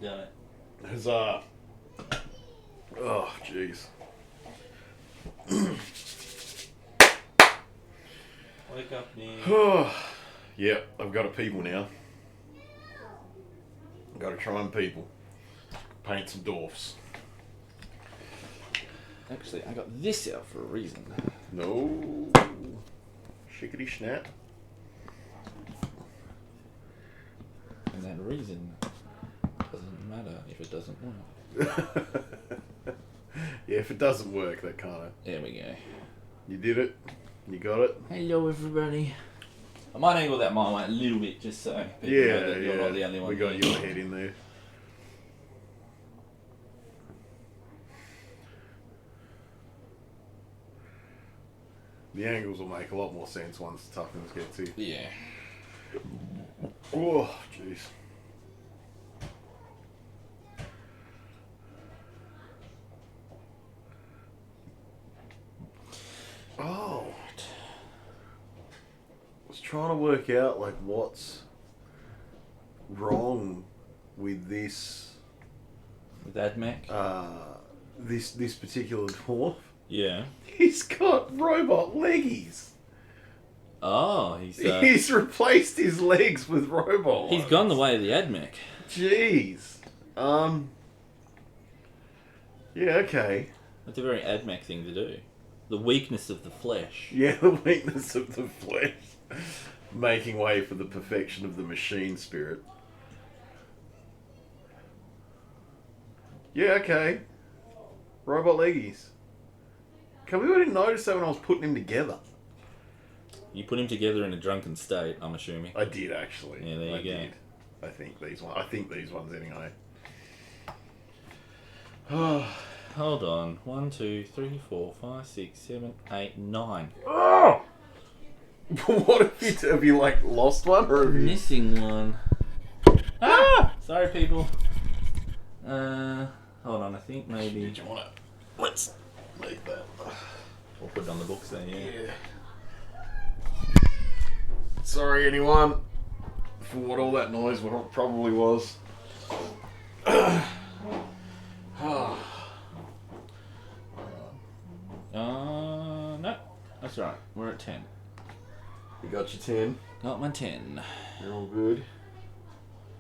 done it. Huzzah. Oh, jeez. Wake up, Nick. Yep, I've got a people now. I've got to try and people. Paint some dwarfs. Actually, I got this out for a reason. No. Shickety snap. And that reason doesn't matter if it doesn't work. Yeah, if it doesn't work, that kind of... There we go. You did it. You got it. Hello, everybody. I might angle that mic a little bit just so people know that you're not the only one. We got your head in there. The angles will make a lot more sense once the toughness gets here. Yeah. Oh, jeez. Oh. I was trying to work out, like, what's wrong with this... With AdMac? This particular dwarf. Yeah. He's got robot leggies. Oh, he's replaced his legs with robot He's ones. gone the way of the AdMac. Jeez. Yeah, okay. That's a very AdMac thing to do. The weakness of the flesh. Yeah, the weakness of the flesh. Making way for the perfection of the machine spirit. Yeah, okay. Robot leggies. Can't believe I didn't notice that when I was putting him together. You put him together in a drunken state, I'm assuming. I did, actually. Yeah, there you go. Did. I think these ones anyway. Hold on. 1, 2, 3, 4, 5, 6, 7, 8, 9. Oh! What have you like lost one or have you... Missing one. Ah! Sorry, people. Hold on. I think maybe. Do you want to... Let's make that. We'll put it on the books then. Yeah. Sorry, anyone, for what all that noise probably was. No. That's right. We're at 10. You got your 10. Got my 10. You're all good.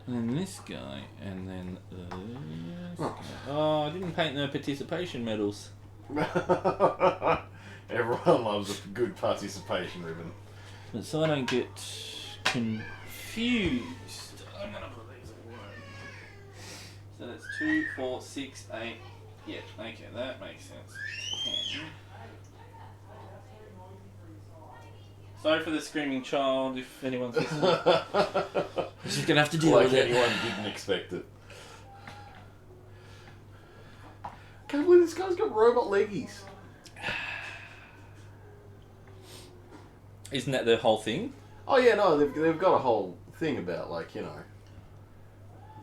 And then this guy, and then this guy. Oh, I didn't paint the participation medals. Everyone loves a good participation ribbon. But so I don't get confused, I'm going to put these away. So that's 2, 4, 6, 8. Yeah, okay, that makes sense. 10. Sorry for the screaming child, if anyone's listening. We're just going to have to deal like with it. anyone didn't expect it. Can't believe this guy's got robot leggies. Isn't that the whole thing? Oh yeah, no, they've got a whole thing about, like, you know,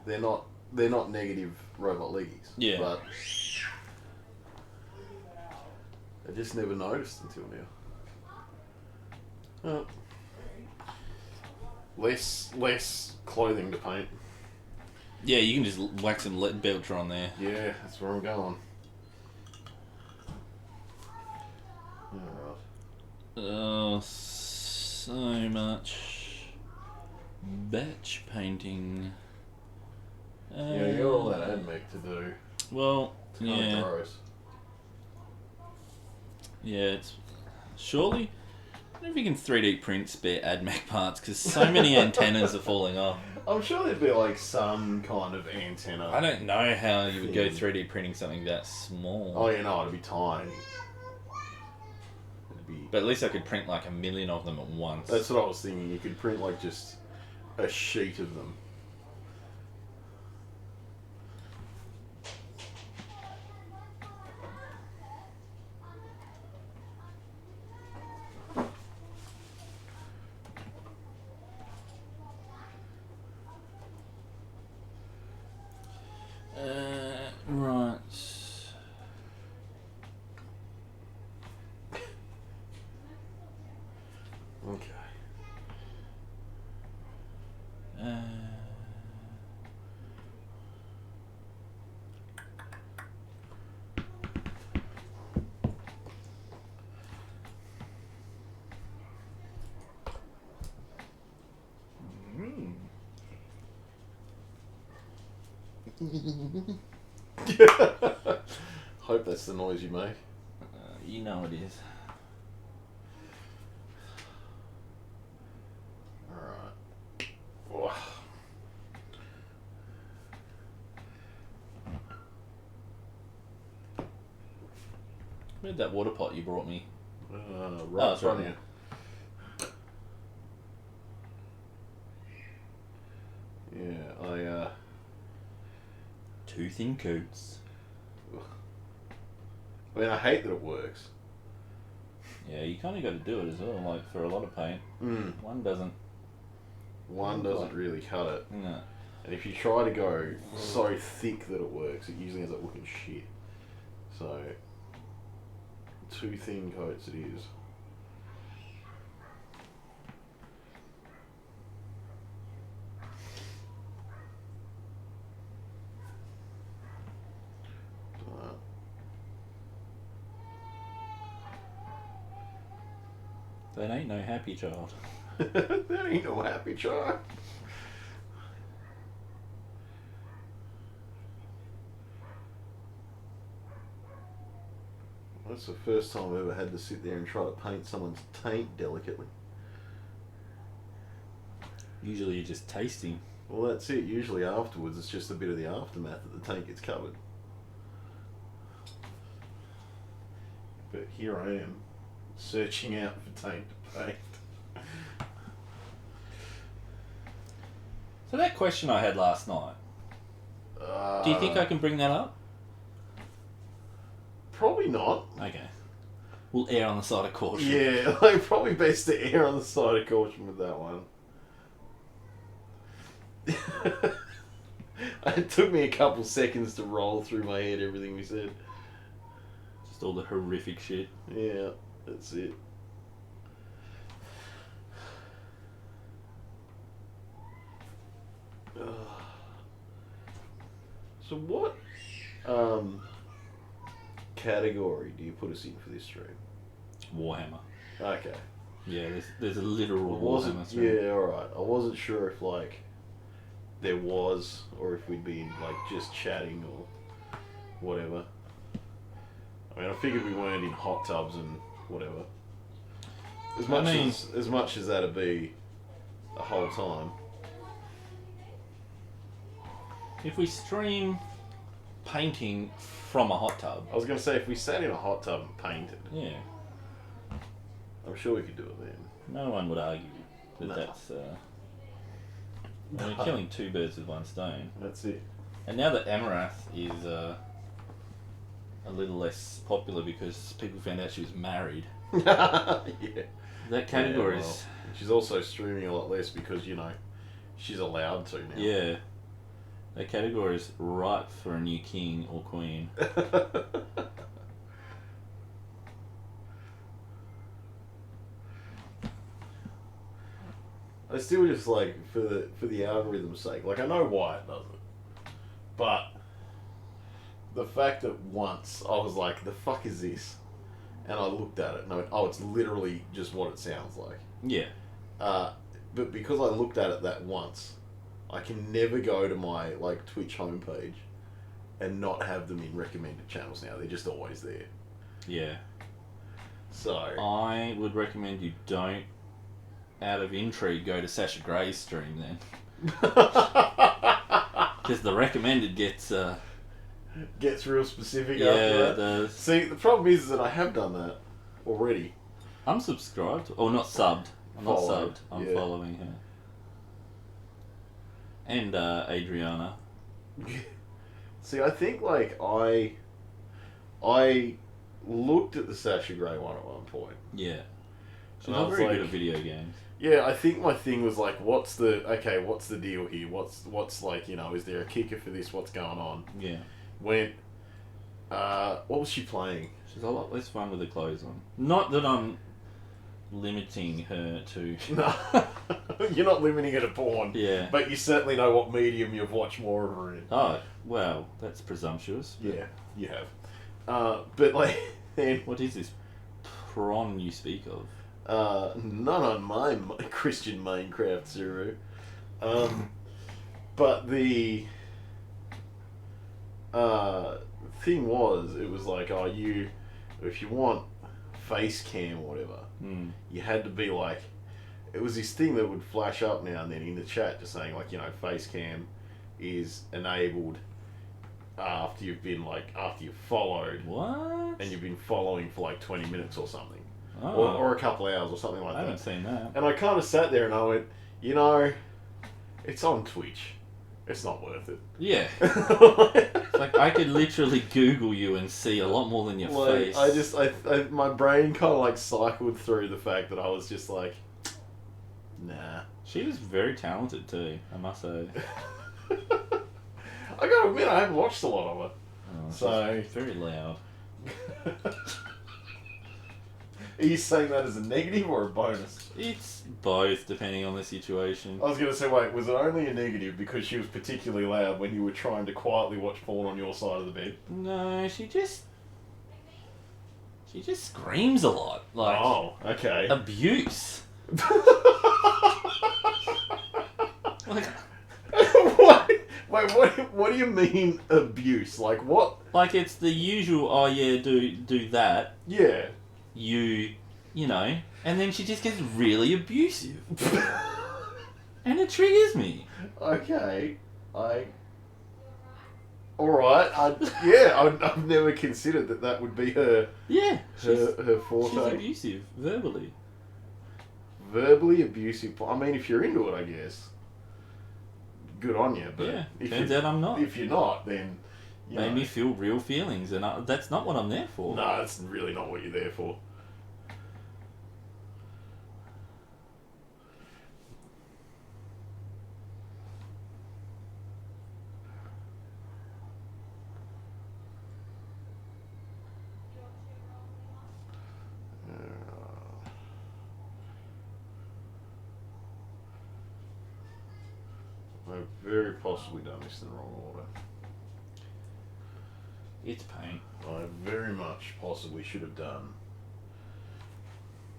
they're not negative robot leggies. Yeah. But I just never noticed until now. Oh. Less clothing to paint. Yeah, you can just whack some lead belcher on there. Yeah, that's where I'm going. Alright. Oh, so much batch painting. Yeah, you got all that AdMac to do. Well, It's kind of gross. Yeah, it's surely. I don't know if you can 3D print spare AdMac parts because so many antennas are falling off. I'm sure there'd be like some kind of antenna. I don't know how you would go 3D printing something that small. Oh, you know, it'd be tiny. It'd be... But at least I could print like 1 million of them at once. That's what I was thinking. You could print like just a sheet of them. Right. Okay. Hope that's the noise you make. You know it is. Alright. Where'd that water pot you brought me? Right in front of you. Yeah, Two thin coats. I mean, I hate that it works. Yeah, you kind of got to do it as well, like for a lot of paint. One doesn't. One doesn't really cut it. No. And if you try to go so thick that it works, it usually ends up looking shit. So, two thin coats it is. That ain't no happy child. That ain't no happy child. That's the first time I've ever had to sit there and try to paint someone's taint delicately. Usually you're just tasting. Well, that's it. Usually afterwards, it's just a bit of the aftermath that the taint gets covered. But here I am, searching out for taint to paint. So that question I had last night, do you think I can bring that up? Probably not. Okay. We'll err on the side of caution. Yeah, like probably best to err on the side of caution with that one. It took me a couple seconds to roll through my head everything we said. Just all the horrific shit. Yeah, that's it. So what category do you put us in for this stream? Warhammer. Okay. Yeah, there's a literal Warhammer stream. Yeah, alright. I wasn't sure if like there was, or if we'd been like just chatting or whatever. I mean, I figured we weren't in hot tubs and whatever. As much as that'd be the whole time. If we stream painting from a hot tub. I was going to say, if we sat in a hot tub and painted, Yeah. I'm sure we could do it then. No one would argue that No. that's... we're killing two birds with one stone. That's it. And now that Amarath is a little less popular because people found out she was married, Yeah. that category Yeah, is... she's also streaming a lot less because, you know, she's allowed to now. Yeah. That category is ripe for a new king or queen. I still just like for the algorithm's sake. Like I know why it does it, but the fact that once I was like, "The fuck is this?" and I looked at it and I went, "Oh, it's literally just what it sounds like." Yeah. But because I looked at it that once, I can never go to my like Twitch homepage and not have them in recommended channels now. They're just always there. Yeah. So I would recommend you don't, out of intrigue, go to Sasha Gray's stream then. Because the recommended gets... gets real specific yeah, after that. See, the problem is that I have done that already. I'm subscribed. Or not subbed. I'm not Followed, subbed. I'm yeah. following her. And Adriana. See, I think like I looked at the Sasha Grey one at one point. Yeah. She's And I not was very like- good at video games. Yeah, I think my thing was like, what's the deal here? What's like, you know, is there a kicker for this? What's going on? Yeah. What was she playing? She's a lot less fun with her clothes on. Not that I'm limiting her to... No, you're not limiting her to porn. Yeah. But you certainly know what medium you've watched more of her in. Oh, well, that's presumptuous. Yeah, you have. But like, then, What is this prawn you speak of? not on my Christian Minecraft server. But the thing was, it was like, oh, if you want face cam or whatever, you had to be like, it was this thing that would flash up now and then in the chat just saying like, face cam is enabled after you've followed. What? And you've been following for like 20 minutes or something. Oh. Or a couple of hours or something like that. I haven't seen that. And I kind of sat there and I went, it's on Twitch. It's not worth it. Yeah. It's like I could literally Google you and see a lot more than your face. My brain kind of like cycled through the fact that I was just like, nah. She was very talented too, I must say. I gotta admit, I haven't watched a lot of it. Oh, so she's very loud. Are you saying that as a negative or a bonus? It's both, depending on the situation. I was going to say, wait, was it only a negative because she was particularly loud when you were trying to quietly watch porn on your side of the bed? No, she just screams a lot. Like, oh, okay. Abuse. Like, what do you mean abuse? Like what? Like it's the usual, oh yeah, do that. Yeah. And then she just gets really abusive. And it triggers me. Okay. Alright, I've never considered that would be her. Yeah. Her forte. She's abusive, verbally. Verbally abusive. I mean, if you're into it, I guess. Good on you, but yeah, turns out I'm not. If you're not, then made me feel real feelings, and that's not what I'm there for. No, that's really not what you're there for. I've very possibly done this in the wrong order. It's pain. I very much possibly should have done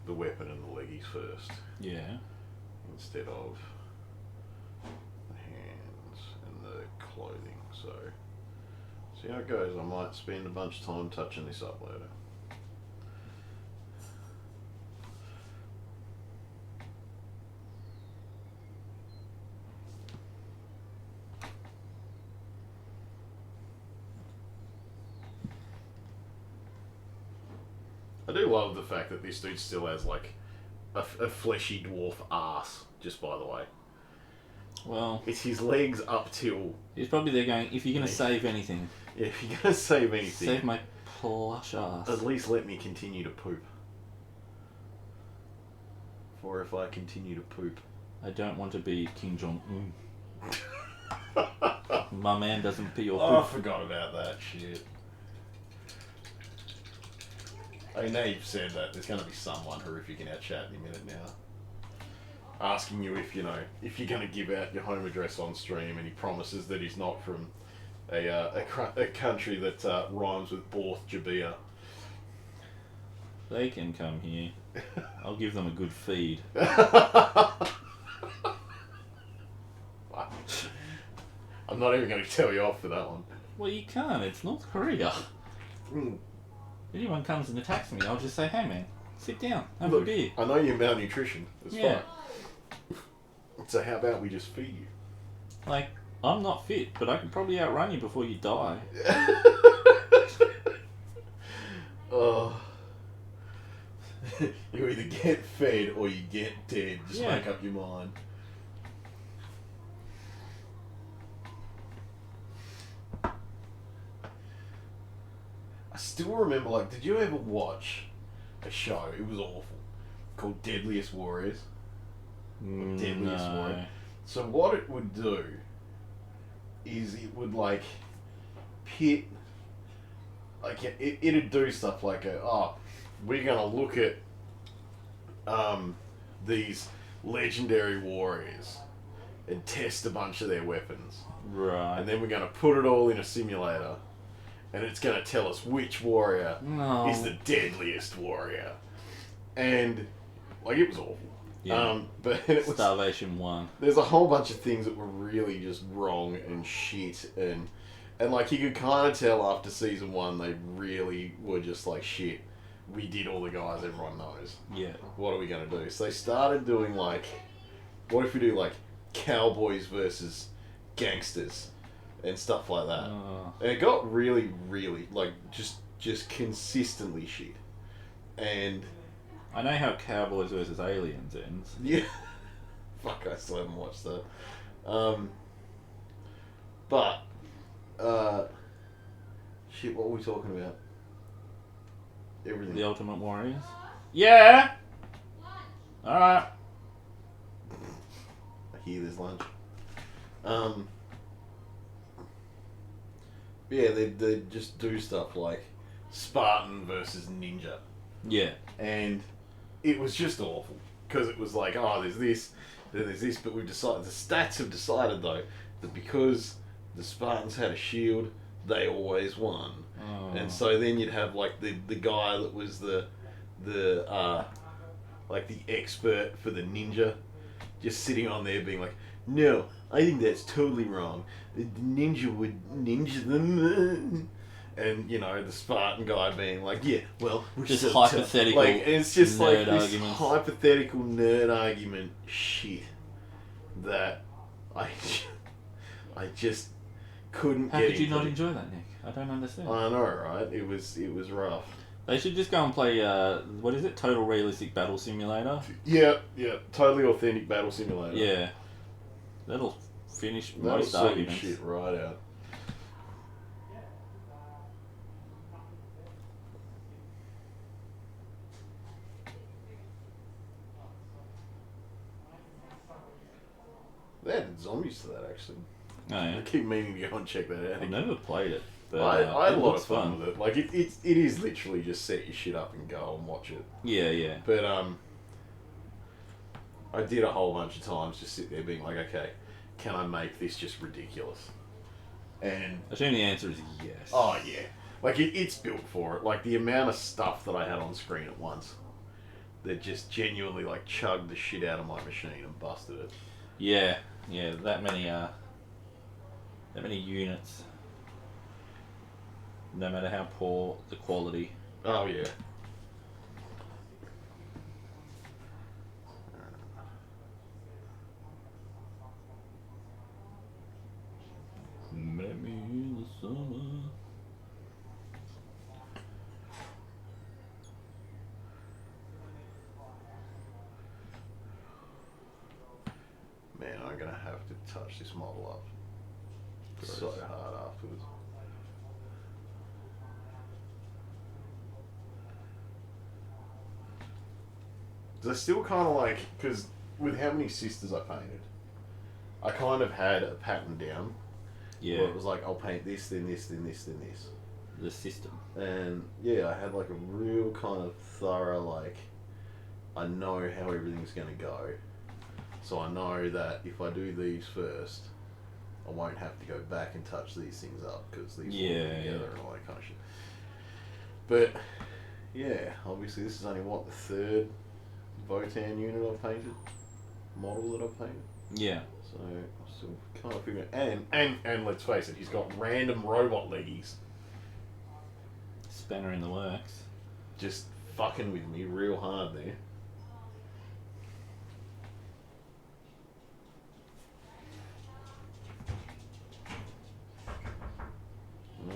the weapon and the leggies first. Yeah. Instead of the hands and the clothing. So, see how it goes. I might spend a bunch of time touching this up later. I do love the fact that this dude still has like a fleshy dwarf ass, just by the way. Well, it's his legs up till... He's probably there going, if you're going to save anything... Yeah, if you're going to save anything... Save my plush ass. At least let me continue to poop. For if I continue to poop... I don't want to be Kim Jong-un. My man doesn't pee or poop. Oh, I forgot about that shit. I mean, now you've said that, there's going to be someone horrific in our chat in a minute now. Asking you if you're going to give out your home address on stream, and he promises that he's not from a country that rhymes with Borth Jabir. They can come here. I'll give them a good feed. I'm not even going to tell you off for that one. Well, you can't. It's North Korea. Mm. If anyone comes and attacks me, I'll just say, hey man, sit down, have a beer. I know you're malnutrition. It's yeah. fine. So how about we just feed you? Like, I'm not fit, but I can probably outrun you before you die. Oh. You either get fed or you get dead. Just make up your mind. I still remember, like, did you ever watch a show? It was awful. Called Deadliest Warriors. Deadliest Warrior. So what it would do is it would, like, pit... Like, it'd do stuff like, we're going to look at these legendary warriors and test a bunch of their weapons. Right. And then we're going to put it all in a simulator. And it's going to tell us which warrior is the deadliest warrior. And, like, it was awful. Yeah. But it was... Starvation 1. There's a whole bunch of things that were really just wrong and shit. And And like you could kind of tell after season 1, they really were just like, shit, we did all the guys everyone knows. Yeah. What are we going to do? So they started doing like, what if we do like cowboys versus gangsters and stuff like that. And it got really, really like just consistently shit. And I know how Cowboys versus Aliens ends. yeah, fuck, I still haven't watched that. But shit, what were we talking about? Everything. The Ultimate Warriors. Yeah. All right. I hear there's lunch. Yeah, they just do stuff like Spartan versus Ninja. Yeah. And it was just awful. Because it was like, oh, there's this, then there's this, but we've decided, the stats have decided though, that because the Spartans had a shield, they always won. Oh. And so then you'd have like the guy that was the like the expert for the ninja, just sitting on there being like, no, I think that's totally wrong. The ninja would ninja them. And, you know, the Spartan guy being like, yeah, well, we're just so hypothetical. Like, it's just like this arguments. hypothetical nerd argument shit that I just couldn't How get could you into. not enjoy that, Nick? I don't understand. I know, right? It was rough. They should just go and play, what is it? Total Realistic Battle Simulator? Yeah, totally authentic battle simulator. Yeah. That'll finish That'll most sort arguments. shit right out. They added zombies to that, actually. Oh, yeah. I keep meaning to go and check that out. I've never played it. But, I had a it lot looks of fun with it. Like, it is literally just set your shit up and go and watch it. Yeah. But, I did a whole bunch of times just sit there being like, okay, can I make this just ridiculous? And... I assume the answer is yes. Oh, yeah. Like, it's built for it. Like, the amount of stuff that I had on screen at once that just genuinely, like, chugged the shit out of my machine and busted it. Yeah, that many units. No matter how poor the quality. Oh, yeah. Met me in the summer. Man, I'm gonna have to touch this model up so hard afterwards. I still kind of like, because with how many sisters I painted, I kind of had a pattern down. Yeah. Where it was like, I'll paint this, then this, then this, then this. The system. And yeah, I had like a real kind of thorough, like, I know how everything's going to go. So I know that if I do these first, I won't have to go back and touch these things up because these will work together and all that kind of shit. But yeah, obviously this is only what, the third Votan unit I've painted, model that I've painted. Yeah. So I'm still kind of figuring. And let's face it, he's got random robot leggies. Spanner in the works. Just fucking with me real hard there.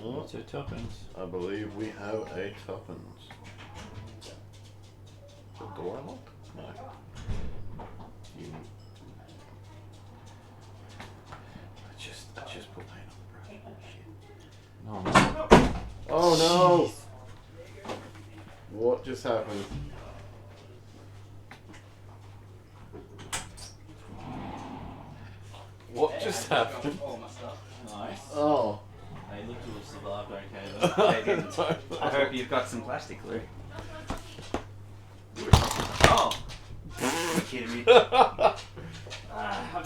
What's your tuppence? I believe we have a tuppence. Is the door unlocked? No. You... I just put paint on the brush. Shit. Oh no. Oh no! What just happened? What just happened? Nice. Oh. They look to have survived okay They didn't. No. I hope you've got some plastic glue. Oh! You're kidding me. I'll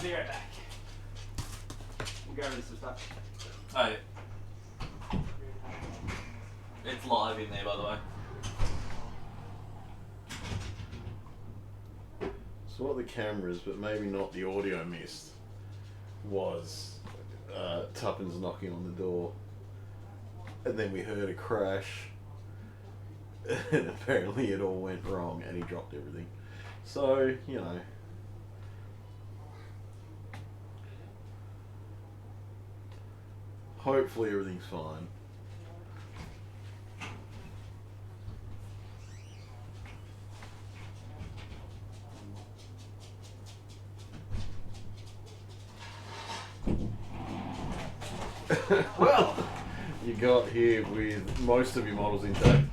be right back. We'll go over some stuff. Oh, yeah. It's live in there, by the way. So what the cameras, but maybe not the audio missed, was Tuppence knocking on the door And then we heard a crash. And apparently it all went wrong and he dropped everything. So, you know. Hopefully everything's fine. Well, You got here with most of your models intact.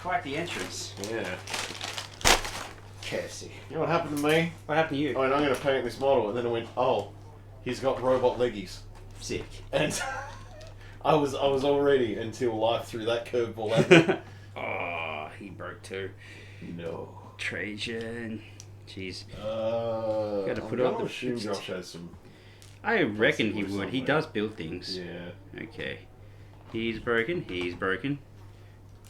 quite the entrance. Yeah. KFC. You know what happened to me? What happened to you? I mean, I'm going to paint this model, and then I went, oh, he's got robot leggies. Sick. And I was all ready until life threw that curveball at me. Oh, he broke too. No. Trajan. Jeez. Gotta put I'm up gonna the assume fixed- Josh has some. I reckon he Possibly would. He somewhere. does build things. Yeah. Okay. He's broken. He's broken.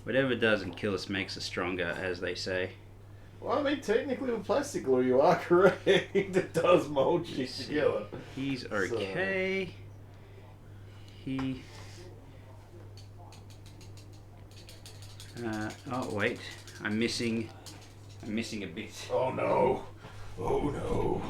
Whatever doesn't kill us makes us stronger, as they say. Well, I mean, technically with plastic glue, you are correct. It does mold you together. He's okay. He. Oh wait, I'm missing a bit. Oh no. Oh no.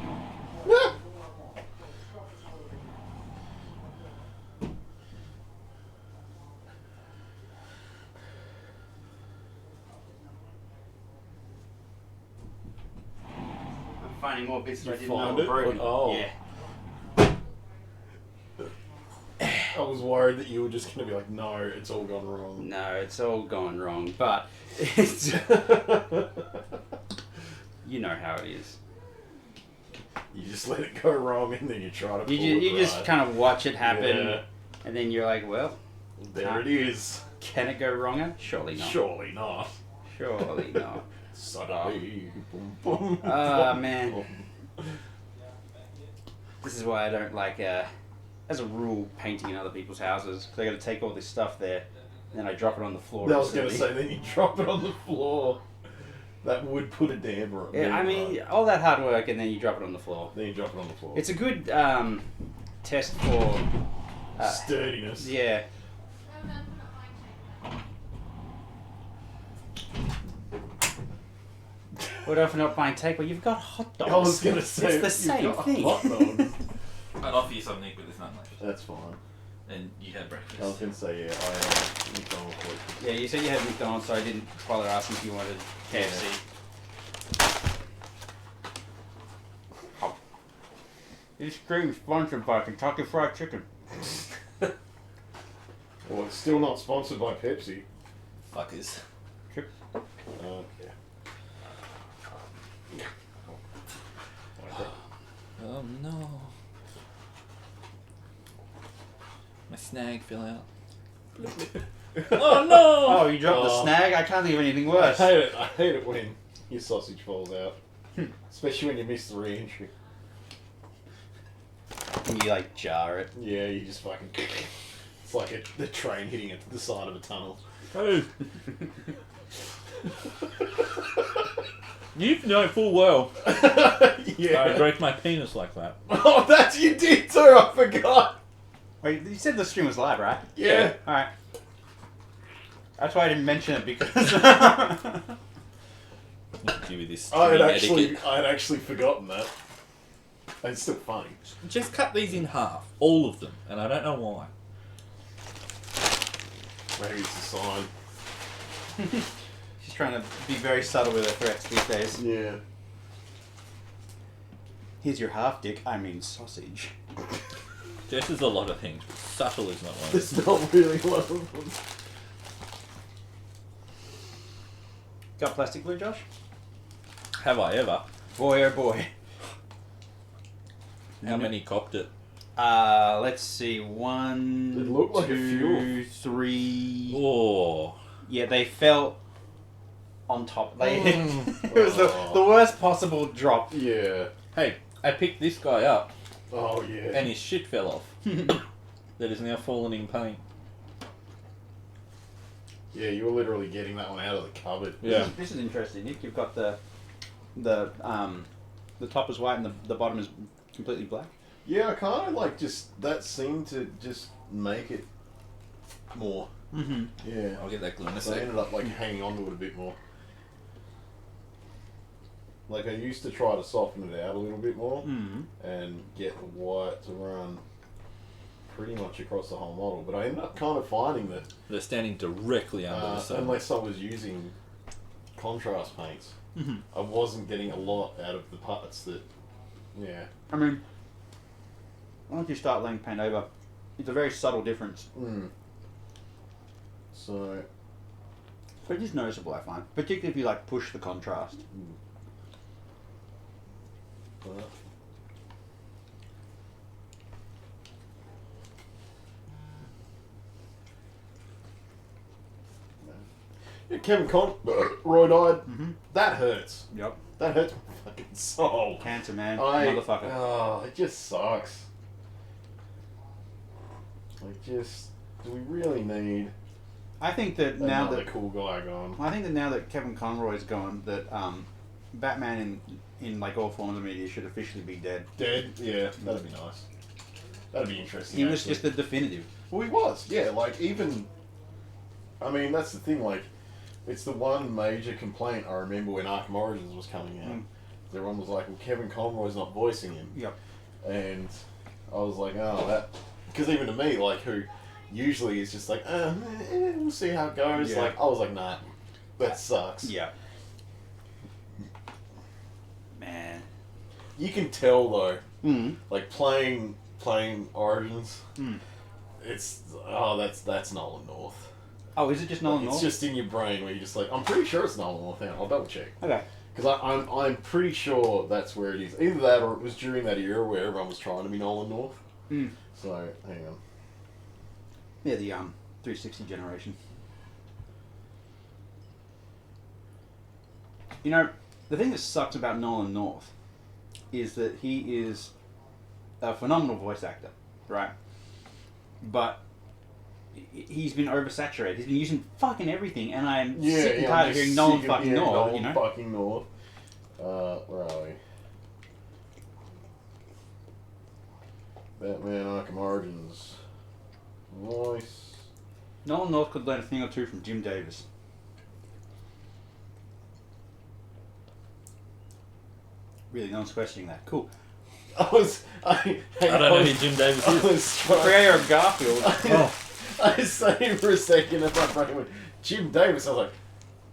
I'm finding more bits that I You didn't know find were it? broken. Oh. Yeah. I was worried that you were just going to be like, no, it's all gone wrong. No, it's all gone wrong, but it's you know how it is. You just let it go wrong and then you try to pull You it just right. kind of watch it happen, Yeah. and then you're like, well, There it is. can it go wronger? Surely not. Surely not. Surely not. Suddenly. Boom, boom. Ah, man. This is why I don't like, as a rule, painting in other people's houses. Because I got to take all this stuff there, and then I drop it on the floor. I was going to instantly. say, then you drop it on the floor. That would put a damper on it. Yeah, I mean, all that hard work, and then you drop it on the floor. Then you drop it on the floor. It's a good test for sturdiness. yeah. What if not buying take? Well, you've got hot dogs. I was going to say, it's the same you've got thing. hot dogs. I'd offer you something, but there's none left. That's fine. And you had breakfast. I was going to say, yeah, I McDonald's breakfast. Yeah, you said you had McDonald's, so I didn't bother asking if you wanted KFC. Oh. This stream is sponsored by Kentucky Fried Chicken. Well, it's still not sponsored by Pepsi. Fuckers. Yeah. Oh no. My snag fell out. Oh no! Oh, you dropped the snag? I can't think of anything I worse. hate it. I hate it when your sausage falls out. Especially when you miss the re-entry. And you like jar it. Yeah, you just fucking... It's like the train hitting it to the side of a tunnel. Oh. You know full well Yeah. I broke my penis like that. Oh, that's you did too. I forgot. Wait, you said the stream was live, right? Yeah. Alright. That's why I didn't mention it, because... Give you this I had streaming etiquette. actually forgotten that. It's still funny. Just cut these in half, all of them, and I don't know why. Maybe it's a sign. She's trying to be very subtle with her threats these days. Yeah. Here's your half dick, I mean sausage. Jess is a lot of things, but subtle is not one of them. It's not really one of them. Got plastic glue, Josh? Have I ever? Boy, oh boy. How many copped it? Let's see. One, It looked like a two, few. three. Oh. Yeah, they fell on top. They Mm. it was the worst possible drop. Yeah. Hey, I picked this guy up, Oh, yeah. and his shit fell off. That is now fallen in paint. Yeah, you were literally getting that one out of the cupboard. Yeah. This is interesting, Nick. You've got the top is white and the bottom is completely black. Yeah, I kind of like just... That seemed to just make it more. Mm-hmm. Yeah. I'll get that glue in a So I sec. ended up like hanging on to it a bit more. Like I used to try to soften it out a little bit more Mm-hmm. and get the white to run pretty much across the whole model, but I ended up kind of finding that They're standing directly under the sun. unless I was using contrast paints, Mm-hmm. I wasn't getting a lot out of the parts that, yeah. I mean, once you start laying paint over, it's a very subtle difference. So, But it is noticeable, I find. Particularly if you like push the contrast. but, yeah, Kevin Conroy died. Mm-hmm. That hurts. Yep. That hurts my fucking soul. Cancer, man. I, Motherfucker. Oh, it just sucks. Do we really need I think that now another that cool guy gone? I think that now that Kevin Conroy's gone, that Batman in like all forms of media should officially be dead. Dead? Yeah, that'd be nice. That'd be interesting. He was actually. just the definitive. Well, he was, yeah. Like, even... I mean, that's the thing, like, it's the one major complaint I remember when Arkham Origins was coming out. Everyone was like, well, Kevin Conroy's not voicing him. Yep. And I was like, oh, that... Because even to me, like, who usually is just like, we'll see how it goes. Yeah. Like, I was like, nah, that sucks. Yeah. Man. You can tell, though, Mm. like, playing Origins, Mm. it's... that's Nolan North. Oh, is it just Nolan It's North? just in your brain where you're just like, I'm pretty sure it's Nolan North now. I'll double check. Okay. Because I'm pretty sure that's where it is. Either that or it was during that era where everyone was trying to be Nolan North. Mm. So, hang on. Yeah, the 360 generation. You know, the thing that sucks about Nolan North is that he is a phenomenal voice actor, right? But he's been oversaturated. He's been using fucking everything, and I'm sick and tired of hearing Nolan fucking North, Nolan you know? fucking North. Where are we? Batman Arkham Origins. Voice. Nolan North could learn a thing or two from Jim Davis. Really, no one's questioning that. Cool. I don't know who Jim Davis is. was trying, Creator of Garfield. I was saying for a second, and my brain went, Jim Davis. I was like,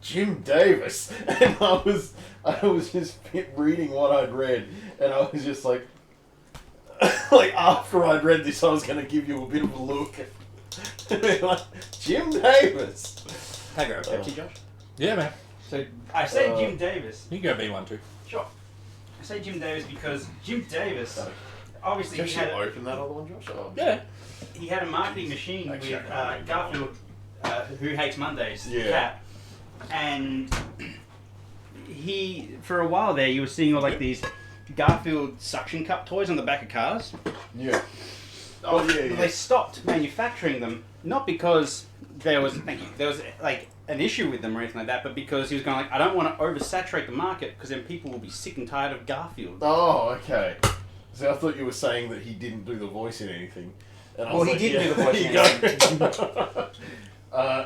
Jim Davis, and I was just reading what I'd read, and I was just like, like after I'd read this, I was going to give you a bit of a look. Like, Jim Davis. Can I grab a Pepsi, Josh? Yeah, man. So I say Jim Davis. You can go B1 too. Sure. I say Jim Davis because Jim Davis, obviously Can he you had open that other one, Josh? Oh, Yeah. he had a marketing machine Actually, with I can't Garfield, who hates Mondays, the Yeah. cat, and he for a while there you were seeing all like these Garfield suction cup toys on the back of cars. Yeah. Oh, yeah, yeah. They stopped manufacturing them not because there was like an issue with them or anything like that, but because he was going like, I don't want to oversaturate the market because then people will be sick and tired of Garfield. Oh, okay. So I thought you were saying that he didn't do the voice in anything. And I Well, was he like, did do the voice in there you go.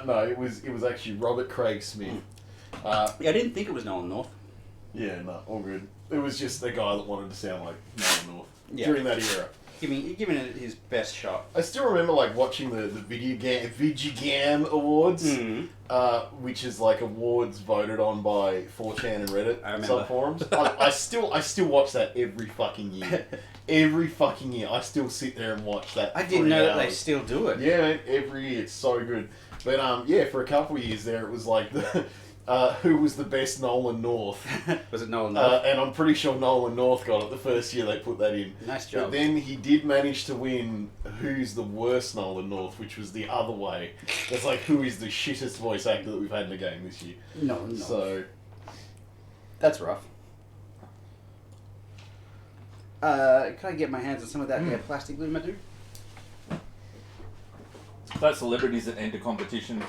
No, it was actually Robert Craig Smith. Yeah, I didn't think it was Nolan North. Yeah, no, all good. It was just the guy that wanted to sound like Nolan North Yeah. during that era. Giving it his best shot. I still remember like watching the Vigigam Awards, which is like awards voted on by 4chan and Reddit I remember. subforums. I still watch that every fucking year. Every fucking year, I still sit there and watch that. I didn't 3 know that they hours. still do it. Yeah, man, every year it's so good. But yeah, for a couple of years there, it was like who was the best Nolan North, Was it Nolan North? and I'm pretty sure Nolan North got it the first year they put that in. Nice But job. then he did manage to win who's the worst Nolan North, which was the other way. It's like who is the shittest voice actor that we've had in the game this year. No. So That's rough. Can I get my hands on some of that there plastic glue, my dude? That's celebrities that enter competitions.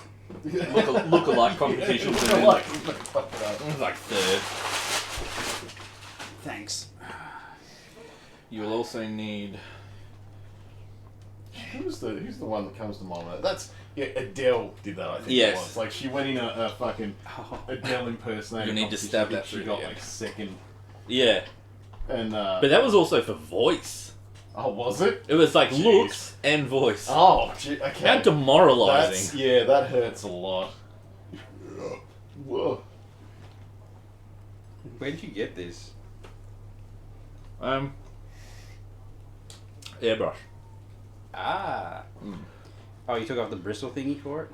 Look-alike competitions. And then, like, fuck it up. like third. Thanks. You will also need Who's the one that comes to mind? That's Adele did that. I think Yes. it was. Like she went in a fucking Adele impersonator. You need to competition. stab I think that she through got the like end. second. Yeah, And but that was also for voice. oh, was it? It was like Jeez. looks and voice. Oh, gee, okay. How demoralizing. That hurts a lot. Whoa. Where'd you get this? Airbrush. Ah. Oh, you took off the bristle thingy for it?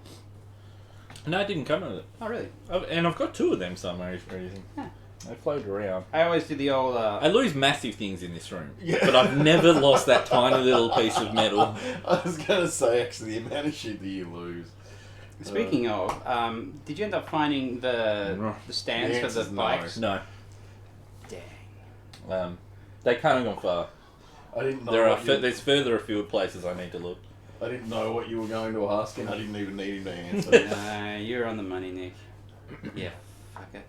No, it didn't come with it. Oh, really? And I've got 2 of them somewhere or anything. Huh. They float around. I always do the old. I lose massive things in this room, Yeah. but I've never lost that tiny little piece of metal. I was gonna say actually the amount of shit that you lose. Speaking of, did you end up finding the stands The for the answer's no. bikes? No, Dang. they can't have gone far. I didn't know. There's further afield places I need to look. I didn't know what you were going to ask, and I didn't even need him to answer. You're on the money, Nick. Yeah, fucker.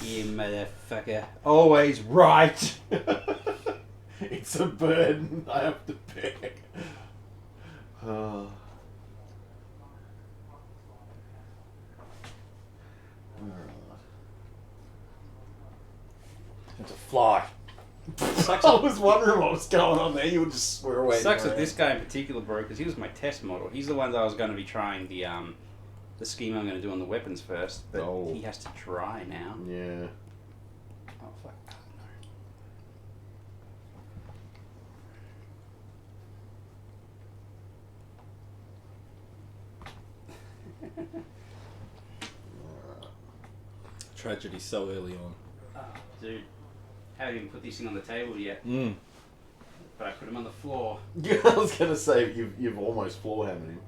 You motherfucker. Always right. It's a burden I have to bear. Alright. It's a fly. Sucks, I was wondering what was going on there. You would just swear away. sucks that this guy in particular broke because he was my test model. He's the one that I was going to be trying the scheme I'm going to do on the weapons first, but Oh. he has to try now. Yeah. Oh fuck! Oh, Tragedy so early on. no. Dude, haven't even put this thing on the table yet, Mm. but I put him on the floor. Yeah, I was gonna say you've almost floor hammered him.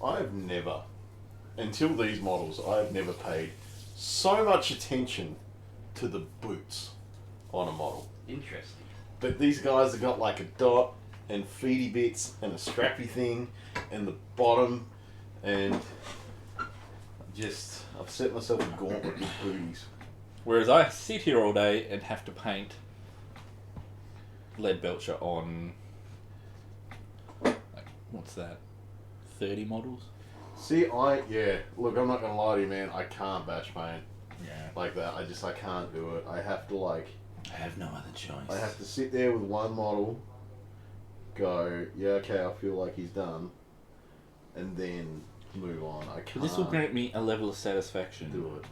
I've never, until these models, I've never paid so much attention to the boots on a model. Interesting. But these guys have got like a dot and feety bits and a strappy thing and the bottom and I've set myself a gauntlet with booties. Whereas I sit here all day and have to paint lead belcher on, like, what's that, 30 models? See, look, I'm not gonna lie to you, man. I can't batch paint Yeah. like that. I can't do it. I have to I have no other choice. I have to sit there with one model, go, yeah, okay, I feel like he's done, and then move on. I But can't this will grant me a level of satisfaction. do it.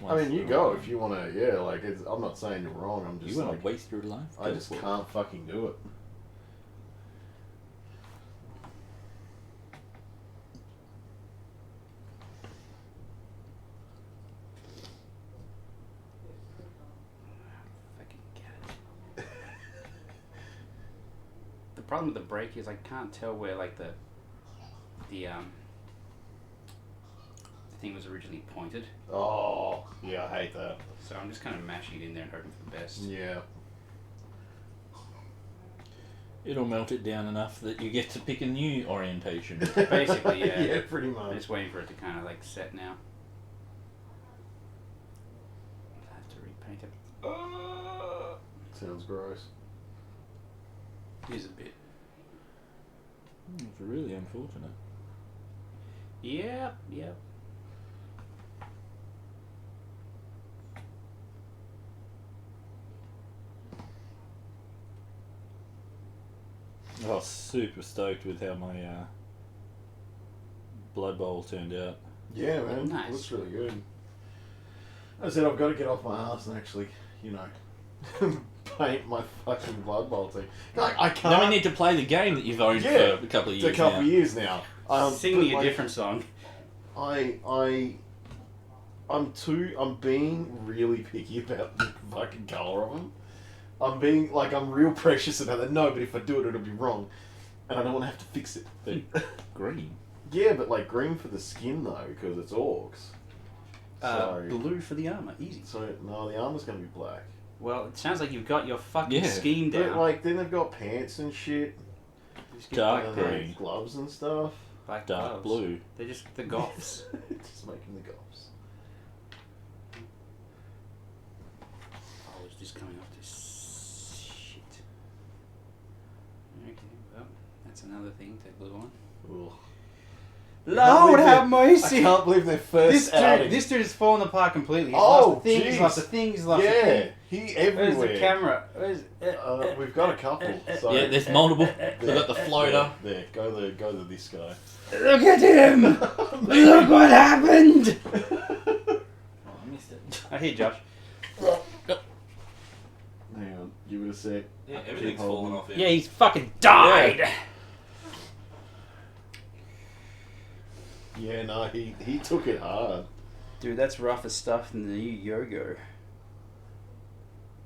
I Once mean, you the- go if you want to, I'm not saying you're wrong, I'm just You want like, to waste your life? I Go just for it. can't fucking do it. Fucking cat. The problem with the brake is I can't tell where like the thing was originally pointed, Oh, yeah, I hate that. so I'm just kind of mashing it in there and hoping for the best. Yeah. It'll melt it down enough that you get to pick a new orientation. Basically, yeah. Yeah, pretty I'm much. just waiting for it to kind of like set now. I have to repaint it. Sounds gross. Here's a bit. It's really unfortunate. Yep, yep. I was super stoked with how my Blood Bowl turned out. Yeah, man. Nice. Looks really good. I said I've got to get off my ass and actually, paint my fucking Blood Bowl team. I can't. Now we need to play the game that you've owned Yeah, for a couple of It's years a couple now. years now. Sing but me a like, different song. I'm being really picky about the fucking colour of them. I'm real precious about that. No, but if I do it, it'll be wrong. And I don't want to have to fix it. But green. Yeah, but like green for the skin though, because it's orcs. So, Blue for the armor, easy. no, the armor's gonna be black. Well, it sounds like you've got your fucking Yeah. scheme But down. like, then they've got pants and shit, Just get Dark black and green. gloves and stuff. Black dark gloves. blue. They're just the goths. Just making the goals. I was just coming off this shit. Okay, well, that's another thing to glue on. Ugh. Lord have I mercy! can't believe their first outing. This dude has fallen apart completely. He's Oh, lost the thing, he's jeez. lost the thing, he's lost the Yeah, thing. he Where's everywhere. the camera? Where's, We've got a couple. So Yeah, there's multiple. We've got the floater. There, go to this guy. Look at him! Look what happened! Oh, I missed it. I hear Josh. Hang on, give it a sec. Yeah, everything's Hold falling on. off here. Yeah, he's fucking died! Yeah, no, he took it hard. Dude, that's rougher stuff than the new Yogo.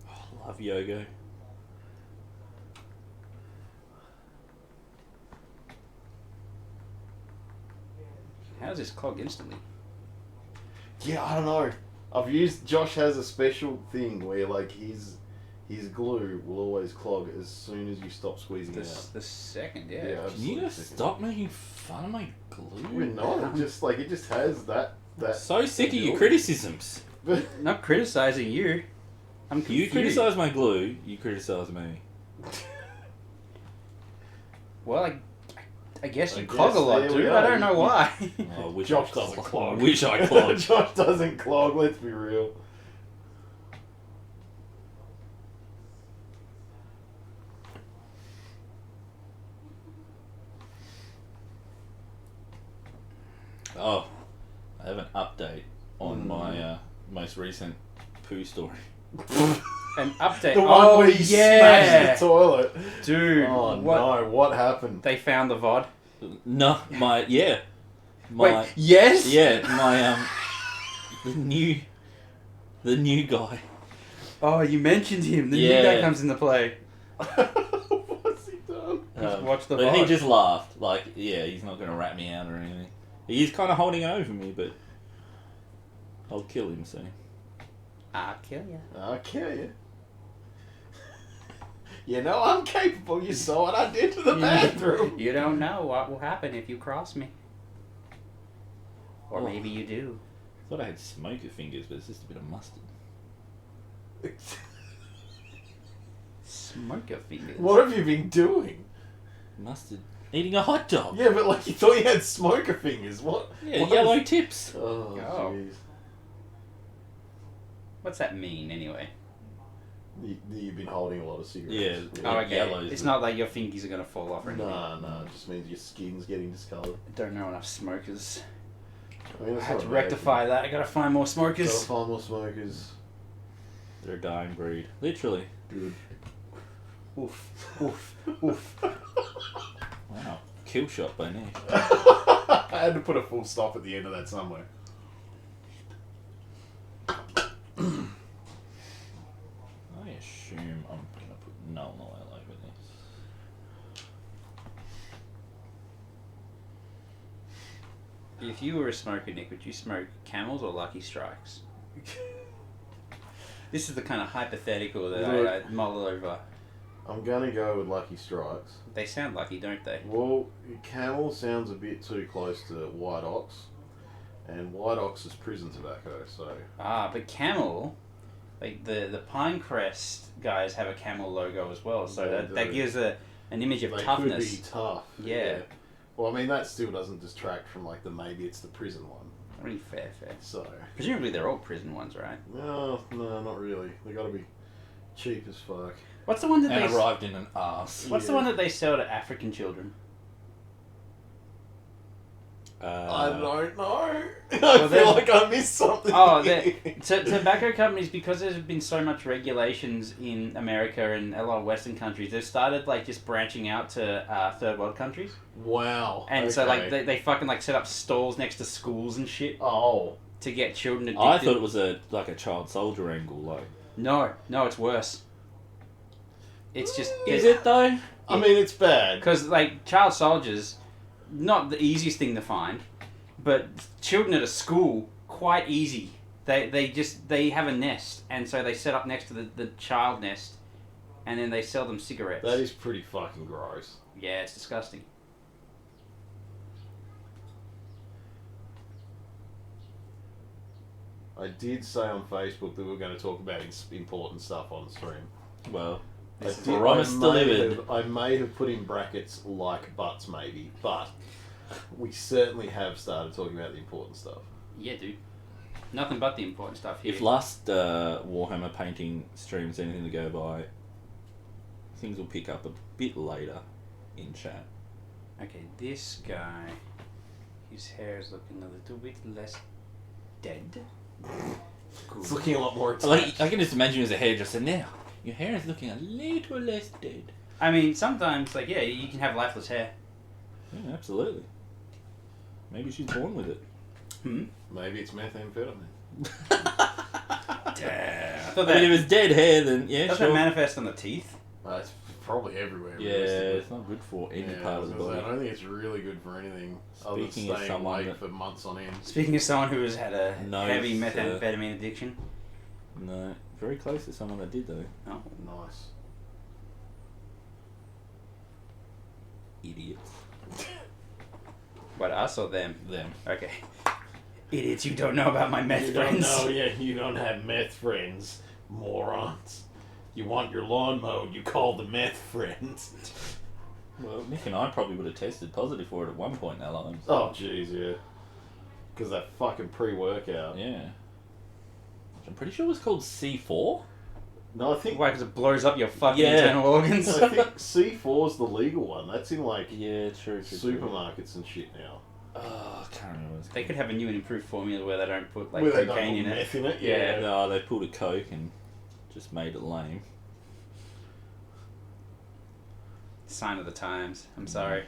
I love Yogo. How does this clog instantly? Yeah, I don't know. Josh has a special thing where like his glue will always clog as soon as you stop squeezing it out. The second, Yeah, yeah. Can you absolutely just second. stop making fun of my We're glue? not. It just has that. So sick of your ability. criticisms. Not criticizing you. I'm You confused. criticise my glue, you criticise me. Well, I guess you I clog guess a lot, there we dude. are. I don't know why. Oh, I wish Josh I doesn't clog. I wish I clogged. Josh doesn't clog. Let's be real. Oh, I have an update on my most recent poo story. An update. The one Oh, where he yeah. smashed the toilet. Dude, Oh what? no! What happened? They found the VOD. No, my Wait, yes? the new guy. Oh, you mentioned him. The new Yeah. guy comes into play. What's he done? Just watch the But he VOD. just laughed. Like, yeah, he's not gonna rat me out or anything. He's kind of holding over me, but I'll kill him soon. I'll kill you. I'll kill you. You know I'm capable. You saw what I did to the bathroom. You don't know what will happen if you cross me. Or Oh. maybe you do. I thought I had smoker fingers, but it's just a bit of mustard. Smoker fingers. What have you been doing? Mustard. Eating a hot dog. Yeah, but like you thought you had smoker fingers. What? Yeah, what yellow is- tips. Oh, Oh. jeez. What's that mean, anyway? You've been holding a lot of cigarettes. Yeah. Oh, Like okay. yellows It's and- not like your fingers are going to fall off or anything. No, it just means your skin's getting discoloured. I don't know enough smokers. I mean, I it's had not to bad. rectify that. I got to find more Gotta smokers. find more smokers. They're a dying breed. Literally. Good. Oof, oof, oof. Wow. Kill shot by Nick. I had to put a full stop at the end of that somewhere. I assume I'm gonna put null all over this. If you were a smoker, Nick, would you smoke Camels or Lucky Strikes? This is the kind of hypothetical that I mull over. I'm gonna go with Lucky Strikes. They sound lucky, don't they? Well, Camel sounds a bit too close to White Ox, and White Ox is prison tobacco, so... Ah, but Camel, like the Pinecrest guys have a Camel logo as well, so They that do. gives an image of They could toughness. be tough. Yeah. Well, I mean, that still doesn't distract from, like, maybe it's the prison one. Really fair. So... Presumably they're all prison ones, right? No, not really. They gotta be cheap as fuck. What's the one that And they? arrived in an arse. What's the Yeah. one that they sell to African children? I don't know. I Well, feel there's- like I missed something. Oh, tobacco companies, because there's been so much regulations in America and a lot of Western countries, they've started like just branching out to third world countries, Wow. and so like okay. they fucking like set up stalls next to schools and shit Oh. to get children addicted. I thought it was a child soldier angle, like. No, it's worse. It's just Is it though? I mean, it's bad. because like child soldiers, not the easiest thing to find, but children at a school quite easy. They have a nest, and so they set up next to the child nest, and then they sell them cigarettes. That is pretty fucking gross. Yeah, it's disgusting. I did say on Facebook that we were going to talk about important stuff on stream. Well, I promise delivered. I may have put in brackets like butts maybe, but we certainly have started talking about the important stuff. Yeah, dude. Nothing but the important stuff here. If last Warhammer painting stream's anything to go by, things will pick up a bit later in chat. Okay, this guy, his hair is looking a little bit less dead. It's looking a lot more Like, I can just imagine you as a hairdresser now. Your hair is looking a little less dead. I mean, sometimes, like, yeah, you can have lifeless hair. Yeah, absolutely. Maybe she's born with it. Maybe it's methamphetamine. Damn. I mean, if it was dead hair, then yeah, Doesn't sure. it manifest on the teeth? It's probably everywhere. Yeah, realistically. it's not good for any Yeah, part of the I was gonna say, body. I don't think it's really good for anything other than Speaking of staying someone awake that- for months on end. Speaking of someone who has had a No, heavy it's, methamphetamine addiction. No, very close to someone that did though. Oh. Nice. Idiots. What, us or them? Them. Okay. Idiots, you don't know about my meth You friends. don't know, yeah, you don't have meth friends, morons. You want your lawn mowed, you call the meth friends. Well, Nick and I probably would have tested positive for it at one point in our lives. Oh, jeez, yeah. Because that fucking pre-workout. Yeah. Which I'm pretty sure was called C4. No, I think Why? Because it blows up your fucking Yeah. internal organs. I think C4's the legal one. That's in like Yeah, true. supermarkets and shit now. Oh, I can't remember what it's They could have a new and improved formula where they don't put like Where they don't cocaine in put it. meth in it. Yeah. Yeah. No, they pulled a Coke and just made it lame. Sign of the times. I'm sorry.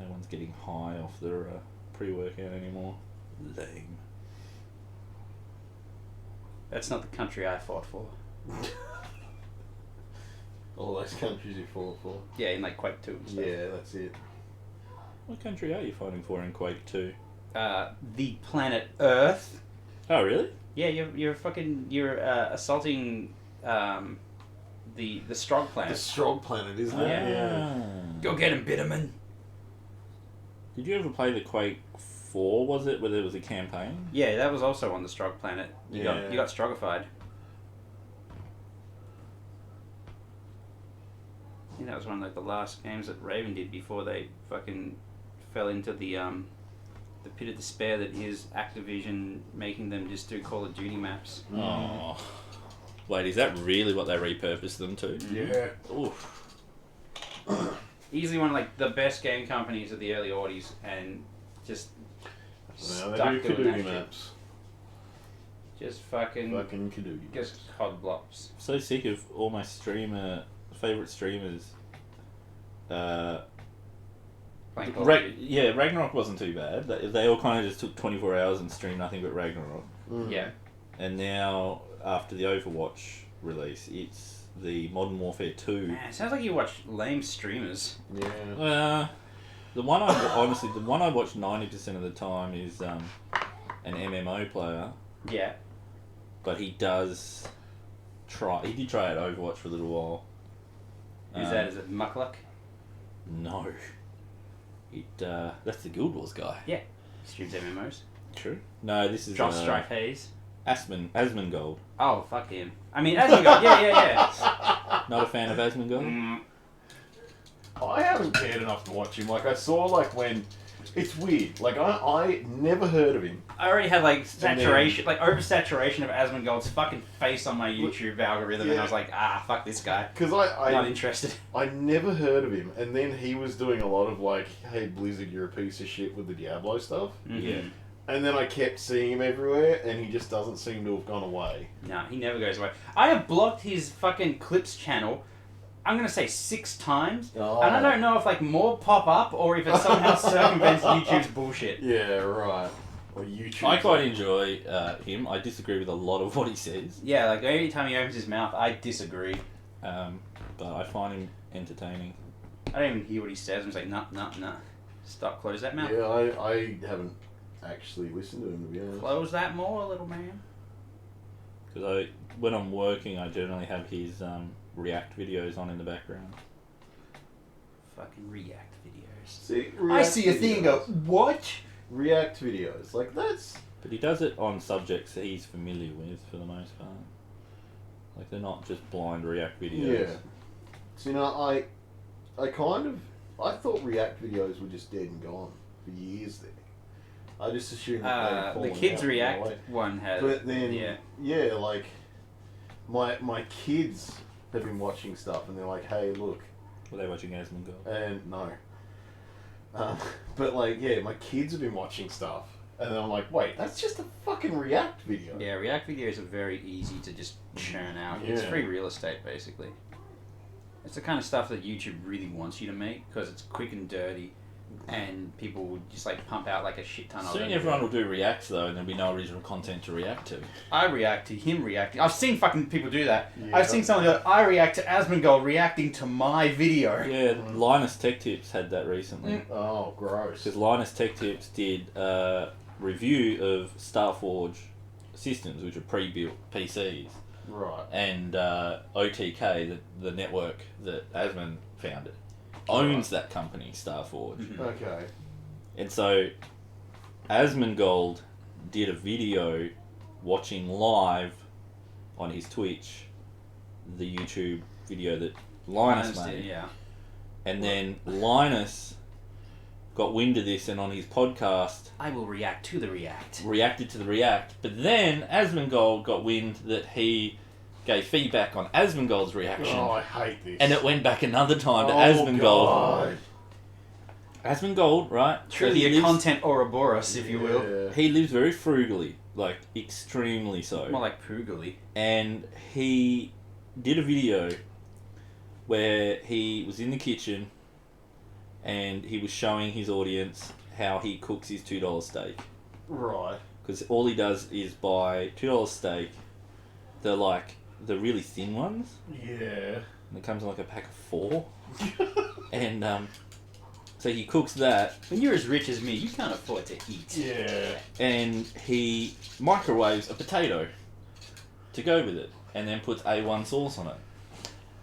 No one's getting high off their pre-workout anymore. Lame. That's not the country I fought for. All those countries you fought for. Yeah, in like Quake 2 and stuff. Yeah, that's it. What country are you fighting for in Quake 2? The planet Earth. Oh, really? Yeah, you're assaulting the Strog The planet. Strog planet, isn't it? Yeah. Go get him, Bitterman. Did you ever play the Quake 4, was it, where there was a campaign? Yeah, that was also on the Strog planet. You Yeah. got Strogified. I think that was one of like the last games that Raven did before they fucking fell into the pit of despair that is Activision making them just do Call of Duty maps. Oh. Wait, is that really what they repurposed them to? Yeah. Oof. Easily one of like the best game companies of the early '80s, and just Now stuck they do doing that Kadoogie shit. maps. Just fucking Kadoogie. just cod blops. So sick of all my favourite streamers. Playing Call of Duty. Yeah, Ragnarok wasn't too bad. They all kind of just took 24 hours and streamed nothing but Ragnarok. Mm. Yeah. And now, after the Overwatch release, it's the Modern Warfare 2. Man, it sounds like you watch lame streamers. Yeah. The one I watch 90% of the time is an MMO player, Yeah. but he did try out Overwatch for a little while. Is it Muckluck? No. That's the Guild Wars guy. Yeah. Streams MMOs. True. No, this is Josh Strife Hayes. Asmongold. Oh, fuck him. I mean, Asmongold. Yeah. Not a fan of Asmongold? Mm, I haven't cared enough to watch him. Like, I saw, like, when... It's weird. Like, I never heard of him. I already had like saturation, like oversaturation of Asmongold's fucking face on my YouTube algorithm, and Yeah. I was like, fuck this guy. Because Not I interested. never heard of him. And then he was doing a lot of, like, hey, Blizzard, you're a piece of shit with the Diablo stuff. Mhm. Yeah. And then I kept seeing him everywhere, and he just doesn't seem to have gone away. No, he never goes away. I have blocked his fucking clips channel, I'm gonna say 6 times, Oh. and I don't know if like more pop up or if it somehow circumvents YouTube's bullshit. Yeah, right. Or YouTube. I quite enjoy him. I disagree with a lot of what he says, Yeah, like every time he opens his mouth, I disagree. but I find him entertaining. I don't even hear what he says. I'm just like, nah. Stop, close that mouth. Yeah, I haven't actually listened to him, to be honest. Close that more, little man. Because when I'm working, I generally have his React videos on in the background. Fucking React videos. See, I see a thing and go, what? React videos. Like, that's... But he does it on subjects that he's familiar with for the most part. Like, they're not just blind React videos. Yeah. So, you know, I thought React videos were just dead and gone for years there. I just assumed that they'd The fallen Kids out, React you know, like- one had. But then, yeah. like, my kids have been watching stuff and they're like, hey, look. Were they watching Asmongold? And no. But, like, yeah, my kids have been watching stuff. And then I'm like, wait, that's just a fucking React video. Yeah, React videos are very easy to just churn out. It's Yeah. free real estate, basically. It's the kind of stuff that YouTube really wants you to make because it's quick and dirty, and people will just like pump out like a shit ton of Soon it. everyone will do reacts though, and there'll be no original content to react to. I react to him reacting. I've seen fucking people do that. Yeah. I've seen someone go, I react to Asmongold reacting to my video. Yeah, Linus Tech Tips had that recently. Mm. Oh, gross. Because Linus Tech Tips did a review of Starforge systems, which are pre-built PCs, Right. and OTK, the network that Asmon founded, owns that company, Starforge. Mhm. Okay. And so Asmongold did a video watching live on his Twitch the YouTube video that Linus made. Did, yeah. And then Linus got wind of this and on his podcast I will react to the react. reacted to the react. But then Asmongold got wind that he gave feedback on Asmongold's reaction. Oh, I hate this. And it went back another time to Oh, Asmongold. God. Asmongold, right? Truly he a lives- content Ouroboros, if you will. Yeah. He lives very frugally, like extremely so. More like Poogali. And he did a video where he was in the kitchen and he was showing his audience how he cooks his $2 steak. Right. Because all he does is buy $2 steak, the really thin ones, Yeah. and it comes in like a pack of 4. And so he cooks that, When you're as rich as me, you can't afford to eat. Yeah. and he microwaves a potato to go with it, and then puts A1 sauce on it.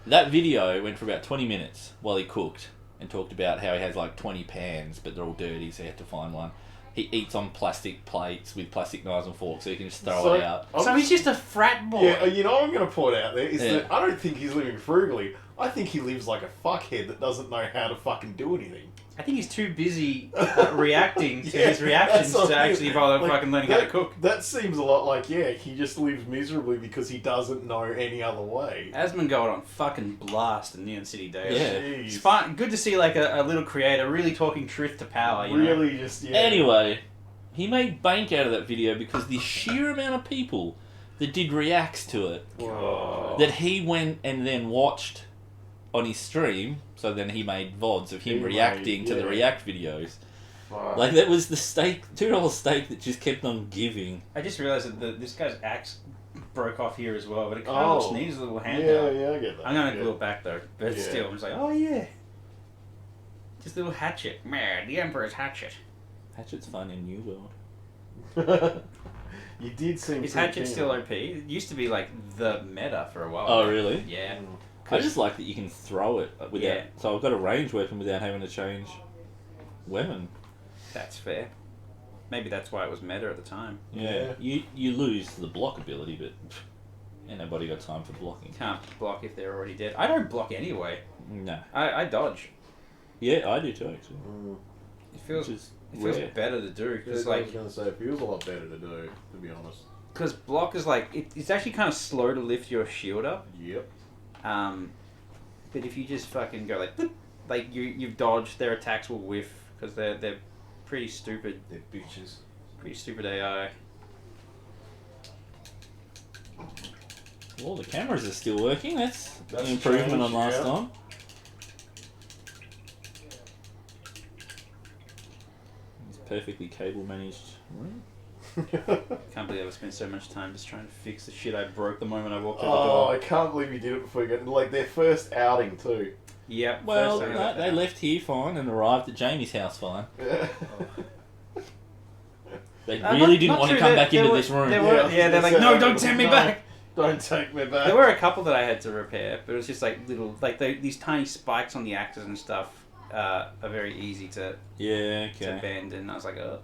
That video went for about 20 minutes while he cooked and talked about how he has like 20 pans, but they're all dirty, so he had to find one. He eats on plastic plates with plastic knives and forks, so he can just throw it out. So he's just a frat boy. Yeah, you know what I'm going to point out there is Yeah. that I don't think he's living frugally. I think he lives like a fuckhead that doesn't know how to fucking do anything. I think he's too busy reacting to Yeah, his reactions that's what to I mean. actually bother Like, fucking learning how to cook. That seems a lot like, yeah, he just lives miserably because he doesn't know any other way. Asmongold on fucking blast in Neon City Daily. Yeah. Jeez. It's fun. Good to see like a little creator really talking truth to power. You know? Really just, yeah. Anyway, he made bank out of that video because the sheer amount of people that did reacts to it, Whoa. that he went and then watched on his stream, so then he made VODs of him He reacting made- to the yeah. React videos. Fuck. Like, that was the steak, $2 steak that just kept on giving. I just realized that this guy's axe broke off here as well, but it kind Oh. of looks neat as a little yeah, handout. yeah, I get that. I'm gonna yeah. glue it back though, but Yeah. still, I'm just like, oh yeah, just a little hatchet. Man, the Emperor's hatchet. Hatchet's fun in New World. You did seem Is pretty hatchet keen still on OP? It used to be like the meta for a while. Oh, really? Yeah. it. I just like that you can throw it without... Yeah. So I've got a ranged weapon without having to change weapon. That's fair. Maybe that's why it was meta at the time. Yeah. You lose the block ability, but ain't nobody got time for blocking. Can't block if they're already dead. I don't block anyway. No. I dodge. Yeah, I do too, actually. Mm. It feels Which is rare. Better to do Yeah, because I was like going to say, it feels a lot better to do, to be honest. because block is like it's actually kind of slow to lift your shield up. Yep. But if you just fucking go like boop, like you've dodged, their attacks will whiff because they're pretty stupid. They're bitches. Pretty stupid AI. Well, the cameras are still working. That's That's an improvement changed, on last yeah. time. It's perfectly cable managed room. Can't believe I spent so much time just trying to fix the shit I broke the moment I walked through Oh, I the door. can't believe you did it before you got like their first outing too. Yep. Well, first I no, got they that. left here fine and arrived at Jamie's house fine. They Not- really didn't not want to true, come there- back into there this were- room. there were- yeah, they're like, no, don't send me back. Don't take me back. There were a couple that I had to repair, but it was just like little, like these tiny spikes on the axes and stuff are very easy to Yeah, okay. bend, and I was like, oh.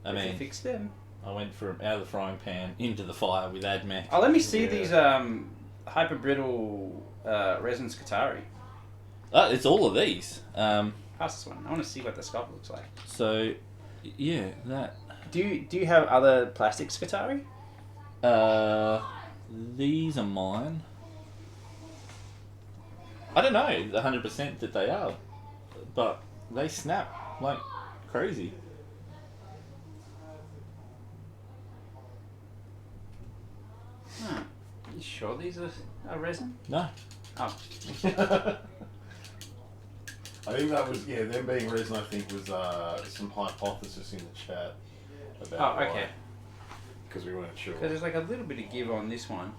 I If you mean, fix them. I went from out of the frying pan into the fire with AdMech. Oh, let me see Yeah. these hyper brittle resin Scutari. It's all of these. Pass this one. I want to see what the sculpt looks like. So, yeah, that. Do you have other plastic Scutari? These are mine. I don't know 100% that they are, but they snap like crazy. Huh. You sure these are resin? No. Oh. I think that was them being reason. I think was some hypothesis in the chat about. Oh, okay. Because we weren't sure. Because there's like a little bit of give on this one.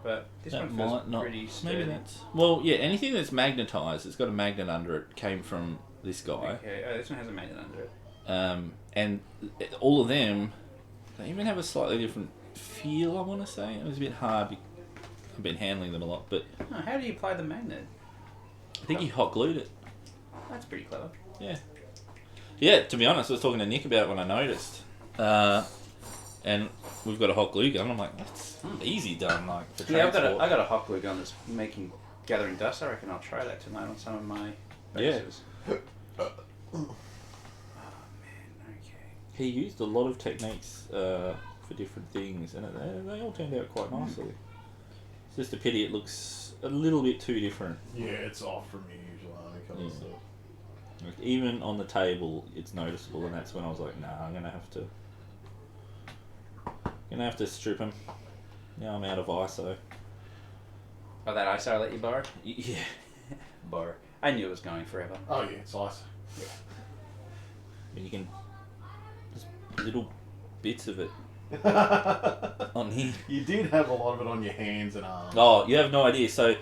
But this That one feels might not. pretty Maybe sturdy. that's. Well, yeah, anything that's magnetized, it's got a magnet under it, came from this guy. Okay, this one has a magnet under it. And all of them, they even have a slightly different feel, I want to say. It was a bit hard. I've been handling them a lot, but Oh, how do you apply the magnet? I think he hot glued it. That's pretty clever. Yeah. Yeah, to be honest, I was talking to Nick about it when I noticed. And we've got a hot glue gun. I'm like, that's easy done, like, for Yeah, transport. I got a hot glue gun that's gathering dust. I reckon I'll try that tonight on some of my bases. Oh man, okay. He used a lot of techniques for different things, and they all turned out quite nicely. It's just a pity it looks a little bit too different. Yeah, it's off from your usual army colour Yeah. stuff. Like, even on the table, it's noticeable, and that's when I was like, nah, I'm gonna have to strip him. Now I'm out of ISO. Oh, that ISO I let you borrow? Yeah. Borrow. I knew it was going forever. Oh yeah, it's ice. I mean, you can just little bits of it on here. You did have a lot of it on your hands and arms. Oh, you have no idea. So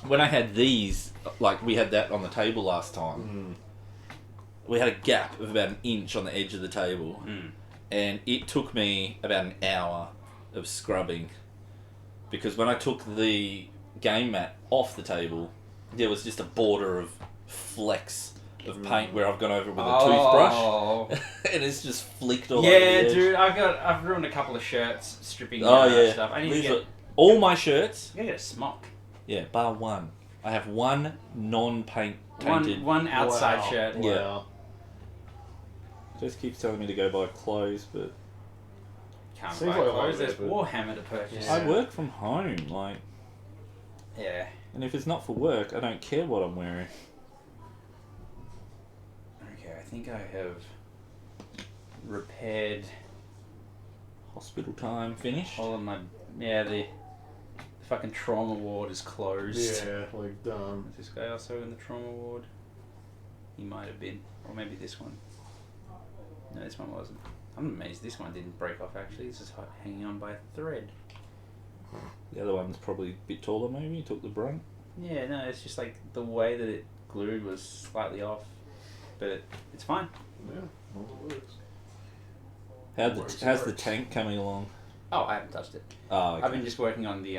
when I had these, like we had that on the table last time, we had a gap of about an inch on the edge of the table, and it took me about an hour of scrubbing because when I took the game mat off the table, there was just a border of flecks of paint where I've gone over it with a toothbrush, and it's just flicked all over the Yeah, edge. dude, I've ruined a couple of shirts stripping Oh yeah, stuff. I need to These get, are- all my shirts. I gotta get a smock. Yeah, bar one. I have one non-paint tainted. One outside Wow. shirt. Yeah. Wow. Just keeps telling me to go buy clothes, but Can't Seems buy like a lot clothes. of There's effort. Warhammer to purchase. Yeah. I work from home, like, Yeah. and if it's not for work, I don't care what I'm wearing. Okay, I think I have repaired Hospital time finish. all of my. Yeah, the fucking trauma ward is closed. Yeah, like done. Was this guy also in the trauma ward? He might have been, or maybe this one. No, this one wasn't. I'm amazed this one didn't break off. Actually, this is hanging on by a thread. The other one's probably a bit taller, maybe. Took the brunt. Yeah, no, it's just like the way that it glued was slightly off, but it's fine. Yeah, well, it works. How's the tank coming along? Oh, I haven't touched it. Oh, okay. I've been just working on the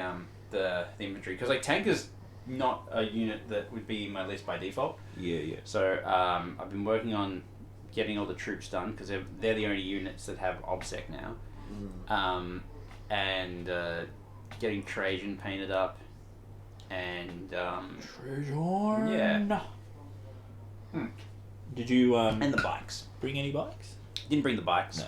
inventory because like tank is not a unit that would be in my list by default. Yeah. So I've been working on getting all the troops done because they're the only units that have OBSEC now, and getting Trajan painted up, and Trajan. yeah. Did you and the bikes. bring any bikes? Didn't bring the bikes. No.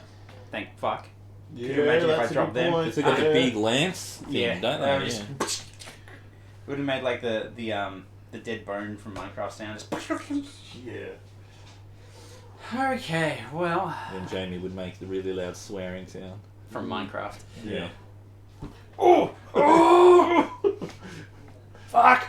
Thank fuck. Yeah, you imagine if I that's a dropped good them? point. Because they got the Yeah. big lance thing, Yeah, don't they they? were just- Would have made like the dead bone from Minecraft sound. Just Yeah. okay, well, Then Jamie would make the really loud swearing sound. from Minecraft. Yeah. Oh! Fuck!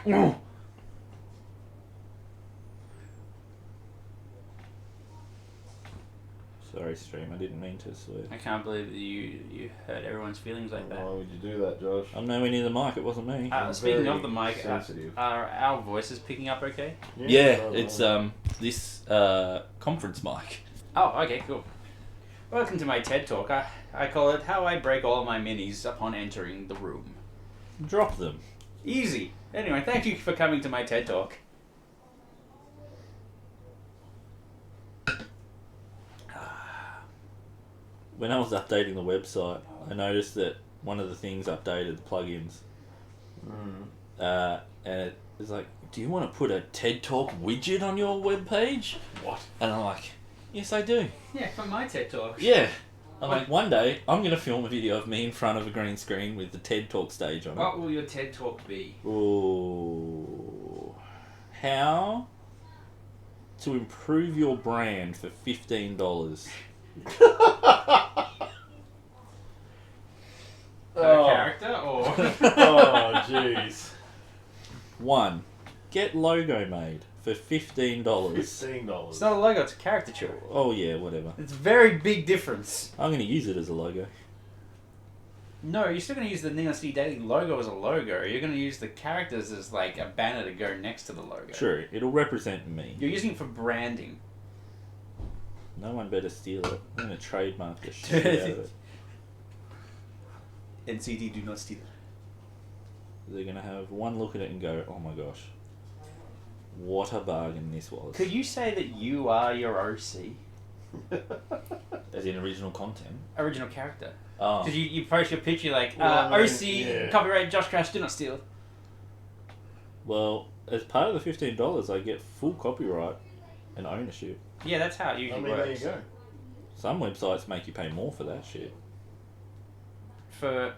Sorry, stream. I didn't mean to swear. I can't believe that you hurt everyone's feelings like that. Why would you do that, Josh? I'm nowhere near the mic. It wasn't me. Speaking very of the mic, sensitive. are our voices picking up okay? Yeah, it's this conference mic. Oh, okay, cool. Welcome to my TED Talk. I call it How I Break All My Minis Upon Entering the Room. Drop them. Easy. Anyway, thank you for coming to my TED Talk. when I was updating the website, I noticed that one of the things updated, the plugins, and it was like, do you want to put a TED Talk widget on your webpage? What? And I'm like, yes, I do. Yeah, for my TED Talk. Yeah. I'm like, one day, I'm going to film a video of me in front of a green screen with the TED Talk stage on it. What will your TED Talk be? Ooh. How to improve your brand for $15. Per character or? Oh, jeez. 1. Get logo made for $15. $15. It's not a logo, it's a caricature. Oh yeah, whatever. It's a very big difference. I'm going to use it as a logo. No, you're still going to use the Neon City Daily logo as a logo. You're going to use the characters as like a banner to go next to the logo. True, it'll represent me. You're using it for branding. No one better steal it. I'm going to trademark the shit out of it. NCD, do not steal. They're going to have one look at it and go, oh my gosh, what a bargain this was. Could you say that you are your OC? As in original content? Original character. Oh. Because you post your picture like, Well, I mean, OC, yeah. copyright, Josh Crash, do not steal. Well, as part of the $15, I get full copyright and ownership. Yeah, that's how it I usually mean, there works. you go. Some websites make you pay more for that shit. For...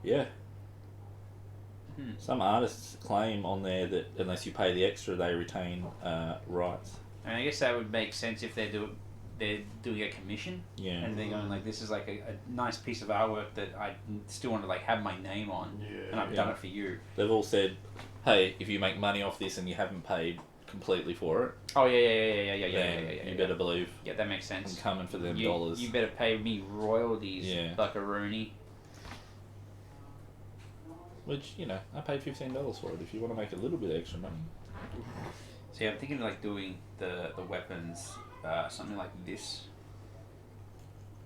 Yeah. Hmm. Some artists claim on there that unless you pay the extra, they retain rights. I mean, I guess that would make sense if they're doing a commission. Yeah. And they're going like, this is like a nice piece of artwork that I still want to like have my name on. Yeah. And I've done it for you. They've all said, hey, if you make money off this and you haven't paid completely for it, Oh, yeah. then you better believe Yeah, that makes I'm sense. coming for them You dollars. better pay me royalties, Yeah. buckaroonie. Which, you know, I paid $15 for it. If you want to make a little bit of extra money. So yeah, I'm thinking of like doing the weapons, something like this.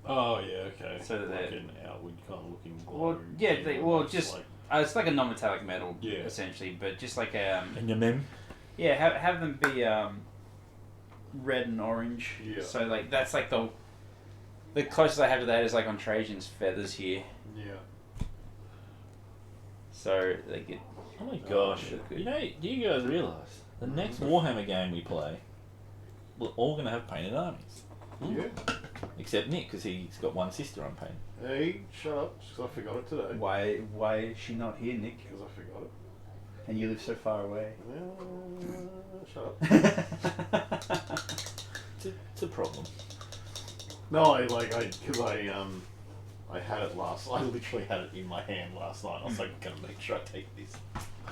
Oh, yeah, okay. So that like they're- an outward kind of looking Well, glow yeah, thing, just like, it's like a non-metallic metal, Yeah. essentially, but just like And your mem? yeah, have them be red and orange. Yeah. So like that's like the closest I have to that is like on Trajan's feathers here. yeah. So they get Oh my gosh. look good. You know, do you guys realise the next Warhammer game we play, we're all going to have painted armies. Yeah. Except Nick, because he's got one sister unpainted. Hey, shut up, because I forgot it today. Why is she not here, Nick? Because I forgot it. And you live so far away. Shut up. It's a problem. No, because I had it I literally had it in my hand last night. I was like, gonna make sure I take this.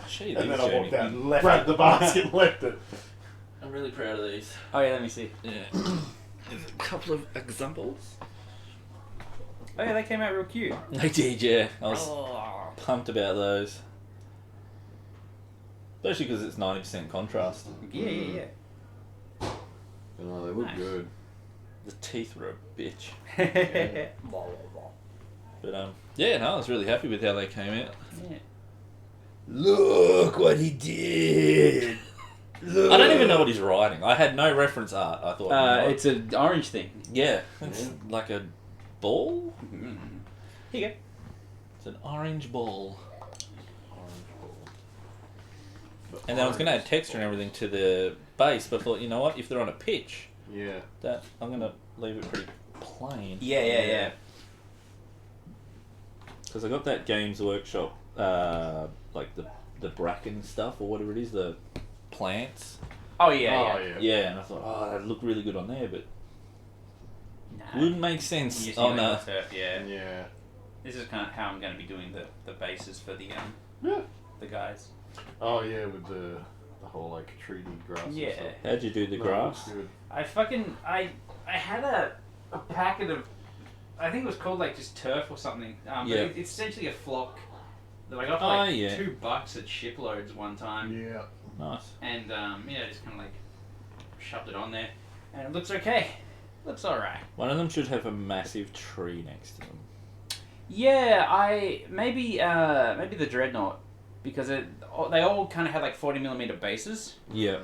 Gee, And these, then I Jamie. walked out and grabbed the basket and left it. I'm really proud of these. oh yeah, let me see. Yeah. There's a couple of examples. Oh yeah, they came out real cute. They did, yeah. I was Oh. pumped about those. Especially because it's 90% contrast. Yeah. No, they look Nice. good. The teeth were a bitch. Yeah. But yeah, no, I was really happy with how they came out. Yeah. Look what he did! Look. I don't even know what he's writing. I had no reference art. I thought, you know what? It's an orange thing. yeah, it's like a ball. Here you go. It's an orange ball. Orange ball. And then I was going to add texture and everything to the base, but I thought, you know what? If they're on a pitch, Yeah. that I'm going to leave it pretty plain. Yeah. Because I got that Games Workshop, like the bracken stuff or whatever it is, the plants. Oh yeah. Yeah, and I thought, oh, that'd look really good on there, but Nah. wouldn't make sense You see on like turf, yeah. Yeah. This is kind of how I'm going to be doing the bases for the Yeah. the guys. Oh yeah, with the whole like treaty grass. Yeah. And stuff. How'd you do the No, grass? it looks good. I had a packet of, I think it was called like just turf or something. But Yeah. it's essentially a flock that I got for Oh, like yeah. $2 at shiploads one time, Yeah. Nice. and just kind of like shoved it on there, and it looks okay. Looks alright. One of them should have a massive tree next to them. Yeah, maybe the Dreadnought, because they all kind of had like 40mm bases. Yeah.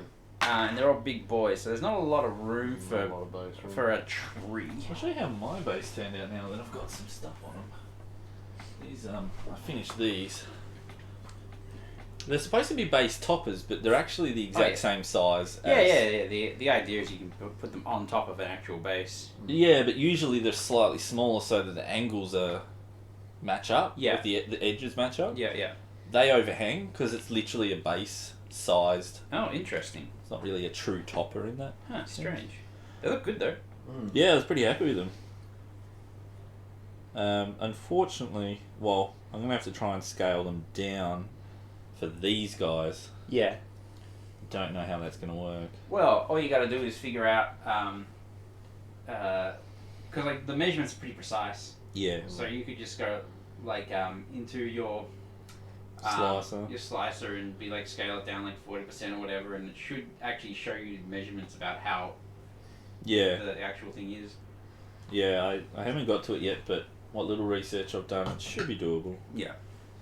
and they're all big boys, so there's not a lot of room Not a for lot of base room. for a tree. I'll show you how my base turned out now that I've got some stuff on them. These, I finished these. They're supposed to be base toppers, but they're actually the exact same size. Yeah. The idea is you can put them on top of an actual base. Yeah, but usually they're slightly smaller so that the angles match up. Yeah. With the edges match up. Yeah. They overhang because it's literally a base sized. Oh, interesting. It's not really a true topper in that. Huh, strange. They look good though. Yeah, I was pretty happy with them. Unfortunately, well, I'm gonna have to try and scale them down for these guys. Yeah. Don't know how that's gonna work. Well, all you got to do is figure out, because like the measurements are pretty precise. Yeah. So you could just go like into your Slicer. your slicer and be like scale it down like 40% or whatever, and it should actually show you measurements about how Yeah. the actual thing is. Yeah, I haven't got to it yet, but what little research I've done, it should be doable. Yeah.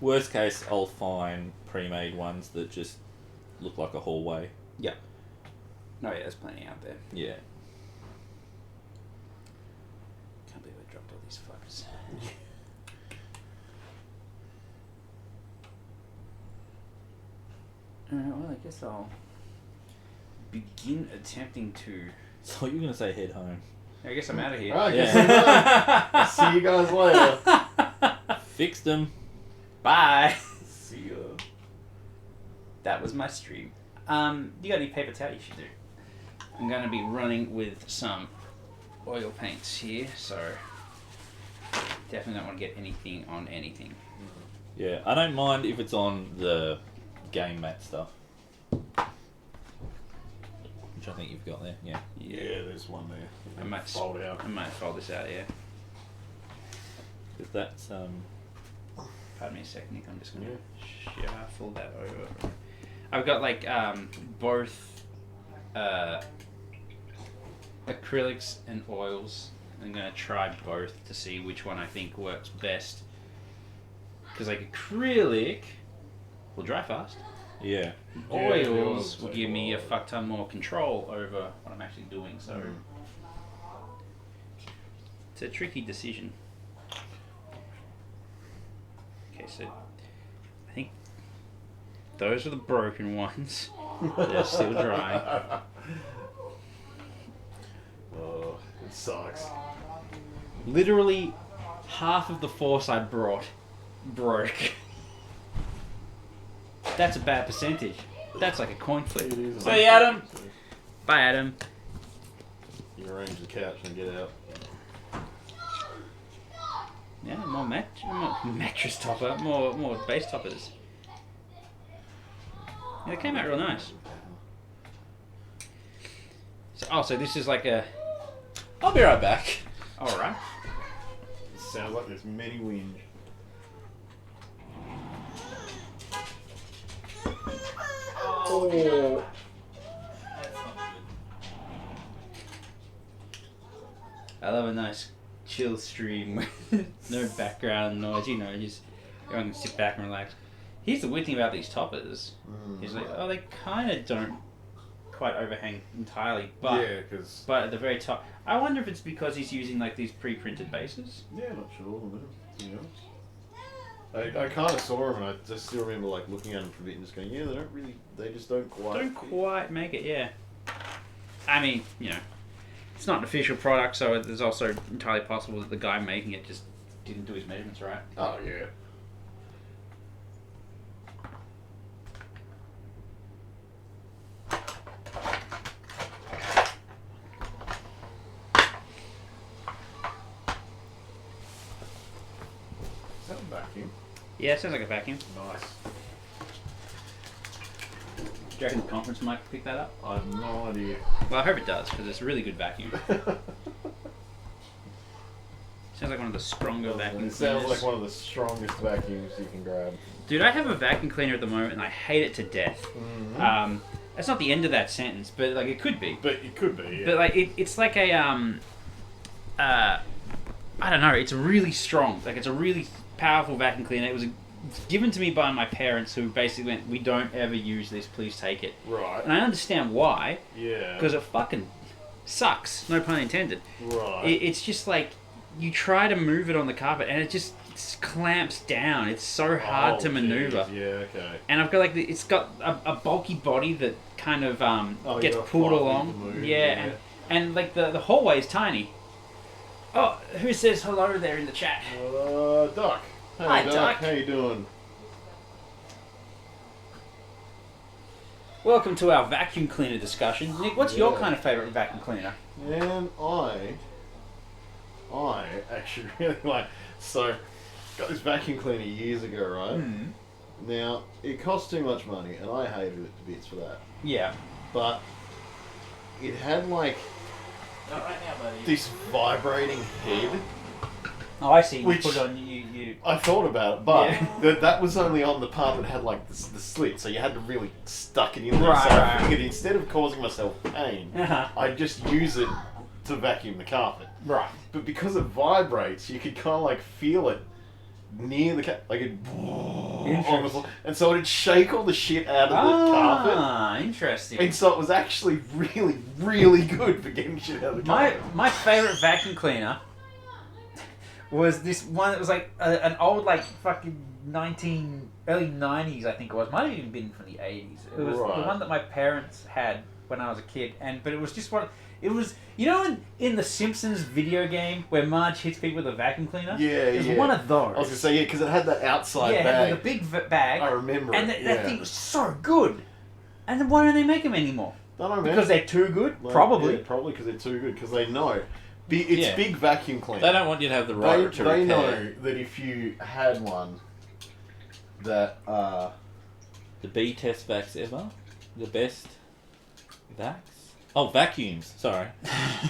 Worst case, I'll find pre-made ones that just look like a hallway. Yeah. No, yeah, there's plenty out there. Yeah. Can't believe I dropped all these fuckers. Alright, well, I guess I'll begin attempting to. So you're gonna say head home. I guess I'm out of here. Alright, Yeah. guess we're done. I'll see you guys later. Fixed them. Bye! See ya. That was my stream. You got any paper towel you should do? I'm gonna be running with some oil paints here, so definitely don't want to get anything on anything. Yeah, I don't mind if it's on the game mat stuff. Which I think you've got there, yeah. Yeah, there's one there. I might fold out. I might fold this out, yeah. Because that's, Pardon me a second, Nick. I'm just gonna shuffle that over. I've got like both acrylics and oils. I'm gonna try both to see which one I think works best. Because like acrylic will dry fast. yeah. Oils will give me a fuck ton more control over what I'm actually doing. So it's a tricky decision. Okay, so I think those are the broken ones. They're still drying. Oh, it sucks. Literally half of the force I brought broke. That's a bad percentage. That's like a coin flip. It is. See you, Adam. Bye, Adam. You arrange the couch and get out. Yeah, more mattress topper, more base toppers. Yeah, they came out real nice. So this is like a. I'll be right back. All right. It sounds like there's many wind. Oh. I love a nice chill stream with no background noise. You know, just everyone can sit back and relax. Here's the weird thing about these toppers. Is like, they kind of don't quite overhang entirely, but Yeah, because... but at the very top, I wonder if it's because he's using like these pre-printed bases. Yeah, not sure. You know. I kind of saw them and I just still remember like looking at them for a bit and just going, yeah, they just don't quite... Don't quite make it, yeah. I mean, you know, it's not an official product, so it's also entirely possible that the guy making it just didn't do his measurements right. Oh, yeah. Is that a vacuum? Yeah, it sounds like a vacuum. Nice. Do you reckon the conference mic will pick that up? I have no idea. Well, I hope it does, because it's a really good vacuum. Sounds like one of the stronger vacuum It sounds cleaners. like one of the strongest vacuums you can grab. Dude, I have a vacuum cleaner at the moment, and I hate it to death. Mm-hmm. That's not the end of that sentence, but like it could be. But it could be, yeah. But like it's like a I don't know. It's really strong. Like it's a really powerful vacuum cleaner. It was given to me by my parents, who basically went, "We don't ever use this. Please take it." Right. And I understand why, Yeah. because it fucking sucks. No pun intended. Right. It's just like you try to move it on the carpet, and it just clamps down. It's so hard to maneuver. Geez. Yeah. Okay. And I've got like it's got a bulky body that kind of gets you pulled gotta along. fight with the move, Yeah, and like the hallway is tiny. Oh, who says hello there in the chat? Doc. Hey, Hi, Doc. How you doing? Welcome to our vacuum cleaner discussion. Nick, what's your Yeah. kind of favourite vacuum cleaner? And I actually really like. So, got this vacuum cleaner years ago, right? Now it cost too much money, and I hated it to bits for that. Yeah. But it had like Not right now, buddy. this vibrating head. Oh, I see. You Which- put it on you. I thought about it, but Yeah. that was only on the part that had like the slit, so you had to really stuck it in there. Right, so I right. figured instead of causing myself pain, Uh-huh. I'd just use it to vacuum the carpet. Right. But because it vibrates, you could kind of like feel it near the like it on the floor, and so it'd shake all the shit out of the carpet. Ah, interesting. And so it was actually really, really good for getting shit out of the carpet. My favourite vacuum cleaner was this one that was like an old like fucking early 90s, I think it was. Might have even been from the 80s. It was the Right. one that my parents had when I was a kid, but it was just one. It was, you know, in the Simpsons video game where Marge hits people with a vacuum cleaner. Yeah, it was yeah. one of those. I was gonna say yeah, because it had that outside yeah, it bag. had the big bag. I remember and it. that thing was so good. And then why don't they make them anymore? Don't know, man. Because they're too good? Like, Probably. yeah, probably because they're too good. Because they know, it's Yeah. big vacuum cleaner. They don't want you to have the right to They repair. know that if you had one, that The B test vacs ever, the best vacs. Oh, vacuums. Sorry,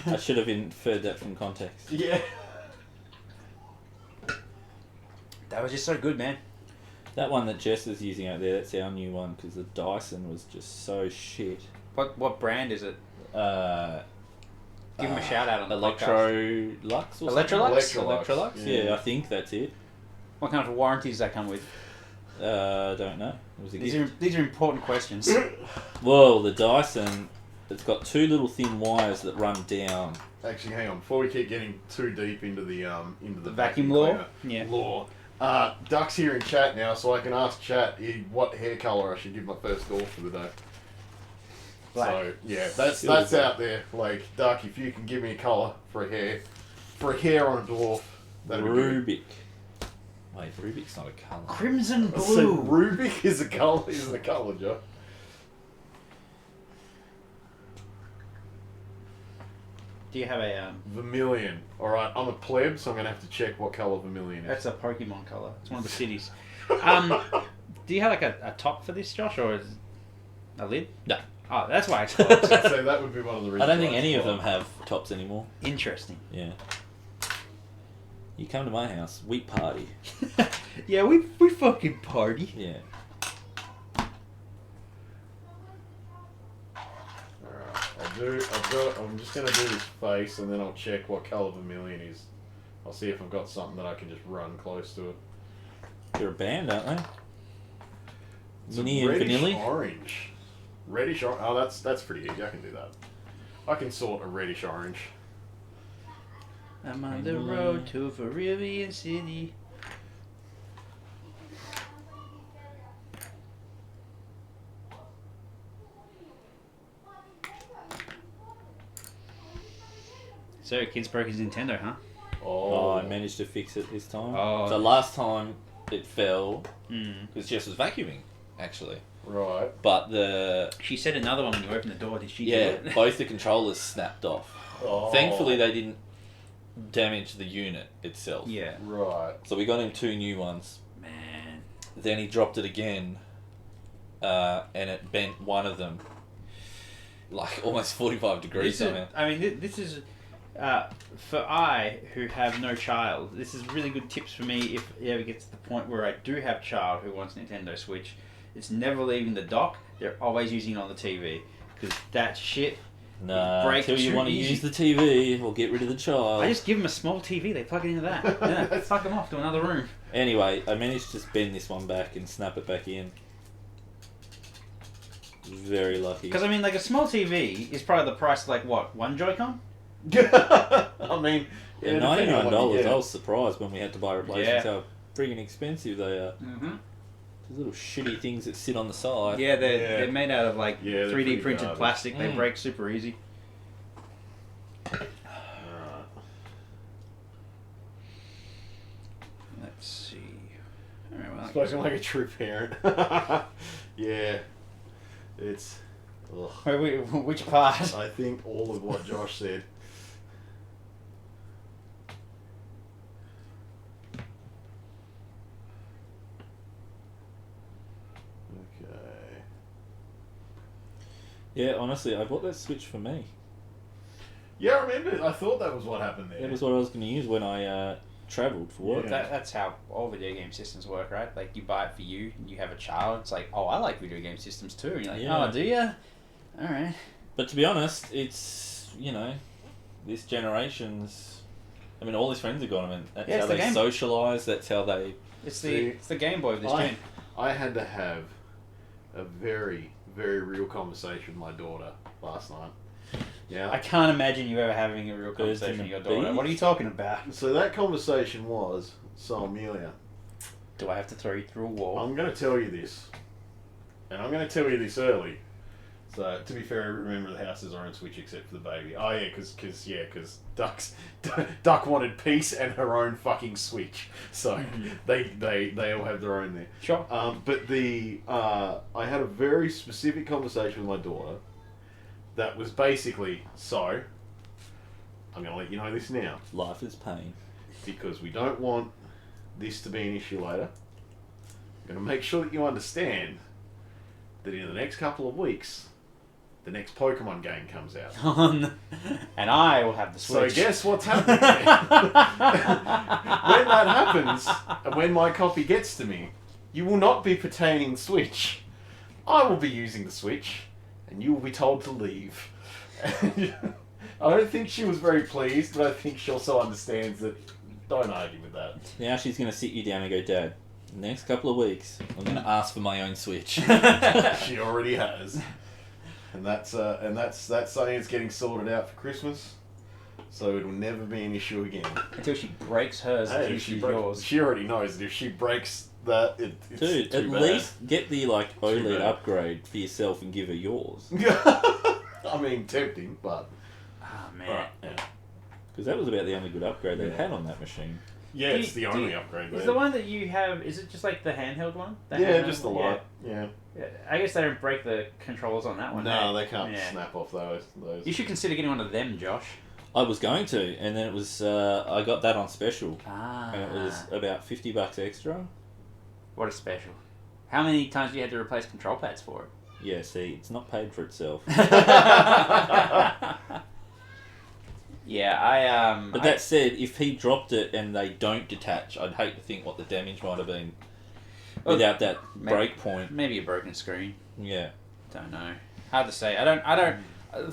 I should have inferred that from context. yeah. That was just so good, man. That one that Jess is using out there, that's our new one because the Dyson was just so shit. What brand is it? Give him a shout out on the podcast. Electrolux or Electrolux? something? Electrolux? Yeah. Yeah, I think that's it. What kind of warranties does that come with? Don't know. It was a gift. These are important questions. Well, the Dyson, it's got two little thin wires that run down. Actually, hang on. Before we keep getting too deep into the Vacuum law? cleaner Yeah. law. Duck's here in chat now, so I can ask chat what hair color I should give my first dwarf for the day. Black. So yeah, that's Silver. out there. Like Duck, if you can give me a color for a hair on a dwarf, that'd be good. Rubik. Wait, Rubik's not a colour. Crimson I said blue. Rubik is a color. Is the color, Joe? Do you have a Vermilion. All right, I'm a pleb, so I'm gonna have to check what color vermilion is. That's a Pokemon color. It's one of the cities. Do you have like a top for this, Josh, or is it a lid? No. Oh, that's why it's so called. that would be one of the I reasons. don't think why any it's of them colored. have tops anymore. Interesting. Yeah. You come to my house, we party. Yeah, we fucking party. Yeah. Alright, I'm just gonna do this face, and then I'll check what color vermilion is. I'll see if I've got something that I can just run close to it. They're a band, aren't they? It's a Mini and reddish vanilla? orange. Reddish orange. Oh, that's pretty easy. I can do that. I can sort a reddish orange. I'm on the road to Viridian City. So, kids broke his Nintendo, huh? Oh, I managed to fix it this time. Oh. So last time it fell Mm. because Jess was vacuuming, actually. Right. But the She said another one when you opened the door. Did she yeah, do it? both the controllers snapped off. Oh. Thankfully, they didn't damage the unit itself. Yeah. Right. So we got him 2 new ones. Man. Then he dropped it again, and it bent one of them, like almost 45 degrees. This is for I who have no child. This is really good tips for me if it ever gets to the point where I do have a child who wants Nintendo Switch. It's never leaving the dock. They're always using it on the TV because that shit Nah, break until you too want to easy. use the TV or get rid of the child. I just give them a small TV. They plug it into that. Yeah, fuck them off to another room. Anyway, I managed to just bend this one back and snap it back in. Very lucky. Because I mean, like a small TV is probably the price of like what, one Joy-Con? I mean, Yeah, depending on what you $99. get. I was surprised when we had to buy replacements Yeah. how friggin' expensive they are. Mm-hmm. Those little shitty things that sit on the side. Yeah, they're Yeah. they're made out of like Yeah, they're 3D pretty printed garbage. plastic. They Mm. break super easy. Alright. Let's see. All right, well, Spoken like a true parent. Yeah. It's. Ugh. wait, which part? I think all of what Josh said. Okay. Yeah, honestly, I bought that Switch for me. Yeah, I remember. I thought that was what happened there. That was what I was going to use when I travelled for work. Yeah. That's how all video game systems work, right? Like you buy it for you, and you have a child. It's like, oh, I like video game systems too. And you're like, Yeah. oh, do you? All right. But to be honest, it's, this generation's... I mean, all his friends are gone. I mean, that's Yeah, it's how the they Game- socialise, that's how they... It's See, the Game Boy of this I, gen. I had to have a very, very real conversation with my daughter last night. Yeah. I can't imagine you ever having a real Birds conversation and with the your daughter. What are you bees? talking about? So that conversation was, so Amelia, Do I have to throw you through a wall? I'm going to tell you this, and I'm going to tell you this early. So to be fair, remember the house has their own Switch except for the baby. Oh yeah, because Duck wanted peace and her own fucking Switch. So they all have their own there. Sure. But I had a very specific conversation with my daughter that was basically, so I'm going to let you know this now Life is pain. because we don't want this to be an issue later. I'm going to make sure that you understand that in the next couple of weeks, the next Pokemon game comes out. And I will have the Switch. So guess what's happening? When that happens, and when my copy gets to me, you will not be pertaining the Switch. I will be using the Switch, and you will be told to leave. I don't think she was very pleased, but I think she also understands that. Don't argue with that. Now she's going to sit you down and go, Dad, the next couple of weeks, I'm going to ask for my own Switch. She already has, and that's something that's getting sorted out for Christmas, so it'll never be an issue again. Until she breaks hers and Hey, you if she use break- yours. She already knows that if she breaks that, it's Dude, too at bad. least get the OLED bad. upgrade for yourself and give her yours. I mean, tempting, but Oh, man. yeah, Because that was about the only good upgrade they had on that machine. yeah, Do it's you- the do only you- upgrade. Is there. the one that you have, is it just like the handheld one? The Yeah, handheld just the one? light. Yeah. Yeah. I guess they don't break the controls on that one. No, eh? they can't Yeah. snap off those. You should consider getting one of them, Josh. I was going to, and then it was, I got that on special. Ah. And it was about $50 extra. What a special. How many times have you had to replace control pads for it? Yeah, see, it's not paid for itself. Yeah, But that said, if he dropped it and they don't detach, I'd hate to think what the damage might have been without that break point. Maybe a broken screen. Yeah. Don't know. Hard to say. I don't.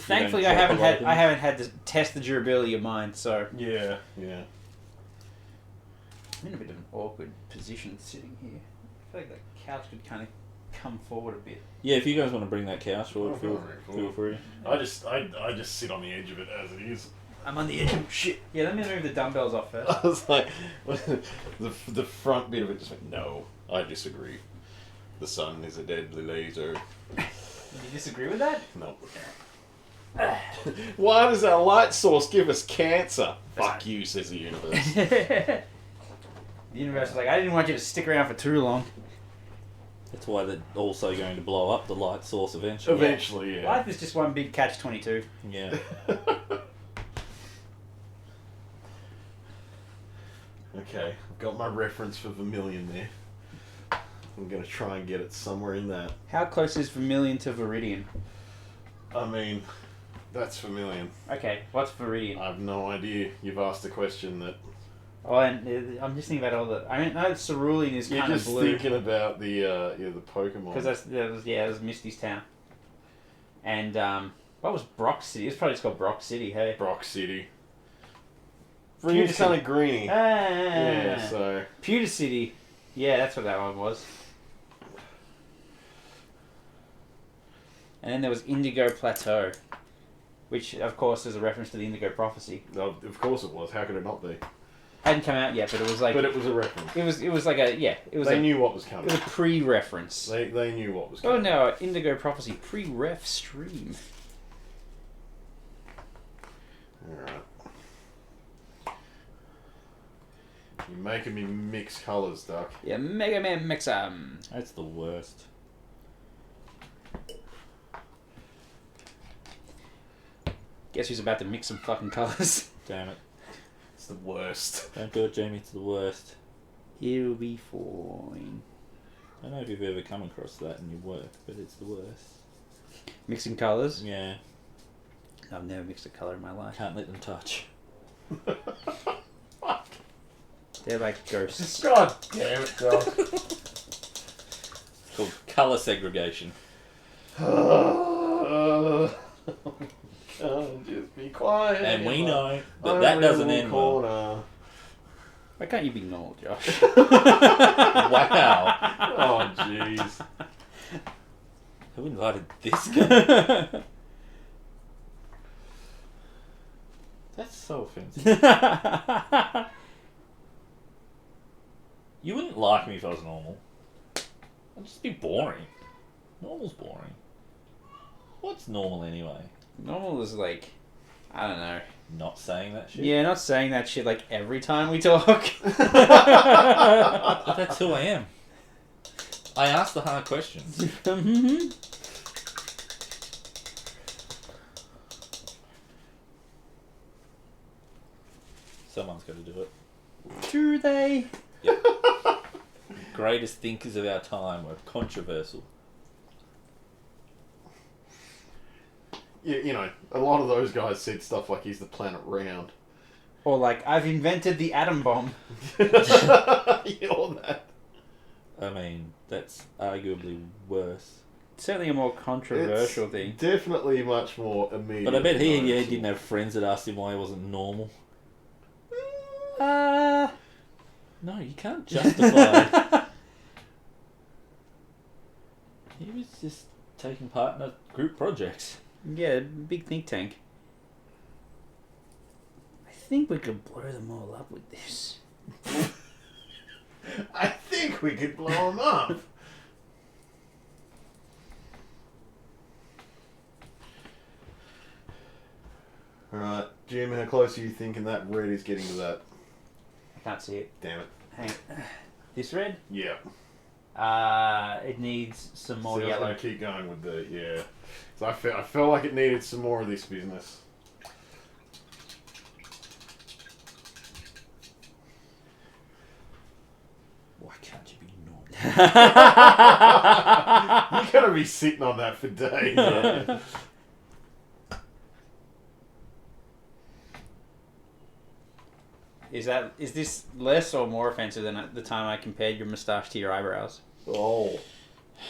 Thankfully, I drop a haven't lot of had. I haven't had to test the durability of mine, so Yeah. I'm in a bit of an awkward position sitting here. I feel like the couch could kind of come forward a bit. Yeah, if you guys want to bring that couch forward, Oh, feel free. I just sit on the edge of it as it is. I'm on the edge of shit. Yeah, let me move the dumbbells off first. I was like, the front bit of it just went, no, I disagree. The sun is a deadly laser. Do you disagree with that? No. Why does our light source give us cancer? Fuck you, says the universe. The universe is like, I didn't want you to stick around for too long. That's why they're also going to blow up the light source eventually. Eventually, yeah. Life is just one big catch-22. Yeah. Okay, I've got my reference for Vermilion there. I'm gonna try and get it somewhere in that. How close is Vermilion to Viridian? I mean, that's Vermilion. Okay, what's Viridian? I have no idea. You've asked a question that Oh, and I'm just thinking about all the. I mean, no, Cerulean is you're kind of just blue thinking about the Pokemon. because it was Misty's town. And What was Brock City? It's probably just called Brock City, hey? Brock City. Pewter You're kind City. of greeny. Yeah, so... Pewter City. Yeah, that's what that one was. And then there was Indigo Plateau, which, of course, is a reference to the Indigo Prophecy. No, of course it was. How could it not be? Hadn't come out yet, but it was like... But it was a reference. It was like a... Yeah, it was They a... knew what was It coming. was a pre-reference. They knew what was Oh coming. no, Indigo Prophecy pre-ref stream. Alright. You're making me mix colours, Duck. Yeah, Mega Man Mix 'em. That's the worst. Guess who's about to mix some fucking colours? Damn it. It's the worst. Don't do it, Jamie. It's the worst. It'll be fine. I don't know if you've ever come across that in your work, but it's the worst. Mixing colours? Yeah. I've never mixed a colour in my life. Can't let them touch. They're like ghosts. God damn it, Duck. It's called colour segregation. Can't just be quiet. And we know that I'm that in doesn't the end well. corner. Why can't you be normal, Josh? Wow. Oh, jeez. Who invited this guy? That's so offensive. You wouldn't like me if I was normal. I'd just be boring. Normal's boring. What's normal anyway? Normal is like, I don't know. Not saying that shit? Yeah, not saying that shit like every time we talk. But that's who I am. I ask the hard questions. Someone's got to do it. Do they? Yep. Greatest thinkers of our time were controversial. Yeah, you know, a lot of those guys said stuff like, "Is the planet round?" Or like, I've invented the atom bomb. Yeah, all that. I mean, that's arguably worse. Certainly a more controversial It's thing. definitely much more immediate. But I bet he noticeable. didn't have friends that asked him why he wasn't normal. Uh... No, you can't justify. He was just taking part in a group project. Yeah, big think tank. I think we could blow them all up with this. I think we could blow them up. Alright, Jim, how close are you thinking that red is getting to that? I can't see it. Damn it. Hang on. This red? Yeah. It needs some more See, I was yellow. going to keep going with the, yeah. So I felt like it needed some more of this business. Why can't you be normal? You're going to be sitting on that for days. Yeah. Is this less or more offensive than the time I compared your moustache to your eyebrows? Oh.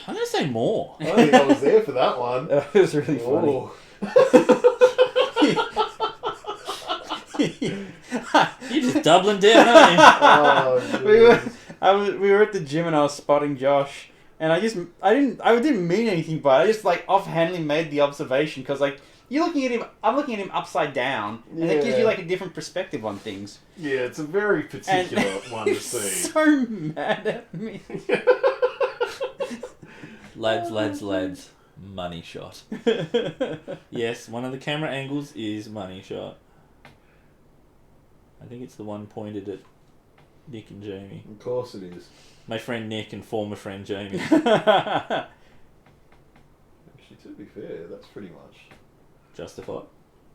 I'm going to say more. I don't think I was there for that one. That was really funny. Oh. You're just doubling down, aren't you? Oh, we were at the gym and I was spotting Josh, and I didn't mean anything by it. I just like offhandedly made the observation because like you're looking at him, I'm looking at him upside down, and it gives you Yeah. like a different perspective on things. yeah, it's a very particular one to he's see. so mad at me. Lads. Money shot. Yes, one of the camera angles is money shot. I think it's the one pointed at Nick and Jamie. Of course it is. My friend Nick and former friend Jamie. Actually, to be fair, that's pretty much... Justified.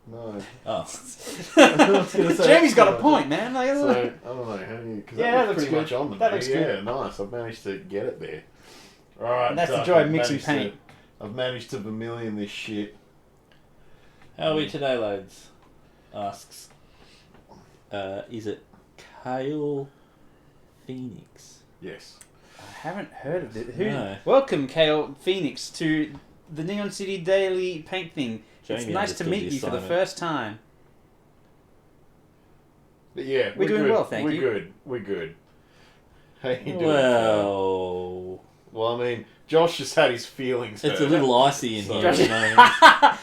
No. Oh. I was gonna say, Jamie's got a that's point, man. Like, So, I don't know, how do you... Because Yeah, that that looks looks pretty good. much on the That me. looks Yeah, good. nice. I've managed to get it there. Alright, And that's the Duck, joy of I've mixing managed to- paint. I've managed to vermilion this shit. How are we today, lads? Asks. Is it Kale Phoenix? Yes. I haven't heard of it. Who? No. Welcome, Kale Phoenix, to the Neon City Daily Paint thing. It's Jamie nice to understood meet the you for the assignment. first time. But yeah, We're doing good. well, thank we're you. Good. We're good. How you doing? Well, Well, I mean, Josh just had his feelings it's a hurt. little icy in So- here. You know?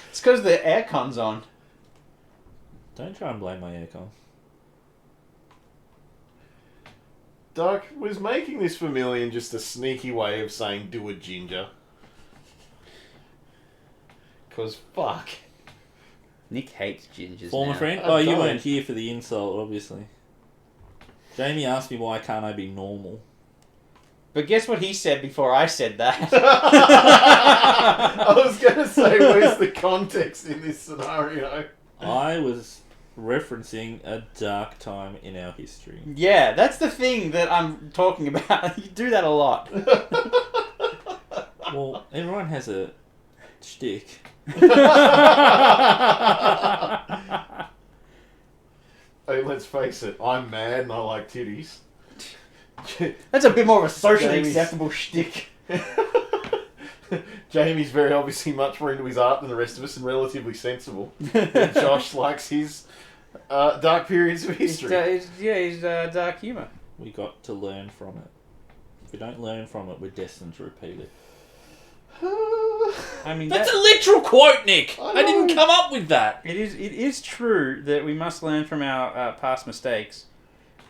It's because the aircon's on. Don't try and blame my aircon. Doc was making this familiar just a sneaky way of saying do a ginger. Cause fuck. Nick hates gingers Former now. friend? I Oh, you don't. weren't here for the insult, obviously. Jamie asked me why can't I be normal. But guess what he said before I said that? I was gonna say, where's the context in this scenario? I was referencing a dark time in our history. Yeah, that's the thing that I'm talking about. You do that a lot. Well, everyone has a shtick. Hey, let's face it, I'm mad and I like titties. That's a bit more of a socially Jamie's- acceptable shtick. Jamie's very obviously much more into his art than the rest of us and relatively sensible. And Josh likes his dark periods of history. He's dark humour. We got to learn from it. If we don't learn from it, we're destined to repeat it. I mean, That's a literal quote, Nick! I I didn't know. come up with that! it is true that we must learn from our past mistakes.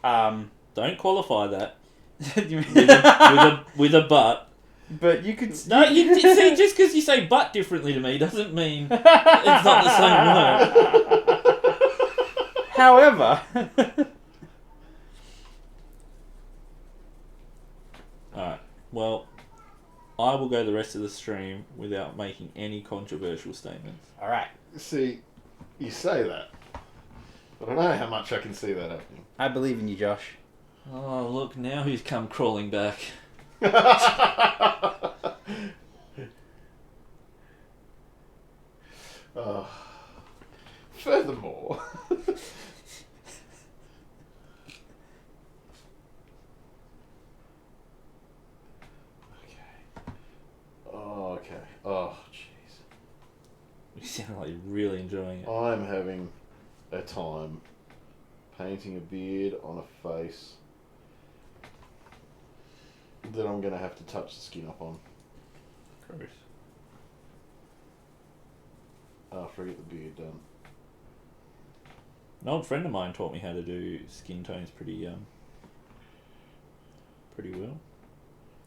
Don't qualify that You- with a but. but you could No, you see, just because you say but differently to me doesn't mean it's not the same word. However, Alright, well, I will go the rest of the stream without making any controversial statements. All right. See, you say that, but I don't know how much I can see that happening. I believe in you, Josh. Oh, look, now he's come crawling back. Furthermore, okay. Oh, jeez. You sound like you're really enjoying it. I'm having a time painting a beard on a face that I'm going to have to touch the skin up on Gross. after I get the beard done. An old friend of mine taught me how to do skin tones pretty well.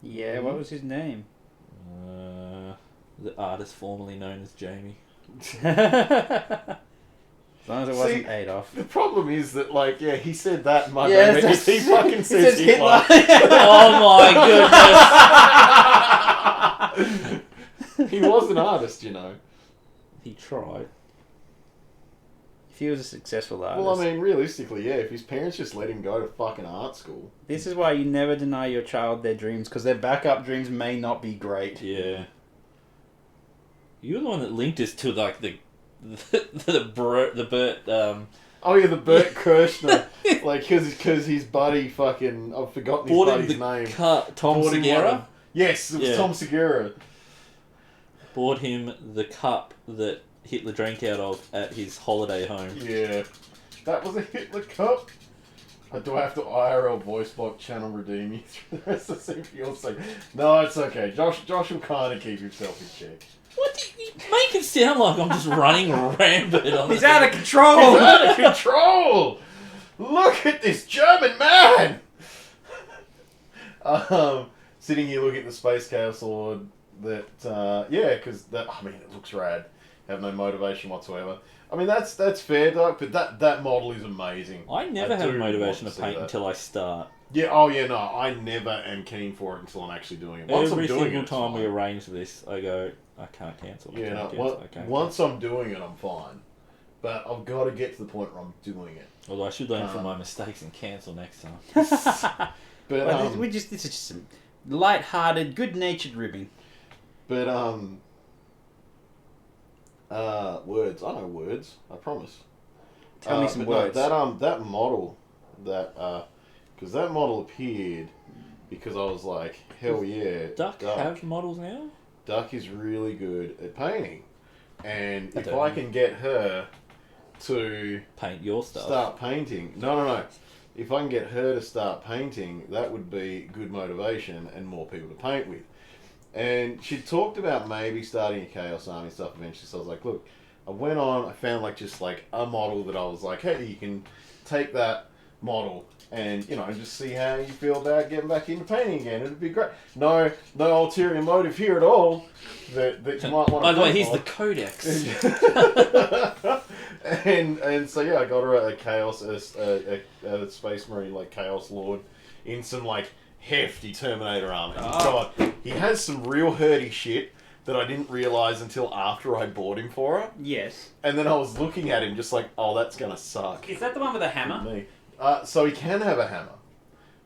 Yeah, what was his name? The artist formerly known as Jamie. As long as it wasn't See, Adolf. The problem is that, like, yeah, he said that in my Yeah, name, that's- he fucking he says says Hitler. Oh my goodness! He was an artist, you know. He tried. If he was a successful artist. Well, I mean, realistically, yeah, if his parents just let him go to fucking art school. This is why you never deny your child their dreams, because their backup dreams may not be great. Yeah. You're the one that linked us to like the Bert. Oh yeah, the Bert Kirshner, like, cause his buddy fucking, I've forgotten his Bought him buddy's the name. Tom Bought him one Segura. of- Yes, it was Yeah. Tom Segura. Bought him the cup that Hitler drank out of at his holiday home. Yeah, that was a Hitler cup. Do I have to IRL voice box channel redeem you through the rest of the CPU? Say, no, it's okay. Josh will kind of keep himself in check. What do you make it sound like? I'm just running rampant on He's this. out of control! He's out of control! Look at this German man! Sitting here looking at the Space Chaos Sword, that, yeah, because that, I mean, it looks rad. Have no motivation whatsoever. I mean, that's fair, Doc, but that model is amazing. I never I have do motivation want to to see paint that. until I start. Yeah, oh yeah, no, I never am keen for it until I'm actually doing it. Once Every I'm doing single it, it's time we fine. arrange this, I go, I can't cancel. I Yeah, can't no, cancel. I can't once I'm doing it, I'm fine. But I've got to get to the point where I'm doing it. Although I should learn from my mistakes and cancel next time. But Well, this is just some light-hearted, good-natured ribbing. But words. I know words. I promise. Tell me some but words. No, that model, because that model appeared because I was like, hell yeah. Duck have models now? Duck is really good at painting. and if don't I know. can get her to Paint your stuff. start painting, no. If I can get her to start painting, that would be good motivation and more people to paint with. And she talked about maybe starting a Chaos Army stuff eventually. So I was like, look, I found like just like a model that I was like, hey, you can take that model and, you know, just see how you feel about getting back into painting again. It'd be great. No ulterior motive here at all. That you might want to. By the way, paint here's the on. codex. and so yeah, I got her a Chaos, a Space Marine like Chaos Lord in some like hefty Terminator armor. God, he has some real hurdy shit that I didn't realize until after I bought him for her. Yes. And then I was looking at him just like, oh, that's gonna suck. Is that the one with a hammer? Me. So he can have a hammer,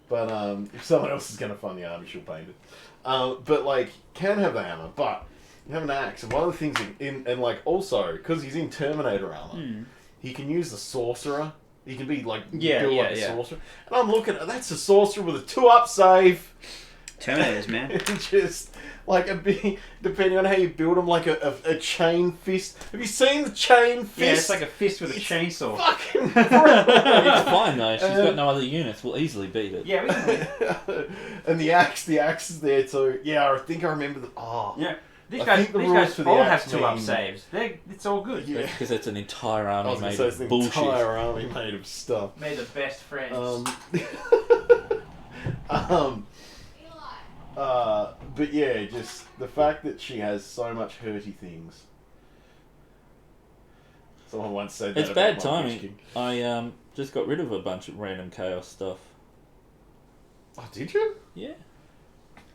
but if someone else is gonna fund the army, she'll paint it. But like, can have the hammer, but you have an axe. And one of the things and like also because he's in Terminator armor, he can use the sorcerer. He can be like built like a sorcerer. And I'm looking at that's a sorcerer with a 2-up save. Terminators, man. Just like a big, depending on how you build them, like a chain fist. Have you seen the chain fist? Yeah, it's like a fist with a chainsaw. Fucking It's fine though. She's got no other units. We'll easily beat it. Yeah, we can. And the axe is there too. Yeah, I think I remember the. Oh. Yeah. These I guys think the all rules for the have axe 2-up mean- saves. It's all good. Yeah. Because it's an entire I army was gonna made say it's of the bullshit. entire army made of stuff. May the best friends. But yeah, just the fact that she has so much hurty things. Someone once said that It's about bad my timing. Witch King. I just got rid of a bunch of random chaos stuff. Oh, did you? Yeah.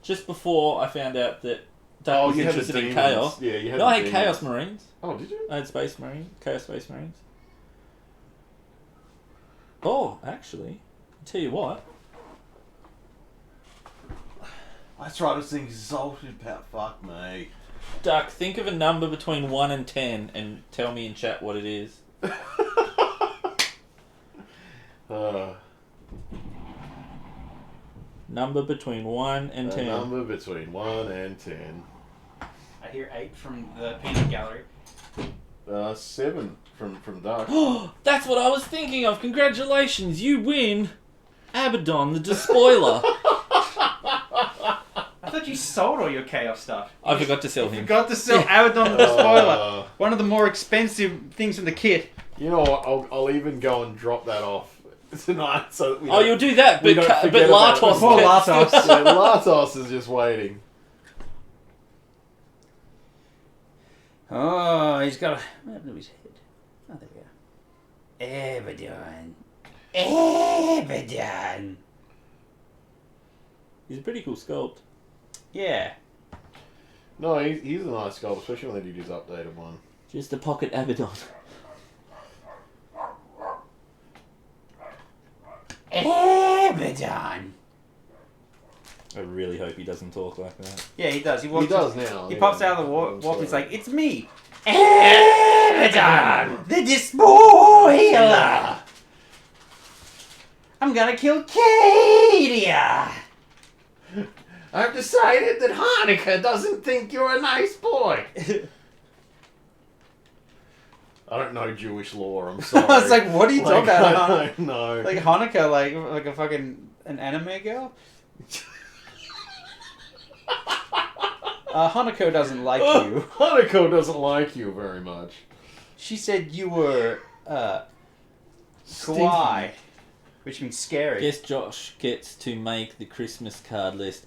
Just before I found out that Duck was you had the interested in demons. chaos. Yeah, you had No, the I had demons. Chaos Marines. Oh, did you? I had Space Marine, Chaos Space Marines. Oh, actually, I'll tell you what. That's right, I was thinking exalted power. Fuck me. Duck, think of a number between 1 and 10 and tell me in chat what it is. Number between 1 and 10. A number between 1 and 10. I hear 8 from the peanut gallery. 7 from Dark. That's what I was thinking of. Congratulations, you win Abaddon, the Despoiler. I thought you sold all your chaos stuff. I forgot to sell him. Forgot to sell Abaddon the Spoiler. One of the more expensive things in the kit. You know what? I'll even go and drop that off tonight so that we Oh, don't- you'll do that, we but don't forget about it. Latos. Before Latos. Yeah, Latos is just waiting. Oh, he's got a... What happened to his head? Oh, there we go. Abaddon. He's a pretty cool sculpt. Yeah. No, he's a nice sculpt, especially when they did his updated one. Just a pocket Abaddon. Abaddon. I really hope he doesn't talk like that. Yeah, he does. He does now. He yeah. pops out of the warp I'm and he's sorry. like, "It's me, Abaddon, the Despoiler. I'm gonna kill Cadia." I've decided that Hanukkah doesn't think you're a nice boy. I don't know Jewish lore, I'm sorry. I was like, what are you talking about? I don't know. Like Hanukkah, like a fucking an anime girl. Hanukkah doesn't like you. Hanukkah doesn't like you very much. She said you were Stinky. kawaii, which means scary. Guess Josh gets to make the Christmas card list.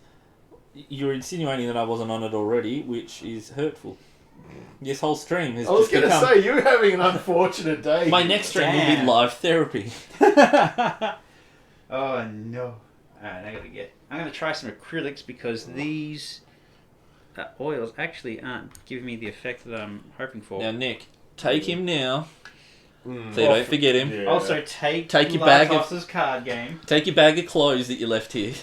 You're insinuating that I wasn't on it already, which is hurtful. This whole stream has I was just going to become... say, you're having an unfortunate day. My next stream will be Damn. live therapy. Oh no! Alright, I'm gonna try some acrylics because these oils actually aren't giving me the effect that I'm hoping for. Now, Nick, take him now, Mm. so you don't forget him. Yeah. Also, take your bag of- Latos's card game. Take your bag of clothes that you left here.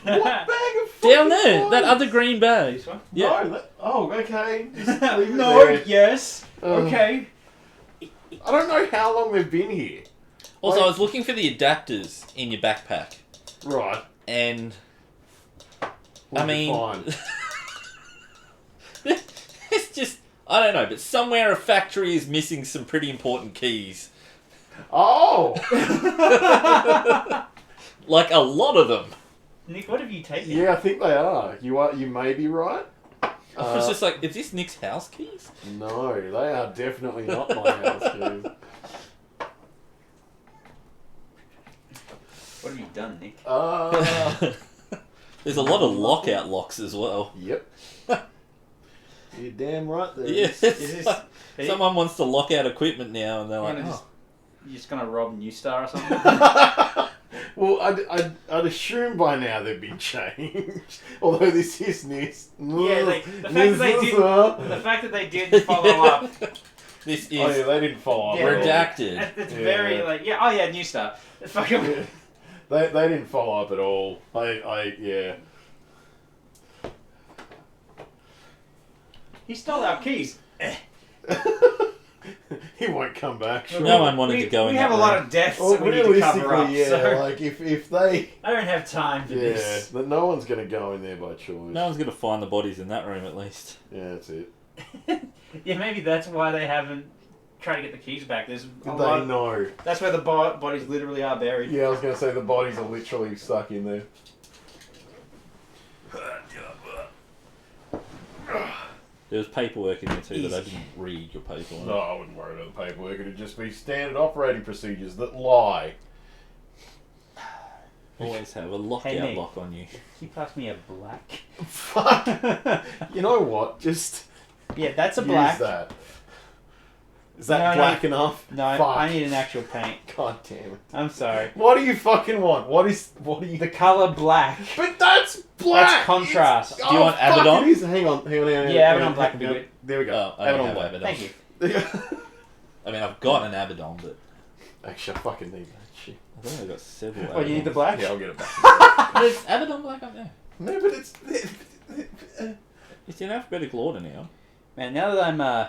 What bag of Down fucking there, clothes? that other green bag. This one? Yeah. No, oh, okay. Just leave it No. there. Yes. Ugh. Okay. I don't know how long they've been here. Also, Like- I was looking for the adapters in your backpack, Right. and We'll I be mean, fine. it's just I don't know, but somewhere a factory is missing some pretty important keys. Oh! Like a lot of them. Nick, what have you taken? Yeah, I think they are. You may be right. I was just like, is this Nick's house keys? No, they are definitely not my house keys. What have you done, Nick? There's a lot of lockout locks as well. Yep. You're damn right there. Yeah, Is this- someone wants to lock out equipment now, and they're like, You're just gonna rob New Star or something? Well, I'd assume by now they've been changed. Although this is NIS. Yeah, the fact that they didn't follow up. this is Oh yeah, they didn't follow up. Yeah. at all. redacted. It's very like New Star. It's fucking. Yeah. They didn't follow up at all. Yeah. He stole our keys. He won't come back. Sure. No one wanted to go in We that have a room. lot of deaths Well, that we need to cover realistically, up. yeah. So Like if they, I don't have time for yeah, this. but no one's gonna go in there by choice. No one's going to find the bodies in that room, at least. Yeah, that's it. Yeah, maybe that's why they haven't tried to get the keys back. There's a Did lot. they know? That's where the bodies literally are buried. Yeah, I was gonna say the bodies are literally stuck in there. There was paperwork in there too, but I Easy. didn't read your paperwork. No, I wouldn't worry about the paperwork. It'd just be standard operating procedures that lie. Always have a lockout Nick. lock on you. He passed me a black. Fuck. You know what? Just Yeah, that's a use black. that. Is that No, black enough? No, Fuck. I need an actual paint. God damn it. I'm sorry. What do you fucking want? What do you... The color black. But that's black! That's contrast. It's- Do you want fuck, Abaddon? it is. Hang on. Yeah, Abaddon black would be good. There we go. Oh, I don't Abaddon have black. Abaddon. Thank you. I mean, I've got an Abaddon, but Actually, I fucking need that shit. I think I've got several. Oh, you need the Abaddons. black? Yeah, I'll get it back. There's Abaddon black up there. No, but it's... It's in alphabetical order now. Man, now that I'm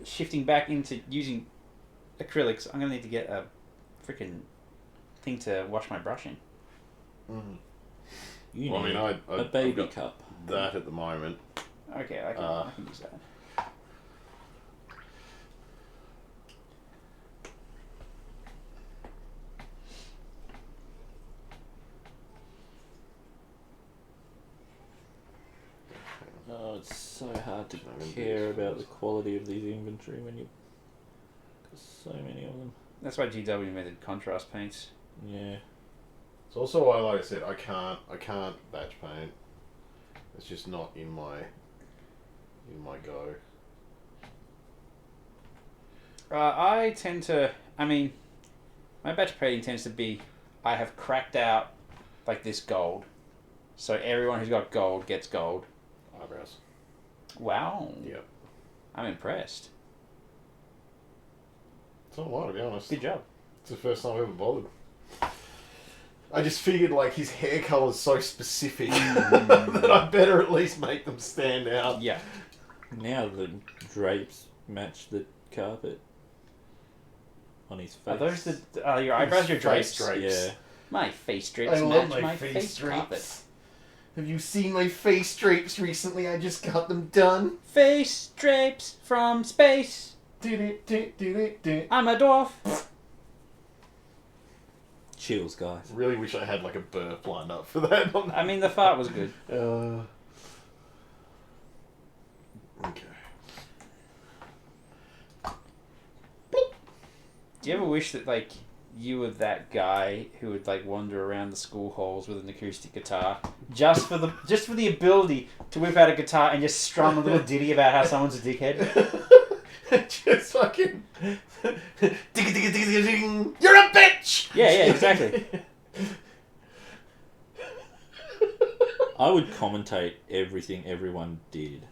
shifting back into using acrylics, I'm gonna need to get a freaking thing to wash my brush in. You Well, I need mean, a baby I've got cup. that at the moment. Okay, I can use that. Oh, it's so hard to I'm gonna do care this about first. the quality of these inventory when you got so many of them. That's why GW invented contrast paints. Yeah. It's also why, like I said, I can't batch paint. It's just not in my go. I tend to, my batch painting tends to be, I have cracked out like this gold. So everyone who's got gold gets gold. Eyebrows. Wow. Yep. I'm impressed. It's not a lot, to be honest. Good job. It's the first time I've ever bothered. I just figured, like, his hair colour's so specific that I better at least make them stand out. Yeah. Now the drapes match the carpet on his face. Are those your eyebrows, your drapes? Yeah. My face drapes I love match my my face carpet. drapes. Have you seen my face drapes recently? I just got them done. Face drapes from space. Do-do-do-do-do-do. I'm a dwarf. Chills, guys. Really wish I had like a burp lined up for that. I mean, the fart was good. Okay. Do you ever wish that, like, you were that guy who would, like, wander around the school halls with an acoustic guitar just for the ability to whip out a guitar and just strum a little ditty about how someone's a dickhead? Just fucking ding. You're a bitch. Yeah, exactly. I would commentate everything everyone did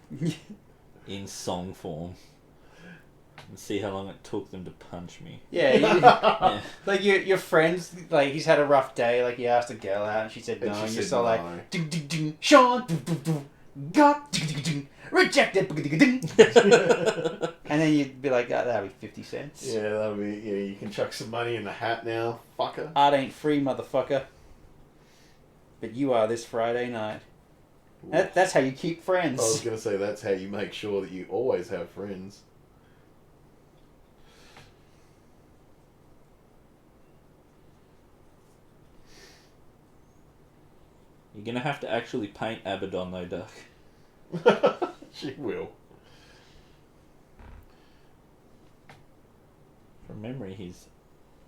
in song form and see how long it took them to punch me. Yeah, Yeah. like your friends, like he's had a rough day, like he asked a girl out and she said no, And she and you're said so no. like, ding, ding, ding, Sean, ding, ding, ding, got, ding, ding, ding, rejected, ding, ding, ding. And then you'd be like, oh, that'll be 50 cents. Yeah, that'll be. Yeah, you can chuck some money in the hat now, fucker. Art ain't free, motherfucker. But you are this Friday night. That's how you keep I was friends. going to say that's how you make sure that you always have friends. You're gonna have to actually paint Abaddon though, Duck. She will. From memory, he's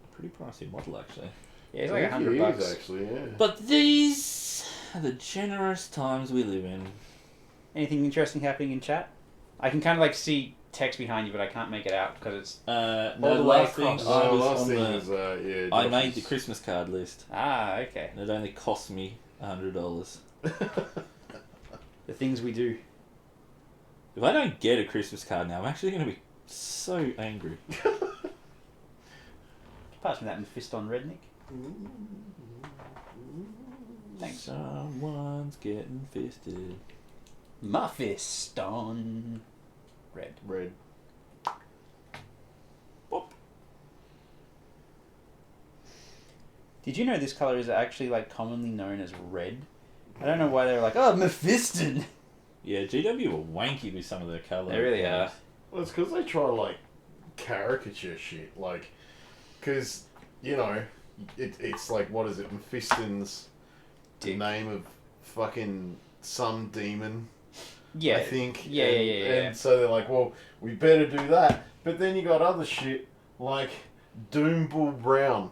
a pretty pricey model actually. Yeah, it's like I think he $100. is, actually, yeah. But these are the generous times we live in. Anything interesting happening in chat? I can kind of like see text behind you, but I can't make it out because it's No, All the the way last thing across. I was last on thing the. was, yeah, I Josh's- made the Christmas card list, okay. and it only cost me $100. The things we do. If I don't get a Christmas card now, I'm actually going to be so angry. Pass me that fist on Redneck. Thanks. Someone's getting fisted. My fist on red. Red. Did you know this color is actually like commonly known as red? I don't know why they were like, oh, Mephiston. Yeah, GW were wanky with some of their colours. They really are. Well, it's because they try to, like, caricature shit. Like, because, you know, it's like, what is it? Mephiston's the Dick. name of fucking some demon, Yeah. I think. Yeah, and, yeah. And so they're like, well, we better do that. But then you got other shit like Doom Bull Brown.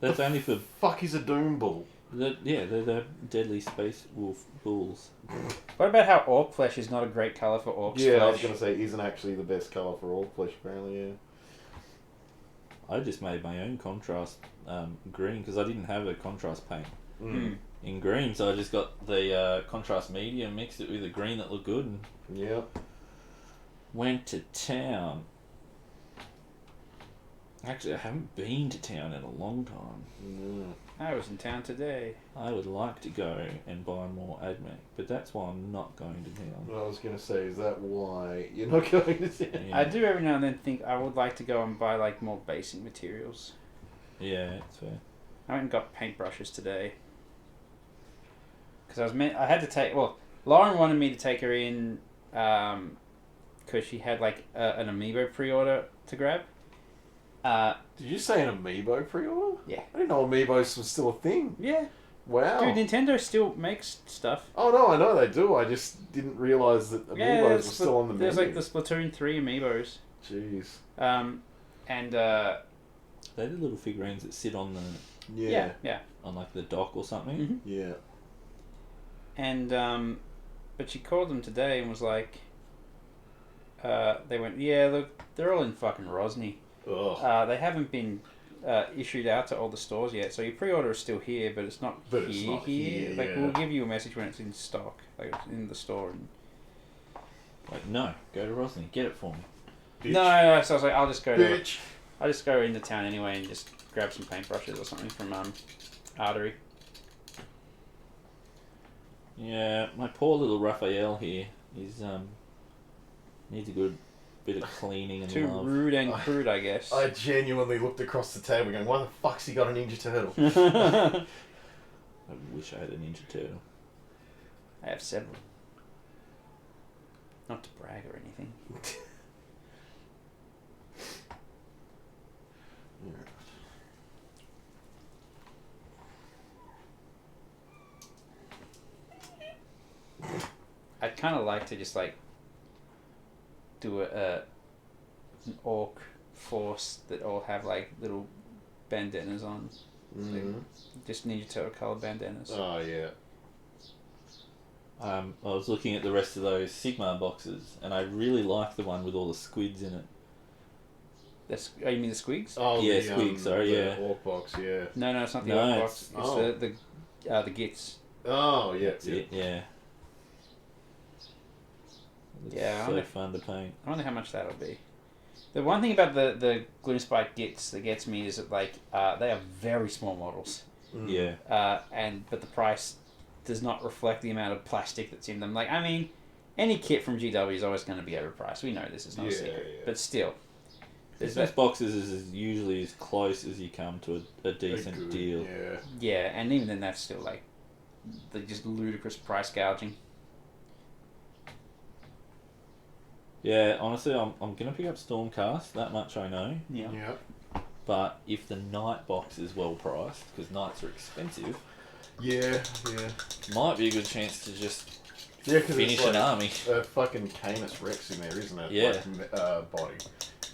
That's only for... Fuck is a Doom Bull? They're the deadly space wolf bulls. What about how orc flesh is not a great color for orc Yeah, I was flesh? going to say, isn't actually the best colour for orc flesh, apparently, yeah. I just made my own contrast green because I didn't have a contrast paint in green, so I just got the contrast medium, mixed it with a green that looked good, and Yeah. went to town. Actually, I haven't been to town in a long time. Mm. I was in town today. I would like to go and buy more AdMech, but that's why I'm not going to town. I was going to say, is that why you're not going to town? Yeah. I do every now and then think I would like to go and buy like more basic materials. Yeah, it's fair. I went and got paintbrushes today. Because I had to take, well, Lauren wanted me to take her in because she had like an Amiibo pre-order to grab. Did you say an Amiibo pre-order? Yeah. I didn't know Amiibos was still a thing. Yeah. Wow. Dude, Nintendo still makes stuff. Oh no, I know they do. I just didn't realise that Amiibos were there's still on the There's menu. like the Splatoon 3 Amiibos. Jeez. And They're the little figurines that sit on the yeah. on like the dock or something. Mhm. Yeah. And but she called them today and was like, they went, yeah, look, they're all in fucking Rosny. Ugh. They haven't been issued out to all the stores yet, so your pre-order is still here, but it's not But it's not here, Like yeah. we'll give you a message when it's in stock, like it's in the store. And... Like, no, go to Rosny, get it for me. Bitch. No, so I was like, I'll just go into town anyway and just grab some paintbrushes or something from Artery. Yeah, my poor little Raphael here is needs a good bit of cleaning and Too love. rude and crude, I guess. I genuinely looked across the table going, why the fuck's he got a Ninja Turtle? I wish I had a Ninja Turtle. I have several. Not to brag or anything. I'd kind of like to just like do an orc force that all have like little bandanas on. Mhm. Just Ninja Turtle colored bandanas. Oh, yeah. I was looking at the rest of those Sigma boxes, and I really like the one with all the squids in it. That's, oh, you mean the squigs? Oh, Yeah, the, Squig, sorry, the yeah. Orc box, yeah. No, it's not the No, orc box. It's oh. the gits. Oh, yeah. That's it, yeah. It's Yeah, I so wonder- fun to paint. I wonder how much that'll be. The one thing about the Gloom Spike gits that gets me is that like they are very small models, Mm. Yeah. but the price does not reflect the amount of plastic that's in them. Like, I mean, any kit from GW is always going to be overpriced. We know this is not a Yeah, secret, yeah. but still, there's Christmas that, boxes is usually as close as you come to a decent Good, deal. Yeah. yeah, and even then that's still like the just ludicrous price gouging. Yeah, honestly, I'm gonna pick up Stormcast. That much I know. Yeah. But if the night box is well priced, because nights are expensive, Yeah. might be a good chance to just Yeah, because finish it's like an army. a fucking Canis Rex in there, isn't it? Yeah. Like, body.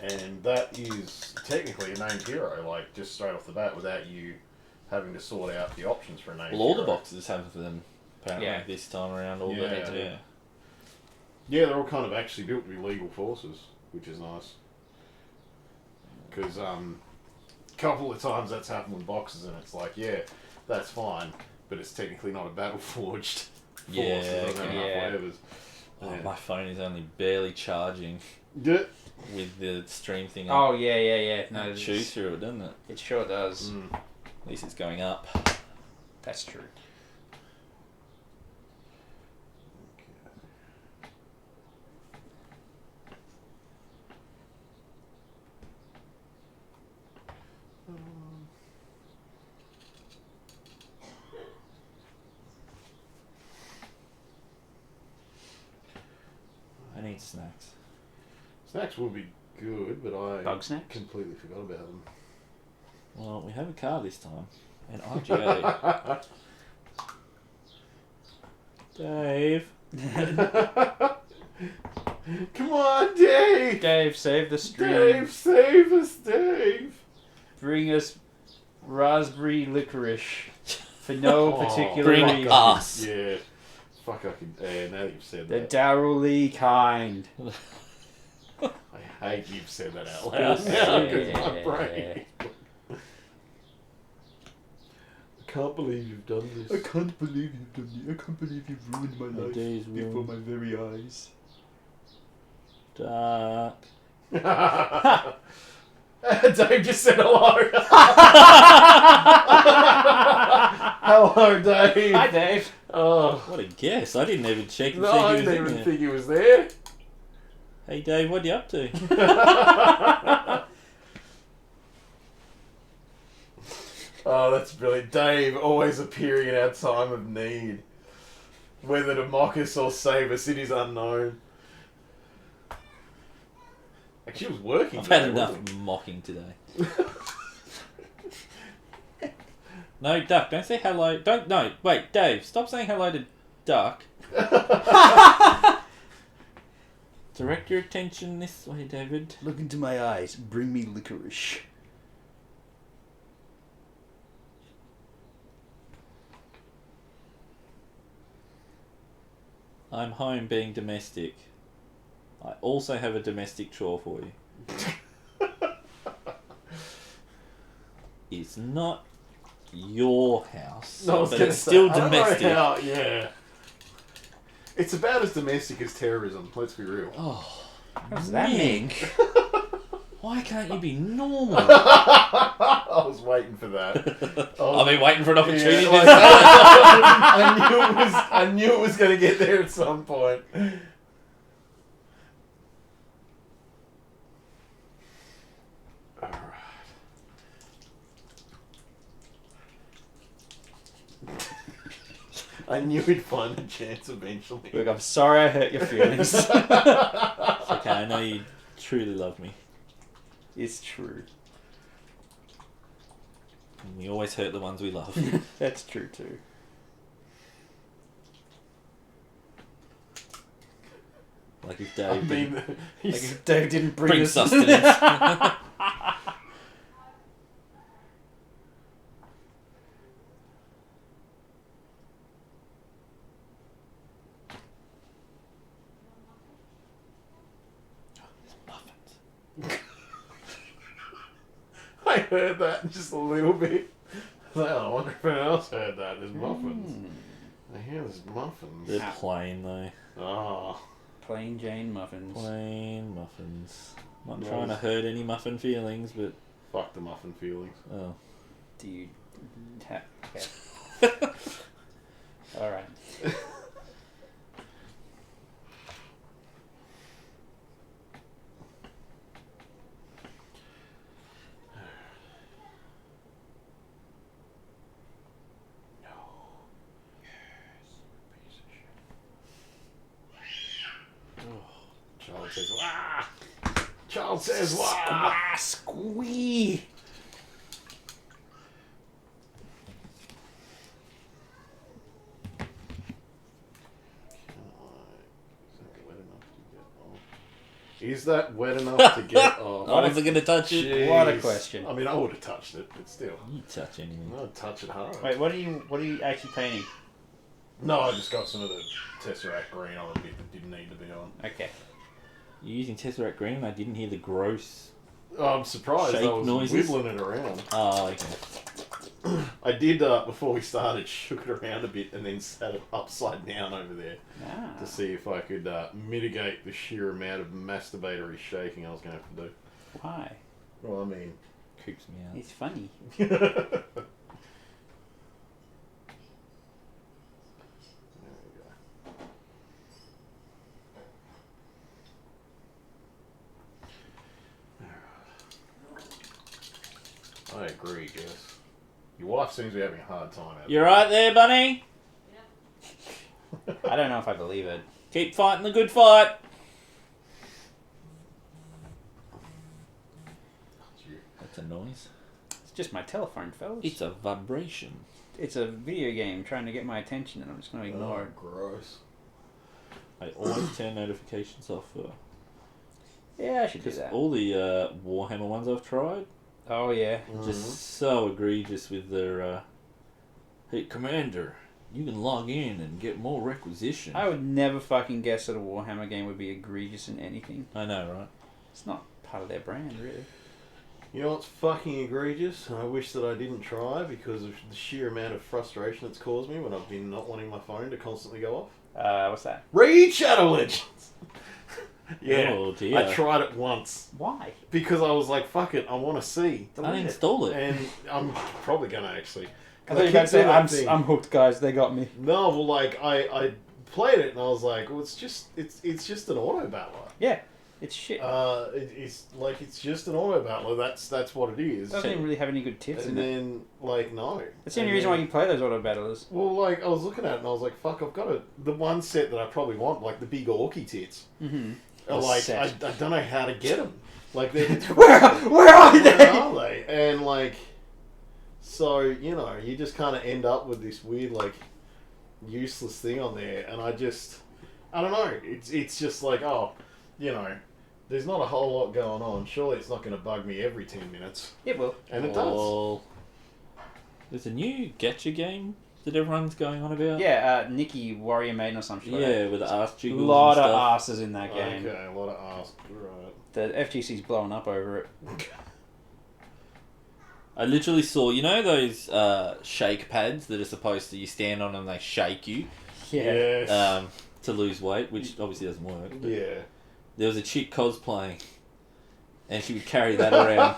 And that is technically a named hero, like, just straight off the bat, without you having to sort out the options for a named Well, all hero. the boxes have them apparently Yeah. this time around. All Yeah. the Yeah, they're all kind of actually built to be legal forces, which is nice. Because a couple of times that's happened with boxes, and it's like, yeah, that's fine, but it's technically not a battle forged force. Yeah, It doesn't have yeah. enough waivers. Oh, Yeah. my phone is only barely charging Yeah. with the stream thing. Oh yeah. No, It chews through it, doesn't it? it sure does. Mm. At least it's going up. That's true. I need snacks. Snacks would be good, but I Bug snacks? completely forgot about them. Well, we have a car this time. An IGA. Dave. Come on, Dave! Dave, save the stream. Dave, save us, Dave! Bring us raspberry licorice for no Oh, particular Bring reason. us. Yeah. Fuck, I can. Now that you've said The that. Darryl Lee kind. I hate you've said that out loud Yeah. now because my brain. I can't believe you've done this. can't believe you've done it. I can't believe you've ruined my My days before ruined. my very eyes. Dark. Dave just said hello. Hello, Dave. Hi, Dave. Oh. What a guess. I didn't even check and No, see I he was didn't in even there. think he was there. Hey Dave, what are you up to? Oh, that's brilliant. Dave always appearing in our time of need. Whether to mock us or save us, it is unknown. Actually, it was working. I've had today, enough wasn't mocking today. No, Duck, don't say hello. Don't, no, wait, Dave, stop saying hello to Duck. Direct your attention this way, David. Look into my eyes. Bring me licorice. I'm home being domestic. I also have a domestic chore for you. It's not your house, No, I was but gonna it's say, still I don't know domestic. how- yeah. It's about as domestic as terrorism, let's be real. Oh, What does that mean? why can't you be normal? I was waiting for that. I've been waiting for an opportunity. Yeah, like, to I knew it was going to get there at some point. Alright. I knew we'd find a chance eventually. Look, I'm sorry I hurt your feelings. It's okay, I know you truly love me. It's true. And we always hurt the ones we love. That's true too. Like if Dave I didn't mean, Like he's, if Dave didn't bring bring us sustenance. I heard that just a little bit. I wonder if anyone else heard that. There's muffins. I hear there's muffins. They're plain though. Oh. Plain Jane muffins. Plain muffins. Not Nice. trying to hurt any muffin feelings, but Fuck the muffin feelings. oh. Do you have... Okay. Alright. child says, "Wah!" Child says, "Wah!" Squah, squee. Is that wet enough to get off? I wasn't going to touch it. Jeez. What a question. I mean, I would have touched it, but still. You touch anything. I'd touch it hard. Wait, what are you actually painting? No, I just got some of the Tesseract green on a bit that didn't need to be on. Okay. You're using Tesseract Green and I didn't hear the gross... Oh, I'm surprised Shake I was noises? wiggling it around. Oh, okay. I did, before we started, shook it around a bit and then sat it upside down over there to see if I could mitigate the sheer amount of masturbatory shaking I was going to have to do. Why? Well, I mean... Creeps me out. It's funny. I agree, Jess. Your wife seems to be having a hard time out You right there, Bunny? I don't know if I believe it. Keep fighting the good fight. That's a noise. It's just my telephone, fellas. It's a vibration. It's a video game trying to get my attention, and I'm just going to ignore it. Gross. I always turn notifications off for... Yeah, I should do Because that. all the Warhammer ones I've tried, Oh, yeah. just so egregious with their... hey, Commander, you can log in and get more requisition. I would never fucking guess that a Warhammer game would be egregious in anything. I know, right? It's not part of their brand, really. You know what's fucking egregious? And I wish that I didn't try because of the sheer amount of frustration it's caused me when I've been not wanting my phone to constantly go off. What's that? Read Shadow Legends! Yeah, Oh, dear. I tried it once Why? because I was like, "Fuck it, I want to see," Uninstall it. and I'm probably gonna actually. I thought you were about to say, I'm hooked, guys. They got me. No, well, like I played it and I was like, "Well, it's just an auto battler." Yeah, it's shit. It's just an auto battler. That's what it is. It doesn't even really have any good tips And in it. then like no. That's the only reason why you play those auto battlers. Well, like I was looking at it and I was like, "Fuck, I've got the one set that I probably want, like the big orky tits." Mm-hmm. Like I don't know how to get them. Like they're Where are where they? are they? And like, so you know, you just kind of end up with this weird like useless thing on there, and I don't know. It's just like, oh, you know, there's not a whole lot going on. Surely it's not going to bug me every 10 minutes, It will. and it does. Well, there's a new gacha game that everyone's going on about. Yeah, Nikki, Warrior Maiden or some shit like that. Yeah, with the ass A jiggles lot and of stuff. asses in that game. Okay, a lot of ass. Right. The FGC's blowing up over it. I literally saw, you know those shake pads that are supposed to, you stand on and they shake you Yes. to lose weight, which obviously doesn't work. But Yeah. there was a chick cosplaying and she would carry that around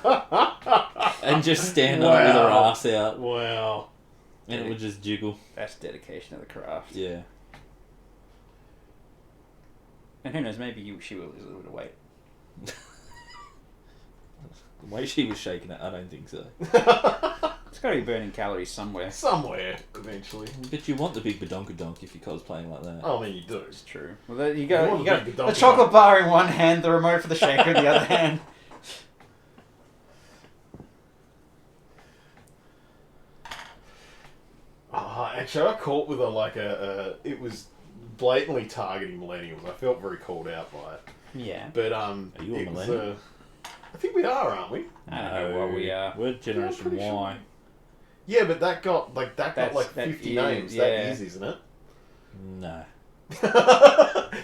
and just stand on it with her Wow. ass out Wow. and it would just jiggle. That's dedication to the craft. Yeah. And who knows, maybe she will lose a little bit of weight. The way she was shaking it, I don't think so. It's got to be burning calories somewhere. Somewhere, eventually. But you want the big badonkadonk if you're cosplaying like that. Oh, I mean, you do. It's true. Well, there you got want to be the the chocolate bar in one hand, the remote for the shaker in the other hand. Actually, I caught with it was blatantly targeting millennials. I felt very called out by it. Yeah. But Are you a it was, millennial? I think we are, aren't we? I don't know what we are. We're Generation pretty Y. sure. Yeah, but that got That's- 50 that names. is, That yeah. easy, isn't it? No.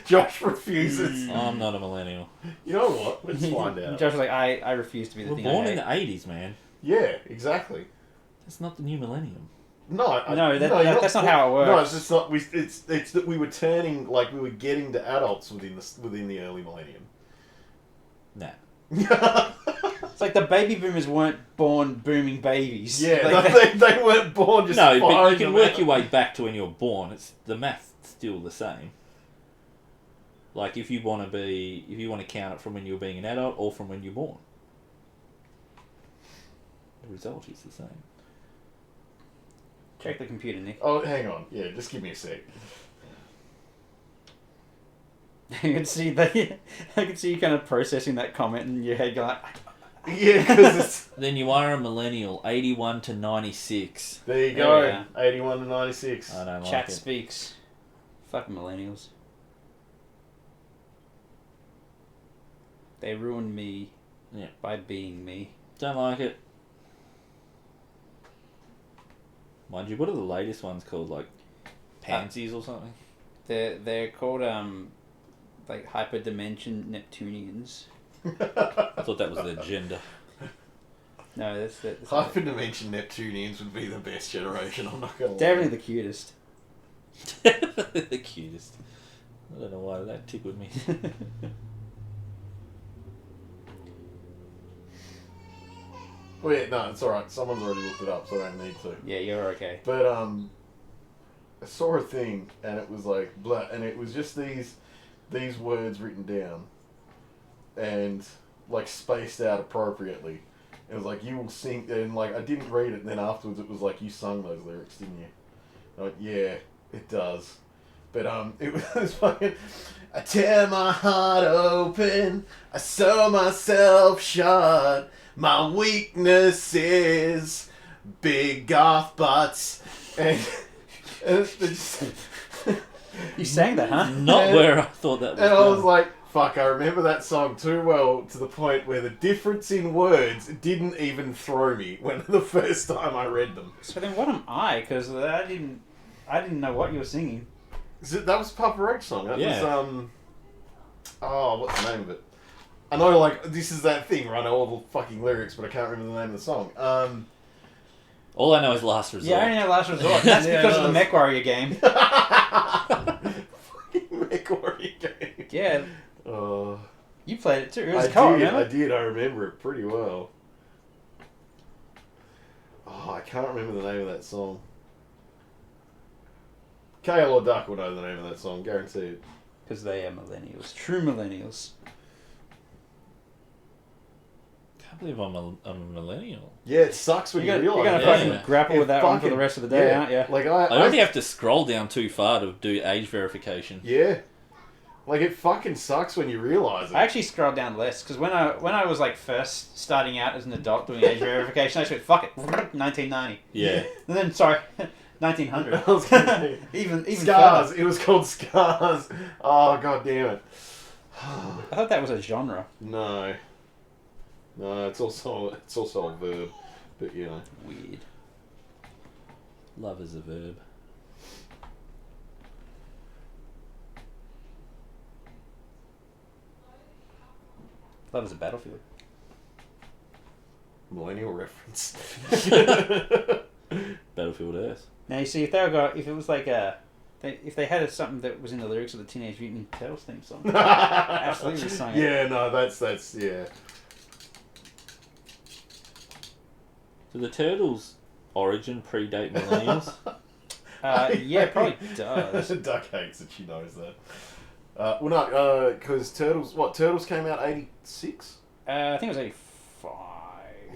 Josh refuses. I'm not a millennial. You know what? Let's find out. Josh was like, I refuse to be the We're thing born I in hate. the 80s, man. Yeah, exactly. That's not the new millennium. No, No, you're that's not how it works. No, it's just not. It's that we were turning, like we were getting to adults within the early millennium. Nah. It's like the baby boomers weren't born booming babies. Yeah, Like they weren't born just No, but you firing can them work out. your way back to when you were born. It's the math's still the same. Like if you want to count it from when you were being an adult or from when you're born, the result is the same. Check the computer, Nick. Oh, hang on. Yeah, just give me a sec. I can see I can see you kind of processing that comment in your head, going, Yeah, because it's... Then you are a millennial, 81 to 96. There you There go. we are. 81 to 96. I don't "Chat like it. speaks." Fucking millennials. They ruined me. Yeah. By being me. Don't like it. Mind you, what are the latest ones called? Like pansies or something? They're called like hyperdimension Neptunians. I thought that was their gender. No, that's Hyperdimension Neptunians would be the best generation, I'm not going to lie. definitely the cutest. The cutest. I don't know why that tickled me. Well, yeah, no, it's alright. Someone's already looked it up, so I don't need to. Yeah, you're okay. But, I saw a thing, and it was like, blah, and it was just these words written down, and, like, spaced out appropriately. It was like, you will sing, and, like, I didn't read it, and then afterwards it was like, you sung those lyrics, didn't you? I'm like, yeah, it does. But, it was fucking, I tear my heart open, I sew myself shut, my weakness is big goth butts, and it's just... You sang that, huh? Not where I thought that was. And I was going. like, fuck, I remember that song too well to the point where the difference in words didn't even throw me when the first time I read them. So then, what am I? Because I didn't know what you were singing. That was Papa Roach song. That Yeah. was, oh, what's the name of it? I know, like, this is that thing, right? I know all the fucking lyrics, but I can't remember the name of the song. All I know is Last Resort. Yeah, I only know Last Resort. That's Yeah, because no, of the Mech Warrior game. Fucking Mech Warrior game. Yeah, Oh. you played it too. It was I a co-op, did, remember? I remember it pretty well. Oh, I can't remember the name of that song. Kale or Duck will know the name of that song, guaranteed. Because they are millennials. True millennials. I can't believe I'm a millennial. Yeah, it sucks when you You're realise gonna it. fucking Yeah. grapple It with that one for the fucking- rest of the day, aren't you? Like I only have to scroll down too far to do age verification. Yeah. Like, it fucking sucks when you realise it. I actually scrolled down less because when I was like first starting out as an adult doing age verification, I just went fuck it, 1990. Yeah. And then sorry, 1900. I was gonna say, even Scars. further. It was called Scars. Oh, god damn it. I thought that was a genre. No. No, it's also a verb. But, you know. Weird. Love is a verb. Love is a battlefield. Millennial reference. Battlefield Earth. Now you see if it was like if they had something that was in the lyrics of the Teenage Mutant Ninja Turtles theme song, absolutely sung it. Yeah, no, that's yeah. Do the Turtles' origin predate millennials? Yeah, it probably does. Duck hates that she knows that. Well, no, because Turtles came out 86? I think it was 85.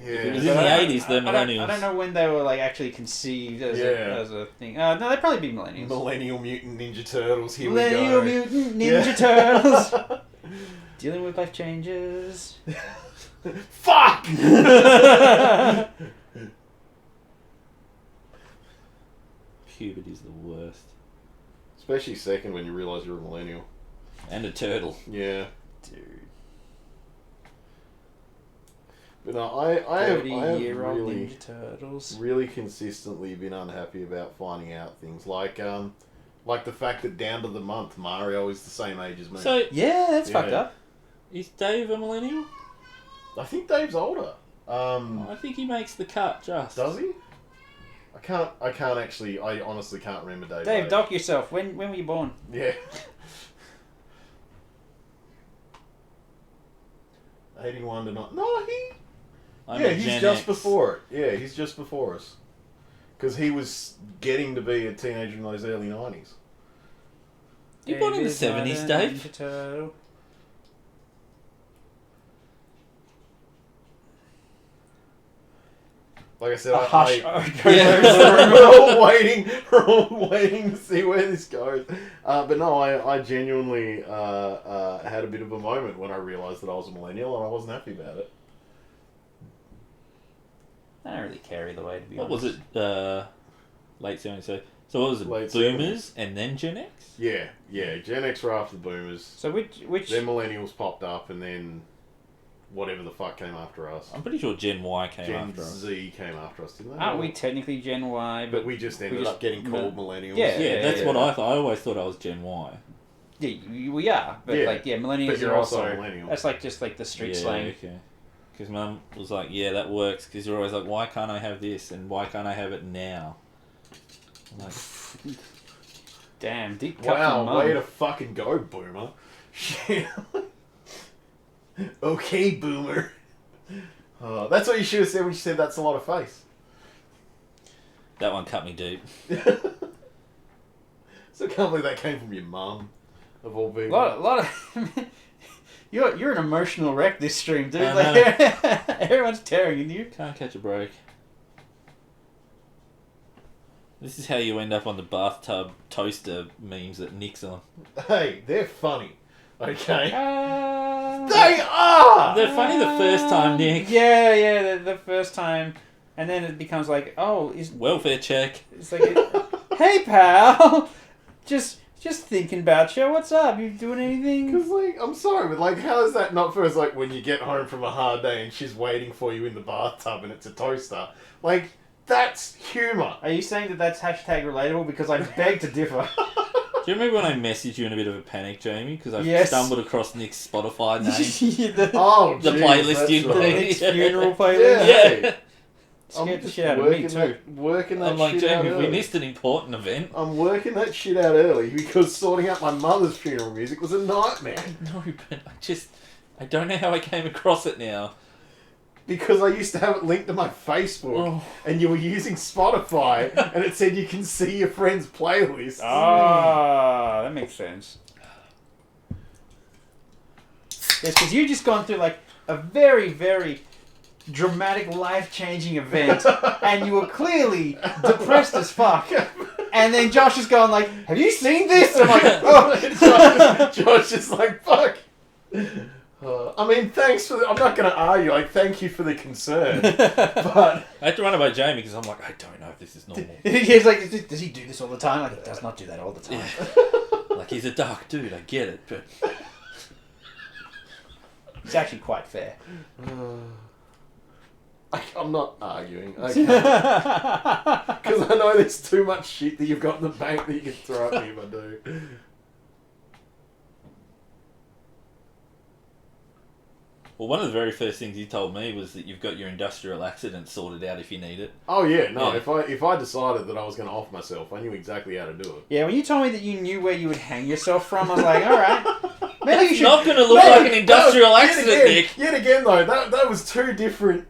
Yeah. It was in the 80s, they're millennials. I don't know when they were like actually conceived as, Yeah. as a thing. No, they'd probably be millennials. Millennial Mutant Ninja Turtles, here Millennial we go. Mutant Ninja Yeah. Turtles. Dealing with life changes. Fuck! Puberty's the worst. Especially second when you realise you're a millennial. And a turtle. Yeah. Dude. But no, I have 30-year-old really, Ninja Turtles. really consistently been unhappy about finding out things like the fact that down to the month Mario is the same age as me. So, Yeah, that's Yeah. fucked up. is Dave a millennial? I think Dave's older. I think he makes the cut, just. Does he? I can't actually. I honestly can't remember Dave's Dave, age. dock yourself. When were you born? Yeah. 81 to not. No, I'm yeah, a he's Gen just X. before it. Yeah, he's just before us. Because he was getting to be a teenager in those early 90s. You born in the 70s, Dave? Ninja Turtle. Like I said, A hush. we're all waiting to see where this goes. But no, I genuinely had a bit of a moment when I realised that I was a millennial and I wasn't happy about it. I don't really care either way, to be What honest. was it? Late 70s. So what was it? Late Boomers and then Gen X? Yeah. Gen X were after the boomers. So which Then millennials popped up, and then whatever the fuck came after us. I'm pretty sure Gen Y came Gen after us. Z came after us, didn't they? aren't we technically Gen Y? But we just ended up getting called millennials. Yeah. Yeah, that's what I thought. I always thought I was Gen Y. Yeah, we are, but Yeah. millennials But you're are also also. a millennial. That's like just like the street Yeah, slang. okay. Because Mum was like, yeah, that works. Because you're always like, why can't I have this? And why can't I have it now? I'm like, Damn, deep cut Wow, from Mum. way to fucking go, boomer. Shit. Okay, boomer. That's what you should have said when you said that's a lot of face. that one cut me deep. So I can't believe that came from your mum, of all people. lot of. You're an emotional wreck this stream, dude. I Like everyone's tearing in you. Can't catch a break. This is how you end up on the bathtub toaster memes that Nick's on. Hey, they're funny. Okay? Uh, They are! They're funny the first time, Nick. Yeah, the first time, and then it becomes like, oh, Welfare check. it's like, hey pal, just thinking about you. What's up? You doing anything? Because, like, I'm sorry, but, like, how is that not first, like, when you get home from a hard day and she's waiting for you in the bathtub and it's a toaster? Like, that's humour. Are you saying that that's hashtag relatable? Because I beg to differ. Do you remember when I messaged you in a bit of a panic, Jamie? Because I Yes. stumbled across Nick's Spotify name. the Oh, The jeez, playlist that's you right. made. Nick's funeral playlist. Yeah. Scared the just shit out of me working too. Working that I'm like, shit out Jamie, we early. missed an important event. I'm working that shit out early because sorting out my mother's funeral music was a nightmare. No, but I don't know how I came across it now. Because I used to have it linked to my Facebook, Oh. and you were using Spotify, and it said you can see your friends' playlists. Ah, that makes sense. Yes, because you've just gone through like a very, very dramatic, life-changing event, and you were clearly depressed as fuck. And then Josh is going like, "Have you seen this?" And I'm like, "Oh." Josh is like, fuck. I mean, thanks for I'm not going to argue, like, thank you for the concern. But I had to run it by Jamie because I'm like, I don't know if this is normal. He's like, "Does he do this all the time?" Like, he does not do that all the time. Like, he's a dark dude, I get it, but... It's actually quite fair. I'm not arguing. Okay. Because I know there's too much shit that you've got in the bank that you can throw at me if I do. Well, one of the very first things you told me was that you've got your industrial accident sorted out if you need it. Oh yeah, no. Yeah. If I decided that I was going to off myself, I knew exactly how to do it. Yeah, when you told me that you knew where you would hang yourself from, I was like, all right, maybe you It's should. not going to look like an industrial accident, Nick. Yet again, though, that was two different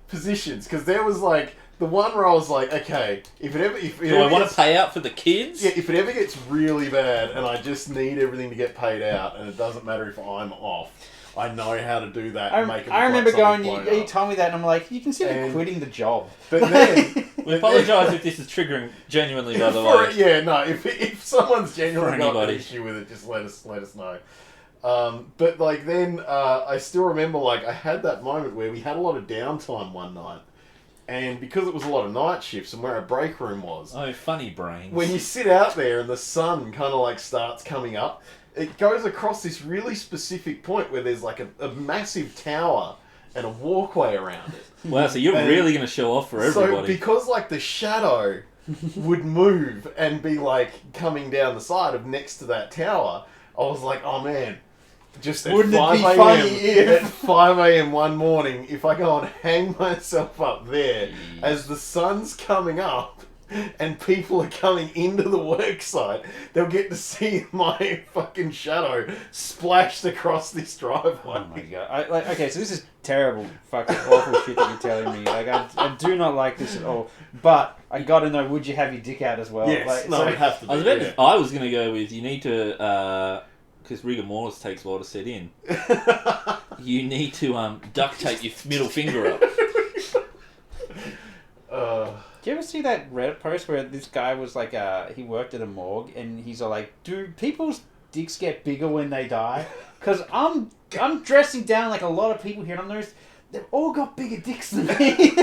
positions because there was like the one where I was like, okay, if it Do I want gets, to pay out for the kids? yeah, if it ever gets really bad and I just need everything to get paid out, and it doesn't matter if I'm off, I know how to do that. And make it look I remember like something's going, blown you up. told me that, and I'm like, you consider And- quitting the job. But then, We apologise if this is triggering genuinely, by the way. yeah, no. If someone's genuinely For got an anybody. issue with it, just let us know. But like then, I still remember like I had that moment where we had a lot of downtime one night, and because it was a lot of night shifts and where our break room was, Oh, funny brains. when you sit out there and the sun kind of like starts coming up, it goes across this really specific point where there's like a massive tower and a walkway around it. Wow, so you're And- really going to show off for So everybody. because like the shadow would move and be like coming down the side of next to that tower, I was like, oh man, just at Wouldn't it 5 be a.m. funny if- at 5 a.m. one morning, if I go and hang myself up there as the sun's coming up and people are coming into the work site, they'll get to see my fucking shadow splashed across this driveway. Oh my god! Okay, so this is terrible, fucking awful shit that you're telling me. Like, I do not like this at all. But I got to know, would you have your dick out as well? Yes, Like, no, so- it have to be. I was going to go with you need to, because rigor mortis takes a while to set in. You need to duct tape your middle finger up. Do you ever see that Reddit post where this guy was like, he worked at a morgue and he's all like, do people's dicks get bigger when they die? Because I'm dressing down like a lot of people here and I've noticed they've all got bigger dicks than me.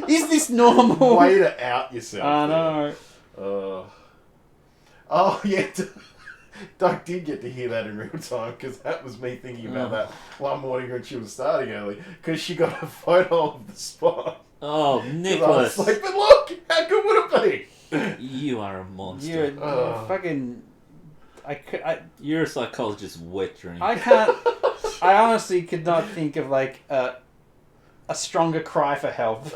Is this normal? Way to out yourself. I there. know. Oh, yeah. Doug did get to hear that in real time because that was me thinking about that one morning when she was starting early because she got a photo of the spot. Oh, 'Cause Nicholas. I was like, but look, how good would it be? You are a monster. You're fucking... You're a psychologist's wet dream. I can't... I honestly could not think of like a stronger cry for help.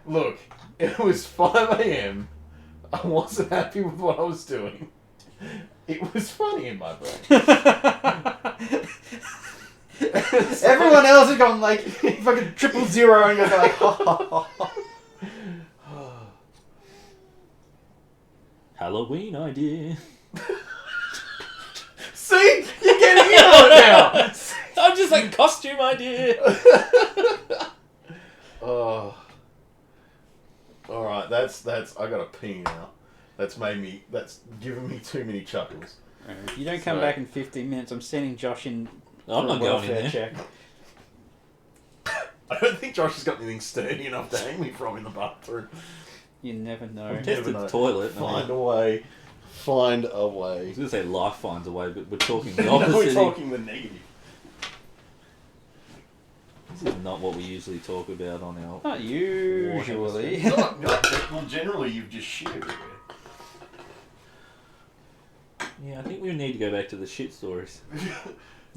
Look, it was 5 a.m. I wasn't happy with what I was doing. It was funny in my brain. Everyone else had gone like fucking 000 and you're like, ha ha ha. Halloween idea. See? You're getting in on it now! I'm just like, costume idea. Oh. Alright, that's I gotta pee now. That's given me too many chuckles. If you don't come back in 15 minutes, I'm sending Josh in I'm for not a going in welfare there. check. I don't think Josh has got anything sturdy enough to hang me from in the bathroom. You never know. Never Tested know. the toilet. Find a way. Find a I way. was going to say life finds a way, but we're talking the No, opposite. we're talking the negative. This is not what we usually talk about on our... Not usually. Well, generally you've just shit everywhere. Yeah, I think we need to go back to the shit stories.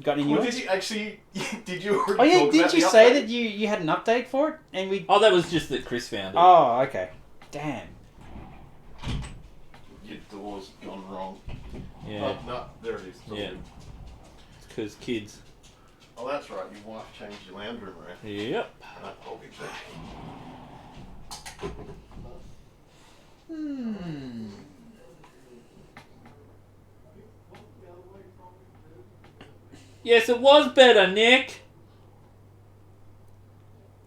Got any Well, news? did you actually? Did you? Already Oh yeah, talk did about you the say update? that you had an update for it? And we... Oh, that was just that Chris found it. Oh, okay. Damn. Your door's gone wrong. Yeah, Oh, no, there it is. It's all Yeah. good. because kids. Oh, that's right. Your wife changed your lounge room around. Yep. I'll be back. Yes, it was better, Nick.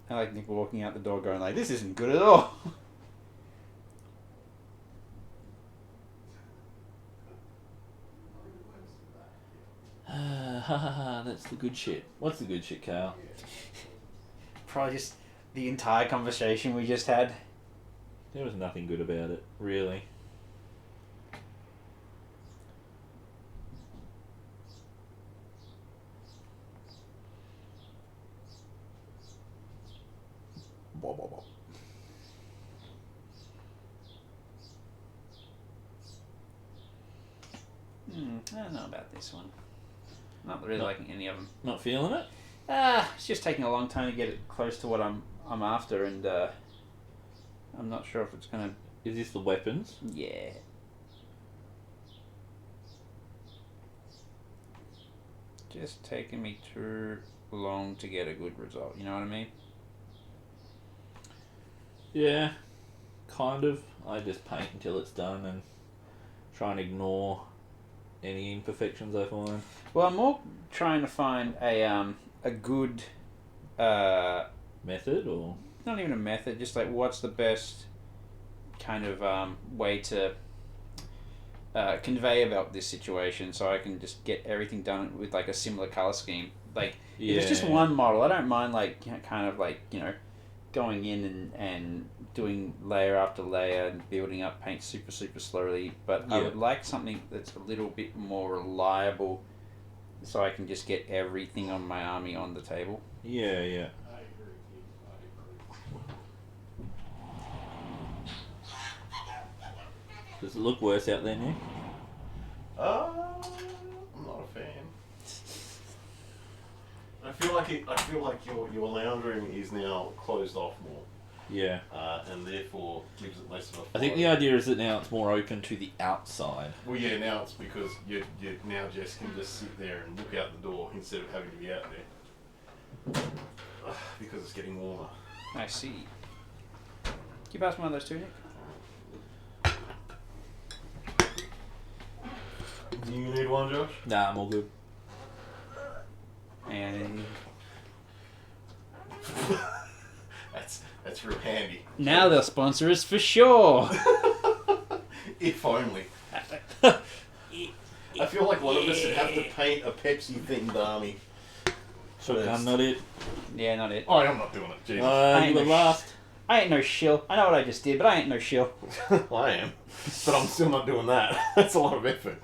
I like Nick walking out the door going like, this isn't good at all. That's the good shit. What's the good shit, Kyle? Probably just the entire conversation we just had. There was nothing good about it, really. I don't know about this one. Not really liking any of them. Not feeling it? It's just taking a long time to get it close to what I'm after, and I'm not sure if it's gonna. Is this the weapons? Yeah. Just taking me too long to get a good result. You know what I mean? Yeah, kind of. I just paint until it's done and try and ignore any imperfections I find. Well, I'm more trying to find a good Method or? not even a method, just like what's the best kind of way to convey about this situation, so I can just get everything done with like a similar color scheme. Like if it's just one model, I don't mind like kind of like going in and doing layer after layer and building up paint super slowly. But I would like something that's a little bit more reliable, so I can just get everything on my army on the table. Yeah. Does it look worse out there, Nick? I'm not a fan. I feel like your lounge room is now closed off more, Yeah. and therefore gives it less of a flow. I think the idea is that now it's more open to the outside. Well, yeah, now it's because you now Jess can just sit there and look out the door instead of having to be out there. Because it's getting warmer. I see. Can you pass one of those two, Nick? Do you need one, Josh? Nah, I'm all good. And That's It's real handy. Now they'll sponsor us for sure. If only. I feel like one of us would have to paint a Pepsi themed army. Shotgun, not it. Yeah, not it. Oh, I'm not doing it. Jesus. You were last. I ain't no shill. I know what I just did, but I ain't no shill. I am. But I'm still not doing that. That's a lot of effort.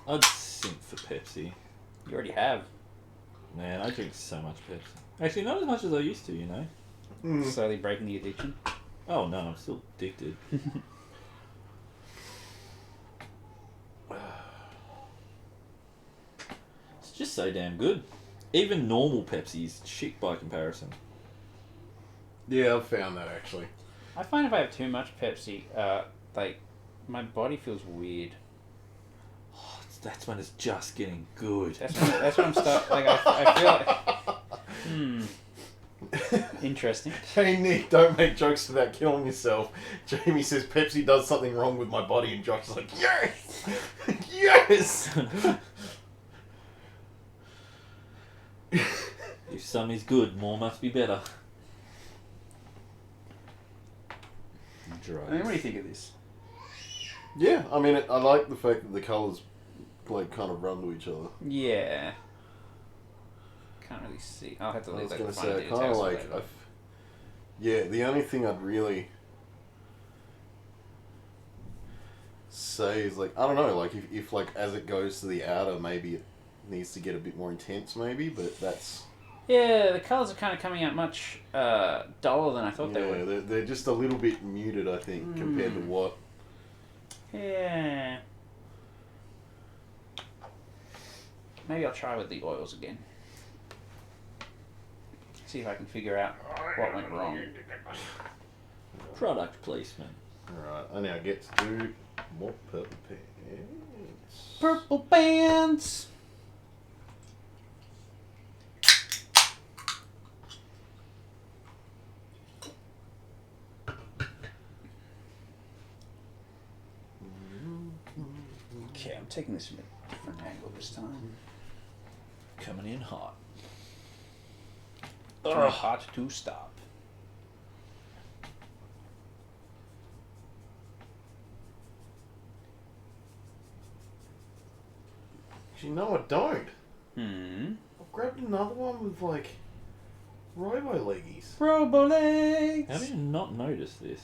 I'd simp for Pepsi. You already have. Man, I drink so much Pepsi. Actually, not as much as I used to, you know. Slowly breaking the addiction. Oh no, I'm still addicted. It's just so damn good. Even normal Pepsi's shit by comparison. Yeah, I've found that actually. I find if I have too much Pepsi, like, my body feels weird. That's when it's just getting good. That's when I'm stuck. Like, I feel like. Interesting. Hey Nick, don't make jokes about killing yourself. Jamie says Pepsi does something wrong with my body, and Josh is like, yes! Yes! If some is good, more must be better. I mean, what do you think of this? Yeah, I mean, I like the fact that the colours like kind of run to each other. Yeah. Can't really see. I'll have to I leave was like going the to finer say, kind of details for like, later. yeah, the only thing I'd really say is like, I don't know, like if like as it goes to the outer, maybe it needs to get a bit more intense, maybe, but that's. Yeah, the colours are kind of coming out much duller than I thought they Yeah, would. they're just a little bit muted, I think, compared to what. Yeah. Maybe I'll try with the oils again. See if I can figure out what went wrong. Product placement. Alright, I now get to do more purple pants. Purple pants! Okay, I'm taking this from a different angle this time. Coming in hot. Too hot to stop. Actually, no, I don't. I've grabbed another one with like robo leggies. Robo legs! How did you not notice this?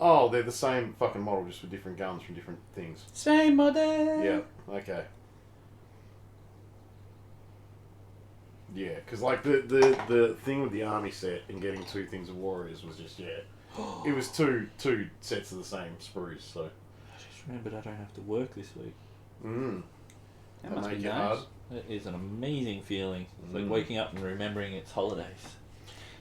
Oh, they're the same fucking model, just with different guns from different things. Same model! Yeah, okay. Yeah, because like the thing with the army set and getting two things of warriors was just, yeah. It was two sets of the same sprues, so. I just remembered I don't have to work this week. That must make be it nice. hard. It is an amazing feeling. It's like waking up and remembering it's holidays.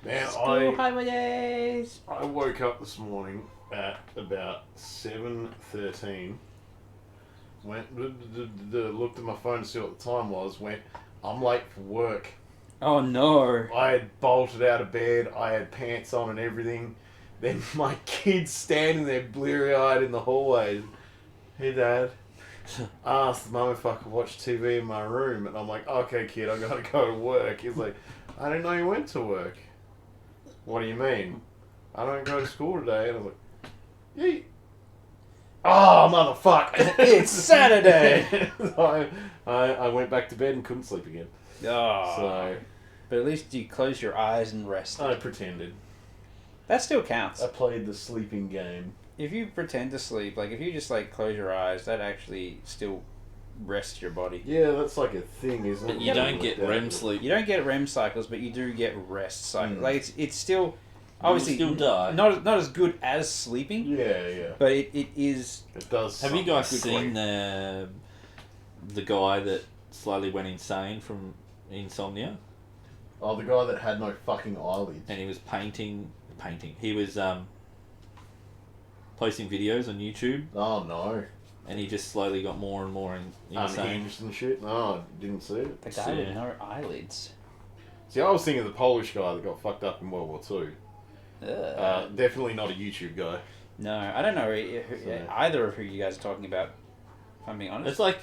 Man, School holidays! I woke up this morning at about 7:13. Went looked at my phone to see what the time was. Went, I'm late for work. Oh no! I had bolted out of bed. I had pants on and everything. Then my kid's standing there bleary-eyed in the hallway. Hey, Dad. Asked Mum if I could watch TV in my room, and I'm like, okay, kid, I gotta go to work. He's like, I didn't know you went to work. What do you mean? I don't go to school today. And I was like, yeah. Oh, motherfucker. It's Saturday! So I went back to bed and couldn't sleep again. Oh. So But at least you closed your eyes and rested. I pretended. That still counts. I played the sleeping game. If you pretend to sleep, like if you just like close your eyes, that actually still rests your body. Yeah, that's like a thing, isn't it? But you don't get REM sleep. You don't get REM cycles, but you do get rest cycles. Like it's still obviously still die. not as good as sleeping. Yeah. But it is. It does. Have you guys Good seen the guy that slowly went insane from insomnia? Oh, the guy that had no fucking eyelids. And he was painting. He was posting videos on YouTube, Oh no. and he just slowly got more and more insane. Unhinged and shit. No, I didn't see it. The guy with no eyelids. See, I was thinking of the Polish guy that got fucked up in World War II. Definitely not a YouTube guy. No, I don't know So- either of who you guys are talking about. If I'm being honest. It's like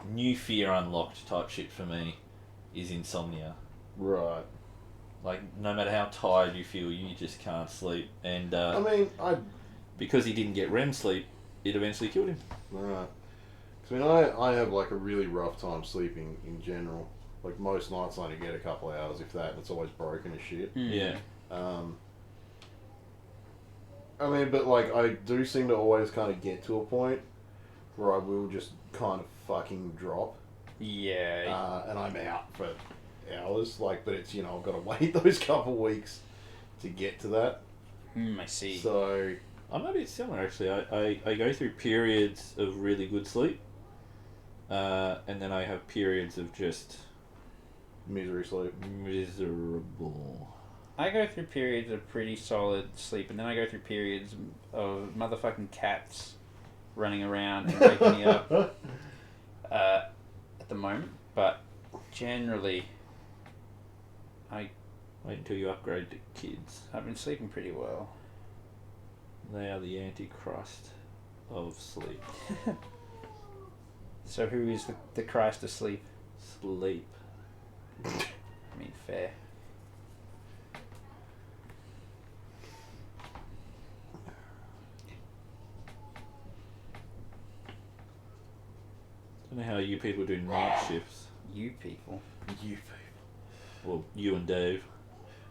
new fear unlocked type shit for me. Is insomnia. Right. Like, no matter how tired you feel, you just can't sleep. And I mean, because he didn't get REM sleep, it eventually killed him. Right. 'Cause I have like a really rough time sleeping in general. Like most nights I only get a couple of hours, if that, and it's always broken as shit. Yeah. I mean, but like I do seem to always kind of get to a point where I will just kind of fucking drop, Yeah. and I'm out for hours. Like, but it's I've got to wait those couple of weeks to get to that. I see. So I'm a bit similar actually. I go through periods of really good sleep, and then I have periods of just misery sleep. miserable. I go through periods of pretty solid sleep, and then I go through periods of motherfucking cats running around and waking me up at the moment. But generally, Wait until you upgrade to kids. I've been sleeping pretty well. They are the antichrist of sleep. So who is the Christ of sleep? Sleep. I mean, fair. I don't know how you people do night shifts. You people. You people. Well, you and Dave.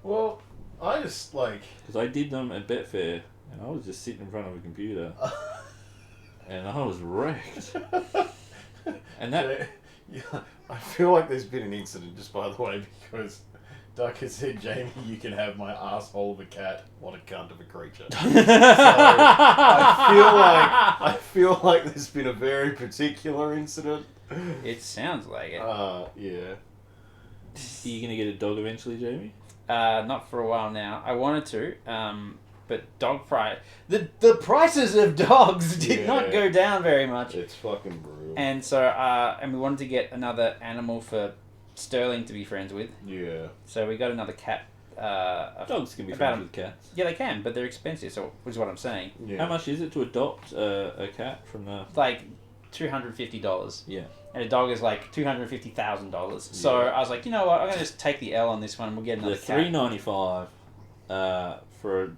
Well, I just like. Because I did them at Betfair, and I was just sitting in front of a computer, and I was wrecked. And that... Yeah, I feel like there's been an incident, just by the way, because Duck has said, Jamie, you can have my asshole of a cat. What a cunt of a creature. So, I feel like there's been a very particular incident. It sounds like it. Yeah. Are you going to get a dog eventually, Jamie? Not for a while now. I wanted to, but dog price. The prices of dogs did not go down very much. It's fucking brutal. And so, and we wanted to get another animal for Sterling to be friends with. Yeah. So we got another cat. Dogs can be about friends a- with cats. Yeah, they can, but they're expensive. So, which is what I'm saying. Yeah. How much is it to adopt a cat from the... Like $250. Yeah. And a dog is like $250,000. So Yeah. I was like, you know what? I'm gonna just take the L on this one. And we'll get another The cat. $3.95 for a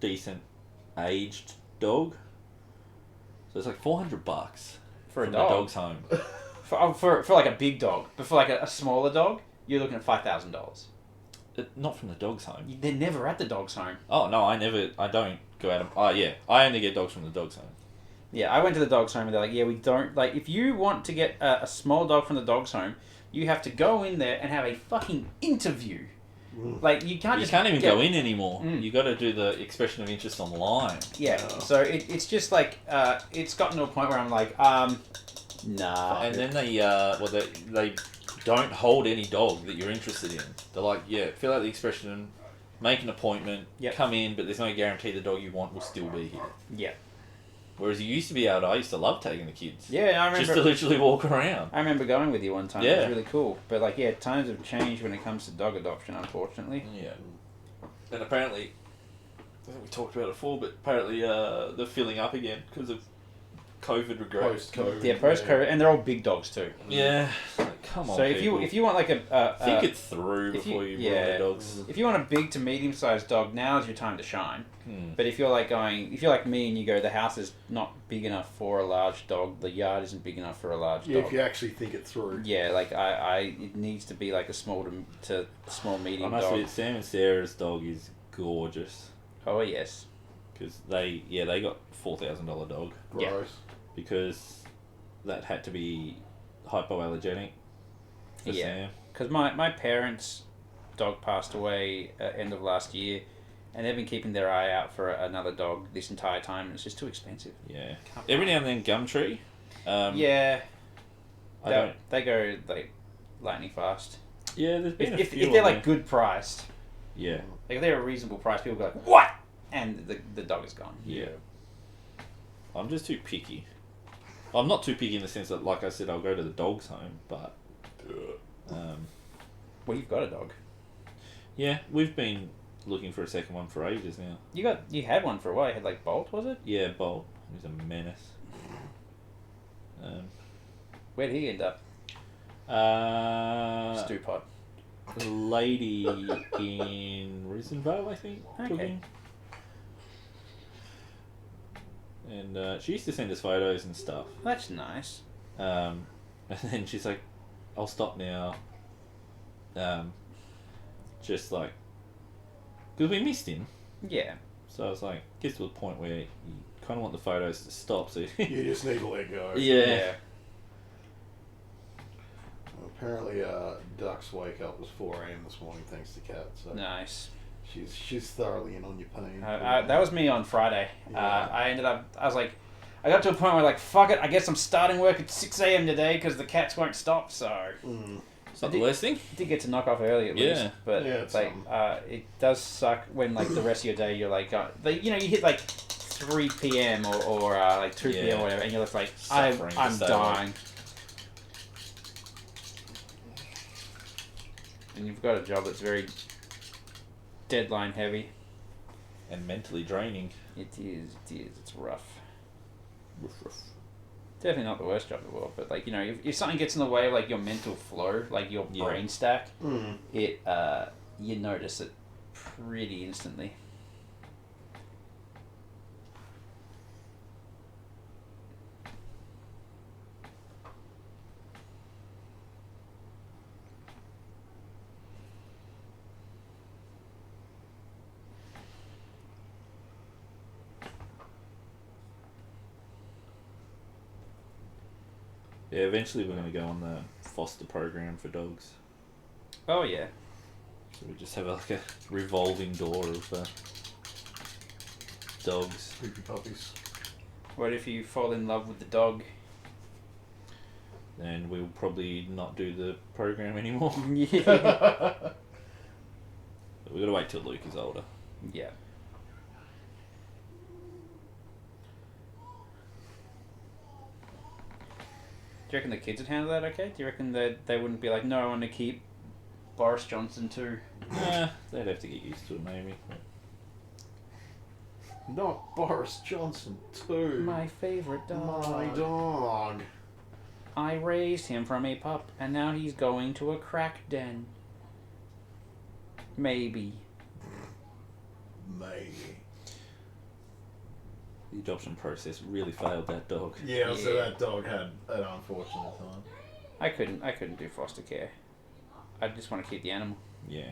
decent aged dog. So it's like $400 for a from dog. the dog's home. For like a big dog, but for like a smaller dog, you're looking at $5,000. Not from the dog's home. They're never at the dog's home. Oh no, I don't go out of... Oh yeah, I only get dogs from the dog's home. Yeah, I went to the dog's home and they're like, yeah, we don't... Like, if you want to get a small dog from the dog's home, you have to go in there and have a fucking interview. Like, you can't You just... can't even get- go in anymore. Mm. You got to do the expression of interest online. Yeah, so it's just like... it's gotten to a point where I'm like, nah. And then they don't hold any dog that you're interested in. They're like, yeah, fill out the expression, make an appointment, Yep. come in, but there's no guarantee the dog you want will still be here. Yeah. Whereas you used to be able to... I used to love taking the kids. Yeah, I remember... Just to literally walk around. I remember going with you one time. It Yeah. was really cool. But, like, yeah, times have changed when it comes to dog adoption, unfortunately. Yeah. And apparently, I think we talked about it before, but apparently they're filling up again because of COVID regrets. Post-COVID. Yeah, post-COVID. And they're all big dogs, too. Yeah. Like, come on, So if people. you want, like, think it through if you- before you yeah. buy the dogs. If you want a big to medium-sized dog, now's your time to shine. Hmm. But if you're like me and you go, the house is not big enough for a large dog, the yard isn't big enough for a large Yeah, dog. if you actually think it through. Yeah, like it needs to be like a small to small I medium must dog. admit, Sam and Sarah's dog is gorgeous Oh yes. because they got $4,000 dog Yeah. Gross. because that had to be hypoallergenic for Yeah. Sam. Because my parents' dog passed away end of last year, and they've been keeping their eye out for another dog this entire time, and it's just too expensive. Yeah. Can't Every buy now and then, Gumtree. yeah, I don't. they go like lightning fast. Yeah, there's been If a few. they're on like good priced, there. Yeah. like if they're a reasonable price, people go like, what? And the dog is gone. Yeah. I'm just too picky. I'm not too picky in the sense that, like I said, I'll go to the dog's home, but Well, you've got a dog. yeah, we've been looking for a second one for ages now. You had one for a while. You had like Bolt, was it? Yeah, Bolt. He's a menace. Where'd he end up? Uh, Stew pot. a lady in Risenvale, I think. Okay. Cooking. And she used to send us photos and stuff. That's nice. And then she's like, I'll stop now. Just like, because we missed him. Yeah. So I was like, gets to a point where you kind of want the photos to stop. So You just need to let go. yeah. Apparently, Duck's wake up was 4 a.m. this morning thanks to Kat. So Nice. she's thoroughly in on your pain. That was me on Friday. Yeah. I was like, I got to a point where like, fuck it, I guess I'm starting work at 6 a.m. today because the cats won't stop, so... It's not the worst thing. I did get to knock off early at least, but Yeah, it's like it does suck when like the rest of your day you're like, you hit like 3 p.m. or like 2 p.m. or whatever, and you're just like, I'm to stay dying. And you've got a job that's very deadline heavy. And mentally draining. It is. It's rough. Definitely not the worst job in the world, but like, you know, if something gets in the way of like your mental flow, like your brain stack, it you notice it pretty instantly. Yeah, eventually we're going to go on the foster program for dogs. Oh yeah. So we just have like a revolving door of dogs. Creepy puppies. What if you fall in love with the dog? And we'll probably not do the program anymore. Yeah. But we've got to wait till Luke is older. Yeah. Do you reckon the kids would handle that okay? Do you reckon that they wouldn't be like, no, I want to keep Boris Johnson too? They'd have to get used to it maybe. Not Boris Johnson too. My favourite dog. My dog. I raised him from a pup, and now he's going to a crack den. Maybe. Maybe. The adoption process really failed that dog. Yeah, so that dog had an unfortunate time. I couldn't do foster care. I just want to keep the animal. Yeah.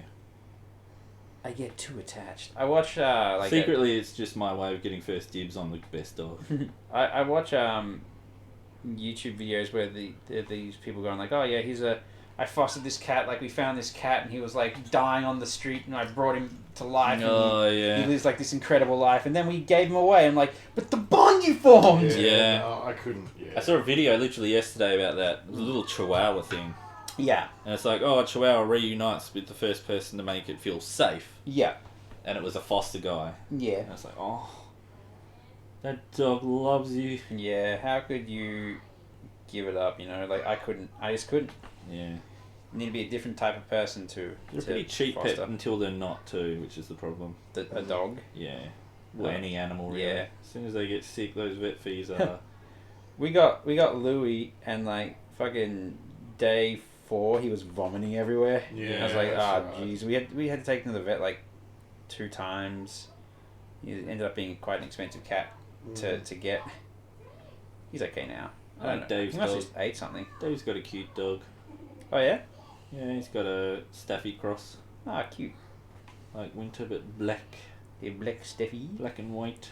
I get too attached. I watch like Secretly, it's just my way of getting first dibs on the best dog. I watch YouTube videos where these people going like, oh yeah, I fostered this cat, like we found this cat and he was like dying on the street and I brought him to life and he lives like this incredible life and then we gave him away. I'm like, but the bond you formed! Yeah. No, I couldn't. Yeah. I saw a video literally yesterday about that. It was a little chihuahua thing. Yeah. And it's like, oh, a chihuahua reunites with the first person to make it feel safe. Yeah. And it was a foster guy. Yeah. And it's like, oh, that dog loves you. Yeah, how could you give it up, you know? Like, I just couldn't. Yeah. You need to be a different type of person They're to pretty cheap foster. pet until they're not too, which is the problem. A dog. Yeah. Well, any animal really. Yeah. As soon as they get sick, those vet fees are... We got Louis and like fucking day 4 he was vomiting everywhere. Yeah, I was like, that's oh right. jeez. We had to take him to the vet like 2 times. He ended up being quite an expensive cat to get. He's okay now. I don't know. Dave's he must dog. have just ate something. Dave's got a cute dog. Oh yeah? Yeah, he's got a Staffy cross. Ah, cute. Like winter, but black. The black Steffi. Black and white.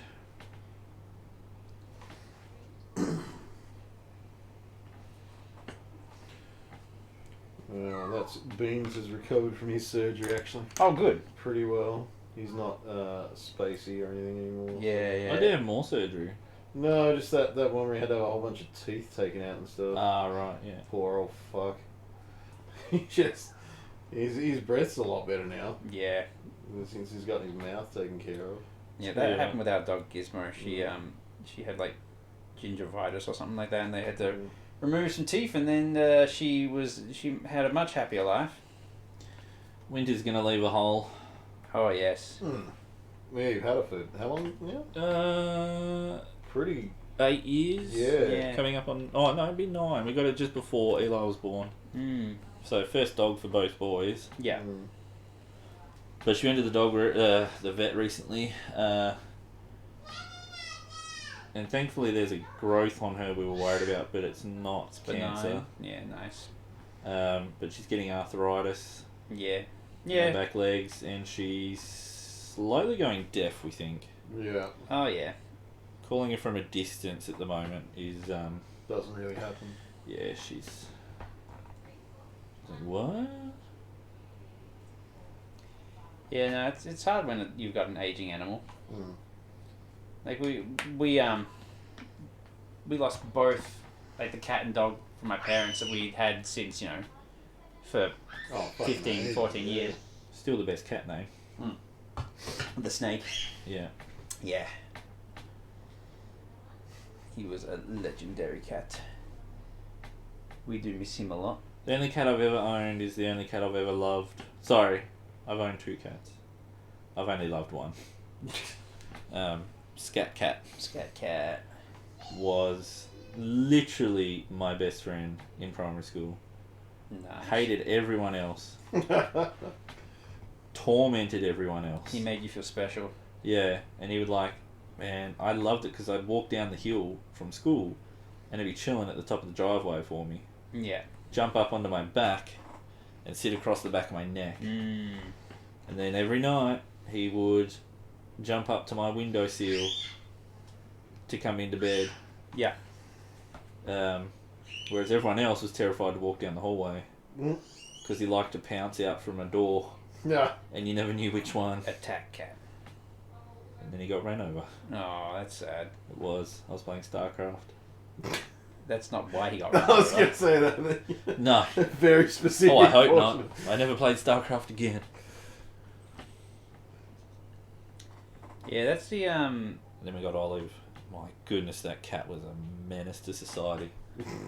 Well, Beans has recovered from his surgery actually Oh good. pretty well. He's not spacey or anything anymore. Yeah. I did have more surgery. No, just that one where he had to have a whole bunch of teeth taken out and stuff. Ah, right, yeah. Poor old fuck. His breath's a lot better now Yeah. since he's got his mouth taken care of. Yeah, that Yeah. happened with our dog Gizmo. She had like gingivitis or something like that, and they had to remove some teeth, and then she had a much happier life. Winter's gonna leave a hole. Oh yes. Yeah, you've had it for how long now? Pretty. 8 years. Yeah. Yeah. Coming up on... Oh, no, it'd be 9. We got it just before Eli was born. So first dog for both boys. Yeah. But she went to the vet recently. And thankfully there's a growth on her we were worried about, but it's not cancer. Yeah, nice. But she's getting arthritis. Yeah. In her Yeah. back legs, and she's slowly going deaf, we think. Yeah. Oh, yeah. Calling her from a distance at the moment is, Doesn't really happen. yeah, she's like, what? Yeah, no, it's hard when you've got an aging animal. Mm. Like we lost both, like the cat and dog from my parents that we'd had since, you know, for Oh, fucking 15, amazing, 14 yeah. years. Still the best cat name. The snake. Yeah. Yeah. He was a legendary cat. We do miss him a lot. The only cat I've ever owned is the only cat I've ever loved. Sorry, I've owned 2 cats. I've only loved one. Scat Cat Scat cat. was literally my best friend in primary school. Nice. Hated everyone else. Tormented everyone else. He made you feel special. Yeah, and he would like, man, I loved it because I'd walk down the hill from school and he'd be chilling at the top of the driveway for me. Yeah. Jump up onto my back and sit across the back of my neck. And then every night he would jump up to my windowsill to come into bed. Yeah. Whereas everyone else was terrified to walk down the hallway Mm. because he liked to pounce out from a door Yeah. and you never knew which one. Attack cat. And then he got ran over. Oh, that's sad. It was. I was playing StarCraft. That's not why he got I was over. going to say that. No. Very specific. Oh, I hope not. portion. I never played StarCraft again. Yeah, that's the And then we got Olive. My goodness, that cat was a menace to society.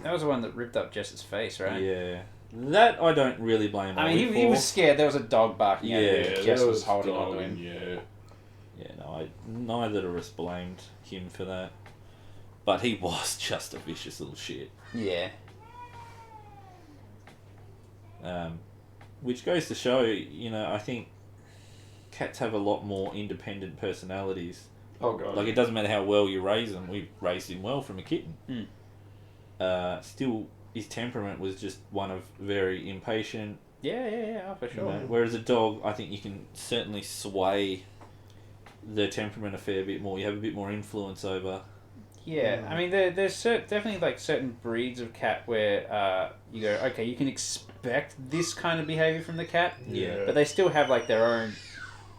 that was the one that ripped up Jess's face, right? Yeah. That I don't really blame I Olive mean, for. he was scared. There was a dog barking at him. Yeah, Jess there was holding on to dog, him. Yeah. Yeah, no, neither of us blamed him for that. But he was just a vicious little shit. Yeah. Which goes to show, you know, I think cats have a lot more independent personalities. Oh, God. Like, it doesn't matter how well you raise them. We raised him well from a kitten. Still, his temperament was just one of very impatient. Yeah, for You sure. know, whereas a dog, I think you can certainly sway their temperament a fair bit more. You have a bit more influence over. Yeah, I mean, there's definitely like certain breeds of cat where you go, okay, you can expect this kind of behavior from the cat, Yeah. but they still have like their own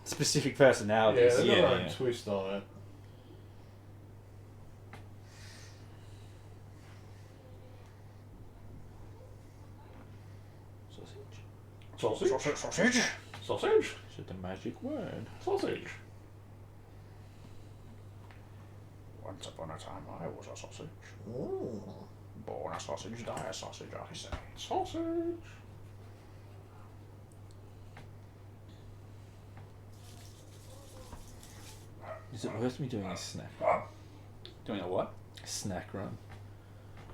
specific Yeah, personalities. they've got Yeah, their own yeah. twist on it. Sausage. Sausage. Sausage. Is it the magic word? Sausage. Once upon a time, I was a sausage. Ooh. Born a sausage, die a sausage, I say. Sausage. Is it worth me doing a snack run? Doing a what? A snack run.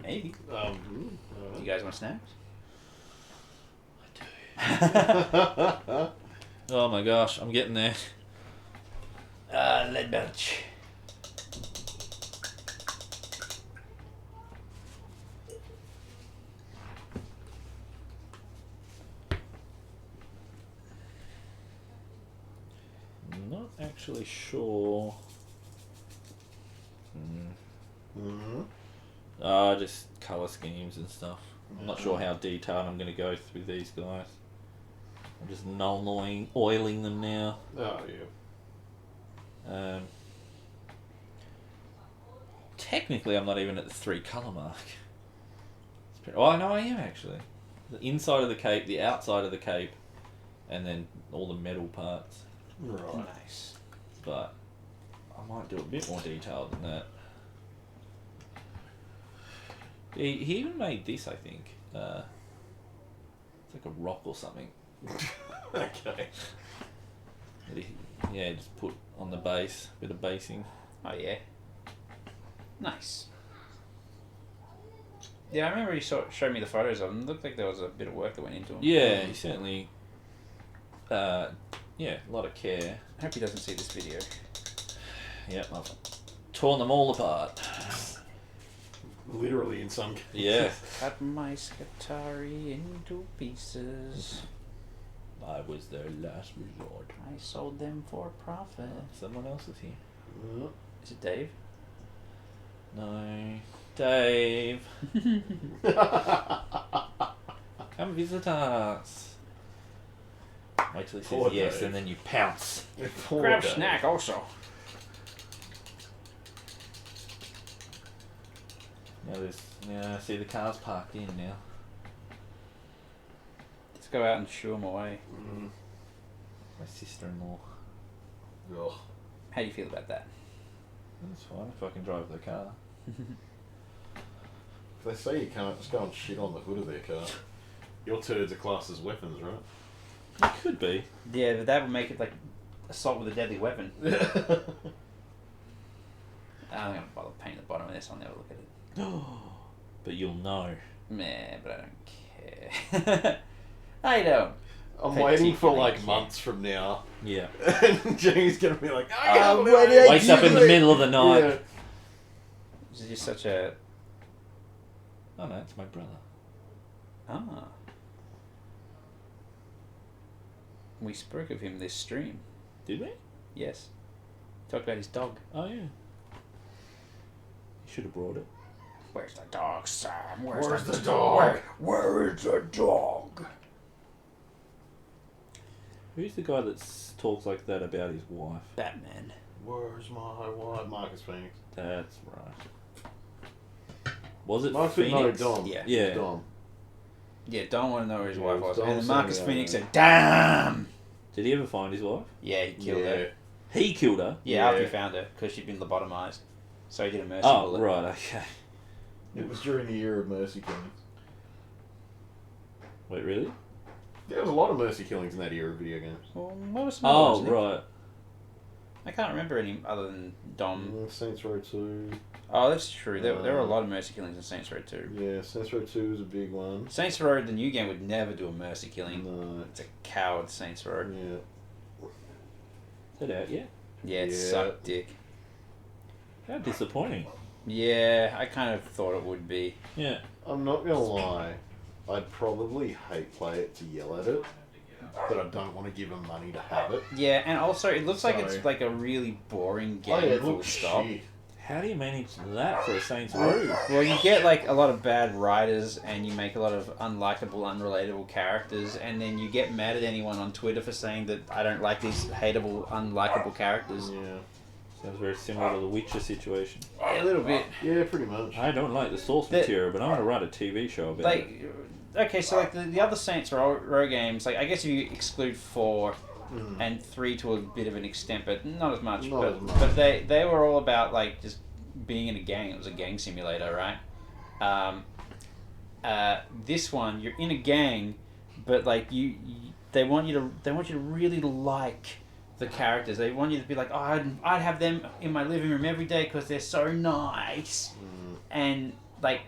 Maybe. Do you guys want snacks? Oh my gosh, I'm getting there. Lead belch. Not actually sure. Just colour schemes and stuff. I'm not sure how detailed I'm going to go through these guys. I'm just oiling them now. Oh, yeah. Technically, I'm not even at the 3 colour mark. Oh, no, I am actually. The inside of the cape, the outside of the cape, and then all the metal parts. Right. Nice. But I might do a bit more detailed than that. He even made this, I think. It's like a rock or something. Okay. That he, just put on the base, bit of basing. Oh yeah. Nice. Yeah, I remember he showed me the photos of them. It looked like there was a bit of work that went into them. Yeah, he certainly. A lot of care. I hope he doesn't see this video. Yep, I've torn them all apart. Literally in some cases. Yeah. Cut my Skatari into pieces. I was their last resort. I sold them for profit. Someone else is here. Is it Dave? No. Dave. Come visit us. Wait till he says Poor yes, Dave. and then you pounce. Poor Grab Dave. snack also. Now see the car's parked in now. Let's go out and shoo them away. My sister-in-law. Ugh. How do you feel about that? That's fine if I can drive the car. If they say you can't, just go and shit on the hood of their car. Your turds are classed as weapons, right? It could be. Yeah, but that would make it like assault with a deadly weapon. I'm gonna bother painting the bottom of this. I'll never look at it. But you'll know. Meh, but I don't care. I don't. I'm waiting for Particularly like care. months from now, Yeah. and Jamie's gonna be like, I can't believe what did I Wakes up in the middle of the night. Yeah. This is just such a Oh no, it's my brother. We spoke of him this stream. Did we? Yes. Talked about his dog. Oh yeah. You should have brought it. Where's the dog, Sam? Where's the dog? Where is the dog? Who's the guy that talks like that about his wife? Batman. Where's my wife? Marcus Phoenix. That's right. Was it Marcus Phoenix? No, Dom. Yeah. Yeah. Dom. Yeah, don't want to know where his Yeah, wife it was was. And Dom then Marcus saying, Phoenix yeah. said, "Damn." Did he ever find his wife? Yeah, he killed her. He killed her. Yeah, after he Yeah. found her because she'd been lobotomized. So he did a mercy Oh, bullet. right, okay. It was during the era of mercy killings. Wait, really? There was a lot of mercy killings in that era of video games. Well, what was some other Oh, ones, Nick? right. I can't remember any other than Dom. Saints Row 2. Oh, that's true. There were a lot of mercy killings in Saints Row 2. Yeah, Saints Row 2 was a big one. Saints Row, the new game, would never do a mercy killing. No. It's a coward, Saints Row. Yeah. Is that out yet? Yeah, it Yeah. sucked dick. How disappointing. Yeah, I kind of thought it would be. Yeah. I'm not gonna lie. I'd probably hate play it to yell at it, but I don't want to give them money to have it. Yeah, and also it looks like So- it's like a really boring game. Oh yeah, it full looks stop. shit. How do you manage that for a Saints Row? Well, you get like a lot of bad writers, and you make a lot of unlikable, unrelatable characters, and then you get mad at anyone on Twitter for saying that I don't like these hateable, unlikable characters. Yeah. Sounds very similar to the Witcher situation. Yeah, a little bit. Yeah, pretty much. I don't like the source The- material, but I'm going to write a TV show about Like, it. okay, so like the other Saints Row games, like I guess if you exclude 4 and 3 to a bit of an extent, but not as much. Not but as much. but they were all about like just being in a gang. It was a gang simulator, right? This one, you're in a gang, but like they want you to really like the characters. They want you to be like, oh, I'd have them in my living room every day because they're so nice, and like.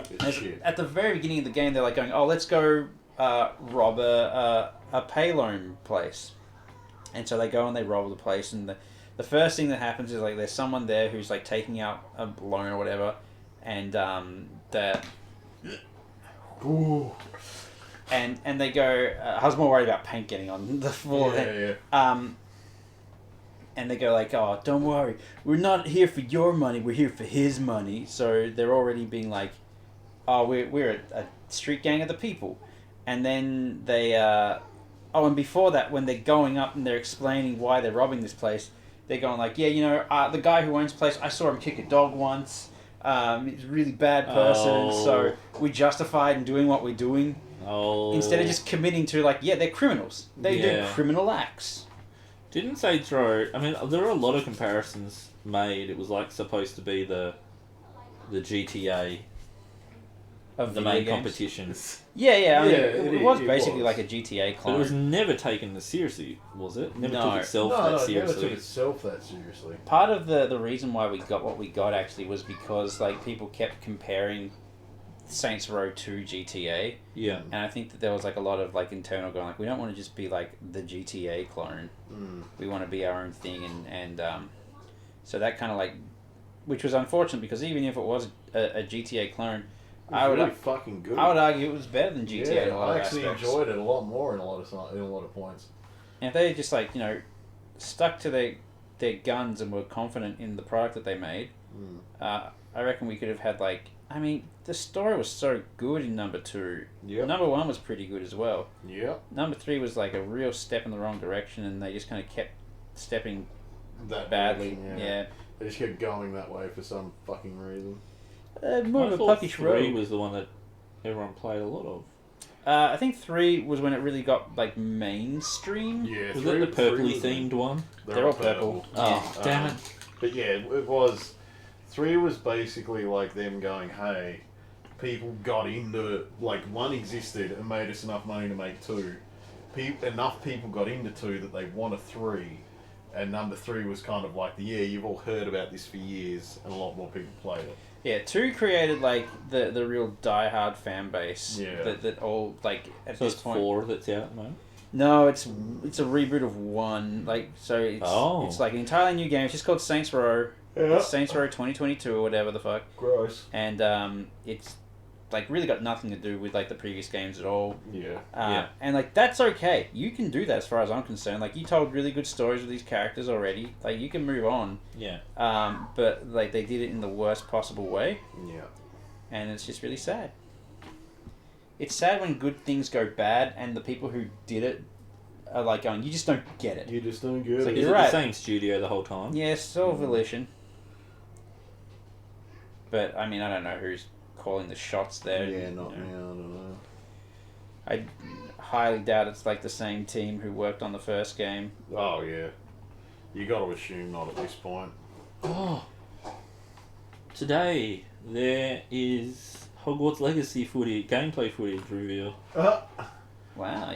It's shit. At the very beginning of the game, they're like going, "Oh, let's go rob a paylome place," and so they go and they rob the place. And the first thing that happens is like there's someone there who's like taking out a loan or whatever, and Ooh. and they go. I was more worried about paint getting on the floor. Yeah. And they go like, "Oh, don't worry, we're not here for your money. We're here for his money." So they're already being like, "Oh, we're a street gang of the people," and then they and before that, when they're going up and they're explaining why they're robbing this place, they're going like, "Yeah, you know, the guy who owns the place, I saw him kick a dog once. He's a really bad person, so we justified in doing what we're doing instead of just committing to like, yeah, they're criminals. They do Yeah. criminal acts." Didn't Saints Row... I mean, there are a lot of comparisons made. It was like supposed to be the GTA of the video main games. competition. Yeah, I mean, Yeah, it was it basically was. like a GTA But clone. it was never taken as seriously, was it? Never No. took itself No, that it never seriously. took itself that seriously. Part of the reason why we got what we got actually was because like people kept comparing Saints Row to GTA, Yeah. and I think that there was like a lot of like internal going like we don't want to just be like the GTA clone. We want to be our own thing, and so that kind of like, which was unfortunate because even if it was a GTA clone, It was really fucking good. I would argue it was better than GTA Yeah, in a lot I of actually aspects. enjoyed it a lot more in a lot of points. And if they had just like stuck to their guns and were confident in the product that they made, I reckon we could have had like. I mean, the story was so good in number 2. Yep. Number 1 was pretty good as well. Yep. Number 3 was like a real step in the wrong direction, and they just kind of kept stepping That badly. direction, Yeah. They just kept going that way for some fucking reason. More of I a thought puckish 3 road. was the one that everyone played a lot of. I think 3 was when it really got like mainstream. Yeah, Was three- it the three purpley was- themed one? They're all purple. Oh, damn it. But yeah, it was. 3 was basically like them going, hey, people got into. Like, 1 existed and made us enough money to make 2. Enough people got into 2 that they want a 3. And number 3 was kind of like, you've all heard about this for years, and a lot more people played it. Yeah, 2 created like the real diehard fan base. Yeah. That all like at So this it's point. 4 that's out at the moment? No, it's a reboot of 1. Like so, it's like an entirely new game. It's just called Saints Row. Yeah. It's Saints Row 2022 or whatever the fuck. Gross. And it's like really got nothing to do with like the previous games at all. Yeah. Yeah. And like that's okay. You can do that as far as I'm concerned. Like you told really good stories with these characters already. Like you can move on. Yeah. But like they did it in the worst possible way, Yeah. and it's just really sad. It's sad when good things go bad and the people who did it are like going, you just don't get it. You just don't get It's it. like, Is You're it right. the same studio the whole time? Yeah, still Volition. But I mean, I don't know who's calling the shots there. Yeah, not you me, I know. don't know. I highly doubt it's like the same team who worked on the first game. Oh, yeah. You got to assume not at this point. Oh. Today, there is Hogwarts Legacy gameplay footage reveal. Wow,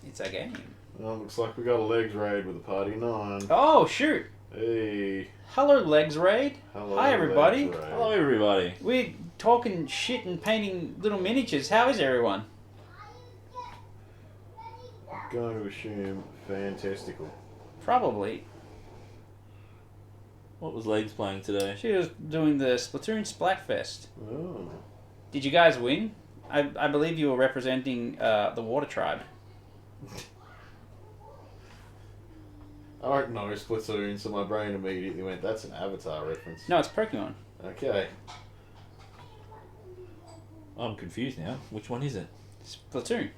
it's a game. Well, looks like we got a legs raid with a party 9. Oh shoot! Hey. Hello, Legs Raid. Hello, Hi, everybody. Legs Raid. Hello, everybody. We're talking shit and painting little miniatures. How is everyone? Going to assume fantastical. Probably. What was Legs playing today? She was doing the Splatoon Splatfest. Oh. Did you guys win? I believe you were representing the Water Tribe. I don't know Splatoon, so my brain immediately went, that's an Avatar reference. No, it's Pokemon. Okay. I'm confused now. Which one is it? Splatoon.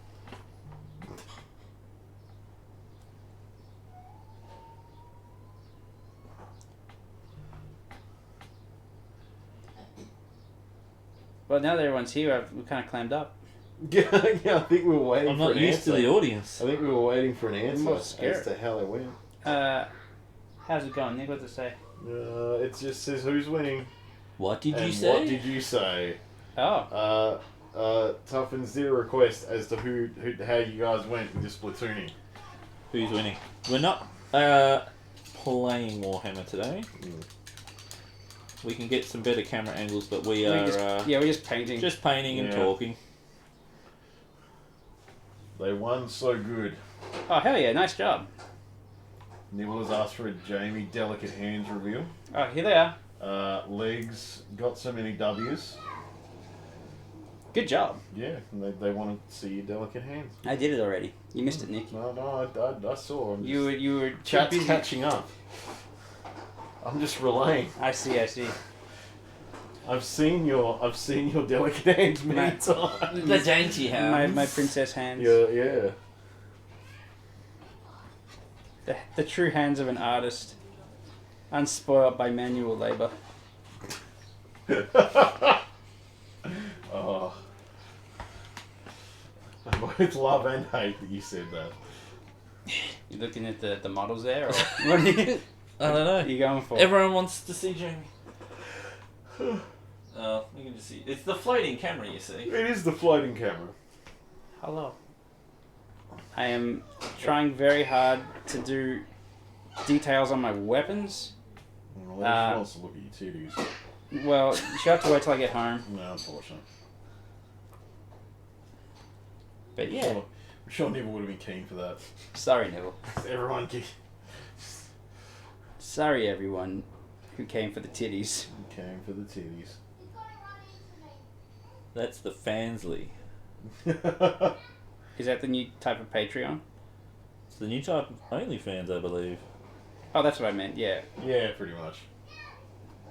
Well, now that everyone's here, we've kind of clammed up. Yeah, I think we were waiting I'm for not an used answer. to the audience. I think we were waiting for an answer I'm scared. as to how they went. How's it going, Nick? What to say? It just says who's winning. What did you and say? What did you say? Oh. Tuffins did a request as to who how you guys went with your Splatooning. Who's winning? We're not playing Warhammer today. We can get some better camera angles, but we are We're just painting. just painting and Yeah. talking. They won so good. Oh, hell yeah, nice job. Nibble has asked for a Jamie Delicate Hands reveal. Oh, here they are. Legs got so many W's. Good job. Yeah, and they want to see your delicate hands. I did it already. You missed it, Nick. No, I saw. I'm just, You were too chat's busy. catching up. I'm just relaying. I see. I've seen your delicate hands many My- times. The dainty My princess hands. Yeah. The true hands of an artist, unspoiled by manual labor. Oh. I both love and hate that you said that. You looking at the models there, or what are I don't know. you going for? Everyone wants to see Jamie. You can just see. It's the floating camera, you see. It is the floating camera. Hello. I am trying very hard to do details on my weapons. Well, she wants to look at your titties. Well, she'll have to wait till I get home. No, unfortunately. But yeah. I'm sure Neville would have been keen for that. Sorry, Neville. Everyone Sorry, everyone who came for the titties. came for the titties. That's the Fansly. Is that the new type of Patreon? It's the new type of OnlyFans, I believe. Oh, that's what I meant, yeah. Yeah, pretty much.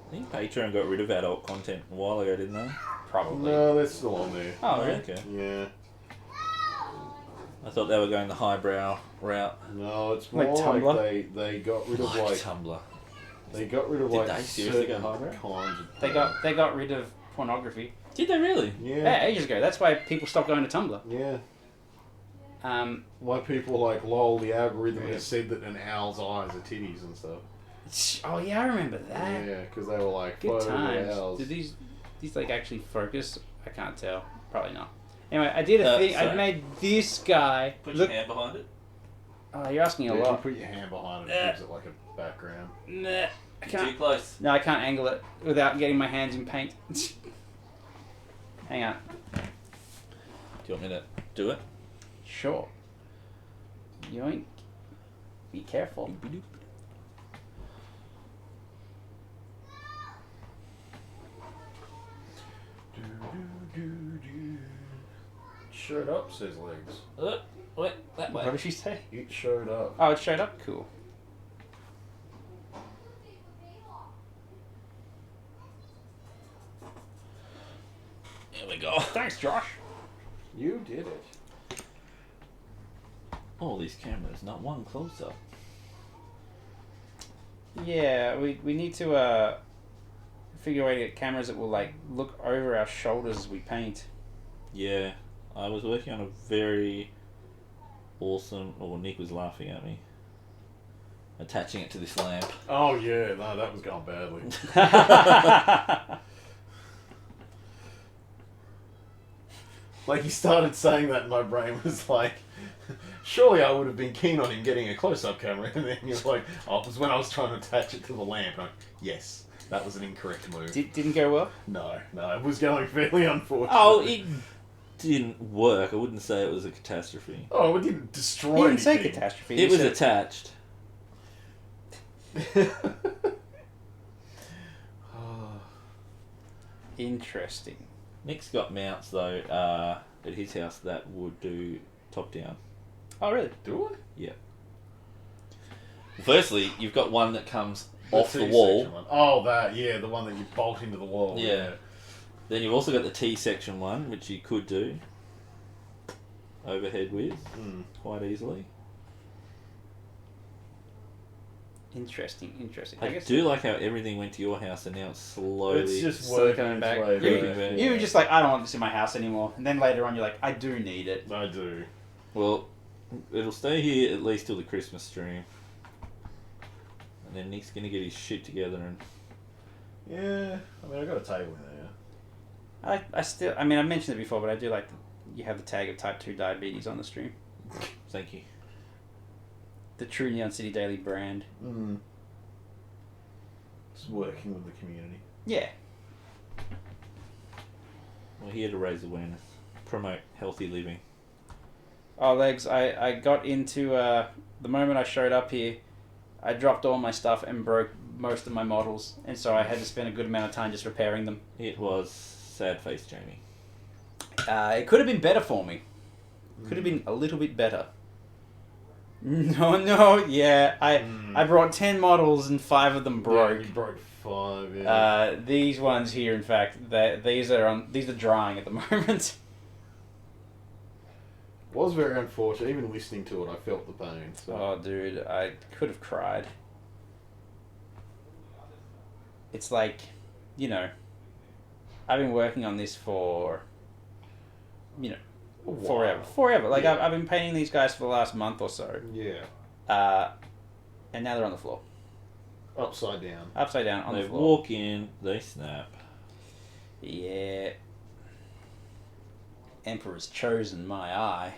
I think Patreon got rid of adult content a while ago, didn't they? Probably. No, they're still on there. Oh, really? Okay. Yeah. I thought they were going the highbrow route. No, it's Like more Tumblr? like they got rid of like Tumblr. they got rid of Did like they seriously certain go highbrow? kinds of They got rid of pornography. Did they really? Yeah, ages ago. That's why people stopped going to Tumblr. Yeah. Why people like lol the algorithm has said that an owl's eyes are titties and stuff. Oh yeah, I remember that. Yeah, because they were like Good photo times. owls. Did these like actually focus? I can't tell. Probably not. Anyway, I did a thing. I sorry. made this guy Put look. your hand behind it. Oh, you're asking a Yeah, lot. you put your hand behind it, it gives it like a background. Nah, I Too can't. close. No, I can't angle it without getting my hands in paint. Hang on. Do you want me to do it? Sure. Yoink. Be careful. Showed up, says Legs. Wait, that way. What did she say? It showed up. Oh, it showed up? Cool. There we go. Thanks, Josh. You did it. All these cameras, not one close up. Yeah, we need to figure a way to get cameras that will like look over our shoulders as we paint. Yeah, I was working on a very awesome. Oh, Nick was laughing at me. Attaching it to this lamp. Oh yeah, no, that was going badly. Like he started saying that, and my brain was like, surely I would have been keen on him getting a close-up camera, and then you're like, oh, it was when I was trying to attach it to the lamp. And yes, that was an incorrect move. Didn't go well. No, it was going fairly unfortunate. Oh, it didn't work. I wouldn't say it was a catastrophe. Oh, it didn't destroy He didn't say anything. catastrophe. It he was said- attached. Interesting. Nick's got mounts though at his house that would do top down. Oh, really? Do it? Yeah. Firstly, you've got one that comes off the T-section wall. one. Oh, that, yeah, the one that you bolt into the wall. Yeah. Then you've also got the T-section one, which you could do overhead with quite easily. Interesting. I guess do like how everything went to your house and now it's slowly... It's just slowly working coming back. its way You- back. You were just like, I don't want this in my house anymore. And then later on, you're like, I do need it. I do. Well, it'll stay here at least till the Christmas stream. And then Nick's going to get his shit together and... Yeah, I mean, I got a table in there. I mean, I mentioned it before, but I do like you have the tag of type 2 diabetes on the stream. Thank you. The true Neon City Daily brand. Just working with the community. Yeah. We're here to raise awareness. Promote healthy living. Oh, Legs, I got into, the moment I showed up here, I dropped all my stuff and broke most of my models, and so I had to spend a good amount of time just repairing them. It was sad face Jamie. It could have been better for me. Could have been a little bit better. No, yeah. I brought 10 models and 5 of them broke. Yeah, you broke 5, yeah. These ones here, in fact, these are drying at the moment. Was very unfortunate. Even listening to it, I felt the pain. So. Oh, dude, I could have cried. It's like, you know, I've been working on this for, you know, forever. Like, Yeah. I've been painting these guys for the last month or so. Yeah. And now they're on the floor. Upside down. Upside down on They the floor. walk in, they snap. Yeah. Emperor's chosen my eye.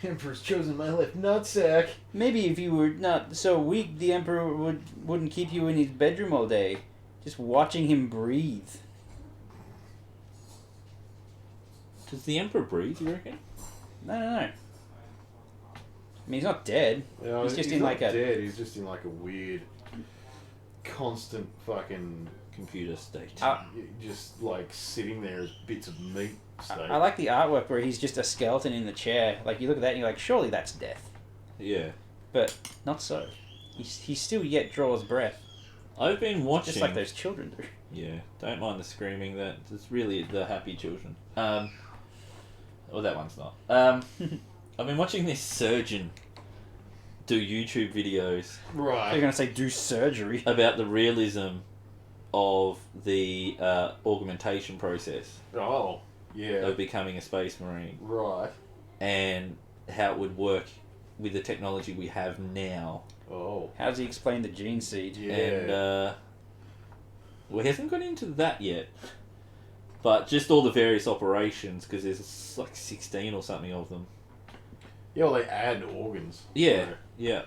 Emperor's chosen my left nutsack. Maybe if you were not so weak, the Emperor wouldn't keep you in his bedroom all day, just watching him breathe. Does the Emperor breathe, you reckon? No. I mean, he's not dead. You know, He's just he's in not like a- dead. He's just in like a weird, constant fucking, Computer state. just like sitting there as bits of meat state. I like the artwork where he's just a skeleton in the chair. Like, you look at that and you're like, surely that's death. Yeah. But not so. He still yet draws breath. I've been watching... Just like those children do. Yeah, don't mind the screaming. That's really the happy children. Well, that one's not. I've been watching this surgeon do YouTube videos Right. You're going to say do surgery. about the realism of the augmentation process Oh, yeah. of becoming a space marine Right. and how it would work with the technology we have now. Oh. How does he explain the gene seed? Yeah. And well, he hasn't got into that yet, but just all the various operations, because there's like 16 or something of them. Yeah, well, they add organs. Yeah, yeah.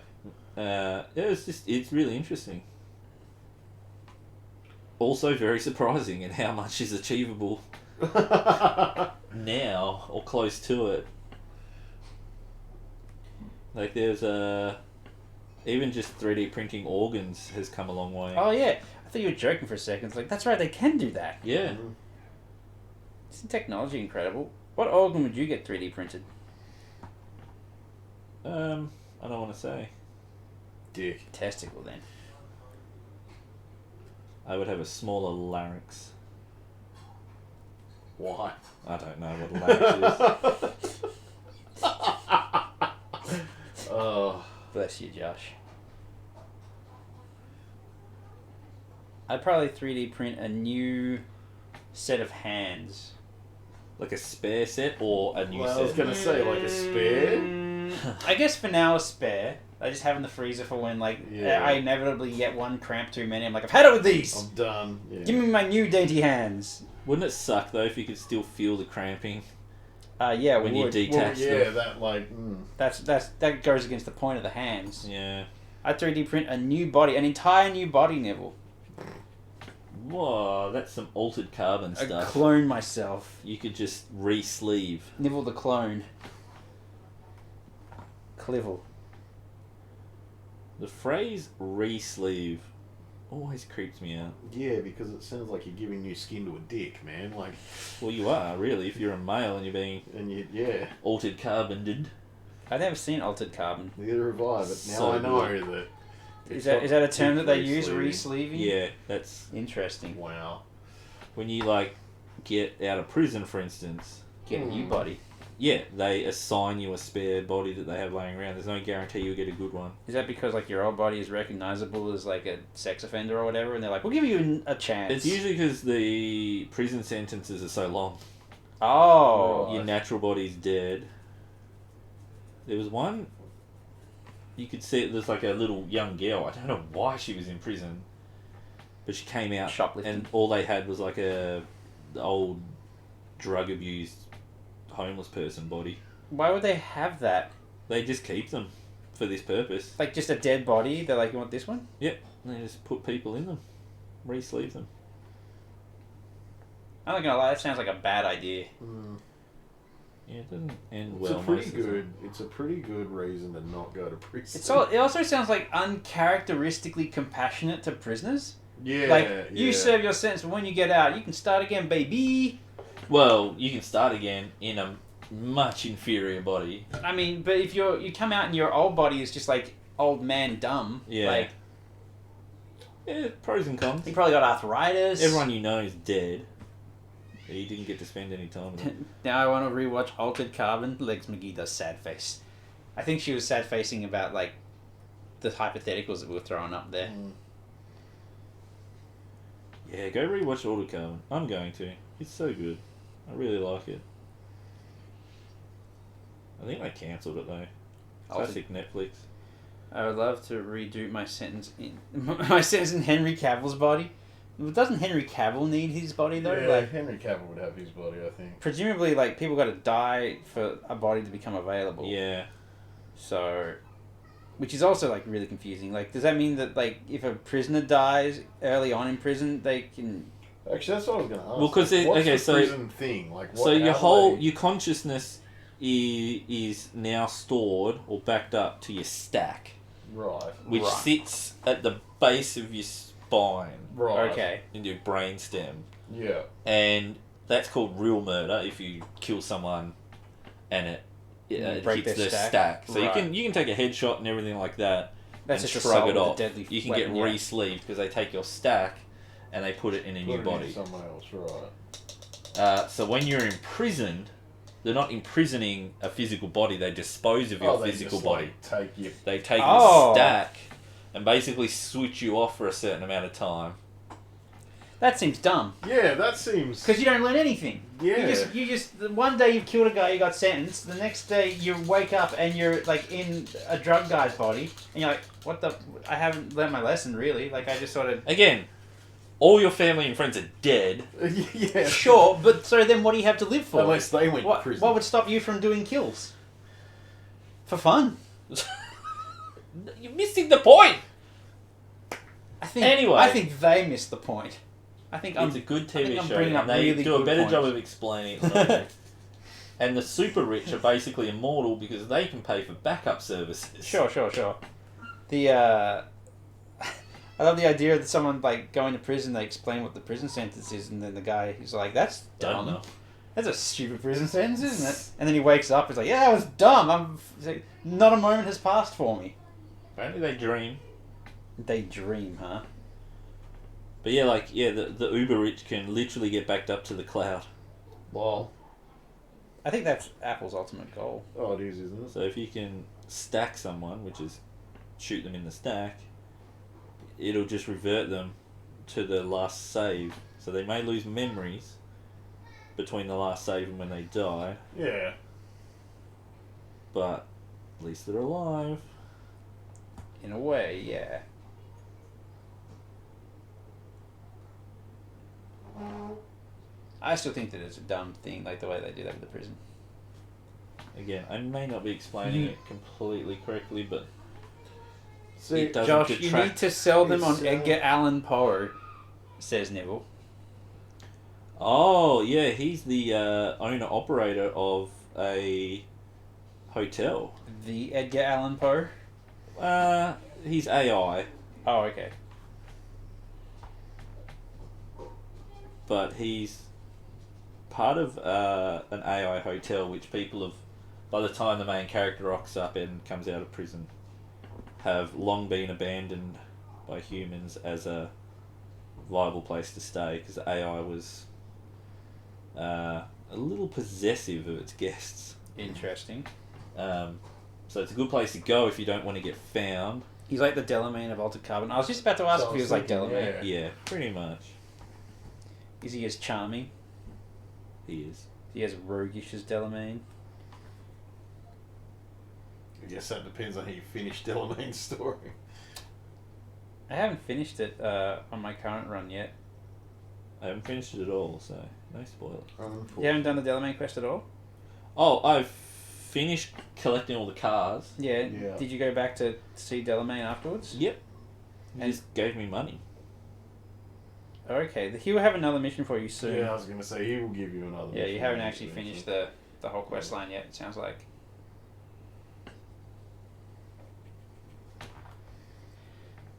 It's really interesting. Also very surprising in how much is achievable now, or close to it. Like there's even just 3D printing organs has come a long way. Oh, yeah. I thought you were joking for a second. It's like, that's right, they can do that. Yeah. Isn't technology incredible? What organ would you get 3D printed? I don't want to say. Dick. Testicle, then. I would have a smaller larynx. Why? I don't know what larynx is. Oh. Bless you, Josh. I'd probably 3D print a new set of hands. Like a spare set or a new Well, I was set? going to say, like a spare. I guess for now a spare. I just have in the freezer for when, like, Yeah. I inevitably get one cramp too many. I'm like, I've had it with these! I'm done. Yeah. Give me my new dainty hands. Wouldn't it suck though if you could still feel the cramping Yeah, when we you would. detach Yeah, them? that like. That goes against the point of the hands. Yeah. I'd 3D print a new body, an entire new body, Neville. Whoa, that's some altered carbon I'd stuff. clone myself. You could just re-sleeve. Nibble the clone. Clivel. The phrase re-sleeve always creeps me out. Yeah, because it sounds like you're giving new skin to a dick, man. Like, Well, you are, really, if you're a male and you're being and you, yeah, altered carboned. I've never seen altered carbon. neither have I, but now So I know good. that. Is it's that a not term that they dick use, re-sleeving. re-sleeving? Yeah, that's Interesting. Wow. when you, like, get out of prison, for instance. Get a new body. Yeah, they assign you a spare body that they have laying around. There's no guarantee you'll get a good one. Is that because, like, your old body is recognizable as, like, a sex offender or whatever, and they're like, we'll give you a chance? It's usually because the prison sentences are so long. Oh. Your natural body's dead. There was one, you could see there's like a little young girl. I don't know why she was in prison, but she came out Shoplifting. and all they had was like a old drug abused homeless person body. Why would they have that? They just keep them for this purpose. Like, just a dead body? They're like, you want this one? Yep, they just put people in them, re-sleeve them. I'm not gonna lie, that sounds like a bad idea. Yeah, it doesn't end It's well. a pretty most of the time. good. It's a pretty good reason to not go to prison. It also sounds like uncharacteristically compassionate to prisoners. Yeah. Like, yeah. you serve your sentence, but when you get out, you can start again, baby. Well, you can start again in a much inferior body. I mean, but if you come out and your old body is just like old man dumb, Yeah. like, Yeah, pros and cons. you probably got arthritis. Everyone you know is dead. You didn't get to spend any time with them. Now I want to rewatch Altered Carbon. Legs McGee does sad face. I think she was sad facing about, like, the hypotheticals that we were throwing up there. Yeah, go rewatch Altered Carbon. I'm going to. It's so good. I really like it. I think they cancelled it though. Classic Netflix. I would love to redo my sentence in Henry Cavill's body. Doesn't Henry Cavill need his body though? Yeah, Like, Henry Cavill would have his body, I think. presumably, like people got to die for a body to become available. Yeah. So, which is also like really confusing. Like, does that mean that like if a prisoner dies early on in prison, they can? Actually, that's what I was going to ask. Well, 'cause like, it- what's okay, the so- prison thing? Like, what, So your how do they- your consciousness is now stored or backed up to your stack, Right. which Right. sits at the base of your spine Right. Okay. in your brainstem, Yeah. and that's called real murder if you kill someone and it You break hits their the stack. stack. So Right. you can take a headshot and everything like that. That's and just a shrug assault it with a off. deadly You can weapon, get yeah. re-sleeved because they take your stack and they put it in a new Put it in body. someone else, right. So when you're imprisoned, they're not imprisoning a physical body, they dispose of your They physical just, body. like, take you. They take Oh. your stack and basically switch you off for a certain amount of time. That seems dumb. Yeah, that seems. Because you don't learn anything. Yeah. You just one day you've killed a guy, you got sentenced. The next day you wake up and you're like in a drug guy's body, and you're like, "What the? I haven't learned my lesson really. Like I just sort of." Again, all your family and friends are dead. Yeah. Sure, but so then what do you have to live for? Unless they went to what prison. what would stop you from doing kills? For fun. You're missing the point! I think. Anyway. I think they missed the point. I think It's a good I think TV I'm show bringing up and they really do a good better job points. of explaining it. than I do. And the super rich are basically immortal because they can pay for backup services. Sure. The I love the idea of someone like going to prison. They explain what the prison sentence is, and then the guy he's like, "That's Don't dumb. know. That's a stupid prison sentence, isn't it?" And then he wakes up. He's like, "Yeah, that was dumb. He's like, not a moment has passed for me." Apparently they dream. They dream, huh? But yeah, the uber rich can literally get backed up to the cloud. Well, I think that's Apple's ultimate goal. oh, it is, isn't it? So if you can stack someone, which is shoot them in the stack, it'll just revert them to the last save. So they may lose memories between the last save and when they die, Yeah. but at least they're alive. In a way, yeah. I still think that it's a dumb thing, like the way they do that with the prison. Again, I may not be explaining it completely correctly, but See, it doesn't Josh, you detract. need to sell them It's, on Edgar Allan Poe, says Neville. Oh, yeah, he's the owner-operator of a hotel. The Edgar Allan Poe? He's AI, Oh, okay. but he's part of an AI hotel which people have, by the time the main character rocks up and comes out of prison, have long been abandoned by humans as a viable place to stay because AI was a little possessive of its guests. Interesting. So it's a good place to go if you don't want to get found. He's like the Delamain of Altered Carbon. I was just about to ask So if I he was was like thinking, Delamain. yeah. Yeah, pretty much. Is he as charming? He is. Is he as roguish as Delamain? I guess that depends on how you finish Delamain's story. I haven't finished it on my current run yet. I haven't finished it at all, so no spoilers. You haven't done the Delamain quest at all? Oh, I've finished collecting all the cars. Yeah. Yeah. Did you go back to see Delamain afterwards? Yep. He And- just gave me money. Okay, he will have another mission for you soon. Yeah, I was going to say, he will give you another. Yeah, you mission haven't actually eventually. finished the whole quest line yet, it sounds like.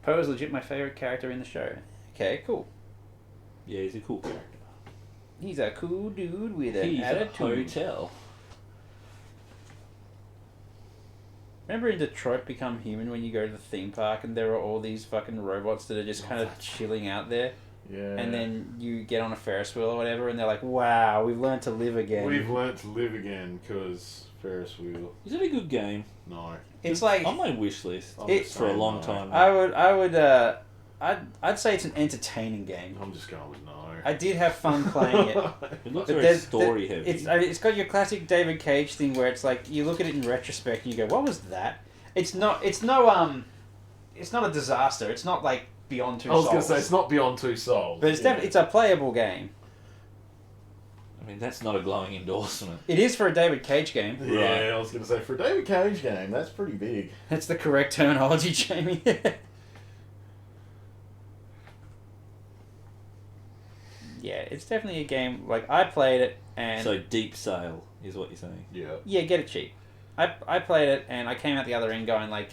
Poe is legit my favourite character in the show. Okay, cool. Yeah, he's a cool character. He's a cool dude with an He's a attitude. hotel. Remember in Detroit Become Human when you go to the theme park and there are all these fucking robots that are just kind of chilling out there? Yeah. And then you get on a Ferris wheel or whatever and they're like, wow, we've learned to live again. We've learnt to live again because Ferris wheel. Is it a good game? No. It's like... on my wish list I'm It- just for a saying long no. time. I'd say it's an entertaining game. I'm just going with no. I did have fun playing it. It looks But very there's- story heavy. It's got your classic David Cage thing where it's like you look at it in retrospect and you go, "What was that?" It's not a disaster. It's not like Beyond Two I was Souls. going to say, it's not Beyond Two Souls. But it's definitely it's a playable game. I mean, that's not a glowing endorsement. It is for a David Cage game. Yeah, I was going to say, for a David Cage game, that's pretty big. That's the correct terminology, Jamie. Yeah, it's definitely a game. Like, I played it, and So deep sale is what you're saying. Yeah. yeah, get it cheap. I played it, and I came out the other end going like,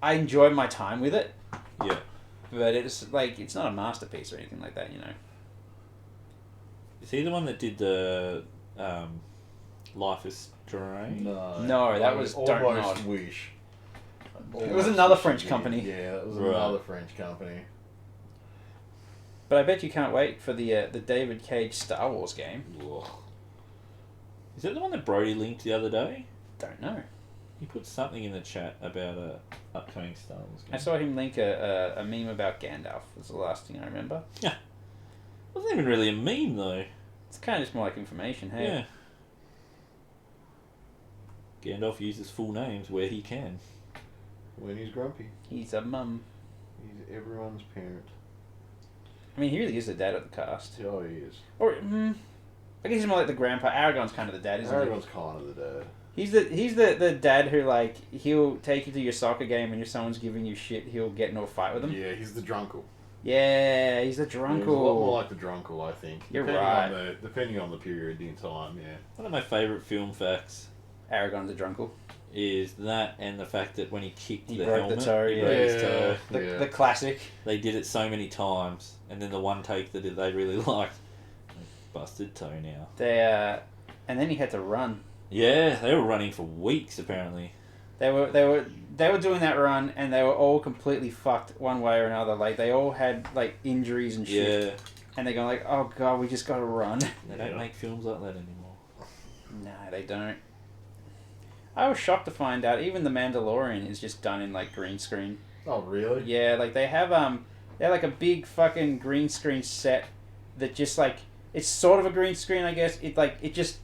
I enjoyed my time with it. Yeah. But it's like it's not a masterpiece or anything like that, you know. Is he the one that did the Life is Strange? No, that was Don't Almost Nod. Wish. It was another French company. Yeah, it was Right. another French company. But I bet you can't wait for the David Cage Star Wars game. Is that the one that Brody linked the other day? Don't know. He put something in the chat about a upcoming Star Wars game. I saw him link a meme about Gandalf. Was the last thing I remember. Wasn't even really a meme though. It's kind of just more like information. Hey, Yeah. Gandalf uses full names where he can. When he's grumpy, he's a mum. he's everyone's parent. I mean, he really is the dad of the cast. Oh, he is. Or I guess he's more like the grandpa. Aragorn's kind of the dad, isn't Aragorn's kind of the dad. he? He's the dad who like he'll take you to your soccer game and if someone's giving you shit, he'll get into a fight with them. Yeah, he's the drunkle. Yeah, he's the He's a lot more drunkle. like the drunkle, I think. You're depending right. On depending on the period in time, yeah. One of my favourite film facts Aragorn's a drunkle. is that and the fact that when he kicked He the broke the helmet, toe, he yeah. broke his toe. The classic. They did it so many times, and then the one take that they really liked, busted toe now. And then he had to run. Yeah, they were running for weeks apparently. They were doing that run, and they were all completely fucked one way or another. Like they all had like injuries and shit, Yeah, and they're going like, "Oh god, we just got to run." they don't make films like that anymore. No, they don't. I was shocked to find out even The Mandalorian is just done in like green screen. Oh, really? Yeah, like they have they're like a big fucking green screen set that just like it's sort of a green screen, I guess. It just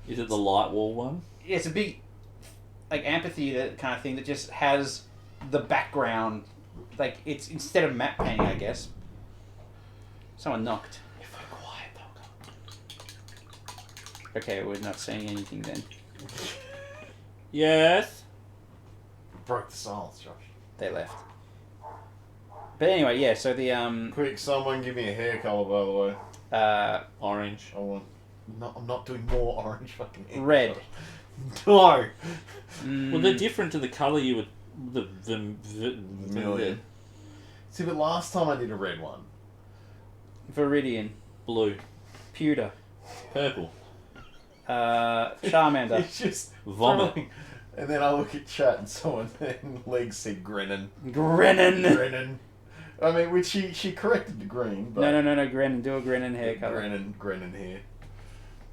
Is it the light wall one? it's a big like amphitheater kind of thing that just has the background like it's instead of matte painting, I guess. Someone knocked. If we're quiet, they'll come. Okay, we're not saying anything then. Yes. Broke the silence, Josh. They left. But anyway, yeah. So the Quick, someone give me a hair colour, by the way. Orange. I want. No, I'm not doing more orange fucking hair. red. No. Well, they're different to the colour you would. The Million. See, but last time I did a red one. Viridian, blue, pewter, purple, Charmander, It's just vomit. throwing- And then I look at chat and someone in legs said Grennan. Grennan. Grennan. I mean, which she corrected to green, but No, Grennan. Do a Grennan hair color. Grennan hair.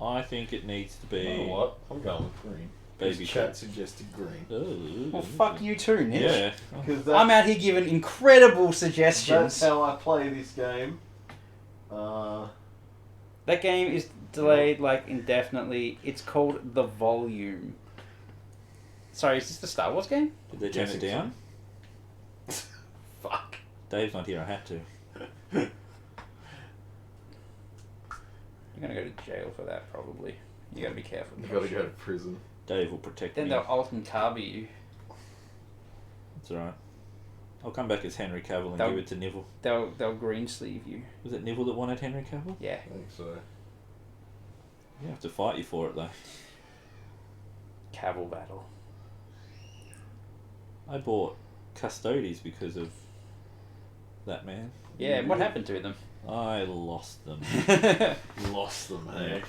I think it needs to You know be what? I'm going with green. baby Because chat suggested green. Ooh. Well, fuck you too, Nick. Yeah. Because I'm out here giving incredible that's suggestions. how I play this game. That game is delayed like indefinitely. It's called The Volume. Sorry, is this the Star Wars game? Did they turn Yes, it down? Fuck. Dave's not here. I had to. You're gonna go to jail for that, probably. You gotta be careful. You gotta go to prison. Dave will protect Then me. they'll Alton Carby you. It's alright. I'll come back as Henry Cavill and They'll- give it to Nivell. They'll green sleeve you. Was it Nivell that wanted Henry Cavill? Yeah. I think so. You have to fight you for it though. Cavill battle. I bought Custodes because of that man. Yeah, what happened to them? I lost them. Lost them, hey.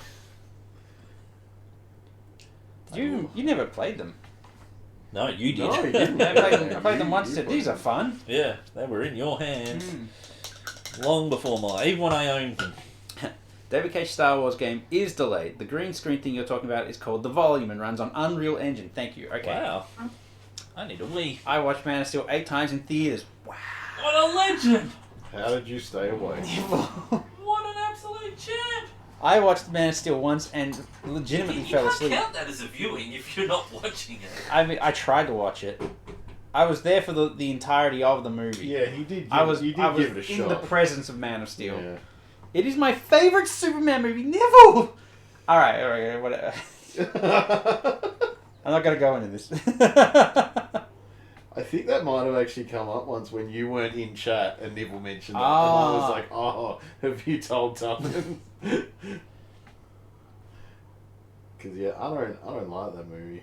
You never played them. No, you did. No, you didn't. I played them once. Said these are fun. Yeah, they were in your hands Mm. long before mine, even when I owned them. David Cage Star Wars game is delayed. The green screen thing you're talking about is called The Volume and runs on Unreal Engine. Thank you. Okay. Wow. I need a Wii. I watched Man of Steel 8 times in theaters. Wow. What a legend! How did you stay away? What an absolute champ! I watched Man of Steel once and legitimately fell asleep. count that as a viewing if you're not watching it. I mean, I tried to watch it. I was there for the entirety of the movie. Yeah, he did. I was give it a in shot. the presence of Man of Steel. Yeah. It is my favorite Superman movie. Neville. All right, whatever. I'm not gonna go into this. I think that might have actually come up once when you weren't in chat and Nibble mentioned it, and I Ah. was like, "Oh, have you told Tubman?" Because yeah, I don't like that movie,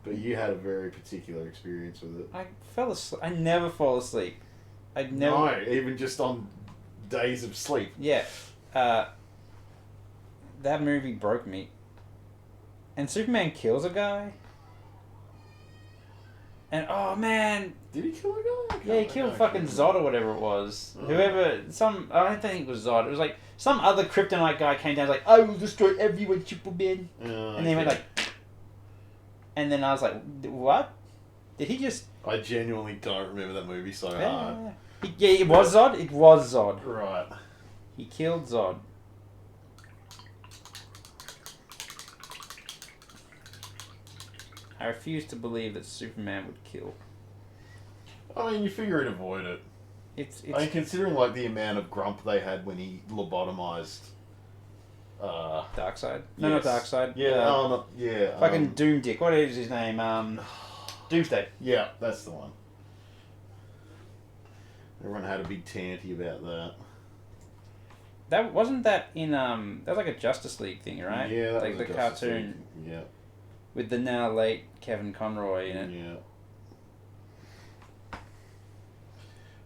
but you had a very particular experience with it. I fell asleep. I never fall asleep. I never. No, even just on days of sleep. Yeah. That movie broke me. And Superman kills a guy. And oh man, Did he kill a guy? yeah, he killed fucking Zod or whatever it was. Oh. Whoever, I don't think it was Zod. It was like some other Kryptonite guy came down. Was like, I will destroy everyone, Superman. And then he went like, and then I was like, what? Did he just? I genuinely don't remember that movie so hard. Yeah, it was Zod. It was Zod. Right. He killed Zod. I refuse to believe that Superman would kill. I mean, you figure he'd avoid it. It's I mean, considering like the amount of grump they had when he lobotomized. Darkseid. No, not Yes. Darkseid. Yeah. Fucking Doom Dick. What is his name? Doomsday. Yeah, that's the one. Everyone had a big tanty about that. That wasn't that in that was like a Justice League thing, right? Yeah, that like was the a Justice cartoon League. Yeah. with the now late Kevin Conroy in it. Yeah.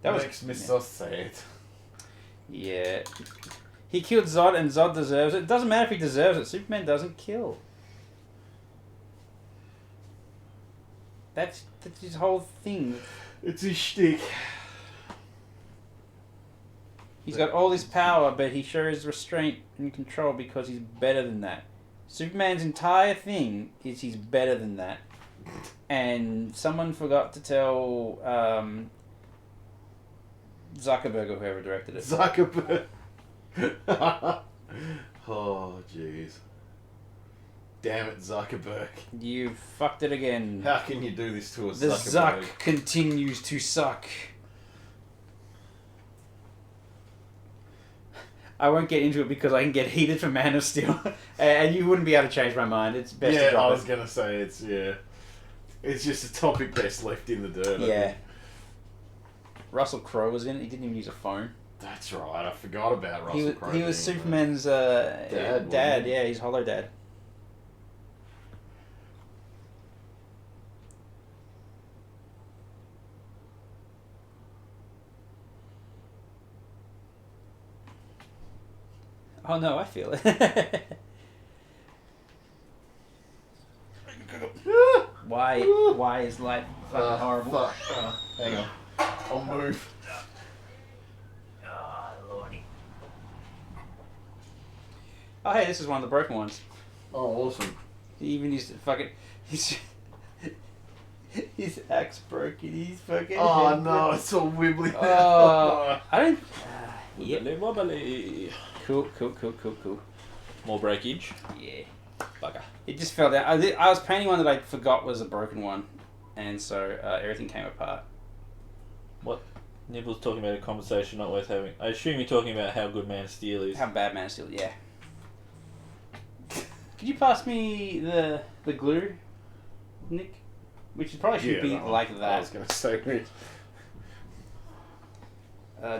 That was makes me so sad. Yeah. He killed Zod and Zod deserves it. It doesn't matter if he deserves it. Superman doesn't kill. That's his whole thing. It's his shtick. He's got all this power, but he shows restraint and control because he's better than that. Superman's entire thing is he's better than that. And someone forgot to tell Zuckerberg or whoever directed it. Zuckerberg. Oh, jeez. Damn it, Zuckerberg. You fucked it again. How can you do this to us, The Zuckerberg? Zuck continues to suck. I won't get into it because I can get heated for Man of Steel, and you wouldn't be able to change my mind. It's best to Yeah, drop I was it. gonna say it's just a topic best left in the dirt. I Yeah. think. Russell Crowe was in it. He didn't even use a phone. That's right. I forgot about Russell He was, Crowe. he was being in Superman's Dad, dad. wasn't he? Yeah, he's Hollow Dad. Oh no, I feel it. Why is light fucking horrible? Fuck. Hang on. I'll move. Oh hey, this is one of the broken ones. Oh, awesome. He even used to fucking his axe broken. He's fucking. Oh head no, broken. it's all wibbly. I don't. Yep. Wobbly wobbly. Cool. More breakage. Yeah. Bugger. It just fell down. I was painting one that I forgot was a broken one, and so everything came apart. What? Nibble's talking about a conversation not worth having. I assume you're talking about how good Man of Steel is. How bad Man of Steel, yeah. Could you pass me the glue, Nick? Which probably should be no, like I that. was gonna say.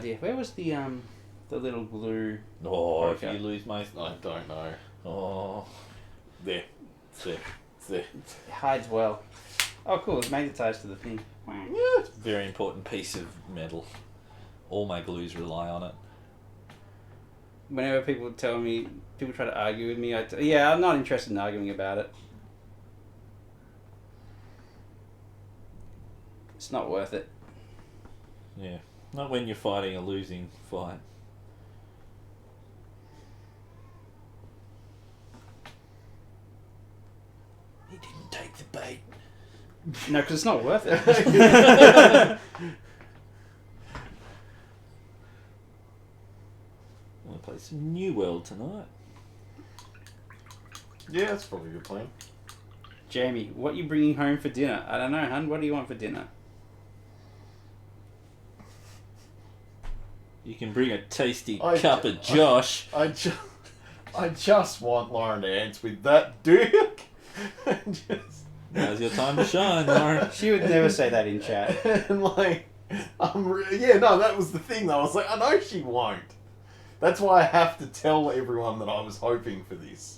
Dear, where was the little glue? Oh, Okay. if you lose my... I don't know. Oh. There. It's there. It's there. It hides well. Oh, cool! It magnetized to the thing. Yeah, it's a very important piece of metal. All my glues rely on it. Whenever people try to argue with me, I'm not interested in arguing about it. It's not worth it. Yeah. Not when you're fighting a losing fight. He didn't take the bait. No, because it's not worth it. I'm going to play some New World tonight. Yeah, that's probably a good plan. Jamie, what you bringing home for dinner? I don't know, hun. What do you want for dinner? You can bring a tasty I cup ju- of Josh. I just want Lauren to answer with that, Duke. Just, Now's your time to shine, Lauren. She would never say that in chat. and like, that was the thing though. I was like, I know she won't. That's why I have to tell everyone that I was hoping for this.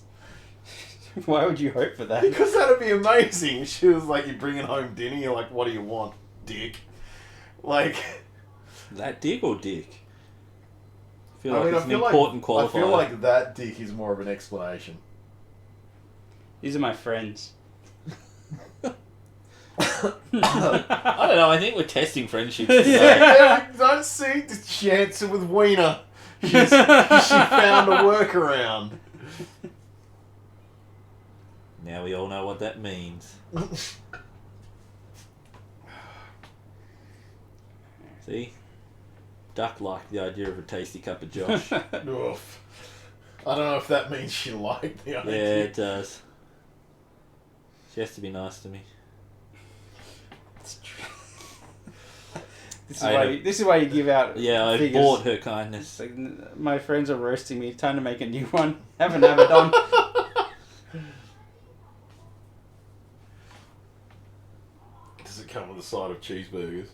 Why would you hope for that? Because that'd be amazing. She was like, you're bringing home dinner. You're like, what do you want, dick? Like, That dick or dick? I feel I like mean, it's I an feel important like, qualifier. I feel like that dick is more of an explanation. These are my friends. I don't know. I think we're testing friendships today. Yeah, don't see the chance with Wiener. She found a workaround. Now we all know what that means. See? Duck liked the idea of a tasty cup of Josh. Oof. I don't know if that means she liked the Yeah, idea. it does. She has to be nice to me. It's true. This is why you give out. Yeah, I figures. bought her kindness. It's like, my friends are roasting me. Time to make a new one. Haven't have it done. Does it come with a side of cheeseburgers?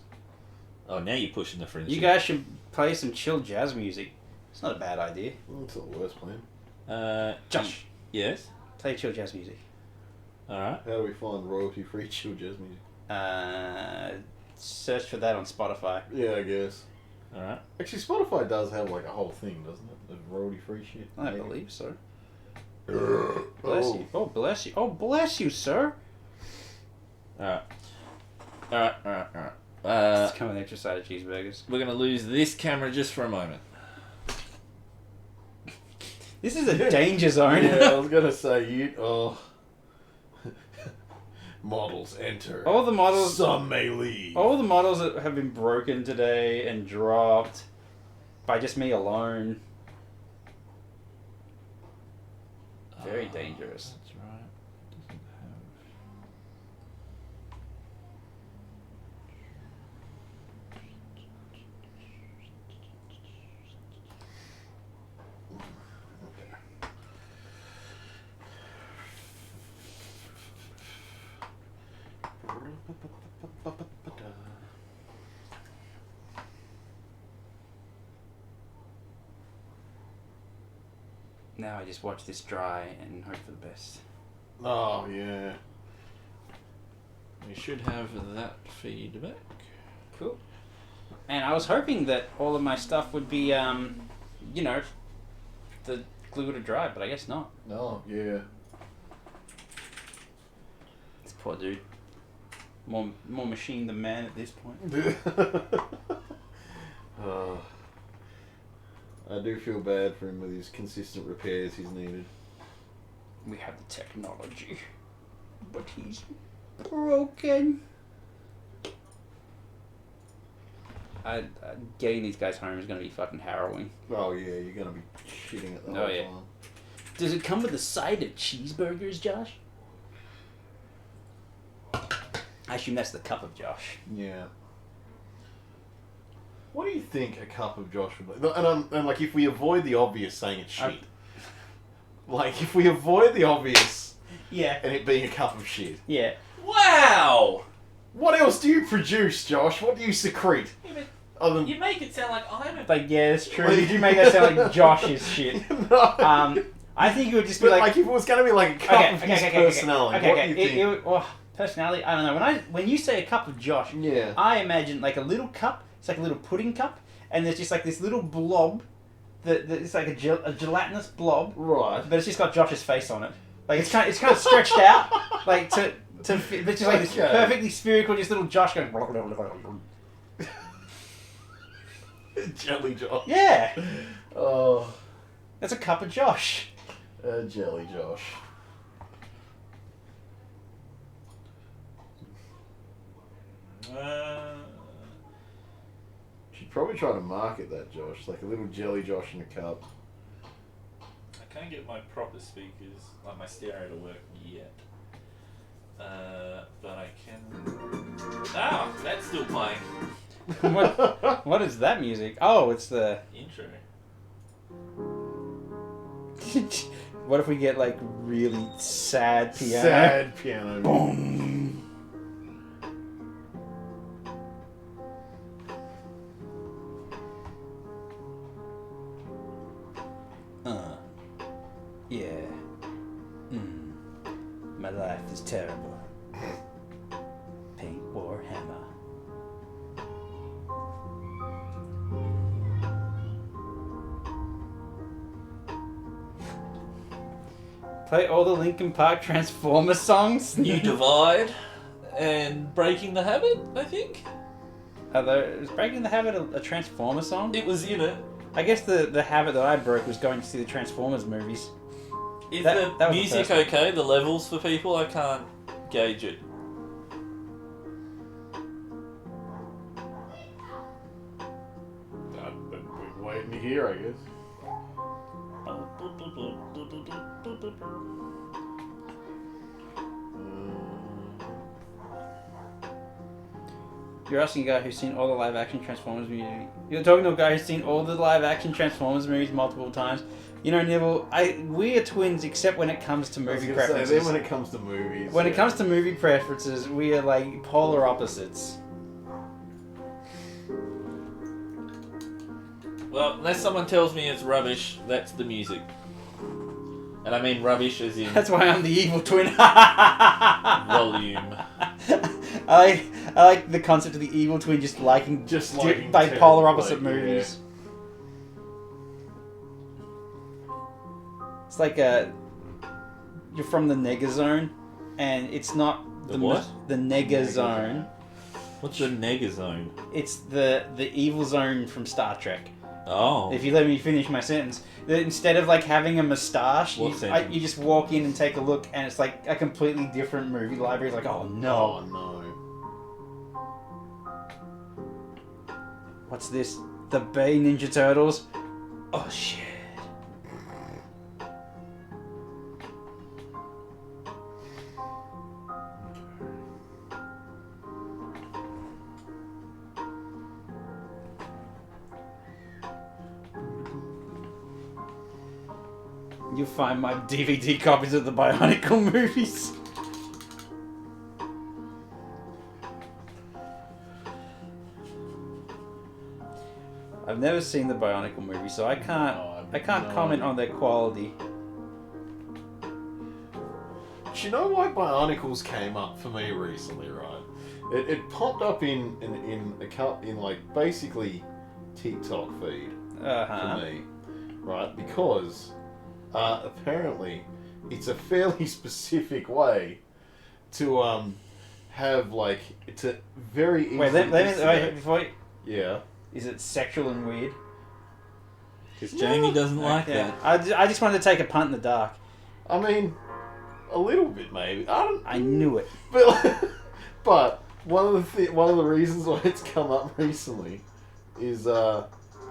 Oh, now you're pushing the friendship. You guys should play some chill jazz music. It's not a bad idea. It's not the worst plan. Josh, Yes? play chill jazz music. Alright. How do we find royalty-free chill jazz music? Search for that on Spotify. Yeah, I guess. Alright. Actually, Spotify does have like a whole thing, doesn't it? Of royalty-free shit. I believe so. Bless Bless you. Oh, bless you. Oh, bless you, sir. Alright. Alright. It's come with an extra side of cheeseburgers. We're going to lose this camera just for a moment. This is a danger zone. Yeah, I was gonna say models enter. All the models. Some may leave. All the models that have been broken today and dropped by just me alone. Very dangerous. That's right. Doesn't have... Now I just watch this dry and hope for the best. Oh yeah. We should have that feedback. Cool. And I was hoping that all of my stuff would be, the glue to dry, but I guess not. No, yeah. This poor dude. More machine than man at this point. I do feel bad for him with his consistent repairs he's needed. We have the technology, but he's broken. Getting these guys home is going to be fucking harrowing. Oh yeah, you're gonna be shitting at the Oh, whole yeah. time. Does it come with a side of cheeseburgers, Josh? I assume that's the cup of Josh. Yeah. What do you think a cup of Josh would be? And like, if we avoid the obvious saying it's shit. Like, if we avoid the obvious Yeah. and it being a cup of shit. Yeah. Wow! What else do you produce, Josh? What do you secrete? Other than... You make it sound like I'm a... Like, yeah, it's true. Did you make that sound like Josh's shit? No. I think it would just be But like... like, if it was going to be like a cup of his personality, what do you think? Personality, I don't know. When you say a cup of Josh, Yeah. I imagine like a little cup. It's like a little pudding cup, and there's just like this little blob that it's like a gelatinous blob, Right. but it's just got Josh's face on it. Like it's kind of stretched out, like to fit, but just like this Okay. perfectly spherical, just little Josh going. Jelly Josh. Yeah, Oh. that's a cup of Josh. Jelly Josh. Should probably try to market that, Josh. Like a little jelly Josh in a cup. I can't get my proper speakers, like my stereo, to work yet. But I can... Ah, that's still playing. What is that music? Oh, it's the. Intro. What if we get like really sad piano? Sad piano. Boom. Yeah. My life is terrible. Paint Warhammer. Play all the Linkin Park Transformer songs. New Divide and Breaking the Habit, I think. Is Breaking the Habit a Transformer song? It was in it. I guess the habit that I broke was going to see the Transformers movies. Is That the was the music first one. okay? The levels for people? I can't gauge it. We're waiting to hear, I guess. You're asking a guy who's seen all the live action Transformers movies. You're talking to a guy who's seen all the live action Transformers movies multiple times. You know, Neville, we are twins except when it comes to movie preferences. Then when it comes to movies. When it comes to movie preferences, we are like polar opposites. Well, unless someone tells me it's rubbish, that's the music. And I mean rubbish as in That's why I'm the evil twin. volume. I like the concept of the evil twin just liking liking like terrible, polar opposite like, movies. It's like you're from the Nega Zone, and it's not The what? The Nega Zone. What's the Nega Zone? It's the evil zone from Star Trek. Oh. If you let me finish my sentence, that instead of like having a moustache, What you sentence? just walk in and take a look, and it's like a completely different movie library. It's like, oh no, Oh no. what's this? The Bay Ninja Turtles? Oh shit. You'll find my DVD copies of the Bionicle movies. I've never seen the Bionicle movie, so I can't no comment idea. on their quality. Do you know why Bionicles came up for me recently, right? It popped up in like basically TikTok feed for me, right? Because apparently it's a fairly specific way to have like it's a very easy. Wait, wait, before you, Yeah. is it sexual and weird? Because Jamie doesn't like Yeah. that. I just wanted to take a punt in the dark. I mean, a little bit maybe. I knew it. But one of the reasons why it's come up recently is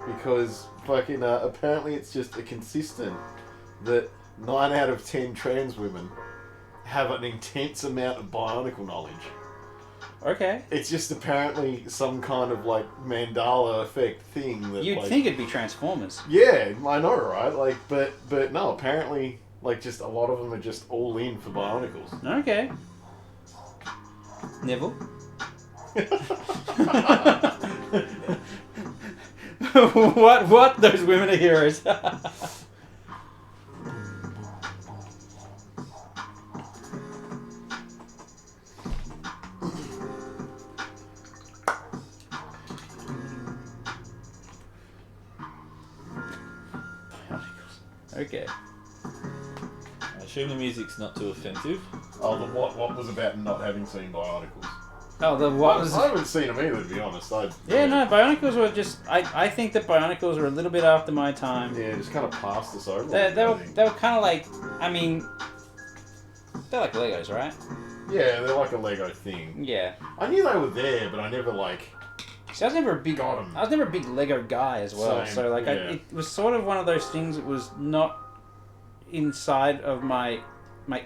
because fucking apparently it's just a consistent that 9 out of 10 trans women have an intense amount of Bionicle knowledge. Okay. It's just apparently some kind of like Mandela effect thing that You'd like, think it'd be Transformers. yeah, I know, right? Like, but no, apparently like just a lot of them are just all in for Bionicles. Okay. Neville? What? Those women are heroes. Okay. I assume the music's not too offensive. Oh, the what was about not having seen Bionicles? Oh, the what was... I haven't seen them either, to be honest. Yeah, no, Bionicles were just... I think that Bionicles were a little bit after my time. Yeah, just kind of passed us over. They I were think. kind of like... I mean... They're like Legos, right? Yeah, they're like a Lego thing. Yeah. I knew they were there, but I never like. See, I was never a big... Got 'em. I was never a big Lego guy as well. Same, So, like, yeah. it was sort of one of those things that was not inside of my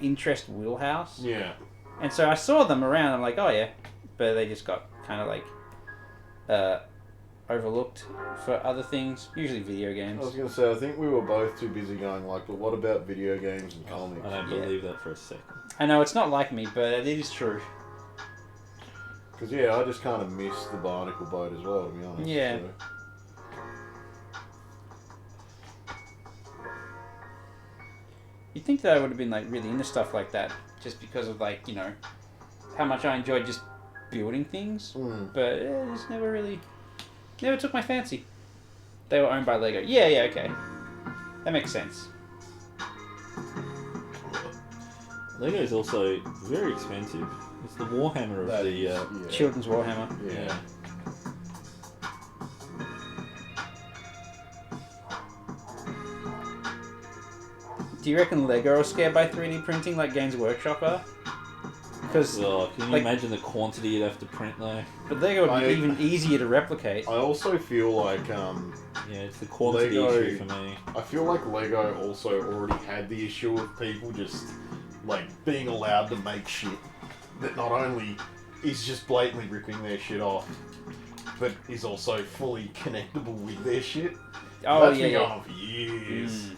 interest wheelhouse. Yeah. And so I saw them around. I'm like, oh yeah, but they just got kind of like overlooked for other things, usually video I games. was going to say, I think we were both too busy going like, but what about video games and comics? I don't Yeah. believe that for a second. I know it's not like me, but it is true. Because, yeah, I just kind of miss the Barnacle Boat as well, to be honest. Yeah. So. You'd think that I would have been like really into stuff like that, just because of like, you know, how much I enjoyed just building things. Mm. But it just never took my fancy. They were owned by Lego. Yeah, okay. That makes sense. Lego is also very expensive. It's the Warhammer of That the. is, Children's Warhammer. Yeah. Do you reckon Lego are scared by 3D printing like Games Workshop are? Because Oh, can you like- imagine the quantity you'd have to print though? but Lego would be I- even easier to replicate. I also feel like Yeah, it's the quantity Lego- issue for me. I feel like Lego also already had the issue of people just like being allowed to make shit that not only is just blatantly ripping their shit off, but is also fully connectable with their shit. Oh That's yeah, been going yeah. on for years. Mm.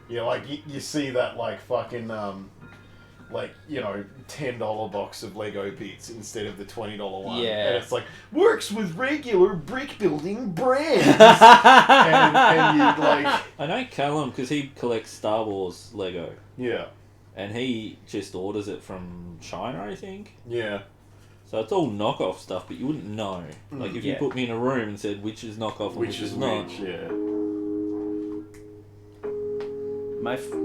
Yeah, like you see that like fucking like, you know, $10 box of Lego bits instead of the $20 one. Yeah. And it's like, works with regular brick building brands. and you'd like, I know Callum because he collects Star Wars Lego, yeah, and he just orders it from China, I think. yeah. So it's all knockoff stuff, but you wouldn't know. Like if you Yeah. put me in a room and said which is knockoff and which is not. which, yeah.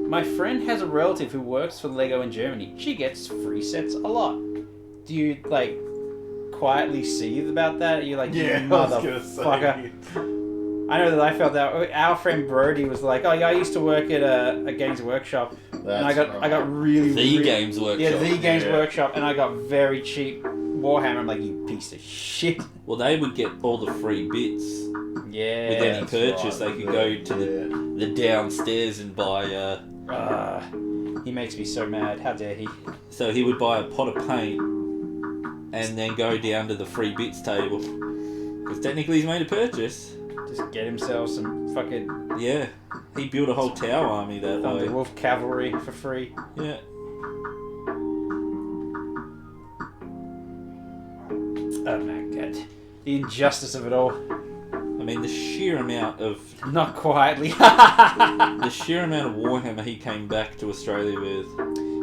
My friend has a relative who works for Lego in Germany. She gets free sets a lot. Do you like quietly seethe about that? Are you like, Yeah, you I was gonna motherfucker? say. I know that I felt that. Our friend Brody was like, "Oh yeah, I used to work at a Games Workshop, and I got really The really, Games Workshop. yeah, the Games Yeah. Workshop, and I got very cheap Warhammer." I'm like, "You piece of shit." Well, they would get all the free bits Yeah. with any That's purchase. right, They could go to the downstairs and buy. He makes me so mad. How dare he? So he would buy a pot of paint and then go down to the free bits table because technically he's made a purchase. Just get himself some fucking Yeah, he built a whole tower army that way. Thunderwolf cavalry for free. Yeah. Oh my god. The injustice of it all. I mean, the sheer amount of Not quietly. the sheer amount of Warhammer he came back to Australia with.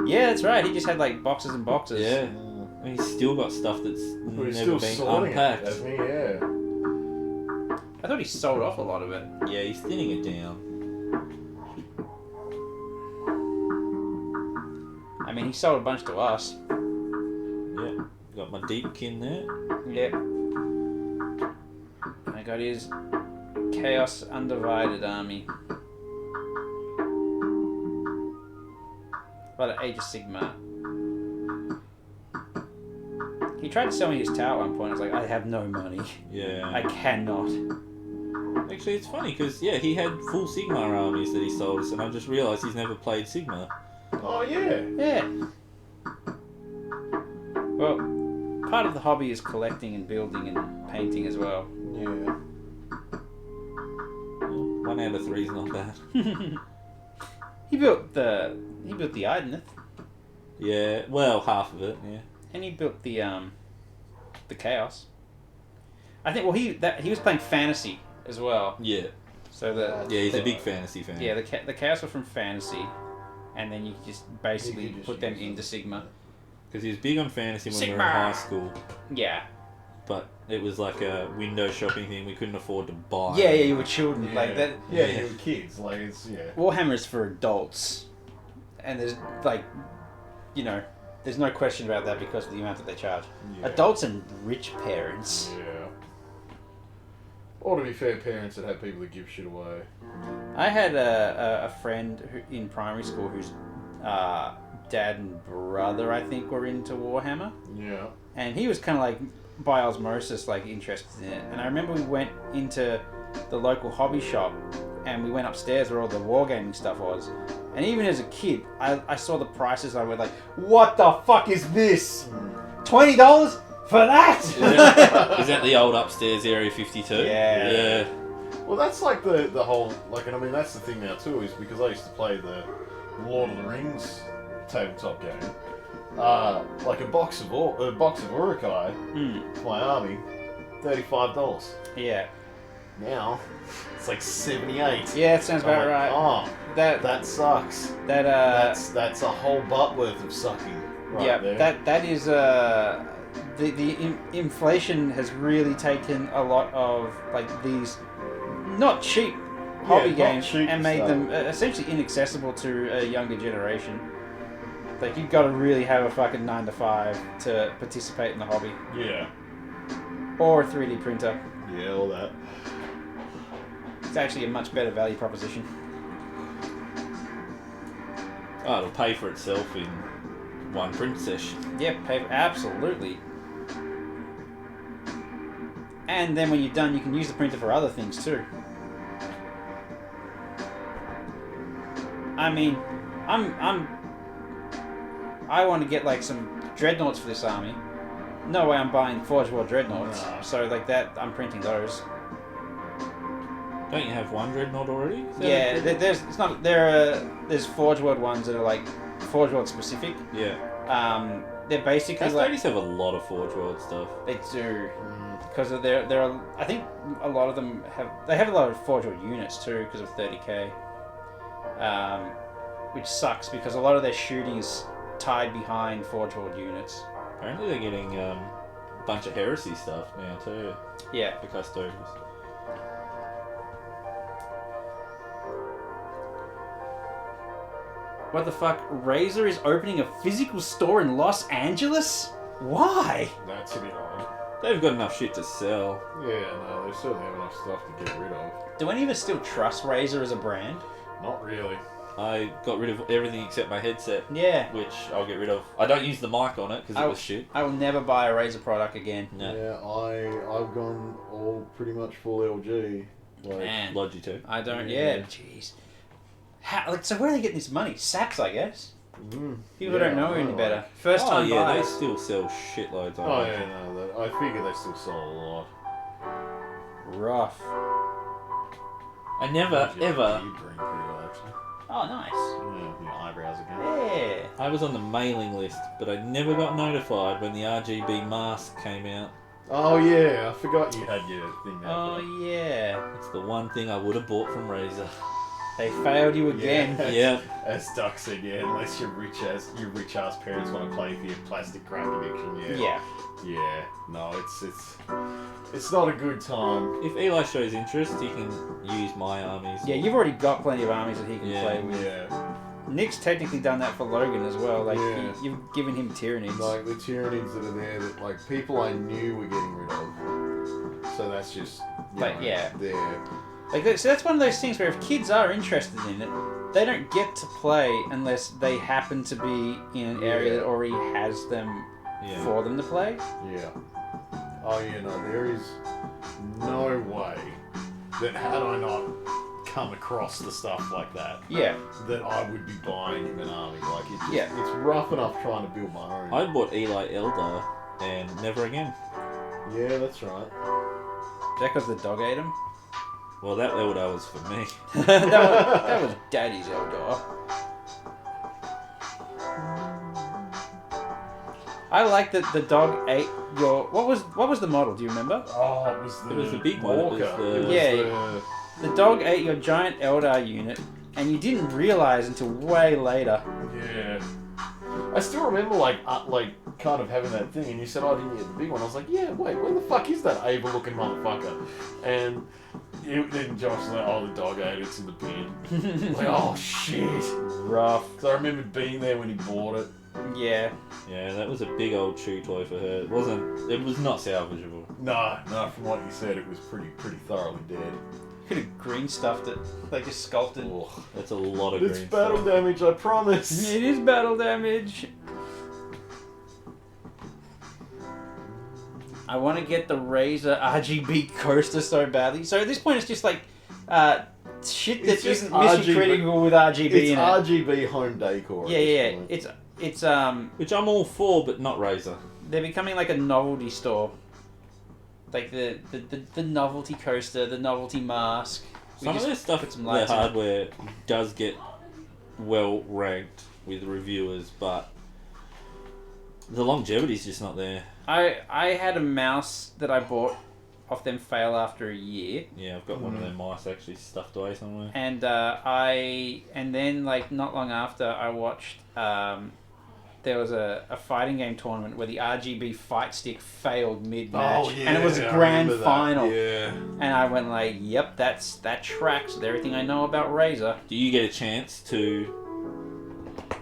Yeah, that's right. He just had like boxes and boxes. Yeah, I mean, he's still got stuff that's But he's never still been sorting unpacked. it, hasn't he? Yeah. I thought he sold off a lot of it. Yeah, he's thinning it down. I mean, he sold a bunch to us. Yeah, got my Deepkin there. Yep. I got his Chaos Undivided army. By the Age of Sigmar. He tried to sell me his tower at one point. I was like, I have no money. Yeah. I cannot. Actually, it's funny because yeah, he had full Sigmar armies that he sold us, and I just realised he's never played Sigmar. Oh, yeah. Yeah. Well, part of the hobby is collecting and building and painting as well. Yeah. 1 out of 3 is not bad. He built the Ideneth, Yeah, well, half of it. Yeah. and he built the Chaos. I think. Well, he was playing fantasy as well. Yeah. So the Yeah, he's the, a big fantasy fan. Yeah, the Chaos were from fantasy, and then you just basically You could just put them use into Sigma. Because he was big on fantasy when we were in Sigmar. high school, Yeah. but it was like a window shopping thing we couldn't afford to buy. Yeah, you were children Yeah. like that. Yeah, Yeah. you were kids. Like, it's, yeah. Warhammer is for adults, and there's like, you know, there's no question about that because of the amount that they charge. Yeah. Adults and rich parents. Yeah. Or to be fair, parents that have people that give shit away. I had a friend in primary school whose dad and brother, I think, were into Warhammer, Yeah. and he was kind of like by osmosis, like interested in it. And I remember we went into the local hobby shop, and we went upstairs where all the wargaming stuff was. And even as a kid, I saw the prices. I was like, "What the fuck is this? $20? For that? Is that the old upstairs Area 52? Yeah. Yeah. Well, that's like the whole, like, and I mean, that's the thing now too, is because I used to play the Lord of the Rings tabletop game. Like a box of Urukai for my army, $35. Yeah. Now it's like 78. Yeah, it sounds I'm about like, right. Oh, That sucks. That's a whole butt worth of sucking. Right yeah, there. that is inflation has really taken a lot of like these not cheap hobby not games cheap and made stuff. them essentially inaccessible to a younger generation. Like you've got to really have a fucking 9 to 5 to participate in the hobby, Yeah. or a 3D printer. Yeah, all that. It's actually a much better value proposition. Oh, it'll pay for itself in one print session. Yeah, absolutely. And then when you're done, you can use the printer for other things too. I mean, I want to get like some dreadnoughts for this army. No way I'm buying Forge World dreadnoughts. No. So like that, I'm printing those. Don't you have one dreadnought already? Is that Yeah, a- there's Forge World ones that are like Forge World specific. Yeah. They're basically like Custodians have a lot of Forge World stuff. they do because there are. I think a lot of them have a lot of Forge World units too because of 30k. Which sucks because a lot of their shooting is tied behind Forge World units. Apparently they're getting a bunch of heresy stuff now too. Yeah. The custodians. What the fuck? Razer is opening a physical store in Los Angeles? Why? That's a bit odd. They've got enough shit to sell. Yeah, no, they certainly have enough stuff to get rid of. Do any of us still trust Razer as a brand? Not really. I got rid of everything except my headset, Yeah. which I'll get rid of. I don't use the mic on it because it was shit. I will never buy a Razer product again. No. Yeah, I've gone all pretty much full LG. Like, Man. Logi too. I don't. Yeah. Yeah. Jeez. How? Like, so where are they getting this money? Saps, I guess. People yeah, don't know I any know, better. like- First Oh time yeah, buyers. they still sell shitloads on Oh it. yeah, no, I figure they still sell a lot. Rough. I never Yeah, ever. you drink pretty well, actually. Oh, nice. Yeah, your eyebrows again. Yeah. I was on the mailing list, but I never got notified when the RGB mask came out. Oh yeah, I forgot you had your thing there. Oh yeah. It's the one thing I would have bought from Razer. They failed you again. Yeah. Yeah. As Duck said, yeah, unless your rich ass parents want to play for your plastic crap addiction, yeah. Yeah. Yeah. No, it's not a good time. If Eli shows interest, he can use my armies. Yeah, you've already got plenty of armies that he can Yeah. play with. Yeah. Nick's technically done that for Logan as well. Like, Yeah. you've given him Tyranids. Like the Tyranids that are there that like people I knew were getting rid of. So that's just Like, yeah. there. Like, so that's one of those things where if kids are interested in it, they don't get to play unless they happen to be in an area Yeah. that already has them Yeah. for them to play. Yeah. Oh yeah, no, there is no way that had I not come across the stuff like that, Yeah. that I would be buying an army. Like it just, Yeah. it's rough enough trying to build my own. I bought Eli Eldar and never again. Yeah, that's right. Is that because the dog ate him? Well, that Eldar was for me. that was Daddy's Eldar. I like that the dog ate your. What was the model? Do you remember? Oh, it was It was the big one. It was Walker. the- It was Yeah. The dog ate your giant Eldar unit, and you didn't realize until way later. Yeah. I still remember like kind of having that thing, and you said, "Oh, didn't you get the big one?" I was like, "Yeah, wait, where the fuck is that Ava-looking motherfucker?" And then Josh was like, "Oh, the dog ate it. It's in the bin." Like, oh shit. Rough. So I remember being there when he bought it. Yeah. Yeah, that was a big old chew toy for her. It was not salvageable. No, from what you said, it was pretty thoroughly dead. Could have green stuffed it. Like just sculpted. Oh. That's a lot of It's green battle stuff. damage, I promise. It is battle damage. I want to get the Razer RGB coaster so badly. So at this point, it's just like shit that It's just isn't mission critical with RGB It's in it. RGB home decor. at Yeah, this yeah. point. It's Which I'm all for, but not Razer. they're becoming like a novelty store. Like the novelty coaster, the novelty mask. We Some of just their stuff, put some their lights in it. hardware does get well ranked with reviewers, but the longevity's just not there. I had a mouse that I bought off them fail after a year. Yeah, I've got one of their mice actually stuffed away somewhere. And then like not long after I watched there was a fighting game tournament where the RGB fight stick failed mid-match, and it was a grand final. Yeah. And I went like, "Yep, that tracks with everything I know about Razer." Do you get a chance to,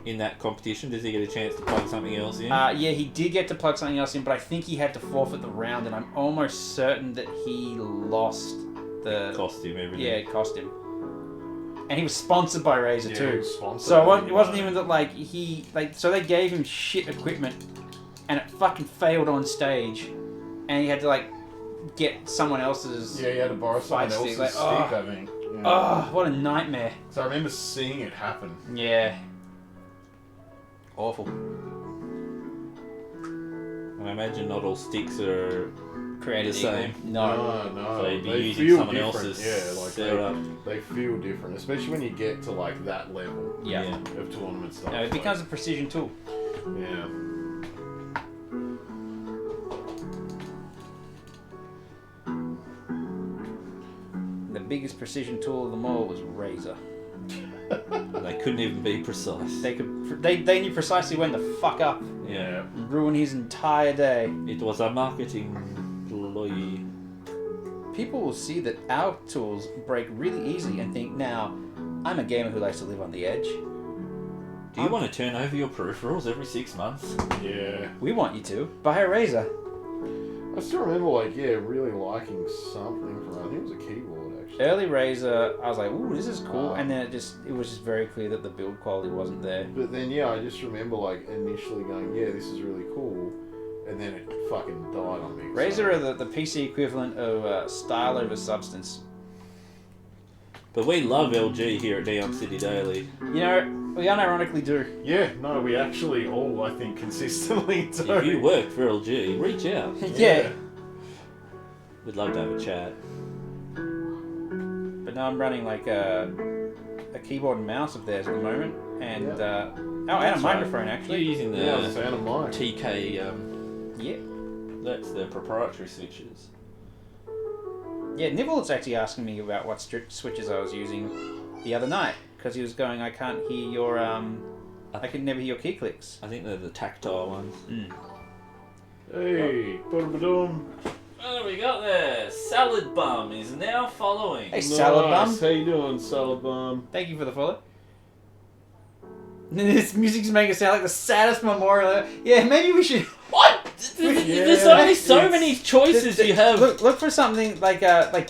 in that competition, does he get a chance to plug something else in? Yeah, he did get to plug something else in, but I think he had to forfeit the round, and I'm almost certain that he lost the Costume, everything. Yeah, it cost him. And he was sponsored by Razer Yeah, too. he was sponsored. So it wasn't even that so they gave him shit equipment and it fucking failed on stage and he had to like get someone else's Yeah, he had to borrow someone fight else's stick, stick, like, I think. Yeah. Oh, what a nightmare. So I remember seeing it happen. Yeah. Awful. And I imagine not all sticks are Created the equal. same. No. No. So you'd be They using feel someone different. else's Yeah, like setup. they feel different, especially when you get to like that level Yeah. Yeah. of tournament stuff. No, it becomes a precision tool. Yeah. The biggest precision tool of them all was Razer. They couldn't even be precise. They knew precisely when to fuck up Yeah. and ruin his entire day. It was a marketing ploy. People will see that our tools break really easy and think, now, I'm a gamer who likes to live on the edge. Do you want to turn over your peripherals every 6 months? Yeah. We want you to. Buy a Razer. I still remember really liking something from I think it was a keyboard actually. Early Razer, I was like, ooh, this is cool. And then it was just very clear that the build quality wasn't there. But then I just remember like initially going, yeah, this is really cool, and then it fucking died on me. Razer are the PC equivalent of style over substance. But we love LG here at Neon City Daily. You know, we unironically do. Yeah, no, we actually all I think consistently do. If you work for LG, reach out. Yeah. We'd love to have a chat. But now I'm running like a keyboard and mouse of theirs at the moment. And, and a microphone You're actually. using the Yeah, the sound of mine. TK, Yeah. that's the proprietary switches. Yeah, Nibbles actually asking me about what switches I was using the other night because he was going, I can't hear your I can never hear your key clicks. I think they're the tactile ones. Hey, ba-da-ba-dum. What do we got there? Salad Bum is now following. Hey, Salad Bum. How you doing, Salad Bum? Thank you for the follow. This music's making it sound like the saddest memorial. Yeah, maybe we should. What? There's only so many choices you have. Look for something like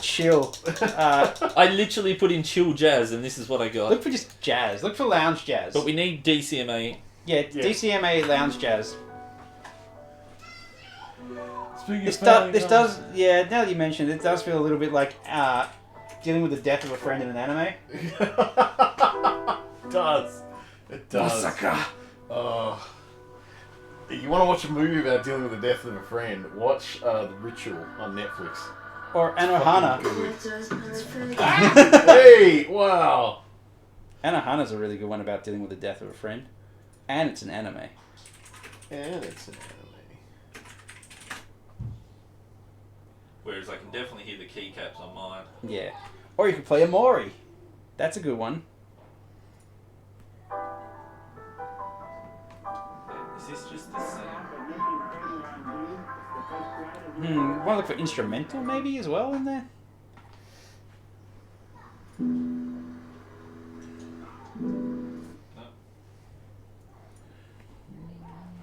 chill. I literally put in chill jazz and this is what I got. Look for just jazz. Look for lounge jazz. But we need DCMA. Yeah, DCMA lounge jazz. This does, yeah, now that you mentioned it, does feel a little bit like dealing with the death of a friend in an anime. It does. It does. Masaka. Oh. You want to watch a movie about dealing with the death of a friend? Watch The Ritual on Netflix. Or Anohana. Hey! Wow! Anohana's a really good one about dealing with the death of a friend. And it's an anime. And it's an anime. Whereas I can definitely hear the keycaps on mine. Yeah. Or you could play a Mori. That's a good one. Is this just the same? Want to look for instrumental maybe as well in there?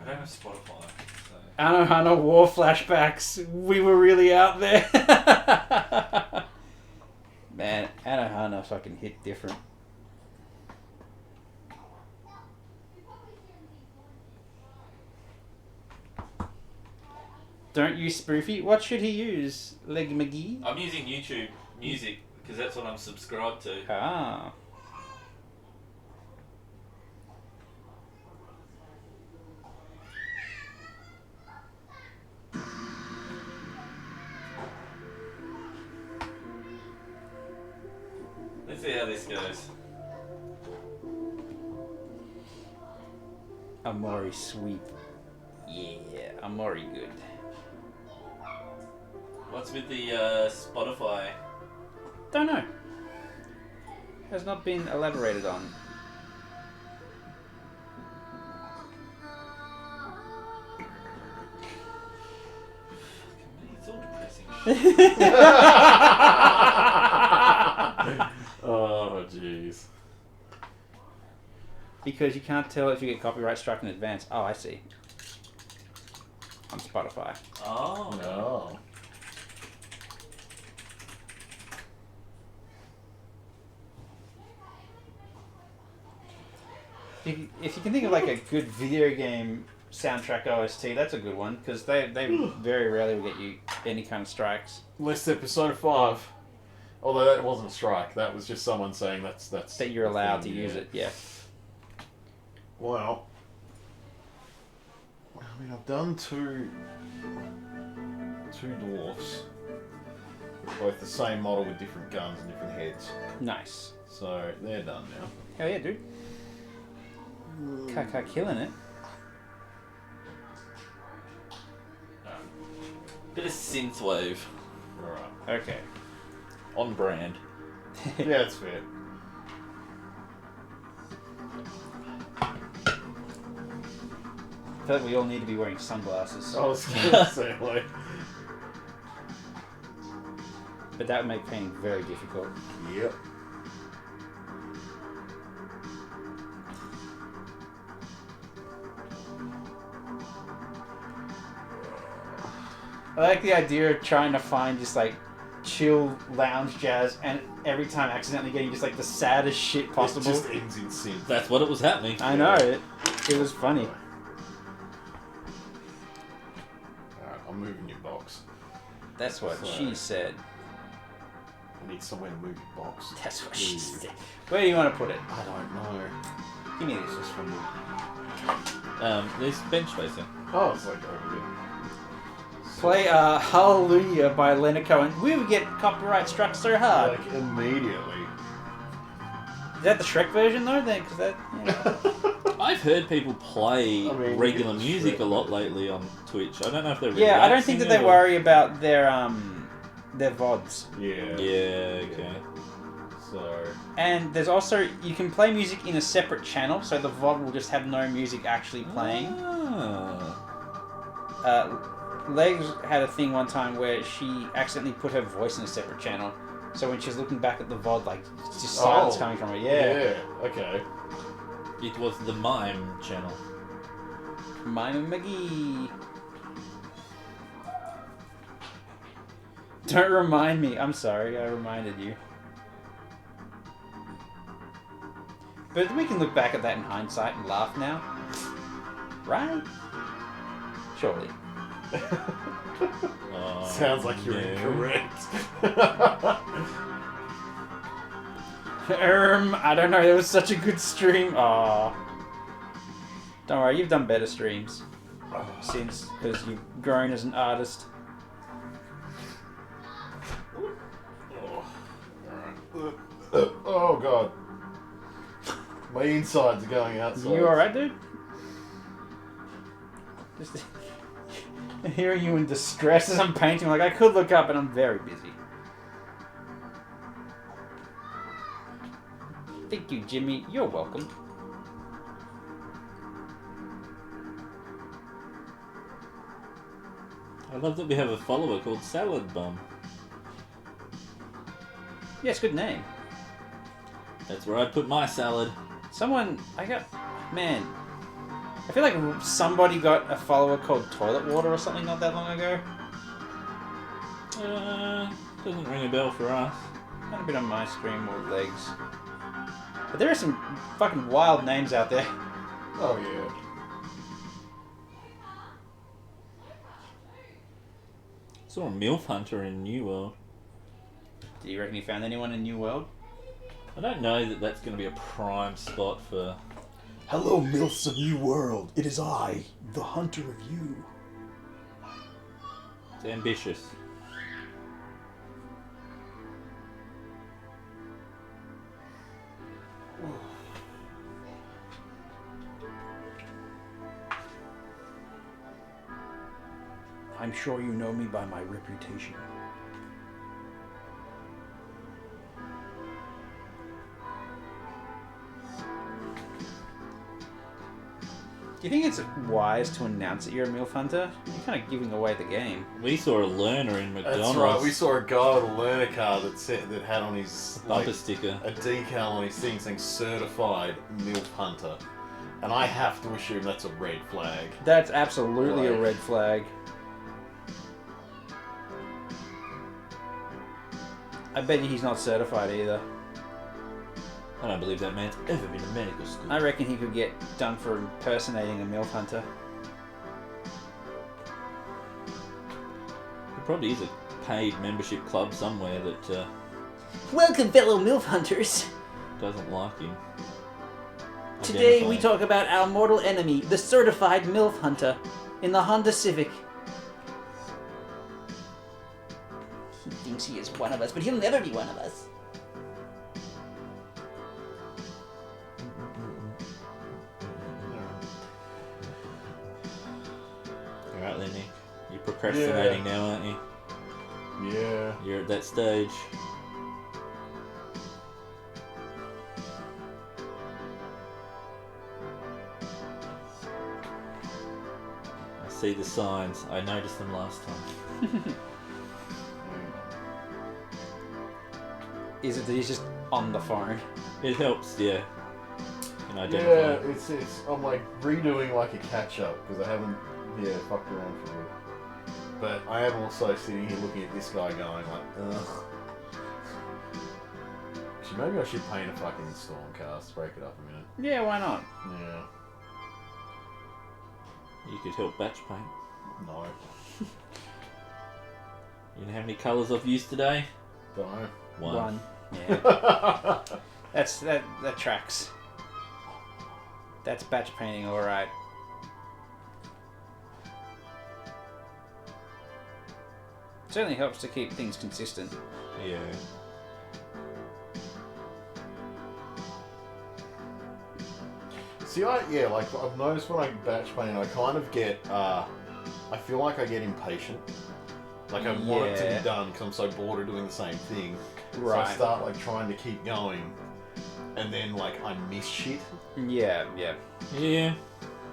I don't have Spotify. So. Anohana war flashbacks. We were really out there. Man, Anohana fucking hit different. Don't use Spoofy. What should he use? Leg McGee? I'm using YouTube Music because that's what I'm subscribed to. Ah. Let's see how this goes. Amori sweet. Yeah, Amori good. What's with the Spotify? Don't know. Has not been elaborated on. It's all depressing. Oh, jeez. Because you can't tell if you get copyright struck in advance. Oh, I see. On Spotify. Oh. No. If you can think of like a good video game soundtrack OST, that's a good one because they very rarely will get you any kind of strikes. Let's say Persona 5. Although that wasn't a strike, that was just someone saying that's That you're the allowed thing, to use it, yeah. Well, I mean, I've done two dwarfs, both the same model with different guns and different heads. Nice. So they're done now. Hell yeah, dude. Kaka killing it. Bit of synthwave. Alright. Okay. On brand. Yeah, that's fair. I feel like we all need to be wearing sunglasses. I was gonna say, like, But that would make painting very difficult. yep. I like the idea of trying to find just like chill lounge jazz and every time accidentally getting just like the saddest shit possible. It just ends in synth. That's what it was happening. I know it. It was funny. Alright, I'm moving your box. That's what So- she said. I need somewhere to move your box. That's what she said. Where do you want to put it? I don't know. Give me this. Just from the... There's bench space there. Oh, it's like over there. Play Hallelujah by Leonard Cohen. We would get copyright struck so hard. Like, immediately. Is that the Shrek version though? Then, because that. Yeah. I've heard people play I mean, regular it's music true. a lot lately on Twitch. I don't know if they're Yeah, I don't think that they relaxing worry about their VODs. Yeah. or- Yeah, okay. So... And there's also you can play music in a separate channel, so the VOD will just have no music actually playing. Ah. Legs had a thing one time where she accidentally put her voice in a separate channel, so when she's looking back at the VOD, like it's just silence coming from her. Yeah. Okay. It was the mime channel. Mime and McGee. Don't remind me. I'm sorry, I reminded you. But we can look back at that in hindsight and laugh now. Right? Surely. Sounds like you're no. incorrect. I don't know, that was such a good stream. Aw. Don't worry, you've done better streams since, because you've grown as an artist. Oh god. My insides are going outside. You alright, dude? Just hearing you in distress as I'm painting, like I could look up and I'm very busy. Thank you, Jimmy. You're welcome. I love that we have a follower called Salad Bum. Yes, good name. That's where I put my salad. Someone, man, I feel like somebody got a follower called Toilet Water or something not that long ago. Doesn't ring a bell for us. Might have been on my stream or Legs. But there are some fucking wild names out there. Oh yeah. Saw a MILF Hunter in New World. Do you reckon you found anyone in New World? I don't know that that's going to be a prime spot for... Hello, MILFs of New World. It is I, the hunter of you. It's ambitious. I'm sure you know me by my reputation. Do you think it's wise to announce that you're a MILF hunter? You're kind of giving away the game. We saw a learner in McDonald's. That's right. We saw a guy with a learner card that had on his bumper sticker, a decal on his thing saying "Certified MILF Hunter," and I have to assume that's a red flag. That's absolutely a red flag. I bet you he's not certified either. I don't believe that man's ever been to medical school. I reckon he could get done for impersonating a MILF hunter. There probably is a paid membership club somewhere that Welcome, fellow MILF hunters. doesn't like him. Today we Identifying. talk about our mortal enemy, the certified MILF hunter, in the Honda Civic. He thinks he is one of us, but he'll never be one of us. Alright then, Nick. You're procrastinating now, aren't you? Yeah. You're at that stage. I see the signs. I noticed them last time. Is it that he's just on the phone? It helps, yeah. In Yeah, identifying. it's I'm like redoing like a catch up because I haven't fucked around for a bit. But I am also sitting here looking at this guy going like, ugh. Actually, maybe I should paint a fucking Stormcast. Break it up a minute. Yeah, why not? Yeah. You could help batch paint. No. You know how many colours I've used today? Don't know. One. Yeah. that tracks. That's batch painting, alright. Certainly helps to keep things consistent. Yeah. See, like I've noticed when I batch paint, I kind of get, I feel like I get impatient. Like I want it to Yeah. be done because I'm so bored of doing the same thing. Right. So I start like trying to keep going, and then like I miss shit. Yeah. Yeah.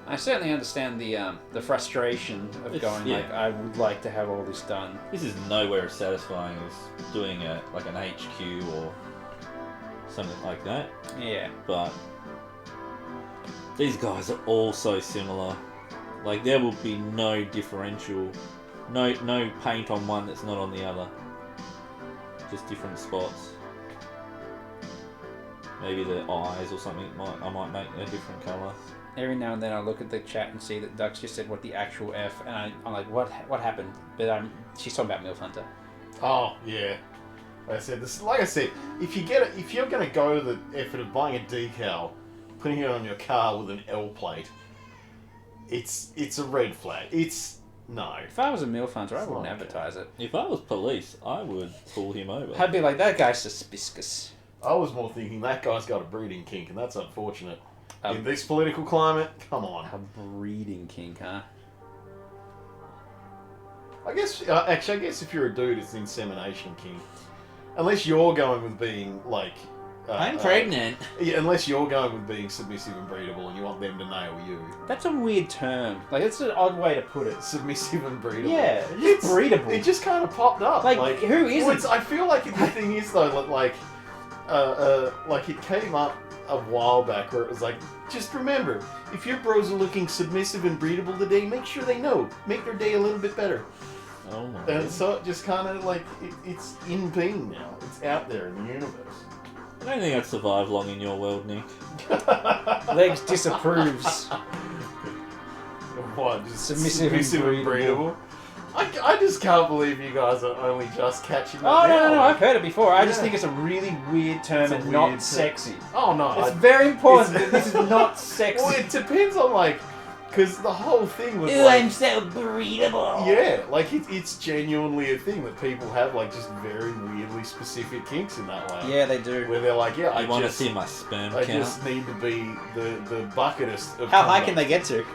I certainly understand the frustration of It's- going yeah. like, I would like to have all this done. This is nowhere as satisfying as doing like an HQ or something like that. Yeah. But these guys are all so similar. Like there will be no differential, no paint on one that's not on the other. Just different spots. Maybe the eyes or something I might make a different colour. Every now and then I look at the chat and see that Ducks just said what the actual F, and I'm like, what happened? But she's talking about MILF Hunter. Oh yeah. Like I said, if you're gonna go to the effort of buying a decal, putting it on your car with an L plate, it's a red flag. No. If I was a MILF Hunter, I It's wouldn't like- advertise it. If I was police, I would pull him over. I'd be like, that guy's suspicious. I was more thinking that guy's got a breeding kink, and that's unfortunate. Um, In this political climate, come on. A breeding kink, huh? I guess if you're a dude, it's insemination kink. Unless you're going with being like. I'm pregnant. Yeah, unless you're going with being submissive and breedable, and you want them to nail you. That's a weird term. Like, it's an odd way to put it. Submissive and breedable. Yeah, it's breedable. It just kind of popped up. Like, who isn't? I feel like the thing is though, like it came up a while back where it was like, just remember, if your bros are looking submissive and breedable today, make sure they know. Make their day a little bit better. Oh my And god. so it just kind of like, it's in being now. It's out there in the universe. I don't think I'd survive long in your world, Nick. Legs disapproves. What? Just Submissive and and breedable? I just can't believe you guys are only just catching that Oh, now. no, I've heard it before. I just Yeah. think it's a really weird term It's a and weird not term. sexy. Oh no. It's very important it's- that this is not sexy. Well, it depends on like, because the whole thing was like, so breedable. yeah, like it's genuinely a thing that people have, like just very weirdly specific kinks in that way. Yeah, they do. Where they're like, yeah, I want to just, see my sperm I count. just need to be the bucketest of How high condoms. can they get to?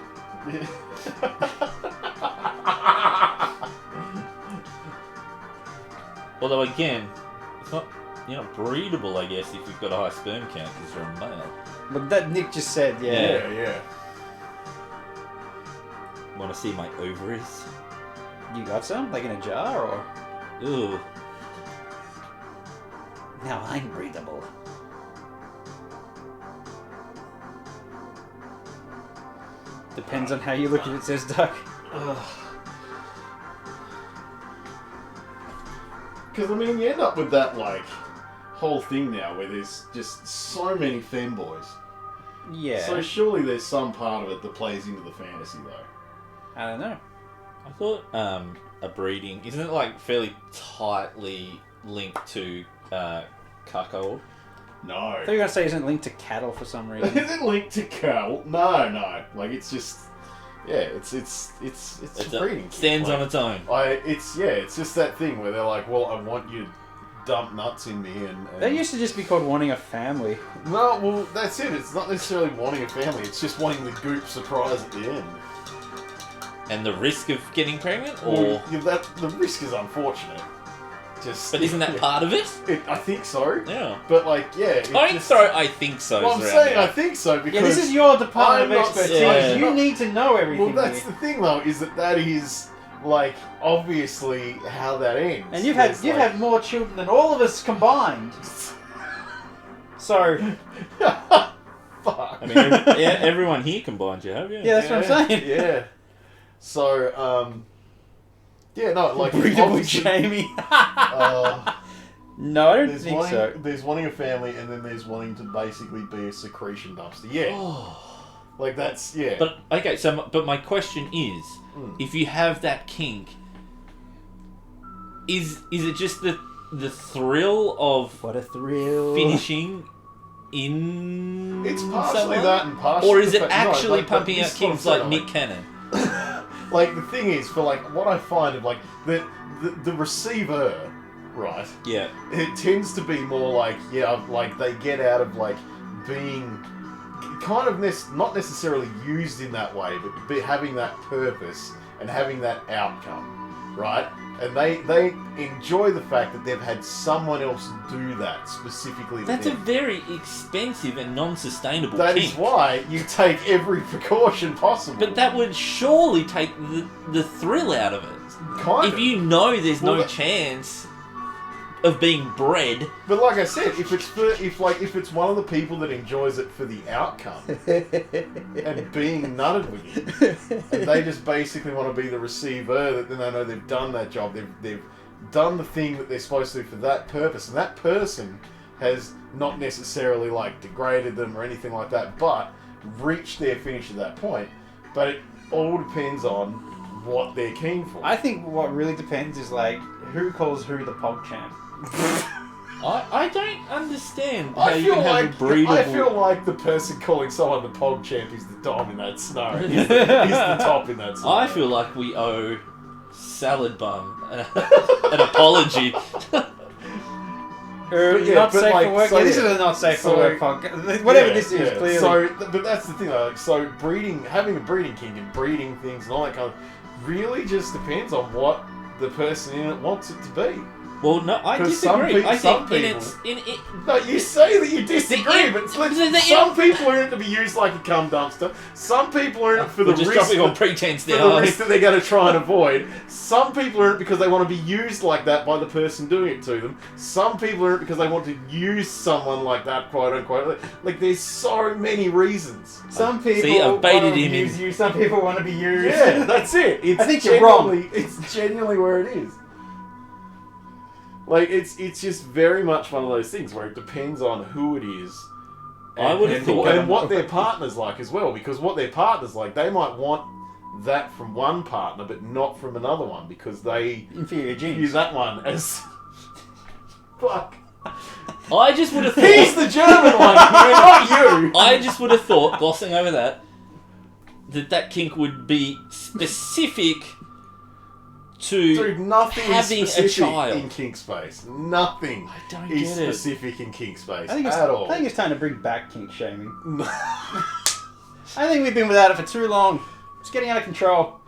Although again, it's not, you're not breedable, I guess, if you've got a high sperm count because you're a male. But that Nick just said, yeah. Yeah. Want to see my ovaries? You got some? Like in a jar or? Ooh. Now I'm breathable. Depends on how you look at it, says Duck. Because, I mean, you end up with that, like, whole thing now where there's just so many femboys. Yeah. So surely there's some part of it that plays into the fantasy, though. I don't know. I thought a breeding, isn't it like fairly tightly linked to cuckold? No. I thought you were going to say isn't linked to cattle for some reason. Is it linked to cattle? No. Like, it's just... Yeah, it's a breeding kit. Stands like, on its own. It's just that thing where they're like, well, I want you to dump nuts in me and... That used to just be called wanting a family. No, well, that's it. It's not necessarily wanting a family. It's just wanting the goop surprise at the end. And the risk of getting pregnant, or Well, yeah, the risk is unfortunate. but isn't that part of it? I think so. Yeah. But like, yeah. Don't throw I think so. Well, I'm saying I think so because Yeah, this is your department I'm of not- expertise. yeah. You need to know everything. Well, that's here. the thing though, is that is like obviously how that ends. And you've There's, had more children than all of us combined. So Fuck. I mean, everyone here combined, you have, yeah. yeah, that's what I'm saying. Yeah. So, yeah, no, like Breedable obviously, Jamie. No, I don't think so. There's wanting a family, and then there's wanting to basically be a secretion dumpster. Yeah, like that's But okay, but my question is, if you have that kink, is it just the thrill of What a thrill. finishing in It's partially someone? that and partially or is the it fact- no, actually like, pumping this out is what I'm kinks like saying, Nick Cannon? like the thing is, for like what I find of like the receiver, right? Yeah. It tends to be more like like they get out of like being kind of not necessarily used in that way, but having that purpose and having that outcome, right? And they enjoy the fact that they've had someone else do that specifically. That's to a them. very expensive and non-sustainable That kink. is why you take every precaution possible. But that would surely take the thrill out of it. kind If of. you know there's Well, no that- chance of being bred, But like I said, if it's one of the people that enjoys it for the outcome and being nutted with you, and they just basically want to be the receiver, that then they know they've done that job, they've done the thing that they're supposed to do for that purpose, and that person has not necessarily like degraded them or anything like that, but reached their finish at that point. But it all depends on what they're keen for. I think what really depends is like who calls who the pog champ. I don't understand how I you feel can have like a breedable... I feel like the person calling someone the pog champ is the dom in that scenario. He's the top in that scenario. I feel like we owe Salad Bum an apology. yeah, Not but safe like, for work. so Yeah, this yeah. is a not safe So- for work podcast. Whatever Yeah, this is, yeah. clearly. So, but that's the thing, though. Like, so having a breeding kink and breeding things and all that kind of really just depends on what the person in it wants it to be. Well, no, I 'Cause some disagree. I some think people- No, you say that you disagree, The- but the- some people are in it to be used like a cum dumpster. Some people are in it for the We're just risk. dropping on pretense For now. the risk that they're going to try and avoid. Some people are in it because they want to be used like that by the person doing it to them. Some people are in it because they want to use someone like that, quote unquote. Like there's so many reasons. some people See, I've baited want to him in. use you. Some people want to be used. Yeah, that's it. It's I think you're wrong. It's genuinely where it is. Like it's just very much one of those things where it depends on who it is. I would have and, thought- and what their partner's like as well, because what their partner's like, they might want that from one partner, but not from another one, because they Inferior use genes. that one as. Fuck. I just would have He's thought. the German one, not you. I just would have thought, glossing over that kink would be specific to Dude, nothing having is a specific child. in kink space. Nothing I don't is get it. specific in kink space I think at all. it's time to bring back kink shaming. I think we've been without it for too long. It's getting out of control.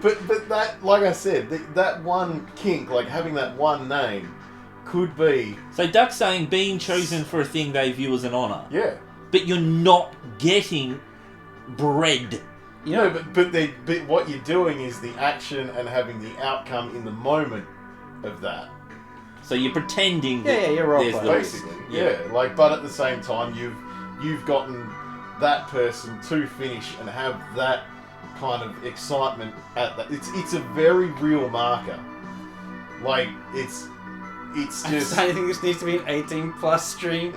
But but that, like I said, that one kink, like having that one name, could be. So Duck's saying being chosen for a thing they view as an honour. Yeah. But you're not getting bread. You know, but what you're doing is the action and having the outcome in the moment of that. So you're pretending that Yeah, you're role there's playing. the- Basically, yeah. Like, but at the same time, you've gotten that person to finish and have that kind of excitement at that. It's a very real marker. Like, it's just. I think this needs to be an 18+ stream.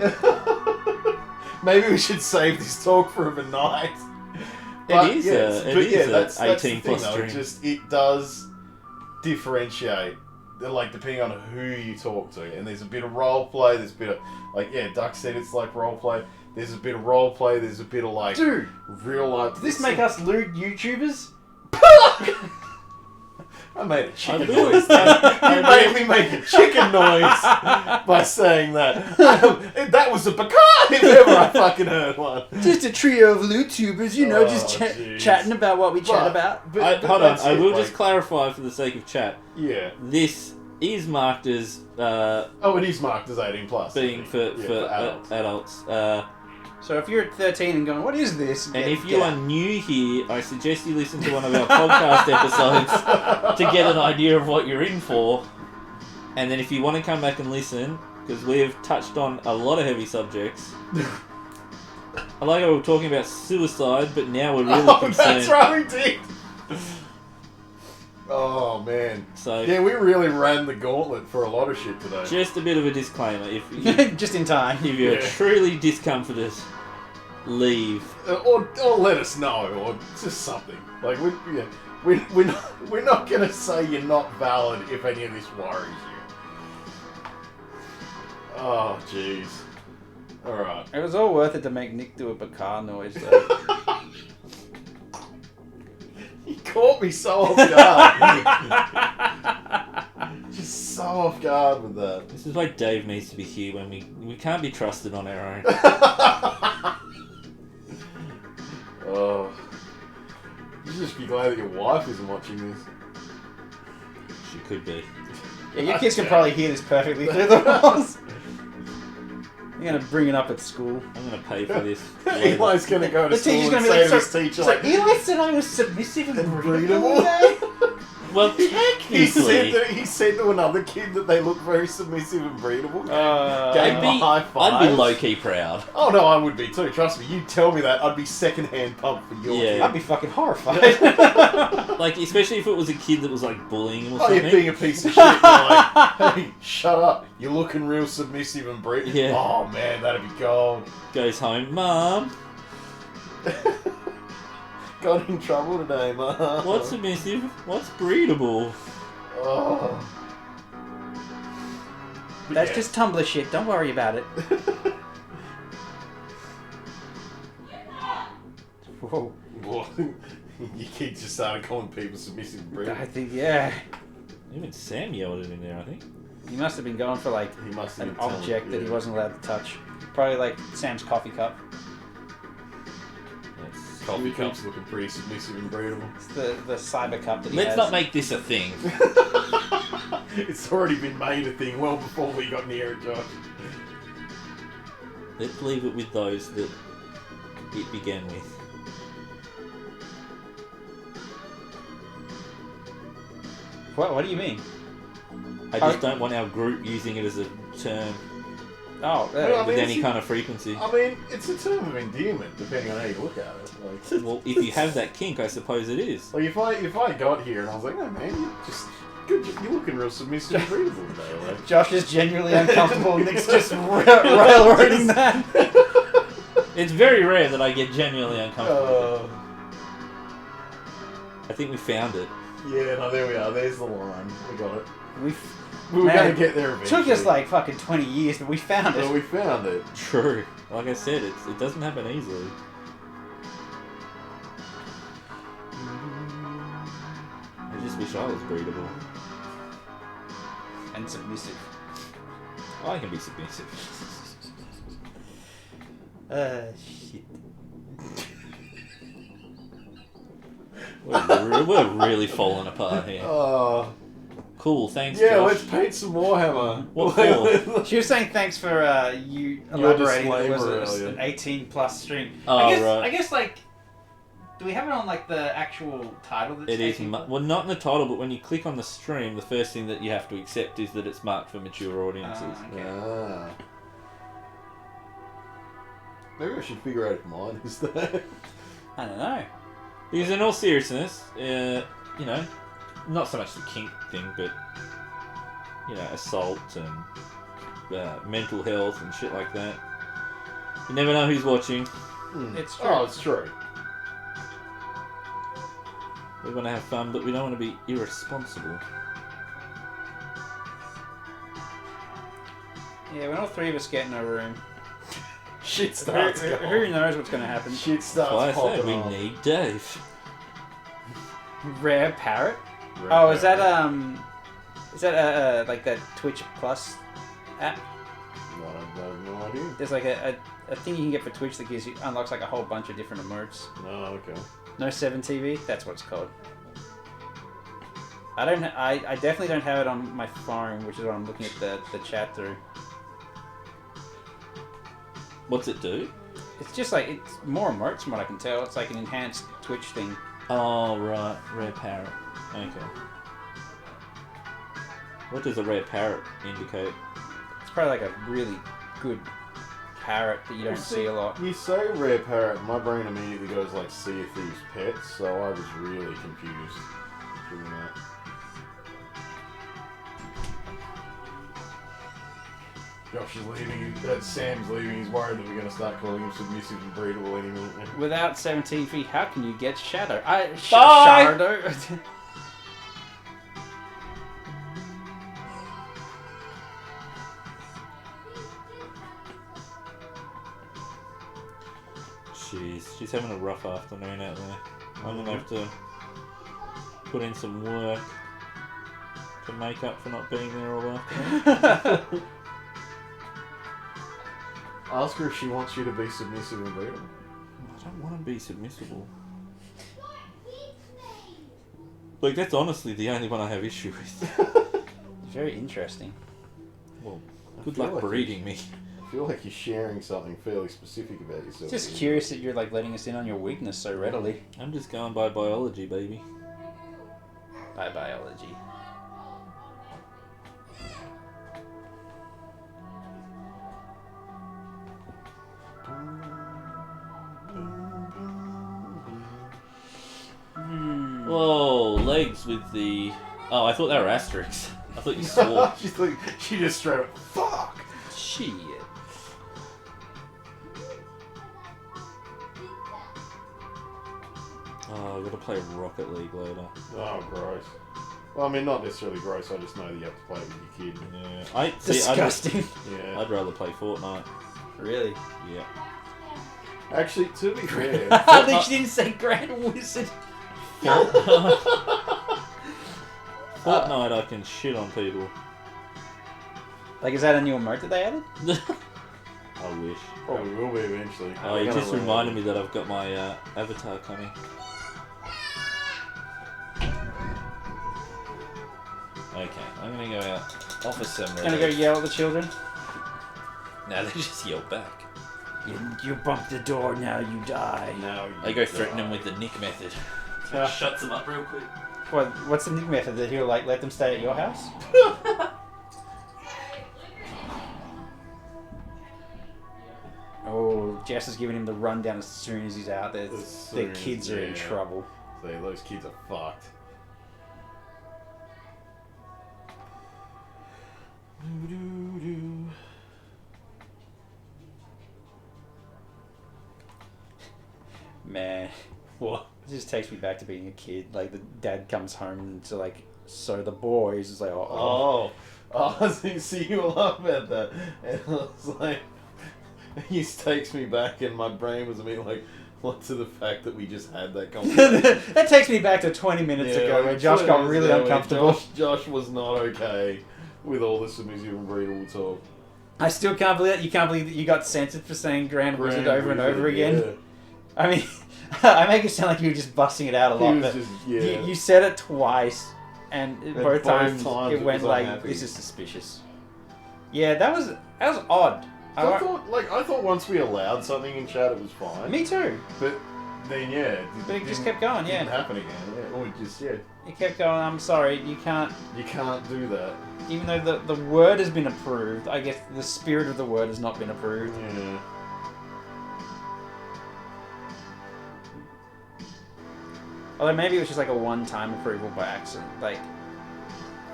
Maybe we should save this talk for a night. It is a 18 plus though. stream. It does differentiate, like, depending on who you talk to. And there's a bit of role play. There's a bit of, like, yeah, Duck said it's like role play. There's a bit of role play. There's a bit of, like, Dude, real life. does this make us lewd YouTubers? I made a chicken I will. noise. You made me make a chicken noise by saying that. That was a pecan if ever I fucking heard one. Just a trio of LootTubers, you know, Oh, just jeez. chatting about what we chat But- about. Hold on, that's I it, will like, just clarify for the sake of chat. Yeah. This is marked as Oh, it is marked as 18 plus. being for adults. adults. So if you're 13 and going, what is this? And if you are new here, I suggest you listen to one of our podcast episodes to get an idea of what you're in for. And then if you want to come back and listen, because we've touched on a lot of heavy subjects. I like how we were talking about suicide, but now we're really concerned. That's right, we did. Oh, man. So Yeah, we really ran the gauntlet for a lot of shit today. just a bit of a disclaimer. If just in time. you're Yeah. truly discomforted, leave. Or let us know, or just something. Like, we're not going to say you're not valid if any of this worries you. Oh, jeez. Alright. It was all worth it to make Nick do a pecan noise, though. You caught me so off guard. Just so off guard with that. This is why Dave needs to be here when we can't be trusted on our own. Oh. You should just be glad that your wife isn't watching this. She could be. Yeah, your kids can probably hear this perfectly through the walls. You're gonna bring it up at school. I'm gonna pay for this. later. Eli's going to go to The school teacher's and gonna be say like, to his so, teacher, so like, Eli said I was submissive and breedable. breedable. Well, he technically, said to another kid that they look very submissive and breedable. Gave I'd him a high five. I'd be low key proud. Oh no, I would be too. Trust me. You tell me that, I'd be second-hand pumped for your Yeah. kid. I'd be fucking horrified. Like, especially if it was a kid that was like bullying him or Oh, something. you're being a piece of shit. You're like, hey, shut up. You're looking real submissive and breedable. Yeah. Oh man, that'd be gold. Goes home, Mum, Got in trouble today, man. what's submissive? What's breedable? Oh. But That's yeah. just Tumblr shit. Don't worry about it. Whoa. Well, your kid just started calling people submissive and breedable. I think, yeah. Even Sam yelled it in there, I think. He must have been going for like He must have an been telling- object that he yeah. wasn't allowed to touch. Probably like Sam's coffee cup. That's Coffee cup's looking pretty submissive and breedable. It's the cyber cup that he Let's has. not make this a thing. It's already been made a thing well before we got near it, Josh. Let's leave it with those that it began with. What do you mean? I just don't want our group using it as a term Oh, Well, I with mean, any kind of frequency. I mean, it's a term of endearment, depending on how you look at it. Like, Well, if you have that kink, I suppose it is. like if I got here and I was like, no man, you just good, you're looking real submissive and breathable today. Like. Josh is genuinely uncomfortable. Nick's just railroading that. It's very rare that I get genuinely uncomfortable. I think we found it. Yeah, no, there we are. There's the line. We got it. We We were Man, going to get there eventually. took us like fucking 20 years, but we found Well, it. we found it. True. Like I said, it doesn't happen easily. I just wish I was breedable. And submissive. I can be submissive. Shit. We're really falling apart here. Oh. Cool, thanks, Yeah, Josh. let's paint some Warhammer. What for? She was saying thanks for you Your elaborating that it was disclaimer earlier. an 18+ stream. Oh, right. I guess like, do we have it on like the actual title? That's It is 18+? well, not in the title, but when you click on the stream, the first thing that you have to accept is that it's marked for mature audiences. Okay. Ah. Maybe I should figure out if mine is that. I don't know. Because in all seriousness, you know, not so much the kink thing, but you know, assault and mental health and shit like that. You never know who's watching. It's true. Oh, it's true. We want to have fun, but we don't want to be irresponsible. Yeah, when all three of us get in a room, Shit starts who going. knows what's going to happen? Shit starts That's why I said popping we off. need Dave. Rare Parrot? Red Oh, is Parrot. that like that Twitch Plus app? I have no idea. There's like a thing you can get for Twitch that gives you unlocks like a whole bunch of different emotes. Oh, okay. No 7TV, that's what it's called. I definitely don't have it on my phone, which is what I'm looking at the chat through. What's it do? It's just like it's more emotes from what I can tell. It's like an enhanced Twitch thing. Oh, right. Rare parrot. Okay. What does a rare parrot indicate? It's probably like a really good parrot that you don't see a lot. You say rare parrot, my brain immediately goes like Sea of Thieves pets, so I was really confused doing that. Josh is leaving, Sam's leaving, he's worried that we're going to start calling him submissive and breedable any minute now. Without 17 feet, how can you get Shadow? Bye! Shadow? Jeez, she's having a rough afternoon out there. I'm going to have to put in some work to make up for not being there all afternoon. Ask her if she wants you to be submissive and breedable. I don't want to be submissible. Like, that's honestly the only one I have issue with. Very interesting. Well, good feel luck like breeding me. I feel like you're sharing something fairly specific about yourself. Just curious that you're like letting us in on your weakness so readily. I'm just going by biology, baby. By biology. Whoa, legs with the... Oh, I thought they were asterisks. I thought you swore. She just straight up, fuck! Shit. Oh, I've got to play Rocket League later. Oh, gross. Well, I mean, not necessarily gross, I just know that you have to play it with your kid. Yeah. Disgusting. Yeah. I'd rather play Fortnite. Really? Yeah. Actually, to be fair, At least you didn't say Grand Wizard. Fortnite, I can shit on people. Like, is that a new emote that they added? I wish. probably will be eventually. Oh, you just reminded me that I've got my avatar coming. Okay, I'm gonna go out. Offer some. Gonna go yell at the children? No, they just yell back. You bumped the door, now you die. Now I go threaten them with the Nick method. Yeah. Shuts them up real quick. What's the Nick method? That he'll like let them stay at your house? Oh, Jess is giving him the rundown as soon as he's out there. As Their soon kids as- are in yeah. trouble. See, those kids are fucked. Man, What? it just takes me back to being a kid. Like, the dad comes home to like, so the boys is like, Oh, see, you will laugh about that. And I was like, he takes me back, and my brain was a bit like, what to the fact that we just had that conversation. That takes me back to 20 minutes ago where Josh got really uncomfortable. Josh was not okay with all the submissive and breedable talk. I still can't believe that. You can't believe that you got censored for saying Grand Wizard over and over again. Yeah. I mean, I make it sound like you were just busting it out a He lot. was But just, yeah. you said it twice, and both times times it went was like, unhappy. this is suspicious. Yeah, that was odd. I thought once we allowed something in chat, it was fine. Me too. But then, yeah. But it just kept going, Didn't yeah. happen again. Yeah. Or just, yeah. It kept going, I'm sorry, you can't... You can't do that. Even though the word has been approved, I guess the spirit of the word has not been approved. Yeah. Although maybe it was just like a one-time approval by accident. Like,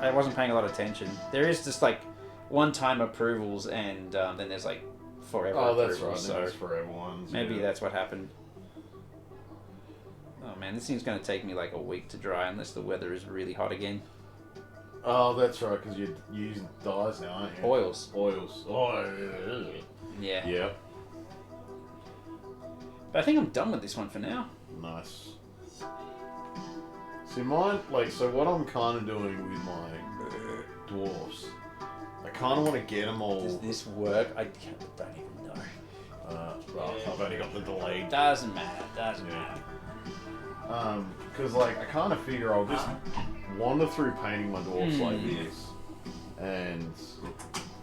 I wasn't paying a lot of attention. There is just like one-time approvals, and then there's like forever approvals. Right. So There's forever ones. maybe yeah. that's what happened. Oh man, this thing's going to take me like a week to dry unless the weather is really hot again. Oh, that's right, because you're using dyes now, aren't you? Oils. Oils. Oh, Yeah. yeah. But I think I'm done with this one for now. Nice. See, mine, like, so what I'm kind of doing with my dwarfs, I kind of want to get them all. Does this work? I don't even know. Well, I've only got the delayed. Doesn't matter. Doesn't Yeah. matter. Because, like, I kind of figure I'll just wander through painting my dwarfs like Hmm. this, and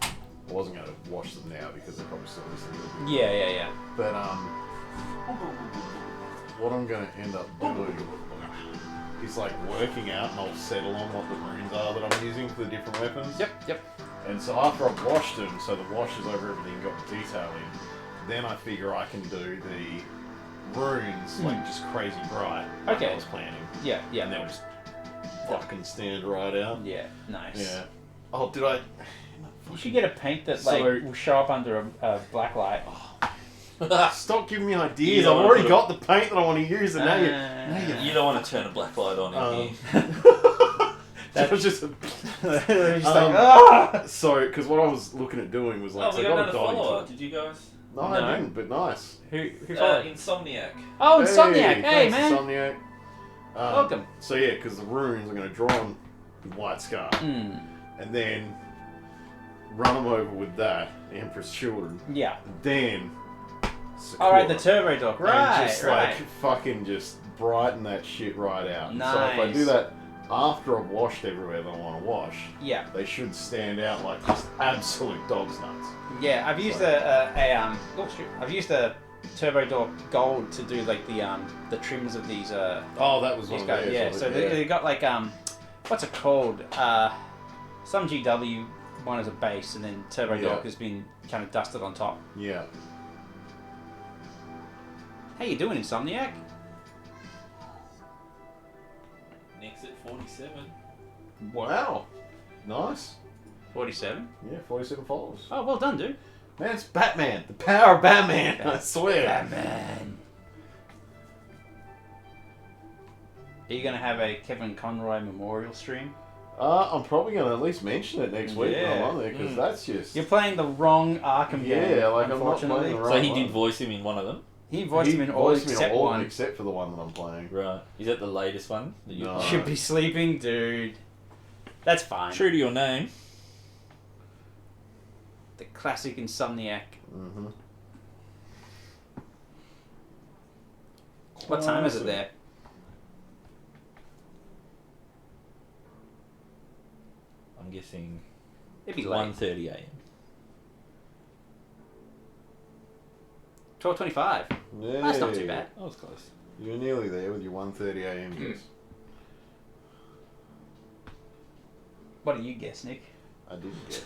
I wasn't going to wash them now because they're probably still listening. Yeah. But, what I'm going to end up doing is, like, working out, and I'll settle on what the runes are that I'm using for the different weapons. Yep. And so after I've washed them, so the wash is over everything, got the detail in, then I figure I can do the runes, like, just crazy bright, like Okay. I was planning. Yeah. And they'll just fucking stand right out. Yeah. Nice. Yeah. Oh, did I... You should get a paint that like So- will show up under a black light. Stop giving me ideas. You don't I've already wanna got the paint that I want to use, and now you... You don't want to turn a black light on in here. That was just... They're just like, ah! So, because what I was looking at doing was like... Oh, so we I got got a another dotting follower. tool. Did you guys? No, I No. didn't, but nice. Who followed? Insomniac. Oh, Insomniac! Hey, thanks, man! Insomniac. Welcome. So yeah, because the runes I'm going to draw on with White Scar, Hmm. and then run them over with that, Emperor's Children. Yeah. Then... Alright, the Sakura. turbo dock. And Right, just right. like fucking just brighten that shit right out. And So if I Nice. do that after I've washed everywhere that I want to wash, Yeah. they should stand out like just absolute dog's nuts. Yeah, I've used I've used a turbo dock gold to do like the trims of these Oh, that was one these of guys. theirs. Yeah, was so it? they got like what's it called? Some GW one as a base, and then turbo Yeah. dock has been kind of dusted on top. Yeah. How you doing, Insomniac? Next at 47. Wow. Nice. 47. Yeah, 47 followers. Oh, well done, dude. Man, it's Batman. The power of Batman. I swear. Batman. Are you gonna have a Kevin Conroy memorial stream? I'm probably going to at least mention it next week when I'm Yeah. on there, because that's just... You're playing the wrong Arkham game. Yeah, like, I'm not unfortunately. playing the right So he one. did voice him in one of them? He voiced him in all voiced me in except all one. except for the one that I'm playing. Right. Is that the latest one? That you No. Should be sleeping, dude. That's fine. True to your name. The classic Insomniac. Mm-hmm. What time is it there? I'm guessing It'd be late. 1:30 a.m. 12:25. Yeah. That's not too bad. That was close. You're nearly there with your 1:30 a.m. guess. What do you guess, Nick? I did guess.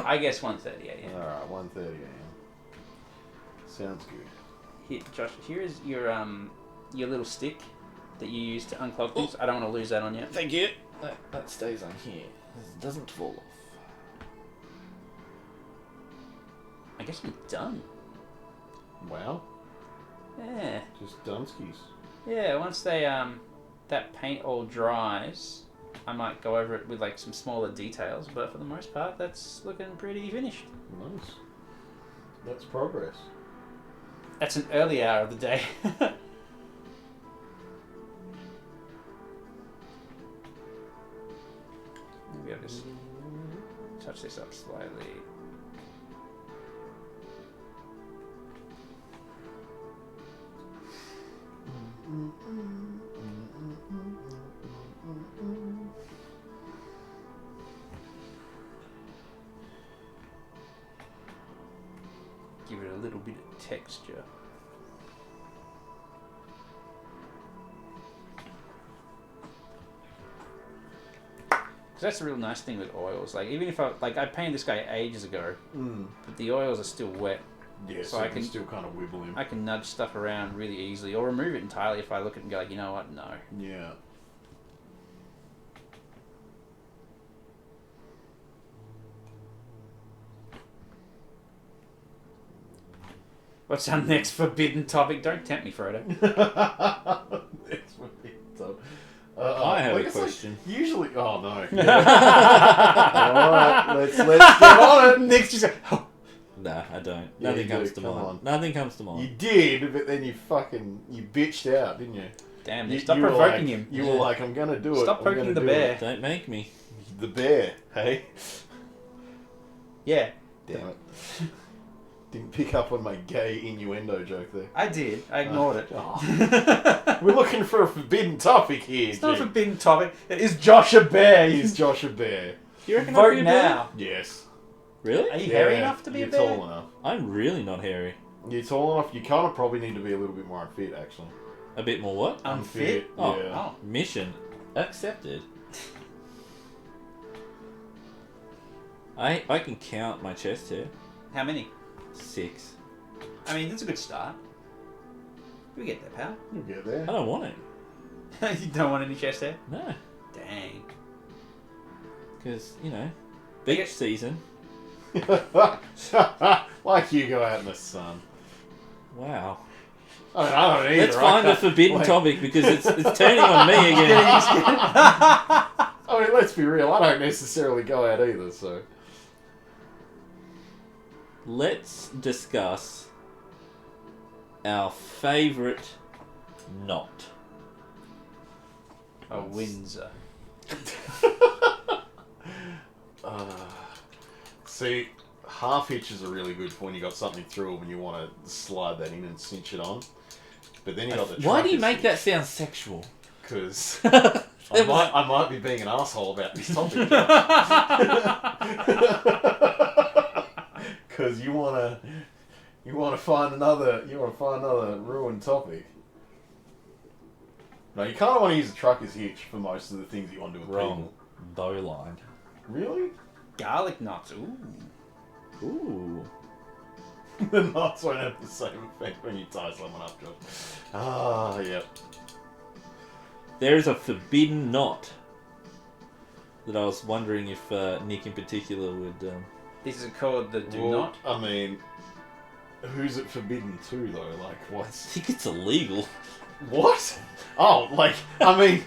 I guess 1:30 a.m. Alright, 1:30 a.m. Sounds good. Here, Josh, here is your little stick that you use to unclog things. I don't want to lose that on you. Thank you. That stays on here. It doesn't fall off. I guess I'm done. Wow. Yeah. Just Dunskies. Yeah, once they that paint all dries, I might go over it with like some smaller details, but for the most part that's looking pretty finished. Nice. That's progress. That's an early hour of the day. Maybe I'll just touch this up slightly. Give it a little bit of texture. Because that's the real nice thing with oils. Like, even if I painted this guy ages ago, but the oils are still wet. Yeah, So so I you can can- still kind of wibble him. I can nudge stuff around really easily, or remove it entirely if I look at it and go, like, you know what, no. Yeah. What's our next forbidden topic? Don't tempt me, Frodo. Next one. I have like a it's like question. usually, oh no. Alright, let's get on it. Next, just go, Nah, I don't. Yeah, Nothing you comes do, to come mind. on. Nothing comes to You mind. did, but then you bitched out, didn't you? damn, You stop were provoking like, him. You were like, I'm gonna do it. Stop I'm poking gonna the do bear. it. Don't make me. The bear, hey? Yeah, Damn it. Didn't pick up on my gay innuendo joke there. I did. I ignored it. Oh. We're looking for a forbidden topic here. It's not a Jake. forbidden topic. Is Josh a bear? Is Josh a bear? Do you reckon I'd Vote be a bear? now. Yes. Really? Are you hairy enough to be a you're bear? tall enough. I'm really not hairy. You're tall enough. You kind of probably need to be a little bit more unfit, actually. A bit more what? Unfit? Oh. Yeah. Oh. Mission accepted. I can count my chest hair. How many? 6. I mean, that's a good start. We get there, pal. You'll get there. I don't want it. You don't want any chest hair? No. Dang. Because, you know, beach Okay. season. Like you go out in the sun. Wow. I mean, I don't either. Let's find I a forbidden topic because it's turning on me again. I mean, let's be real. I don't necessarily go out either, so. Let's discuss our favourite knot. A Windsor. See, half hitches are really good for when you got something through them and you want to slide that in and cinch it on. But then you got the. Why do you make that sound sexual? Because It was- I might be being an asshole about this topic. Because you wanna find another ruined topic. No, you kind of want to use a trucker's hitch for most of the things you want to do with Wrong. Bowline. people. Really? Garlic knots. Ooh. Ooh. The knots won't have the same effect when you tie someone up, Josh. Ah, yep. There is a forbidden knot that I was wondering if Nick in particular would. This is called the do Well, not. I mean, who's it forbidden to though? Like, I what's think it's illegal. what? Oh, like, I mean,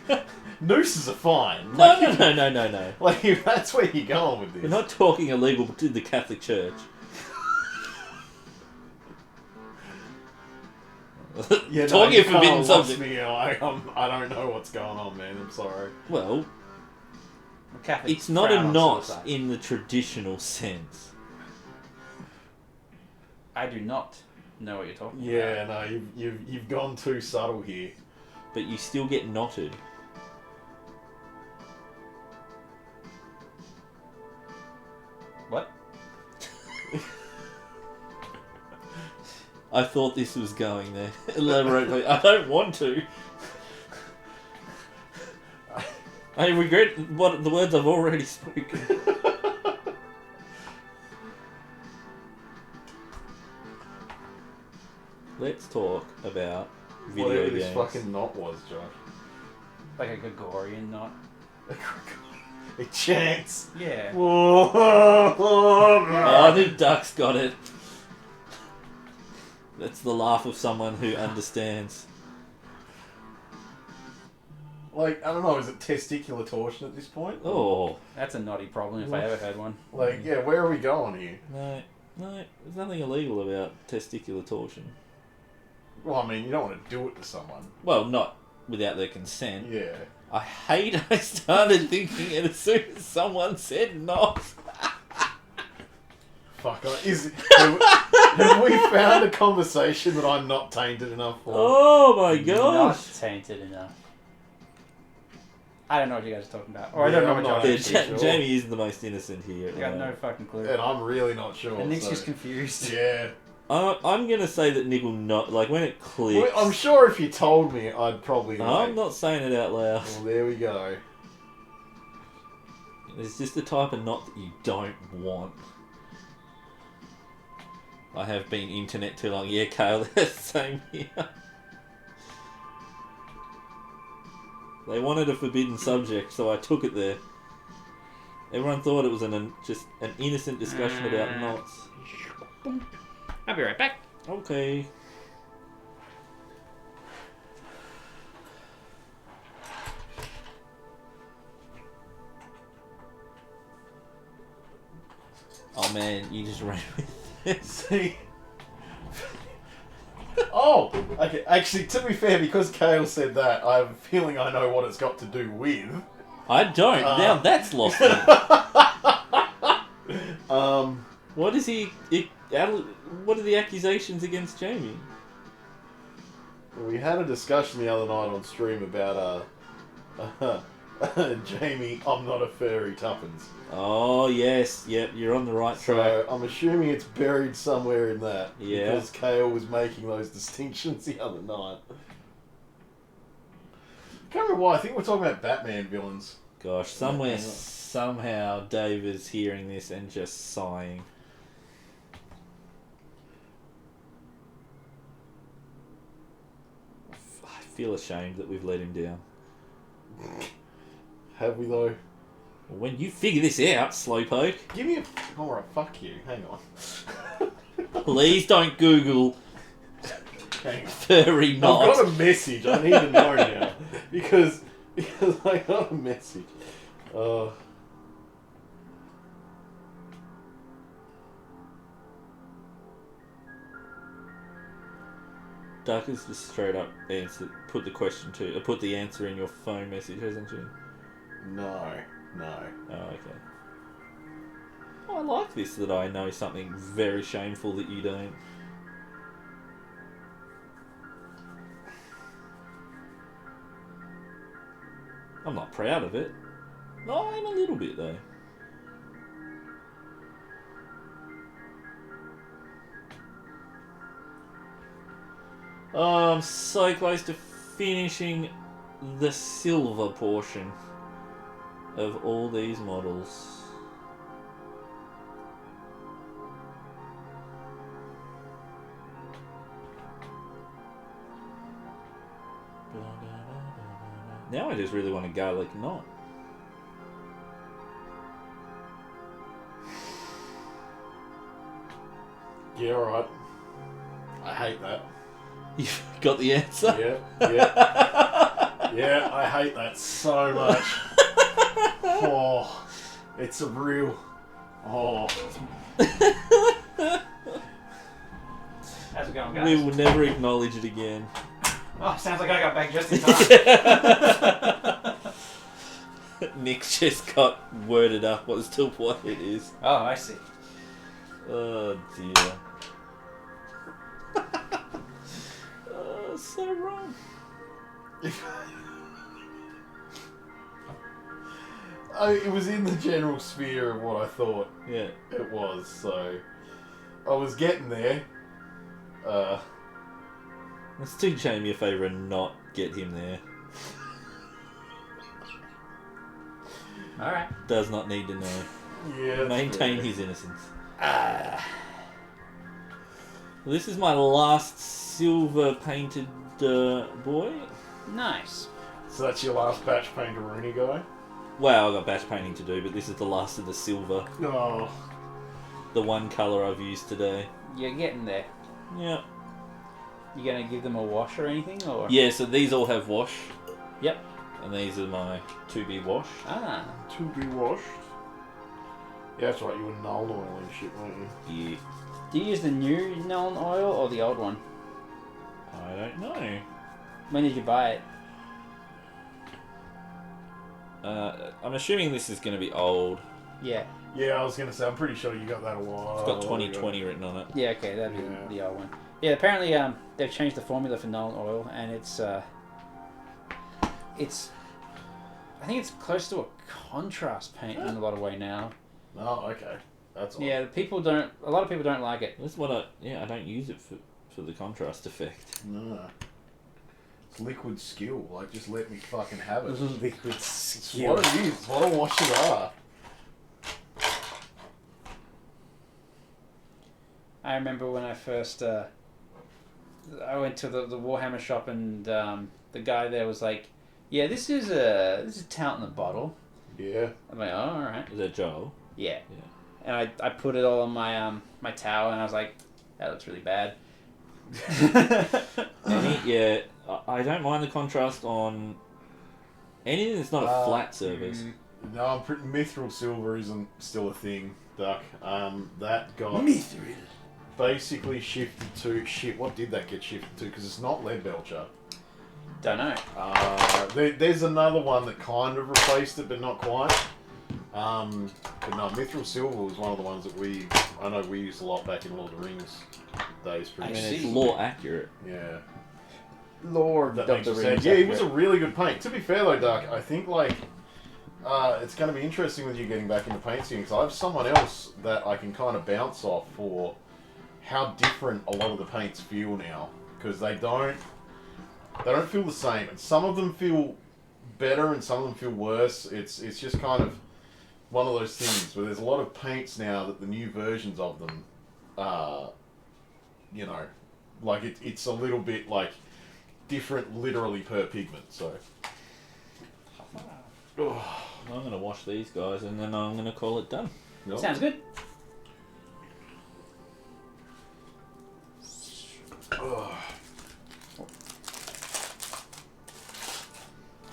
nooses are fine. No, Like, no. Like, if that's where you're going with this. We're not talking illegal to the Catholic Church. Yeah, no, talking you of forbidden kinda lost subject. Me, I don't know what's going on, man. I'm sorry. Well, Catholic it's not a frown on knot suicide. in the traditional sense. I do not know what you're talking about. Yeah, no, you've gone too subtle here. But you still get knotted. What? I thought this was going there. Elaborate, please. I don't want to. I regret what the words I've already spoken. Let's talk about video Whatever games. this fucking knot was, Josh. Like a Gregorian knot. A chance. Yeah. Oh, I think Duck's got it. That's the laugh of someone who understands. Like, I don't know, is it testicular torsion at this point? Oh, That's a naughty problem if I ever had one. Like, yeah, where are we going here? no, there's nothing illegal about testicular torsion. Well, I mean, you don't want to do it to someone. Well, not without their consent. Yeah. I hate I started thinking it as soon as someone said not. Fuck, have we found a conversation that I'm not tainted enough for? Oh my Not gosh. tainted enough. I don't know what you guys are talking about. Or I Yeah, don't know I'm what not y'all Yeah, are actually sure. Jamie is the most innocent here. I got no fucking clue. And I'm really not sure. And Nick's so- just confused. Yeah. I'm gonna say that Nick will not like when it clicks. Well, I'm sure if you told me, I'd probably. I'm not saying it out loud. Well, there we go. It's just the type of knot that you don't want. I have been internet too long. Yeah, Kale, same here. They wanted a forbidden subject, so I took it there. Everyone thought it was just an innocent discussion about knots. I'll be right back. Okay. Oh man, you just ran with it. See. Oh, okay. Actually, to be fair, because Kale said that, I have a feeling I know what it's got to do with. I don't. Now that's lost me. What is he? What are the accusations against Jamie? We had a discussion the other night on stream about Jamie, I'm not a furry tuppence. Oh yes, yep, you're on the right track. So I'm assuming it's buried somewhere in that. Yeah. Because Kale was making those distinctions the other night. Can't remember why. I think we're talking about Batman villains. Gosh, somehow Dave is hearing this and just sighing. I feel ashamed that we've let him down. Have we though? When you figure this out, Slowpoke, Give me a... Alright, fuck you. Hang on. please don't Google Hang on. furry I've knots. got a message. I need to know now. Because I got a message. Duck has just straight up answered, put the answer in your phone message, hasn't she? No. Oh, okay. Oh, I like this that I know something very shameful that you don't. I'm not proud of it. No, I'm a little bit though. Oh, I'm so close to finishing the silver portion of all these models. Now I just really want a garlic knot. Yeah, alright. I hate that. You've got the answer? Yeah, I hate that so much. Oh, it's a real... Oh. How's it going, guys? We will never acknowledge it again. Oh, sounds like I got back just in time. Nick's just got worded up as to what it is. Oh, I see. Oh dear. Oh, so wrong. It was in the general sphere of what I thought Yeah. it was, so... I was getting there. Let's do Jamie a favour and not get him there. Alright. Does not need to know. Yeah. Maintain his innocence. Well, this is my last silver painted boy. Nice. So that's your last batch painteroonie guy? Well, I've got batch painting to do, but this is the last of the silver. Oh. The one colour I've used today. You're getting there. Yeah. You gonna give them a wash or anything, or? Yeah, so these all have wash. Yep. And these are my to be washed. Ah. To be washed? Yeah, that's right, you were null oil and shit, weren't you? Yeah. Do you use the new Nuln oil or the old one? I don't know. When did you buy it? I'm assuming this is going to be old. Yeah. Yeah, I was going to say, I'm pretty sure you got that a while It's got ago. 2020 written on it. Yeah, okay, that'd be Yeah. the old one. Yeah, apparently they've changed the formula for Nuln oil, and it's I think it's close to a contrast paint in a lot of way now. Oh, okay. That's odd. Yeah, a lot of people don't like it. That's what I don't use it for the contrast effect. No. It's liquid skill. Like, just let me fucking have it. Liquid It's skill. what it is. It's what a washes are. I remember when I first I went to the Warhammer shop and the guy there was like, "Yeah, this is talent in a bottle." Yeah. I'm like, "Oh, all right." Is that Joel? Yeah. Yeah. And I put it all on my my towel and I was like, "That looks really bad." I don't mind the contrast on anything that's not a flat surface. No, I'm pretty. Mithril silver isn't still a thing, Duck. That got Mithril. basically shifted to shit. What did that get shifted to? Because it's not lead belcher. Don't know. There's another one that kind of replaced it, but not quite. But no, Mithril Silver was one of the ones that I know we used a lot back in Lord of the Rings days. I Pretty mean, much. it's lore accurate. Yeah. Lord That of makes the sense. Rings. Yeah, it was a really good paint. To be fair though, Duck, I think like it's going to be interesting with you getting back into paint skiing because I have someone else that I can kind of bounce off for how different a lot of the paints feel now because they don't feel the same, and some of them feel better and some of them feel worse. It's just kind of one of those things where there's a lot of paints now that the new versions of them, you know, like it's a little bit like different literally per pigment. So I'm going to wash these guys and then I'm going to call it done. Sounds good.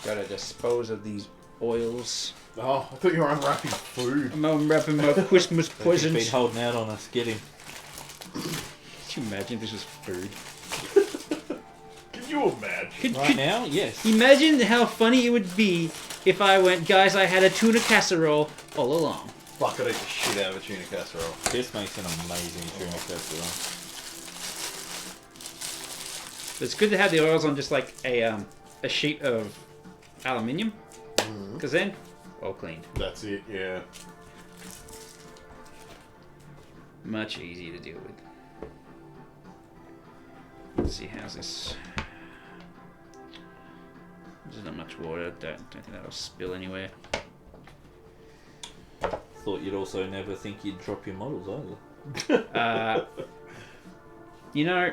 Gotta dispose of these oils. Oh, I thought you were unwrapping food. I'm unwrapping my Christmas He's presents. been holding out on us. Get him. Can you imagine if this was food? Can you imagine? Right now, yes. Imagine how funny it would be if I went, guys, I had a tuna casserole all along. Fuck, I'd eat the shit out of a tuna casserole. This makes an amazing tuna casserole. It's good to have the oils on just like a sheet of aluminium, because then all cleaned. That's it, yeah. Much easier to deal with. Let's see, how's this? There's not much water. Don't think that'll spill anywhere. Thought you'd also never think you'd drop your models either. You know,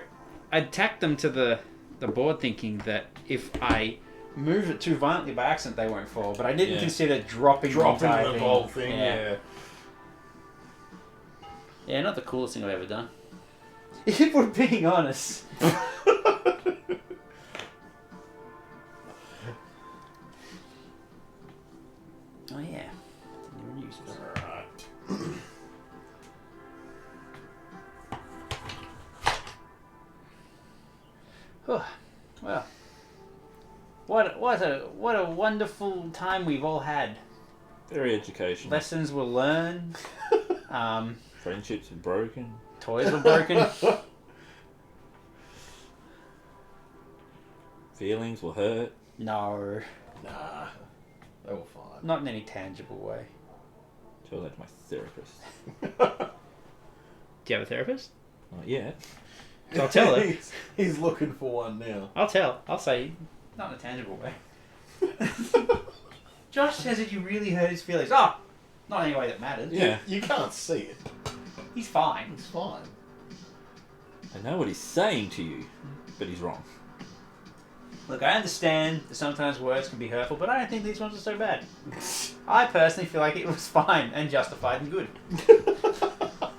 I tacked them to the board thinking that if I move it too violently by accident, they won't fall. But I didn't consider dropping the entire the whole thing, Yeah, not the coolest thing I've ever done. If we're being honest. Oh yeah. Never used it. Alright. Oh, well, what a wonderful time we've all had. Very educational. Lessons were learned. Friendships are broken. Toys were broken. Feelings were hurt. No, Nah, they were fine. not in any tangible way. Tell that to my therapist. Do you have a therapist? Not yet. So I'll tell her. He's looking for one now. I'll tell. I'll say, not in a tangible way. Josh says that you really hurt his feelings. Oh, not in any way that matters. Yeah. You can't see it. He's fine. It's fine. I know what he's saying to you, but he's wrong. Look, I understand that sometimes words can be hurtful, but I don't think these ones are so bad. I personally feel like it was fine and justified and good.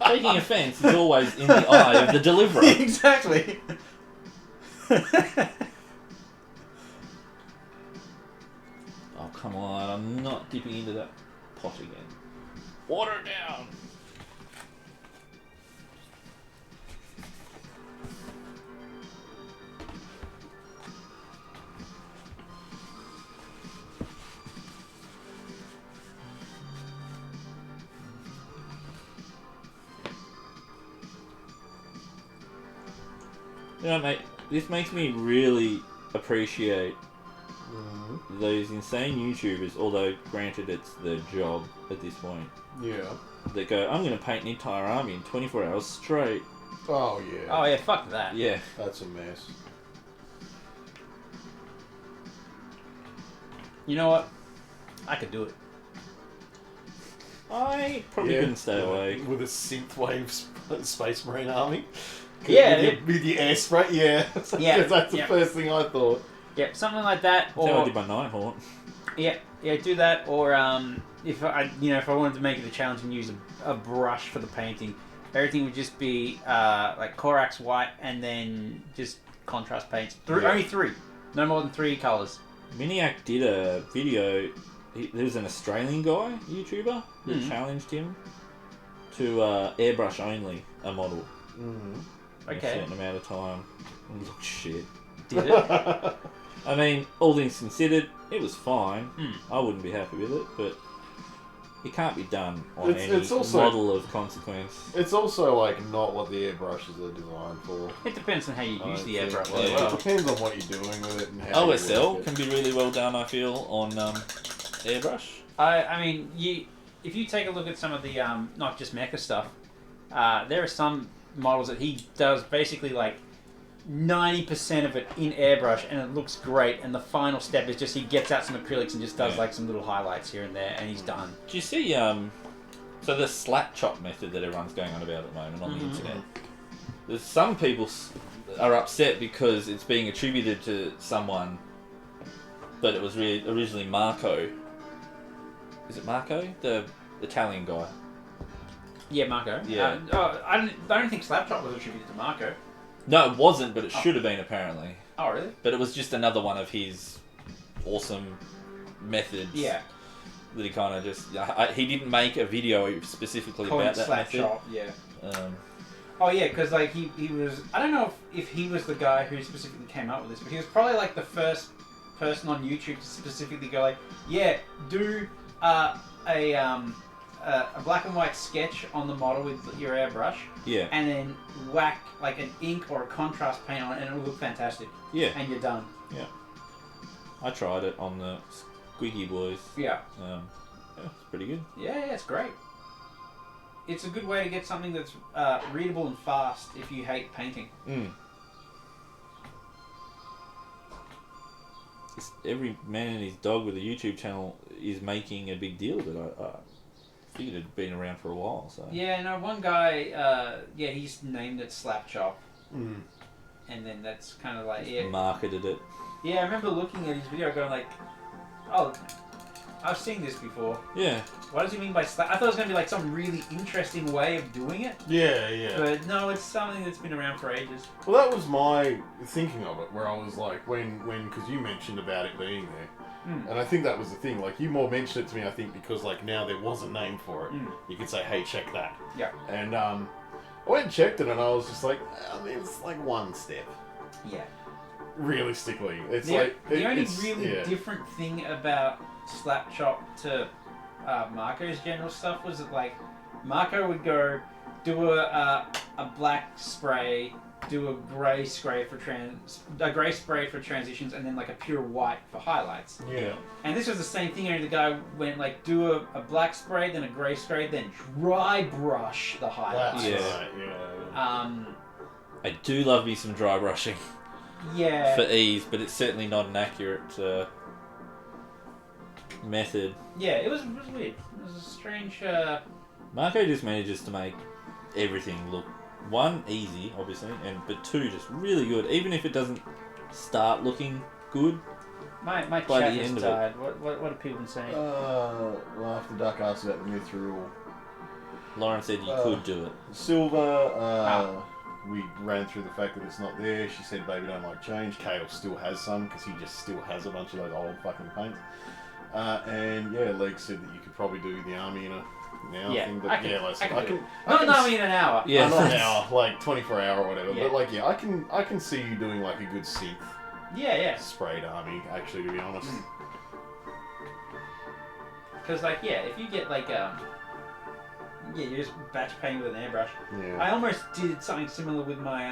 Taking offence is always in the eye of the deliverer. Exactly. Oh, come on. I'm not dipping into that pot again. Water down. You know, mate, this makes me really appreciate those insane YouTubers, although granted it's their job at this point, Yeah. that go, I'm going to paint an entire army in 24 hours straight. Oh yeah. Oh yeah, fuck that. Yeah. That's a mess. You know what? I could do it. I probably couldn't stay away. With a synthwave Space Marine army. Yeah, with your air spray. Yeah. Yeah, That's the yeah. first thing I thought. Yeah, something like that. That's how I Or did my Nighthawk. yeah, do that. Or if I wanted to make it a challenge and use a brush for the painting, everything would just be like Corax white and then just contrast paints. Only 3, no more than 3 colors. Miniac did a video. There's an Australian guy, YouTuber, that challenged him to airbrush only a model in a Okay, certain amount of time. And it looked shit. did it? I mean, all things considered, it was fine. I wouldn't be happy with it, but it can't be done on It's any also- model of consequence. It's also like not what the airbrushes are designed for. It depends on how you use the I think. airbrush Like, as well. It depends on what you're doing with it and how you OSL work can it. be really well done, I feel, on airbrush. I mean, if you take a look at some of the not just mecha stuff, there are some models that he does basically like 90% of it in airbrush, and it looks great. And the final step is just he gets out some acrylics and just does like some little highlights here and there, and he's done. Do you see so the slap chop method that everyone's going on about at the moment on the internet? There's some people are upset because it's being attributed to someone, but it was really originally Marco. Is it Marco, the Italian guy? Yeah, Marco. Yeah. I don't think Slapshot was attributed to Marco. No, it wasn't, but it should have been apparently. Oh, really? But it was just another one of his awesome methods. Yeah. That he kind of just... he didn't make a video specifically Calling about it that method. Slapshot, yeah. Um, Oh yeah, because like he was, I don't know if he was the guy who specifically came up with this, but he was probably like the first person on YouTube to specifically go like, yeah, do a black and white sketch on the model with your airbrush, yeah. and then whack like an ink or a contrast paint on it, and it'll look fantastic. Yeah. And you're done. Yeah. I tried it on the Squiggy Boys. Yeah. Yeah, it's pretty good. Yeah, it's great. It's a good way to get something that's readable and fast if you hate painting. Every man and his dog with a YouTube channel is making a big deal, but I figured it'd been around for a while. So Yeah, no, one guy, he's named it Slap Chop. And then that's kind of like, yeah. marketed it. Yeah, I remember looking at his video going like, oh, I've seen this before. Yeah. What does he mean by slap? I thought it was going to be like some really interesting way of doing it. Yeah, yeah. But no, it's something that's been around for ages. Well, that was my thinking of it, where I was like, when, because you mentioned about it being there, and I think that was the thing. Like, you more mentioned it to me, I think, because like now there was a name for it. You could say, "Hey, check that." Yeah. And I went and checked it, and I was just like, I mean, it's like one step. Yeah. Realistically, it's The, like the only it's, really yeah. different thing about Slap Chop to Marco's general stuff was that like Marco would go do a black spray, do a grey spray for transitions, and then like a pure white for highlights. Yeah. And this was the same thing. Only the guy went like do a black spray, then a grey spray, then dry brush the highlights. That's Yeah. right. Yeah. I do love me some dry brushing Yeah. for ease, but it's certainly not an accurate method. Yeah, it was weird. It was a strange. Marco just manages to make everything look, one, easy, obviously, but two, just really good. Even if it doesn't start looking good. My By chat the is end of it. tired. What have people been saying? Well, after Duck asked about the Mithril Lauren said you could do it. silver, we ran through the fact that it's not there. She said baby don't like change. Kale still has some because he just still has a bunch of those old fucking paints. And yeah, Leg said that you could probably do the army in a now Yeah, thing, but I can- yeah, listen, I can do it. I Not can an army in an hour. Yeah. not an hour, like 24 hour or whatever. Yeah. But like, yeah, I can see you doing like a good synth Yeah. sprayed army. Actually, to be honest. Because like if you get like you just batch paint with an airbrush. Yeah. I almost did something similar with my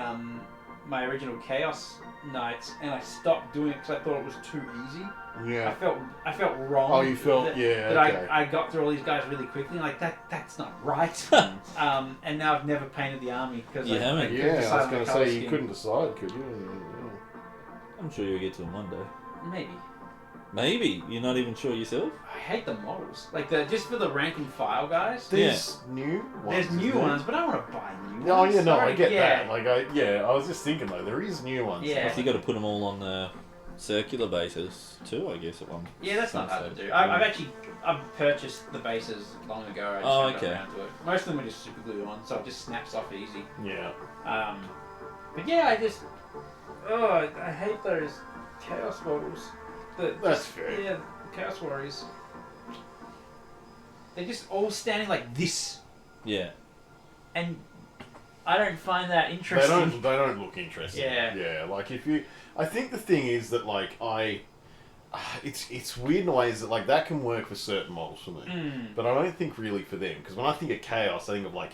my original Chaos Knights, and I stopped doing it because I thought it was too easy. Yeah. I felt wrong. Oh, you felt that, yeah. that Okay. I got through all these guys really quickly. Like that's not right. And now I've never painted the army because You haven't? couldn't Yeah, I decide was on going the to colour say you scheme. couldn't decide, could you? I'm sure you'll get to them one day. Maybe. Maybe you're not even sure yourself. I hate the models. Like just for the rank and file guys. There's new ones. There's new isn't there? ones, but I want to buy new Oh ones. yeah, no, I Alright, get yeah. that. Like I was just thinking though, there is new ones. Yeah. So you got to put them all on the circular basis too, I guess. At one. Yeah, that's not some hard to stage. do. I've purchased the bases long ago. I just Oh, haven't got okay. around to it. Most of them are just super glue on, so it just snaps off easy. Yeah. But yeah, I hate those Chaos models. That's fair. Yeah, Chaos Warriors. They're just all standing like this, Yeah. and I don't find that interesting. They don't look interesting. Yeah. Yeah. Like I think the thing is that like it's weird in ways that like that can work for certain models for me, Mm. but I don't think really for them because when I think of chaos, I think of like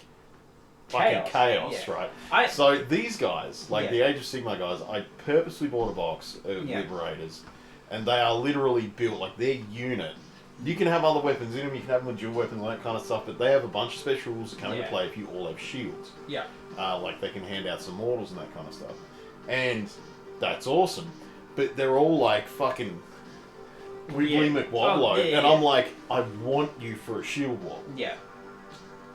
fucking chaos, yeah. right? So these guys, like Yeah. the Age of Sigmar guys, I purposely bought a box of Yeah. Liberators, and they are literally built like their unit. You can have other weapons in them, you can have them with dual weapons and that kind of stuff, but they have a bunch of special rules that come into Yeah. play if you all have shields. Yeah. Like they can hand out some mortals and that kind of stuff. And that's awesome. But they're all like fucking Wiggly Yeah. McWobblo. Oh, yeah, and yeah. I'm like, I want you for a shield wall. Yeah.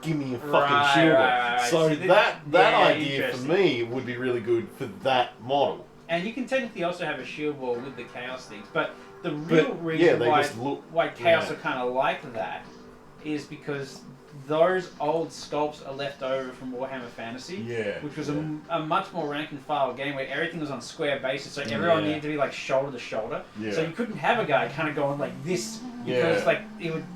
Give me a fucking Right, shield wall. right. So See, this- that yeah, idea for interesting. me would be really good for that model. And you can technically also have a shield wall with the Chaos things, but the real But, reason yeah, they why just look... Chaos yeah. are kind of like that is because those old sculpts are left over from Warhammer Fantasy, Yeah. which was yeah. a much more rank and file game where everything was on square basis, so everyone Yeah. needed to be like shoulder to shoulder. Yeah. So you couldn't have a guy kind of going like this because Yeah. like it would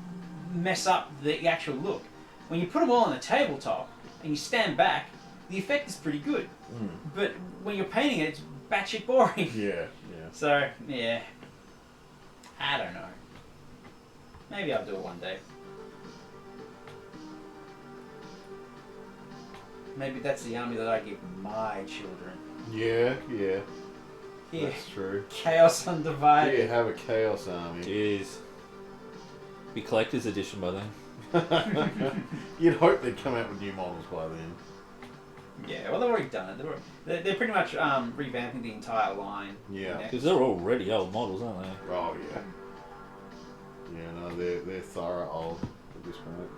mess up the actual look. When you put them all on a tabletop and you stand back, the effect is pretty good. Mm. But when you're painting it, it's batshit boring. Yeah, yeah. So, yeah. I don't know. Maybe I'll do it one day. Maybe that's the army that I give my children. Yeah, yeah. Here, That's true. Chaos Undivided. Yeah, have a chaos army. Jeez. Be collector's edition by then. You'd hope they'd come out with new models by then. Yeah, well, they've already done it. They're pretty much revamping the entire line. Yeah. Because they're already old models, aren't they? Oh yeah. Yeah, no, they're thorough old at this point.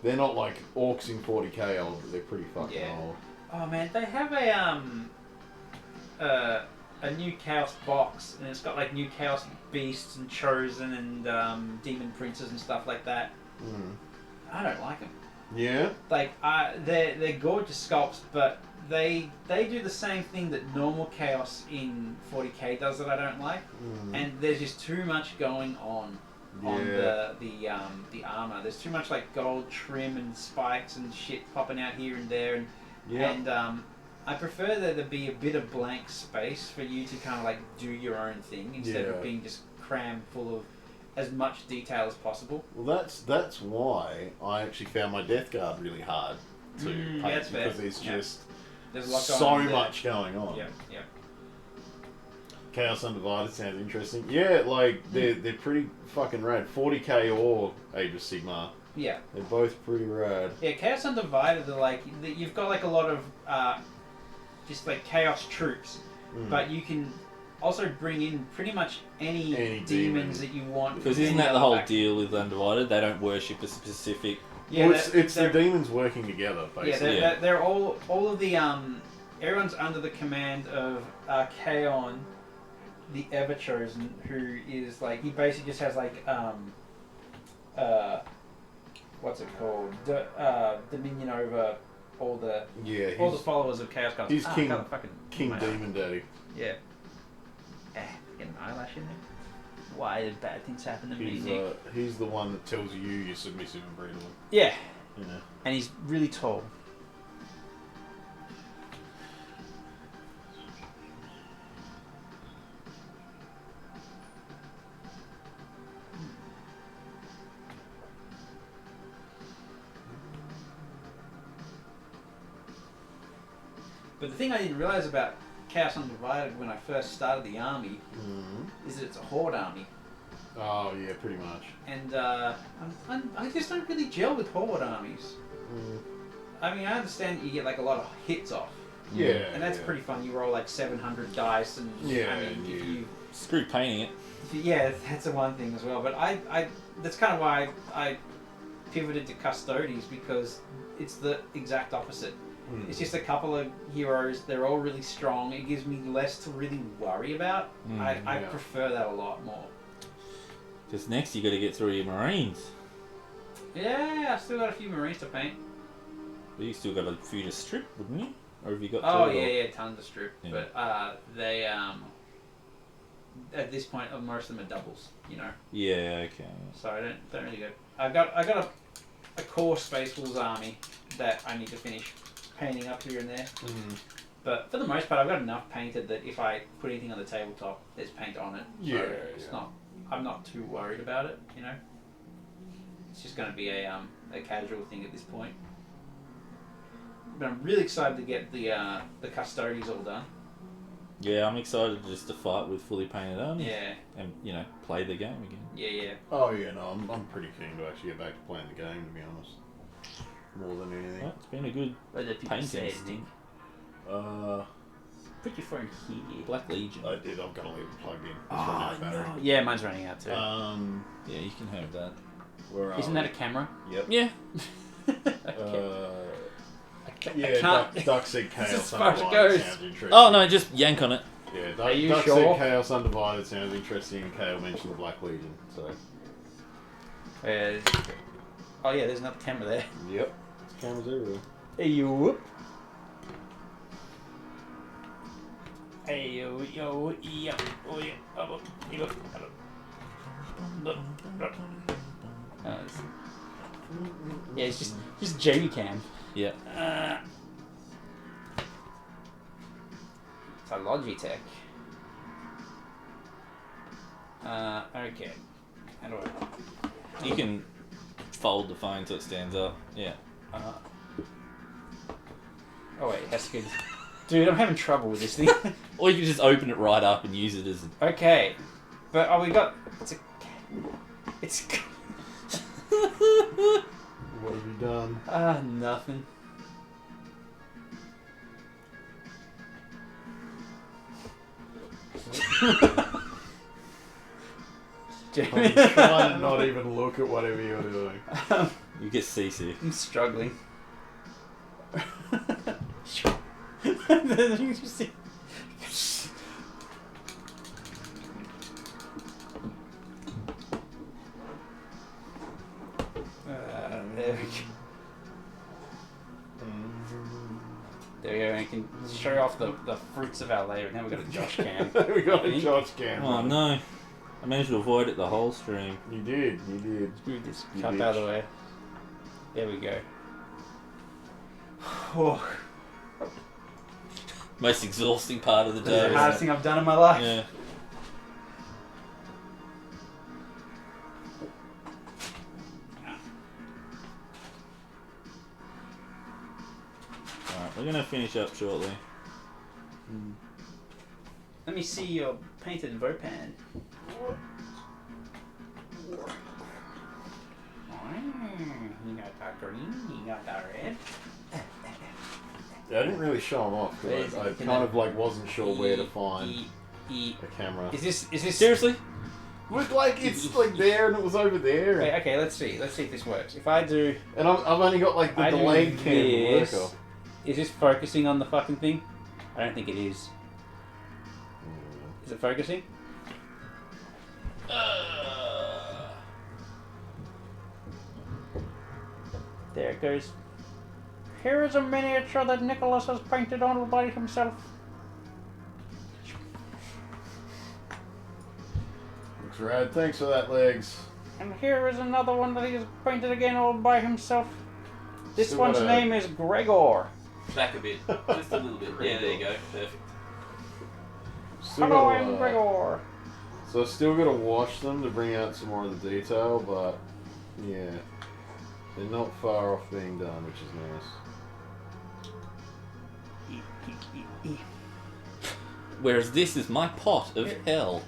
They're not like orcs in 40k old, but they're pretty fucking Yeah. old. Oh man, they have a new Chaos box, and it's got like new Chaos beasts and chosen and demon princes and stuff like that. Mm. I don't like them. Yeah. Like they're gorgeous sculpts, but they do the same thing that normal Chaos in 40k does that I don't like, and there's just too much going on the armor. There's too much like gold trim and spikes and shit popping out here and there, and I prefer there to be a bit of blank space for you to kind of like do your own thing instead of being just crammed full of as much detail as possible. Well, that's why I actually found my Death Guard really hard to paint that's fair. because there's just There's a lot going so on there. much going on. Yeah, yeah. Chaos Undivided sounds interesting. Yeah, like they're pretty fucking rad. 40k or Age of Sigmar. Yeah. They're both pretty rad. Yeah, Chaos Undivided are like, you've got like a lot of just like Chaos troops, but you can also bring in pretty much any demons that you want. Because from isn't any that the other whole faction. deal with Undivided? They don't worship a specific... Yeah, Well, it's the demons working together, basically. yeah, they're all of the everyone's under the command of Kaon, the Ever Chosen, who is like he basically just has like what's it called? Dominion over all the followers of Chaos Gods. He's King fucking Demon Daddy. Yeah. Get an eyelash in there. Why did bad things happen to me, He's Nick? he's the one that tells you you're submissive and breedable. Yeah. You know. And he's really tall. But the thing I didn't realize about Chaos Undivided when I first started the army is that it's a horde army. Oh yeah, pretty much. And I just don't really gel with horde armies. I mean, I understand that you get like a lot of hits off. Yeah. And that's pretty fun. You roll like 700 dice, and Yeah, I mean, if you, Screw painting it. yeah, that's the one thing as well. But I that's kind of why I pivoted to Custodes, because it's the exact opposite. It's just a couple of heroes. They're all really strong. It gives me less to really worry about. I yeah. prefer that a lot more. Because next you got to get through your Marines. Yeah, I've still got a few Marines to paint. But you still got a few to strip, wouldn't you? Or have you got? Oh two, or- yeah, tons of strip. Yeah. But they at this point most of them are doubles, you know. Yeah. Okay. So I don't really go. I got a core Space Wolves army that I need to finish painting up here and there. But for the most part, I've got enough painted that if I put anything on the tabletop, there's paint on it. Yeah, So it's not. I'm not too worried about it, you know. It's just going to be a casual thing at this point. But I'm really excited to get the Custodes all done. Yeah, I'm excited just to fight with fully painted armies. Yeah, And play the game again. yeah. Oh yeah, no, I'm pretty keen to actually get back to playing the game, to be honest. More than anything. Well, it's been a good What the people painting say, stint. put your phone here. Black Legion. I did. I've got to leave it plugged in. It's Oh, running out of battery. no. Yeah, mine's running out too. Yeah, you can have that. Where are Isn't we? that a camera? Yep. Yeah. Yeah, can't- Duck said Chaos as far as it Undivided goes. sounds interesting. Oh no, just yank on it. Yeah, Are you Duck sure? said Chaos Undivided sounds interesting, and Kale mentioned the Black Legion, so... Oh yeah, there's another camera there. Yep. There's cameras everywhere. Hey yo, whoop. Hey yo, yo, yo, oh yeah, oh, yo, yeah, it's just Jamie Cam. Yeah. It's a Logitech. Okay. How do I? You can fold the phone so it stands up. Yeah. Oh wait, that's good. Dude, I'm having trouble with this thing. Or you can just open it right up and use it as. Okay, but we got it's What have you done? nothing. I'm trying to not even look at whatever you're doing. You get seasick. I'm struggling. You just see- there we go. There we go. We can show off the fruits of our labour. Now we've got a Josh cam. We got a Josh cam. Oh no. I managed to avoid it the whole stream. You did. Move this You cup bitch. out of the way. There we go. Oh, Most exhausting part of the this day. is the isn't hardest it? thing I've done in my life. Yeah. Alright, we're gonna finish up shortly. Let me see your painted Vopan. You got that green, you got that red. Yeah, I didn't really show them off because I kind of like wasn't sure where to find the camera. Is this Seriously? Look, like it's like there and it was over there. Okay, let's see if this works. If I do, And I've only got like the I do delayed cam to work this. off. Is this focusing on the fucking thing? I don't think it is. Is it focusing? There it goes. Here is a miniature that Nicholas has painted on by himself. Looks rad. Thanks for that, Legs. And here is another one that he has painted again all by himself. This Still one's got a- name is Gregor. Back a bit. Just a little bit. Yeah, there you go. Perfect. Still Hello, gotta, I'm Gregor. So I've still got to wash them to bring out some more of the detail, but yeah, they're not far off being done, which is nice. Whereas this is my pot of hell.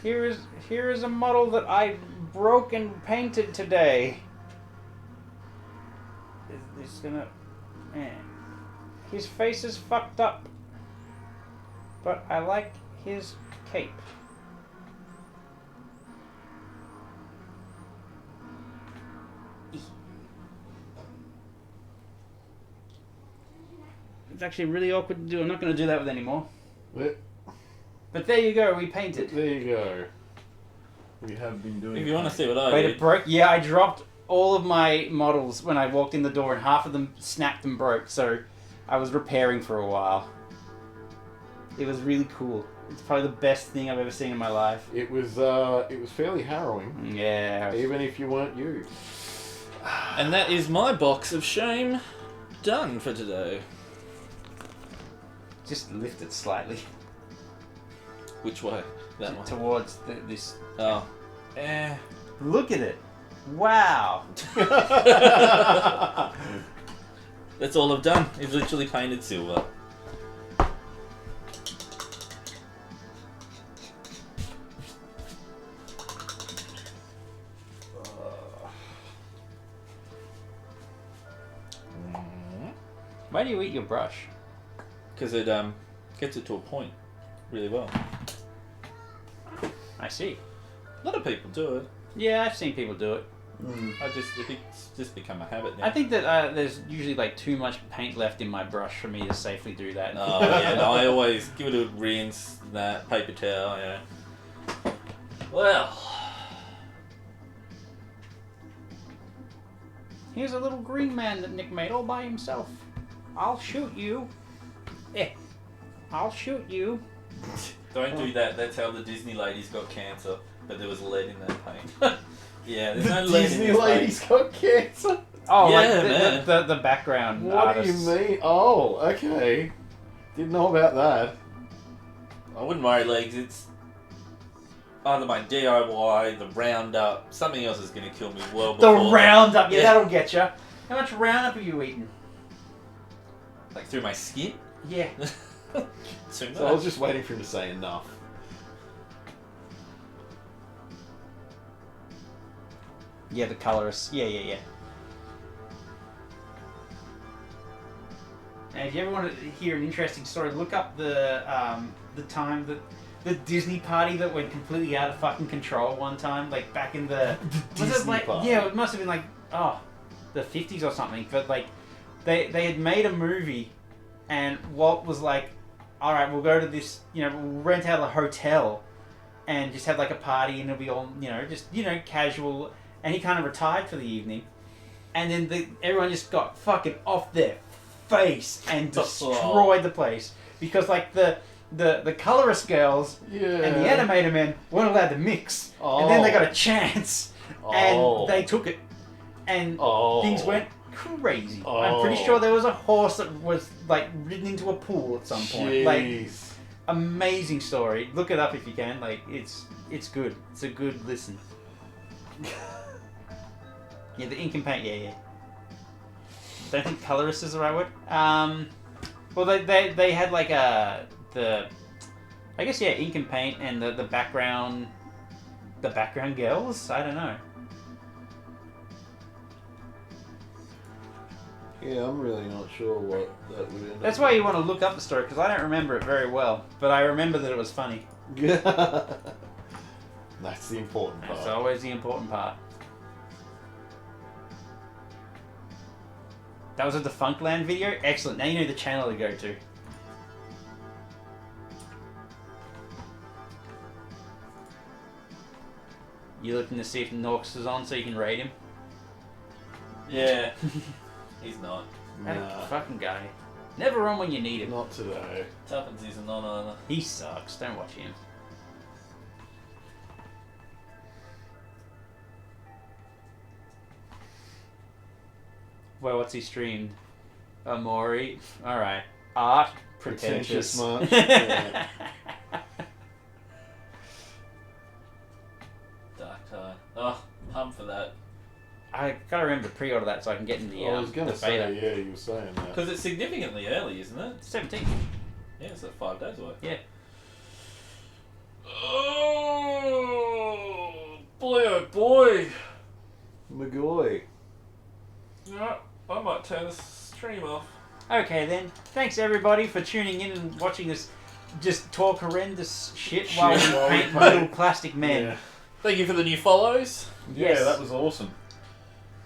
Here is a model that I broke and painted today. It's gonna... His face is fucked up. But I like his cape. It's actually really awkward to do. I'm not going to do that with anymore. But there you go, we painted. There you go. We have been doing. If you want to see what I Wait, did, it broke? Yeah, I dropped all of my models when I walked in the door, and half of them snapped and broke, so I was repairing for a while. It was really cool. It's probably the best thing I've ever seen in my life. It was fairly harrowing. Yeah. Even if you weren't you. and that is my box of shame done for today. Just lift it slightly. Which way? That one. Towards this. Oh. Look at it. Wow. That's all I've done. Is literally painted silver. Why do you eat your brush? Because it gets it to a point really well. I see. A lot of people do it. Yeah, I've seen people do it. It's just become a habit now. I think that there's usually like too much paint left in my brush for me to safely do that. Oh yeah, no, I always give it a rinse, that paper towel, yeah. Well, Here's a little green man that Nick made all by himself. I'll shoot you. I'll shoot you. don't do that. That's how the Disney ladies got cancer. But there was lead in that paint. Yeah, there's no lead in Disney this ladies paint. got cancer. Oh, Yeah, like man. the background What artists. do you mean? Oh, okay. Didn't know about that. I wouldn't worry, legs. It's either my DIY, the Roundup, something else is going to kill me well The before Roundup, yeah, Yeah. that'll get you. How much Roundup are you eating? like through my skin. Yeah. Too So much. I was just waiting for him to say enough. Yeah, the colorist. Yeah. And if you ever want to hear an interesting story, look up the time that the Disney party that went completely out of fucking control one time, like back in the was it Disney like party. yeah, it must have been like the 50s or something. But like they had made a movie, and Walt was like, all right, we'll go to this, we'll rent out a hotel, and just have like a party, and it'll be all just casual. And he kind of retired for the evening, and then everyone just got fucking off their face and destroyed the place because like the colorist girls and the animator men weren't allowed to mix, and then they got a chance, and they took it, and things went crazy. I'm pretty sure there was a horse that was like ridden into a pool at some point. Like, amazing story. Look it up if you can. Like, it's good. It's a good listen. Yeah, the ink and paint. Yeah. Don't think colorist is the right word. Well, they had like I guess ink and paint and the background girls. I don't know. Yeah, I'm really not sure what that would end up. That's why you want to look up the story, because I don't remember it very well, but I remember that it was funny. That's the important part. That's always the important part. That was a Defunctland video? Excellent. Now you know the channel to go to. You looking to see if Norks is on so you can rate him? Yeah. He's not. That fucking guy. Never on when you need him. Not today. Tuppence isn't on either. He sucks. Don't watch him. Well, what's he streamed? Amori. Alright. Art. Pretentious. Much. Yeah. Dark Tide. Oh, pump for that. I gotta remember to pre-order that so I can get in the I was gonna the say, beta. yeah, you were saying that. Because it's significantly early, isn't it? 17. Yeah, it's like 5 days away. Yeah. Oh boy! McGoy. No, I might turn the stream off. Okay then. Thanks everybody for tuning in and watching us just talk horrendous shit while we paint little plastic men. Yeah. Thank you for the new follows. Yes. Yeah, that was awesome.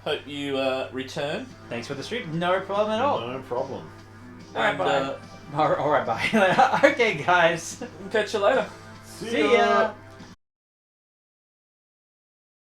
Hope you return. Thanks for the stream. No problem at all. No problem. Alright, And bye. Alright, bye. Okay, guys. catch you later. See ya.